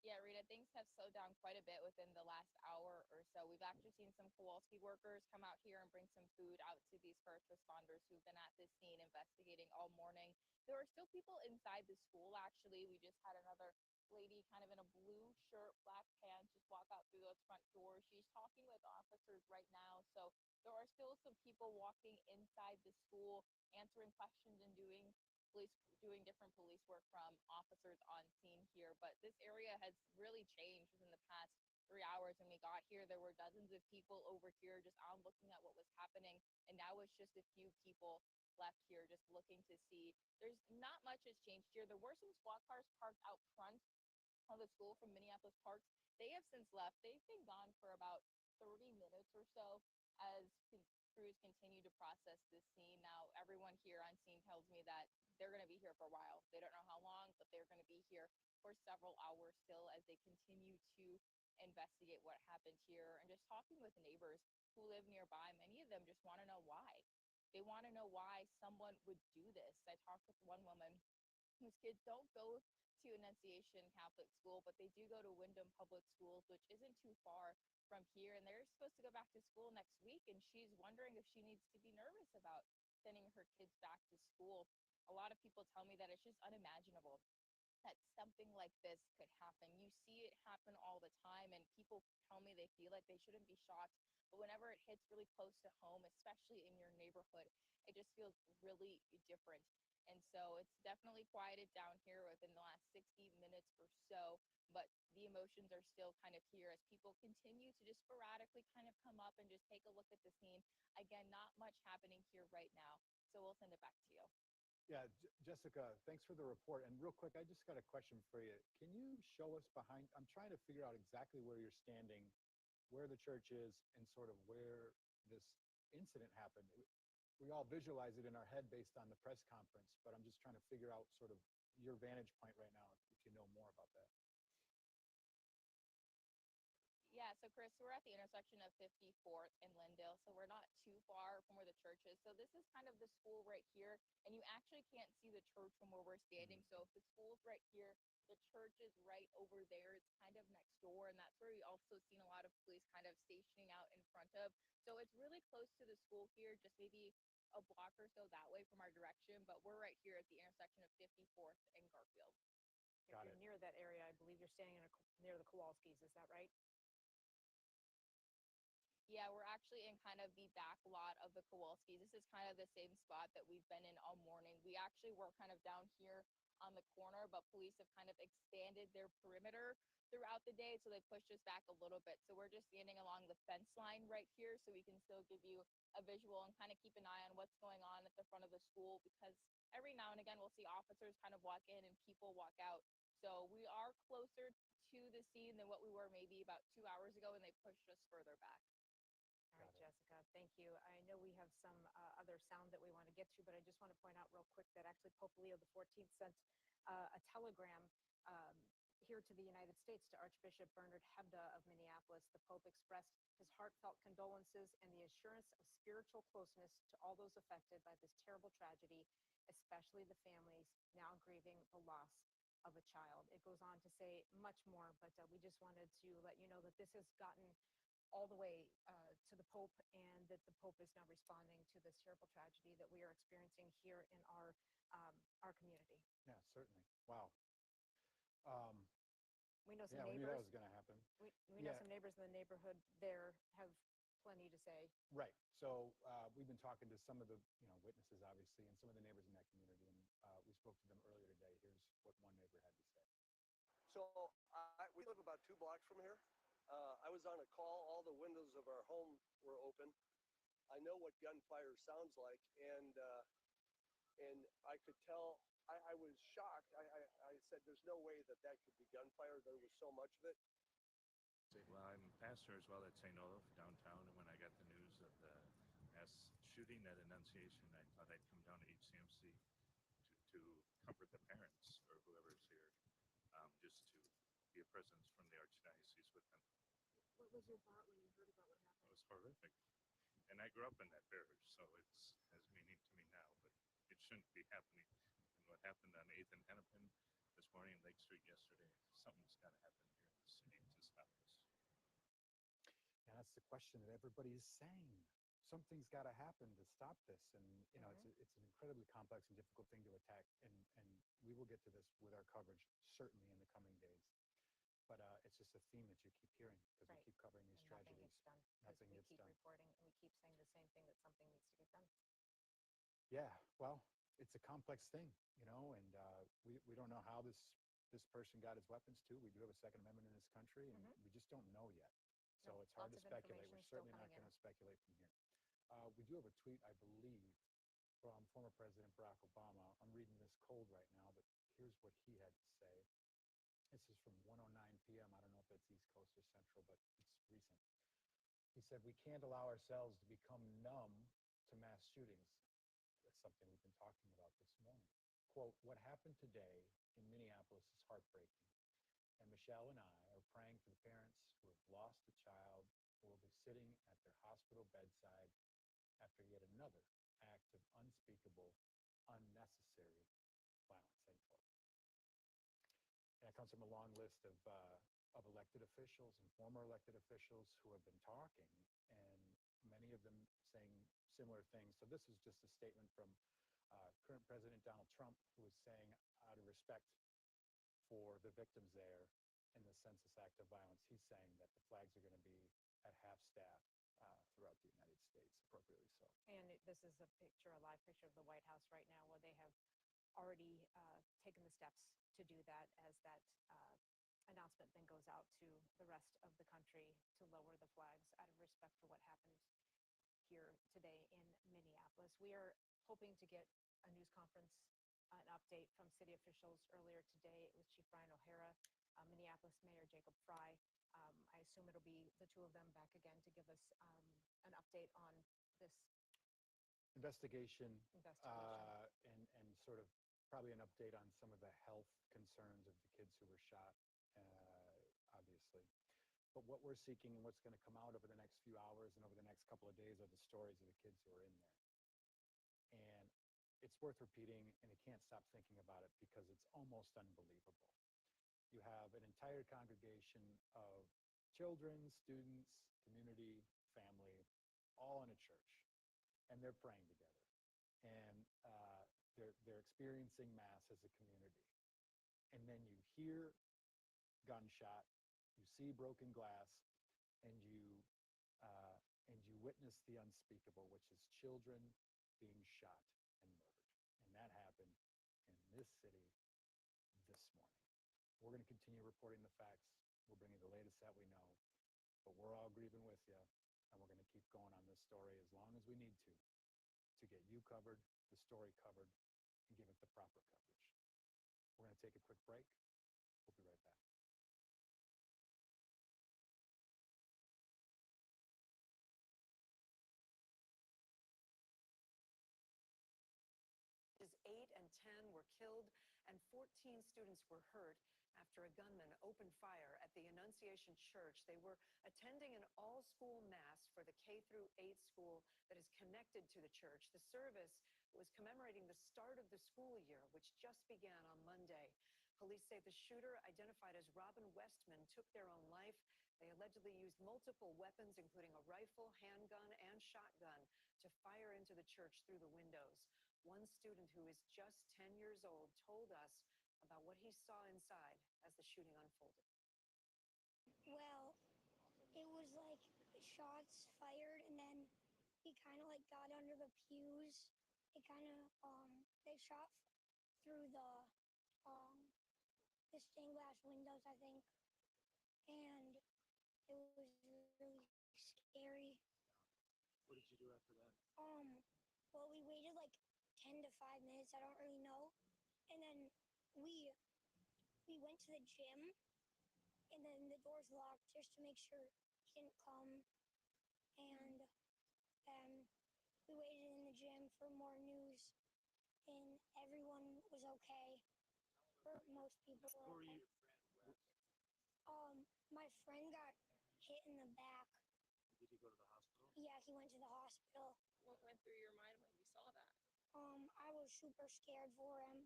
Yeah, Rita, things have slowed down quite a bit within the last hour or so. We've actually seen some Kowalski workers come out here and bring some food out to these first responders who've been at this scene investigating all morning. There are still people inside the school, actually. We just had another lady kind of in a blue shirt, black pants, just walk out through those front doors. She's talking with officers right now. So there are still some people walking inside the school, answering questions and doing different police work from officers on scene here. But this area has really changed within the past 3 hours. When we got here, there were dozens of people over here just out looking at what was happening. And now it's just a few people left here just looking to see. There's not much has changed here. There were some squad cars parked out front of the school from Minneapolis Parks. They have since left. They've been gone for about 30 minutes or so as crews continue to process this scene. Now, everyone here on scene tells me that they're going to be here for a while. They don't know how long, but they're going to be here for several hours still as they continue to investigate what happened here. And just talking with neighbors who live nearby, many of them just want to know why. They want to know why someone would do this. I talked with one woman whose kids don't go to Annunciation Catholic School, but they do go to Wyndham Public Schools, which isn't too far from here. And they're supposed to go back to school next week, and she's wondering if she needs to be nervous about sending her kids back to school. A lot of people tell me that it's just unimaginable that something like this could happen. You see it happen all the time, and people tell me they feel like they shouldn't be shocked. But whenever it hits really close to home, especially in your neighborhood, it just feels really different. And so it's definitely quieted down here within the last 60 minutes or so, but the emotions are still kind of here as people continue to just sporadically kind of come up and just take a look at the scene. Again, not much happening here right now, so we'll send it back to you. Yeah, Jessica, thanks for the report. And real quick, I just got a question for you. Can you show us behind? I'm trying to figure out exactly where you're standing, where the church is, and sort of where this incident happened. We all visualize it in our head based on the press conference, but I'm just trying to figure out sort of your vantage point right now, if you know more about that. Yeah, so Chris, we're at the intersection of 54th and Lindale, so we're not too far from where the church is. So this is kind of the school right here, and you actually can't see the church from where we're standing. So if the school's right here, the church is right over there. It's kind of next door, and that's where we also seen a lot of police kind of stationing out in front of. So it's really close to the school here, just maybe a block or so that way from our direction, but we're right here at the intersection of 54th and Garfield. If you're near that area, I believe you're standing near the Kowalskis, is that right? Yeah, we're actually in kind of the back lot of the Kowalskis. This is kind of the same spot that we've been in all morning. We actually were kind of down here on the corner, but police have kind of expanded their perimeter throughout the day, so they pushed us back a little bit. So we're just standing along the fence line right here, so we can still give you a visual and kind of keep an eye on what's going on at the front of the school, because every now and again we'll see officers kind of walk in and people walk out. So we are closer to the scene than what we were maybe about 2 hours ago, and they pushed us further back. All right, Jessica, thank you. I know we have some other sound that we want to get to, but I just want to point out real quick that actually Pope Leo XIV sent a telegram here to the United States to Archbishop Bernard Hebda of Minneapolis. The Pope expressed his heartfelt condolences and the assurance of spiritual closeness to all those affected by this terrible tragedy, especially the families now grieving the loss of a child. It goes on to say much more, but we just wanted to let you know that this has gotten all the way to the Pope, and that the Pope is now responding to this terrible tragedy that we are experiencing here in our community. Yeah, certainly. Wow. We know some Yeah, we neighbors. knew that was going to happen. We know some neighbors in the neighborhood there have plenty to say. Right. So we've been talking to some of the witnesses, obviously, and some of the neighbors in that community, and we spoke to them earlier today. Here's what one neighbor had to say. So we live about 2 blocks from here. I was on a call. All the windows of our home were open. I know what gunfire sounds like, and I could tell. I was shocked. I said, "There's no way that could be gunfire." There was so much of it. Well, I'm pastor as well at St. Olaf downtown, and when I got the news of the mass shooting at Annunciation, I thought I'd come down to HCMC to comfort the parents or whoever's here, just to be a presence from the Archdiocese with them. What was your thought when you heard about what happened? It was horrific. And I grew up in that parish, so it's has meaning to me now, but it shouldn't be happening. And what happened on 8th and Hennepin this morning, Lake Street yesterday, something's got to happen here in the city to stop this. And that's the question that everybody is saying. Something's got to happen to stop this. And, it's an incredibly complex and difficult thing to attack. And we will get to this with our coverage, certainly in the coming days. But it's just a theme that you keep hearing because we keep covering these tragedies. Nothing gets done. We keep reporting and we keep saying the same thing, that something needs to get done. Yeah, well, it's a complex thing, and we don't know how this person got his weapons too. We do have a Second Amendment in this country, and we just don't know yet. So it's hard to speculate. We're certainly not going to speculate from here. We do have a tweet, I believe, from former President Barack Obama. I'm reading this cold right now, but here's what he had to say. This is from 1:09 p.m. I don't know if that's East Coast or Central, but it's recent. He said, "We can't allow ourselves to become numb to mass shootings." That's something we've been talking about this morning. Quote, "What happened today in Minneapolis is heartbreaking. And Michelle and I are praying for the parents who have lost a child who will be sitting at their hospital bedside after yet another act of unspeakable, unnecessary violence." End quote. And that comes from a long list of elected officials and former elected officials who have been talking, and many of them saying similar things. So this is just a statement from current President Donald Trump, who is saying, out of respect for the victims there in the senseless act of violence, he's saying that the flags are going to be at half-staff throughout the United States, appropriately so. And this is a live picture of the White House right now, where they have already taken the steps to do that, as that announcement then goes out to the rest of the country to lower the flags out of respect for what happened here today in Minneapolis. We are hoping to get a news conference, an update from city officials earlier today. It was Chief Brian O'Hara, Minneapolis Mayor Jacob Fry. I assume it'll be the two of them back again to give us an update on this investigation. And sort of probably an update on some of the health concerns of the kids who were shot, obviously. But what we're seeking and what's going to come out over the next few hours and over the next couple of days are the stories of the kids who are in there. And it's worth repeating, and you can't stop thinking about it because it's almost unbelievable. You have an entire congregation of children, students, community, family, all in a church, and they're praying together. And they're experiencing Mass as a community. And then you hear gunshot, you see broken glass, and you witnessed the unspeakable, which is children being shot and murdered. And that happened in this city this morning. We're going to continue reporting the facts. We're bringing the latest that we know, but we're all grieving with you, and we're going to keep going on this story as long as we need to get you covered, the story covered, and give it the proper coverage. We're going to take a quick break. We'll be right back. Ages 8 and 10 were killed and 14 students were hurt after a gunman opened fire at the Annunciation Church. They were attending an all-school mass for the K-8 school that is connected to the church. The service was commemorating the start of the school year, which just began on Monday. Police say the shooter, identified as Robin Westman, took their own life. They allegedly used multiple weapons, including a rifle, handgun, and shotgun, to fire into the church through the windows. One student who is just 10 years old told us about what he saw inside as the shooting unfolded. Well, it was like shots fired, and then he kind of like got under the pews. It kind of they shot through the stained glass windows, I think, and it was really scary. What did you do after that? Well, we waited like 10 to 5 minutes. I don't really know, and then we went to the gym, and then the door's locked just to make sure he didn't come, and then we waited in the gym for more news, and everyone was okay. Or most people were okay. My friend got hit in the back. Did he go to the hospital? Yeah, he went to the hospital. What went through your mind when you saw that? I was super scared for him,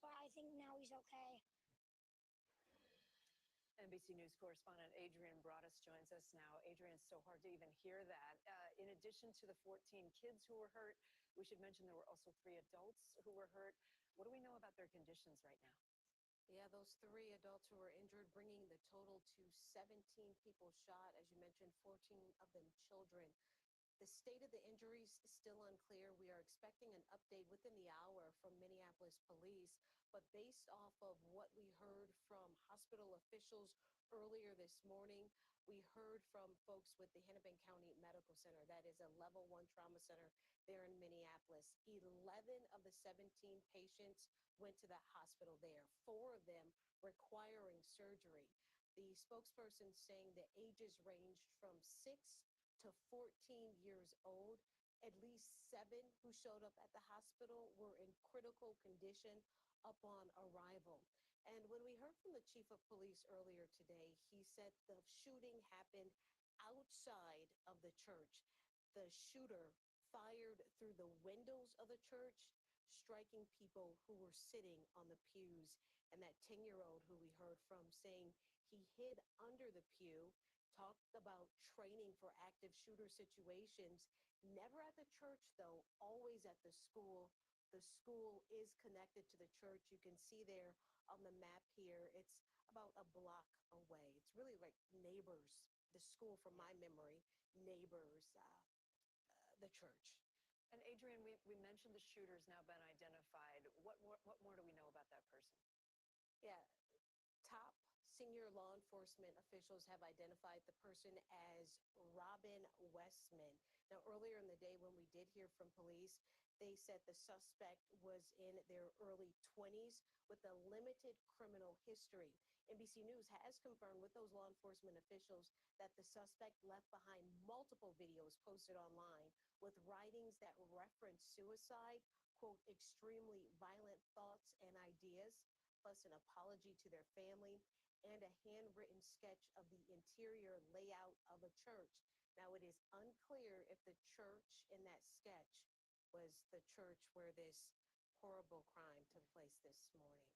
but I think now he's okay. NBC News correspondent Adrian Broadus joins us now. Adrian, it's so hard to even hear that. In addition to the 14 kids who were hurt, we should mention there were also 3 adults who were hurt. What do we know about their conditions right now? Yeah, those 3 adults who were injured, bringing the total to 17 people shot, as you mentioned, 14 of them children. The state of the injuries is still unclear. We are expecting an update within the hour from Minneapolis police, but based off of what we heard from hospital officials earlier this morning, we heard from folks with the Hennepin County Medical Center. That is a level 1 trauma center there in Minneapolis. 11 of the 17 patients went to that hospital there, 4 of them requiring surgery. The spokesperson saying the ages ranged from 6 to 14 years old. At least 7 who showed up at the hospital were in critical condition upon arrival. And when we heard from the chief of police earlier today, he said the shooting happened outside of the church. The shooter fired through the windows of the church, striking people who were sitting on the pews. And that 10-year-old who we heard from saying he hid under the pew, talked about training for active shooter situations. Never at the church, though, always at the school. The school is connected to the church. You can see there on the map here, it's about a block away. It's really like neighbors, the school from my memory, neighbors, the church. And Adrian, we mentioned the shooter's now been identified. What more do we know about that person? Yeah, top senior law enforcement officials have identified the person as Robin Westman. Now, earlier in the day when we did hear from police, they said the suspect was in their early 20s with a limited criminal history. NBC News has confirmed with those law enforcement officials that the suspect left behind multiple videos posted online with writings that reference suicide, quote, extremely violent thoughts and ideas, plus an apology to their family, and a handwritten sketch of the interior layout of a church. Now, it is unclear if the church in that sketch was the church where this horrible crime took place this morning.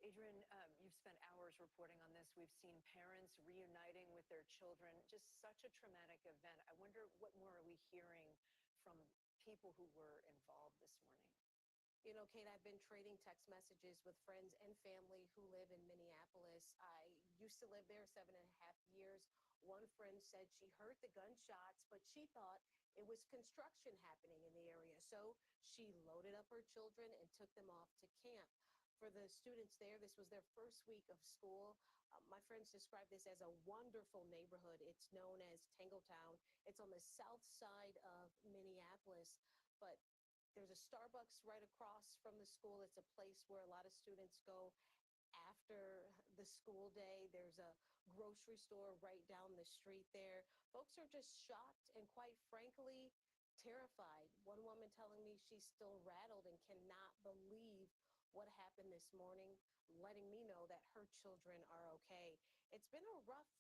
Adrian, you've spent hours reporting on this. We've seen parents reuniting with their children. Just such a traumatic event. I wonder what more are we hearing from people who were involved this morning? You know, Kate, I've been trading text messages with friends and family who live in Minneapolis. I used to live there 7.5 years. One friend said she heard the gunshots, but she thought it was construction happening in the area. So she loaded up her children and took them off to camp. For the students there, this was their first week of school. My friends describe this as a wonderful neighborhood. It's known as Tangletown. It's on the south side of Minneapolis, but there's a Starbucks right across from the school. It's a place where a lot of students go after the school day. There's a grocery store right down the street there. Folks are just shocked and, quite frankly, terrified. One woman telling me she's still rattled and cannot believe what happened this morning, letting me know that her children are okay. It's been a rough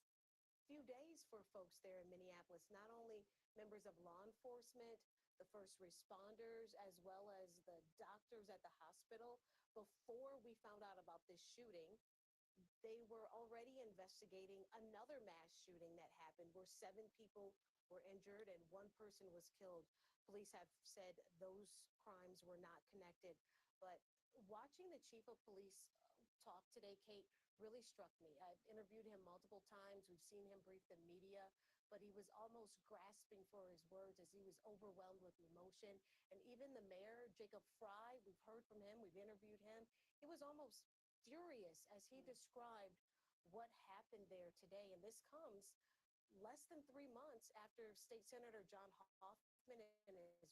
few days for folks there in Minneapolis, not only members of law enforcement, the first responders, as well as the doctors at the hospital. Before we found out about this shooting, they were already investigating another mass shooting that happened where 7 people were injured and 1 person was killed. Police have said those crimes were not connected. But watching the chief of police talk today, Kate, really struck me. I've interviewed him multiple times. We've seen him brief the media, but he was almost grasping for his words as he was overwhelmed with emotion. And even the mayor, Jacob Fry, we've heard from him, we've interviewed him. He was almost furious as he described what happened there today. And this comes less than 3 months after State Senator John Hoffman and his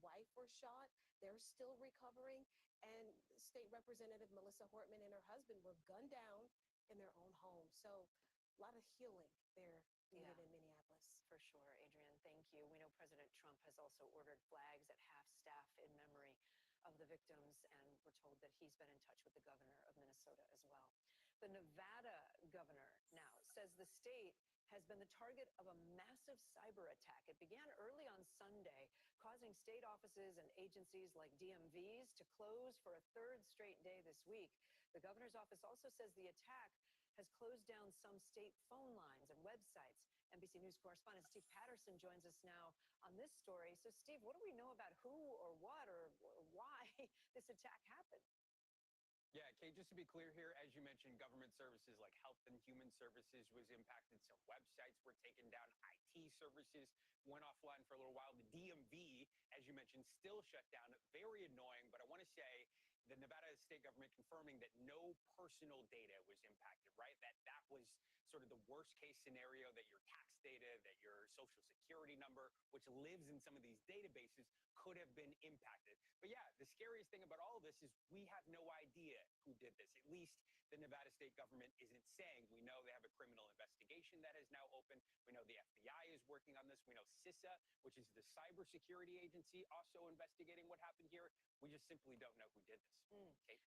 wife were shot. They're still recovering. And State Representative Melissa Hortman and her husband were gunned down in their own home. So a lot of healing there needed in Minneapolis. For sure, Adrian, thank you. We know President Trump has also ordered flags at half-staff in memory of the victims, and we're told that he's been in touch with the governor of Minnesota as well. The Nevada governor now says the state has been the target of a massive cyber attack. It began early on Sunday, causing state offices and agencies like DMVs to close for a 3rd straight day this week. The governor's office also says the attack has closed down some state phone lines and websites. NBC News correspondent Steve Patterson joins us now on this story. So, Steve, what do we know about who or what or why this attack happened? Yeah, Kate, just to be clear here, as you mentioned, government services like Health and Human Services was impacted. Some websites were taken down. IT services went offline for a little while. The DMV, as you mentioned, still shut down. Very annoying, but I want to say the Nevada state government confirming that no personal data was impacted, right? That was sort of the worst case scenario, that your tax data, that your social security number, which lives in some of these databases, could have been impacted. But yeah, the scariest thing about all of this is we have no idea who did this. At least the Nevada state government isn't saying. We know they have a criminal investigation that is now open. We know the FBI is working on this. We know CISA, which is the cybersecurity agency, also investigating what happened here. We just simply don't know who did this. Kate?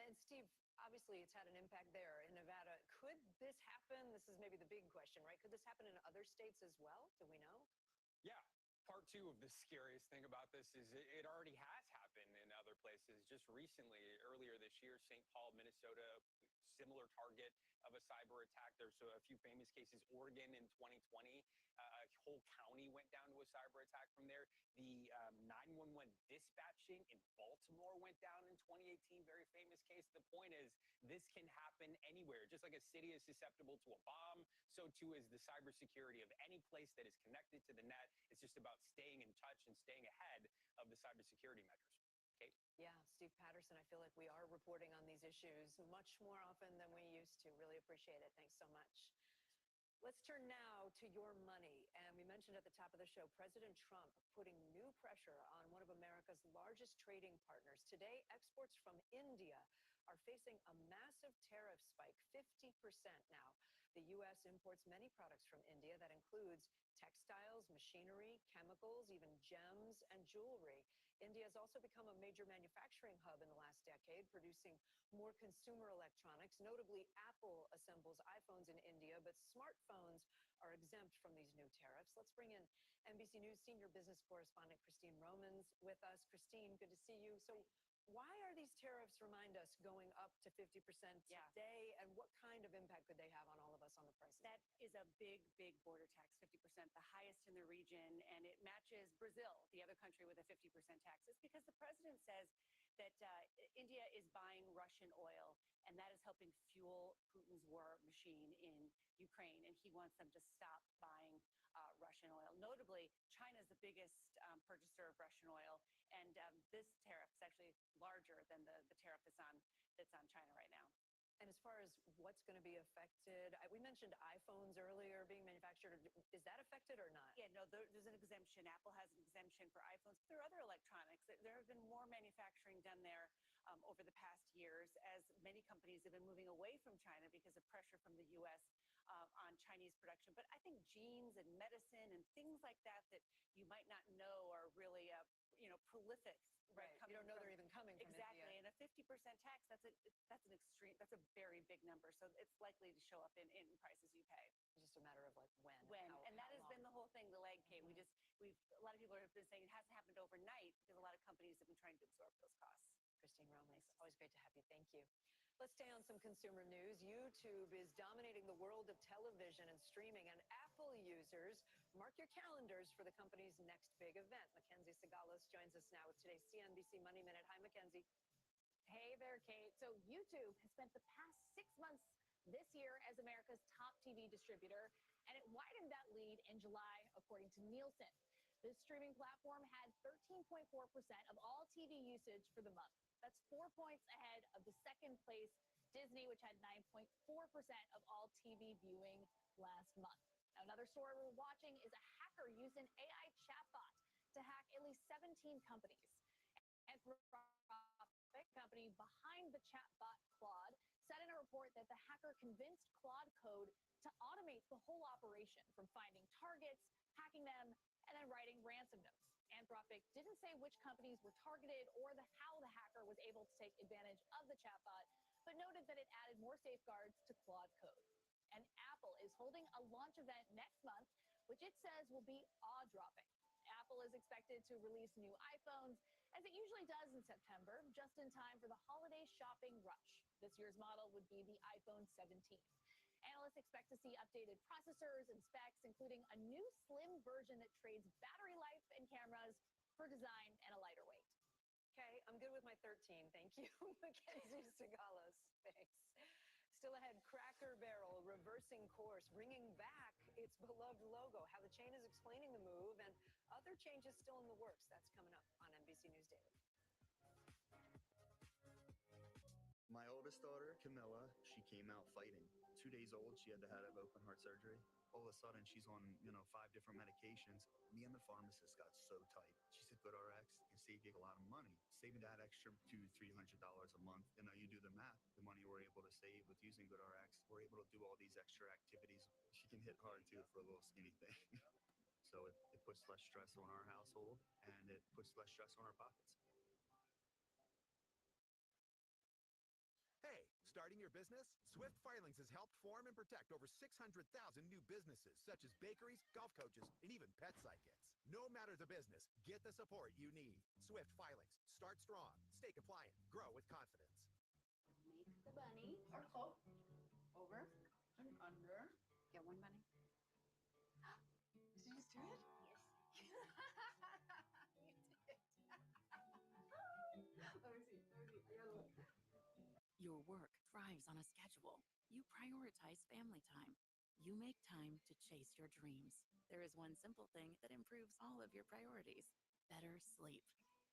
And Steve, obviously it's had an impact there in Nevada. Could this happen? This is maybe the big question, right? Could this happen in other states as well? Do we know? Yeah. Part 2 of the scariest thing about this is it already has happened in other places. Just recently, earlier this year, St. Paul, Minnesota, similar target of a cyber attack. There's a few famous cases. Oregon in 2020, a whole county went down to a cyber attack from there. The 911 dispatching in Baltimore went down in 2018, very famous case. The point is, this can happen anywhere. Just like a city is susceptible to a bomb, so too is the cybersecurity of any place that is connected to the net. It's just about staying in touch and staying ahead of the cybersecurity measures. Kate? Yeah, Steve Patterson, I feel like we are reporting on these issues much more often than we used to. Really appreciate it. Thanks so much. Let's turn now to your money. And we mentioned at the top of the show, President Trump putting new pressure on one of America's largest trading partners. Today, exports from India are facing a massive tariff spike, 50% now. The U.S. imports many products from India. That includes textiles, machinery, chemicals, even gems and jewelry. India has also become a major manufacturing hub in the last decade, producing more consumer electronics. Notably, Apple assembles iPhones in India, but smartphones are exempt from these new tariffs. Let's bring in NBC News senior business correspondent Christine Romans with us. Christine, good to see you. So why are these tariffs, remind us, going up to 50% today, and what kind of impact could they have on all of us on the prices? That is a big, big border tax, 50%, the highest in the region, and it matches Brazil, the other country with a 50% tax. It's because the president says that India is buying Russian oil, and that is helping fuel Putin's war machine in Ukraine, and he wants them to stop buying Russian oil. Notably, China is the biggest purchaser of Russian oil, and this tariff is actually larger than the tariff that's on China right now. And as far as what's going to be affected, we mentioned iPhones earlier being manufactured. Is that affected or not? Yeah, no, there's an exemption. Apple has an exemption for iPhones. There are other electronics. There have been more manufacturing done there over the past years, as many companies have been moving away from China because of pressure from the U.S. On Chinese production. But I think jeans and medicine and things like that that you might not know are really, prolific. Right. You don't know they're even coming from exactly. India. And a 50% tax, that's a very big number. So it's likely to show up in prices you pay. It's just a matter of like when. And that has been the whole thing, the lag, Kate. A lot of people have been saying it hasn't happened overnight because a lot of companies have been trying to absorb those costs. Christine Romes, always great to have you. Thank you. Let's stay on some consumer news. YouTube is dominating the world of television and streaming, and Apple users mark your calendars for the company's next big event. Mackenzie Sigalos joins us now with today's CNBC Money Minute. Hi, Mackenzie. Hey there, Kate. So YouTube has spent the past 6 months this year as America's top TV distributor, and it widened that lead in July, according to Nielsen. This streaming platform had 13.4% of all TV usage for the month. That's 4 points ahead of the second place Disney, which had 9.4% of all TV viewing last month. Now, another story we're watching is a hacker used an AI chatbot to hack at least 17 companies. Anthropic, company behind the chatbot Claude, said in a report that the hacker convinced Claude Code to automate the whole operation, from finding targets, hacking them, and then writing ransom notes. Anthropic didn't say which companies were targeted or how the hacker was able to take advantage of the chatbot, but noted that it added more safeguards to Claude Code. And Apple is holding a launch event next month, which it says will be awe-dropping. Apple is expected to release new iPhones, as it usually does in September, just in time for the holiday shopping rush. This year's model would be the iPhone 17. Analysts expect to see updated processors and specs, including a new slim version that trades battery life and cameras for design and a lighter weight. Okay, I'm good with my 13. Thank you, Mackenzie Sigalos. Thanks. Still ahead, Cracker Barrel reversing course, bringing back its beloved logo, how the chain is explaining the move, and other changes still in the works. That's coming up on NBC News Daily. My oldest daughter, Camilla, she came out fighting. 2 days old, she had to have open heart surgery. All of a sudden, she's on, 5 different medications. Me and the pharmacist got so tight. She said, GoodRx can save you a lot of money. Saving that extra $200-300 a month. You do the math, the money we're able to save with using GoodRx, we're able to do all these extra activities. She can hit hard, too, for a little skinny thing. So it puts less stress on our household, and it puts less stress on our pockets. Hey, starting your business? Swift Filings has helped form and protect over 600,000 new businesses, such as bakeries, golf coaches, and even pet psychics. No matter the business, get the support you need. Swift Filings. Start strong. Stay compliant. Grow with confidence. Make the bunny circle over and under. Get one bunny. Did you just do it? Yes. You did. Let me see. I gotta look. Your work thrives on a schedule. You prioritize family time. You make time to chase your dreams. There is one simple thing that improves all of your priorities: better sleep.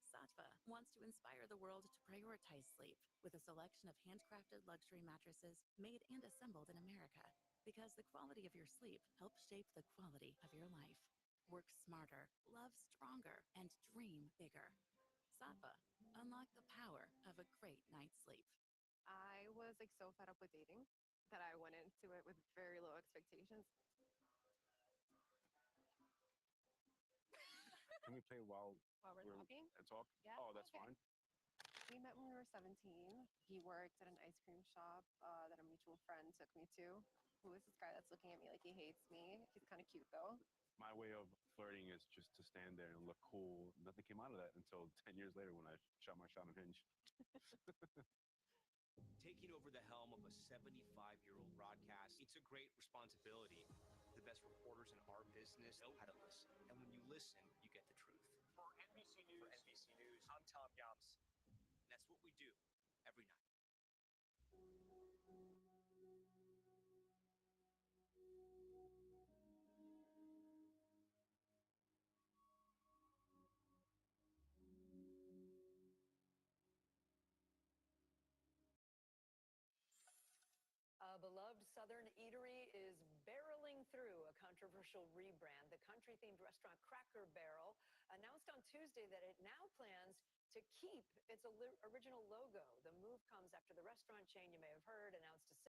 Sattva wants to inspire the world to prioritize sleep with a selection of handcrafted luxury mattresses made and assembled in America. Because the quality of your sleep helps shape the quality of your life. Work smarter, love stronger, and dream bigger. Sattva, unlock the power of a great night's sleep. I was so fed up with dating that I went into it with very low expectations. Can we play while we're talking? Talk? Yeah. Oh, that's okay. fine. We met when we were 17. He worked at an ice cream shop that a mutual friend took me to. Who is this guy that's looking at me like he hates me? He's kind of cute though. My way of flirting is just to stand there and look cool. Nothing came out of that until 10 years later when I shot my shot on Hinge. Taking over the helm of a 75-year-old broadcast, it's a great responsibility. The best reporters in our business know how to listen. And when you listen, you get the truth. For NBC News, I'm Tom Yams. That's what we do every night. A beloved Southern eatery is barreling through a controversial rebrand. The country-themed restaurant Cracker Barrel announced on Tuesday that it now plans to keep its original logo. The move comes after the restaurant chain, you may have heard, announced a